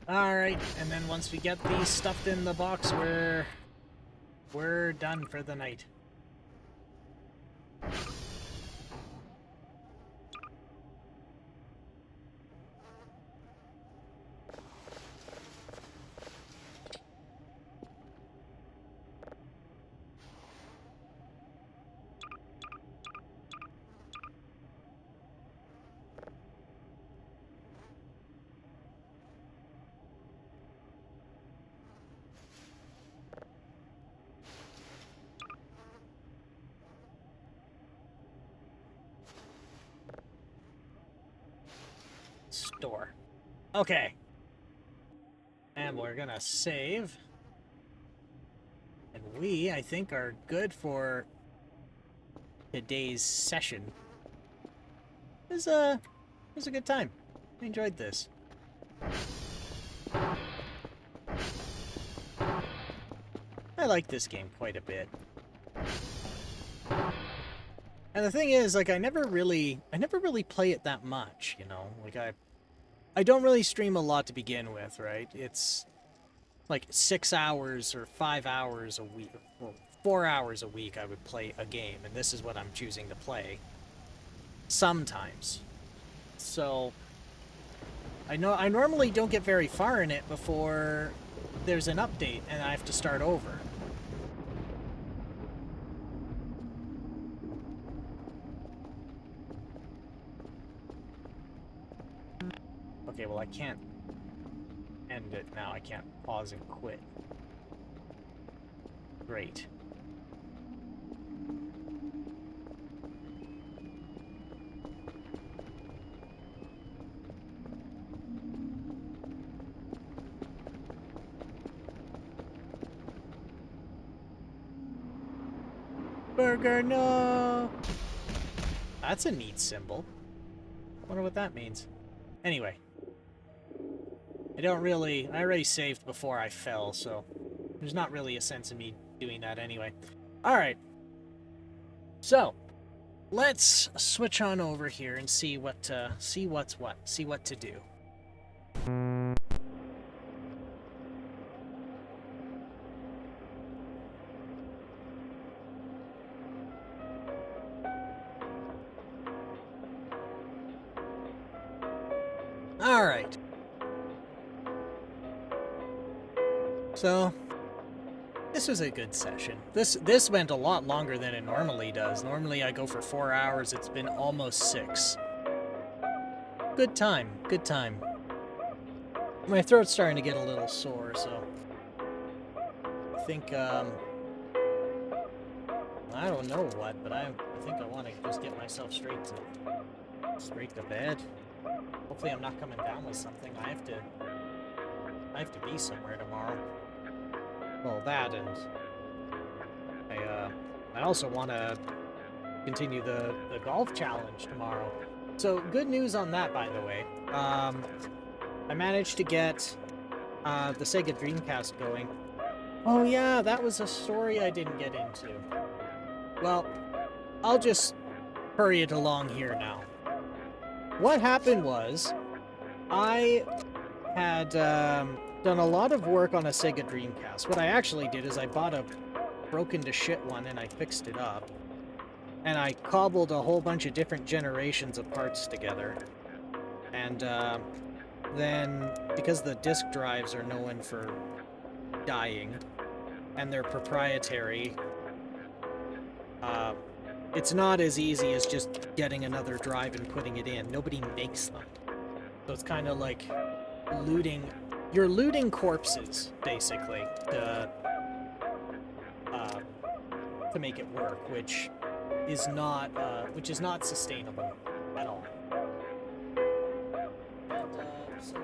Alright, and then once we get these stuffed in the box, we're done for the night. Store. Okay. And we're gonna save. we, I think, are good for today's session. It was a good time. I enjoyed this. I like this game quite a bit. And the thing is, like, I never really play it that much, you know? Like, I don't really stream a lot to begin with, right? It's like 6 hours or 5 hours a week, or 4 hours a week I would play a game, and this is what I'm choosing to play. Sometimes. So, I normally don't get very far in it before there's an update and I have to start over. Okay, well I can't end it now. I can't pause and quit. Great. Burger, no! That's a neat symbol. Wonder what that means. Anyway. I already saved before I fell, so there's not really a sense in me doing that anyway. Alright. So, let's switch on over here and see what to do. Alright. So, this was a good session. This went a lot longer than it normally does. Normally I go for 4 hours. It's been almost 6. Good time. Good time. My throat's starting to get a little sore, so I think, I don't know what, but I think I want to just get myself straight to bed. Hopefully I'm not coming down with something. I have to be somewhere tomorrow. Well, that, and I also want to continue the golf challenge tomorrow. So, good news on that, by the way. I managed to get the Sega Dreamcast going. Oh yeah, that was a story I didn't get into. Well, I'll just hurry it along here now. What happened was, I had done a lot of work on a Sega Dreamcast. What I actually did is I bought a broken to shit one and I fixed it up. And I cobbled a whole bunch of different generations of parts together. And then, because the disk drives are known for dying, and they're proprietary, it's not as easy as just getting another drive and putting it in. Nobody makes them. So it's kind of like looting. You're looting corpses, basically, to make it work, which is not sustainable at all. And so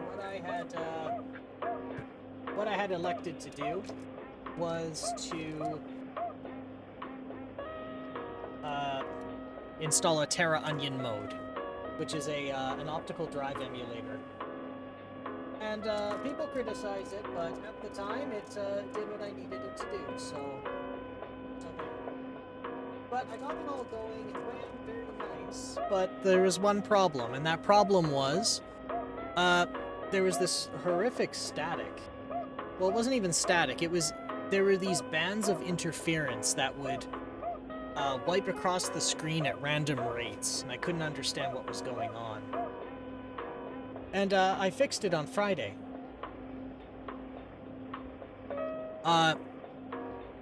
what I had elected to do was to install a Terra Onion mode, which is an optical drive emulator. And people criticized it, but at the time it did what I needed it to do, so there. But I got it all going, it ran very nice. But there was one problem, and that problem was there was this horrific static. Well, it wasn't even static, there were these bands of interference that would wipe across the screen at random rates, and I couldn't understand what was going on. And I fixed it on Friday. Out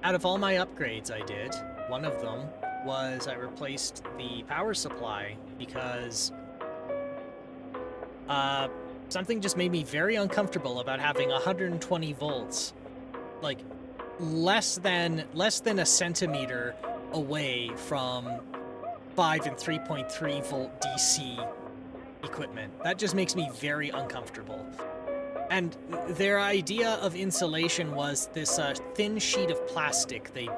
of all my upgrades I did, one of them was I replaced the power supply because something just made me very uncomfortable about having 120 volts, like less than a centimeter away from 5 and 3.3 volt DC equipment. That just makes me very uncomfortable. And their idea of insulation was this thin sheet of plastic they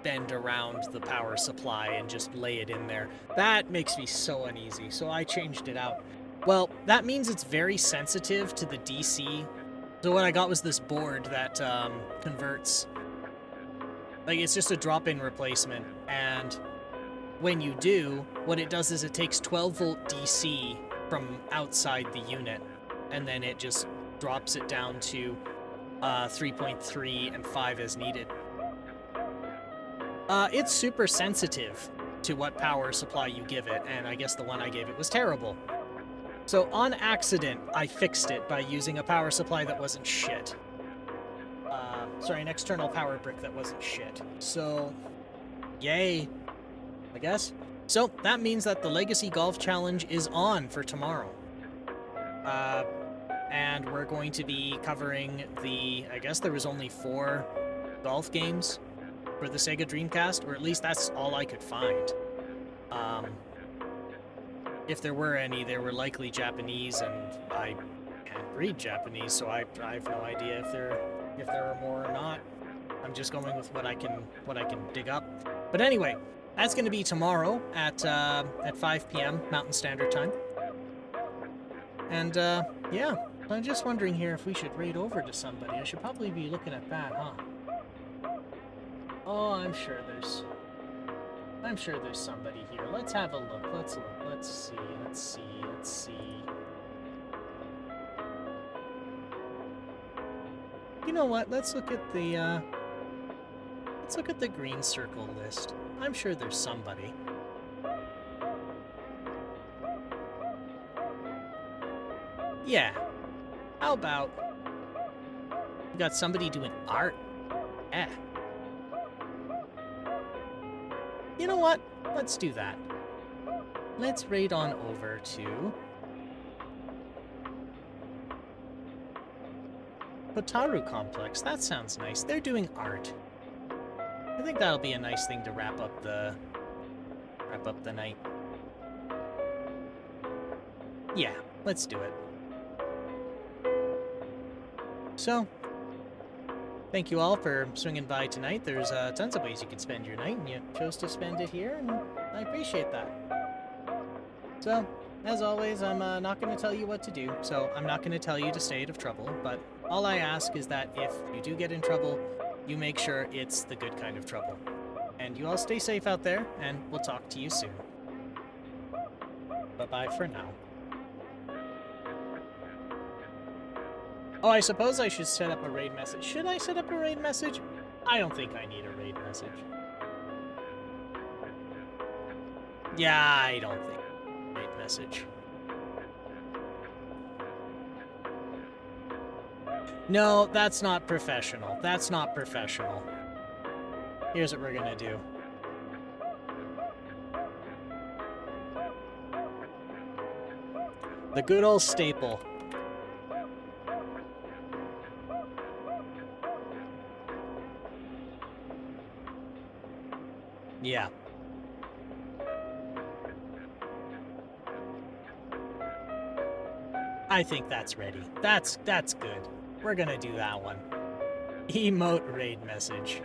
bend around the power supply and just lay it in there. That makes me so uneasy, so I changed it out. Well, that means it's very sensitive to the DC. So what I got was this board that converts. Like, it's just a drop-in replacement, and when you do, what it does is it takes 12-volt DC from outside the unit, and then it just drops it down to 3.3 and 5 as needed. It's super sensitive to what power supply you give it, and I guess the one I gave it was terrible. So on accident, I fixed it by using a power supply that wasn't shit. Sorry, an external power brick that wasn't shit. So, yay, I guess. So, that means that the Legacy Golf Challenge is on for tomorrow. And we're going to be covering I guess there was only 4 golf games for the Sega Dreamcast, or at least that's all I could find. If there were any, they were likely Japanese, and I can't read Japanese, so I have no idea if there are more or not. I'm just going with what I can dig up. But anyway, that's going to be tomorrow at 5 p.m. Mountain Standard Time. And yeah, I'm just wondering here if we should raid over to somebody. I should probably be looking at that, huh? Oh, I'm sure there's somebody here. Let's have a look. Let's look. Let's see. You know what? Let's look at the green circle list. I'm sure there's somebody. Yeah. How about we got somebody doing art? Yeah. You know what? Let's do that. Let's raid on over to Hotaru Complex. That sounds nice. They're doing art. I think that'll be a nice thing to wrap up the night. Yeah, let's do it. So, thank you all for swinging by tonight. There's tons of ways you can spend your night, and you chose to spend it here, and I appreciate that. So, as always, I'm not going to tell you what to do, so I'm not going to tell you to stay out of trouble, but all I ask is that if you do get in trouble, you make sure it's the good kind of trouble. And you all stay safe out there, and we'll talk to you soon. Bye-bye for now. Oh, I suppose I should set up a raid message. Should I set up a raid message? I don't think I need a raid message. Yeah, I don't think raid message. No, that's not professional. That's not professional. Here's what we're gonna do. The good old staple. Yeah. I think that's ready. That's good. We're gonna do that one. Emote raid message.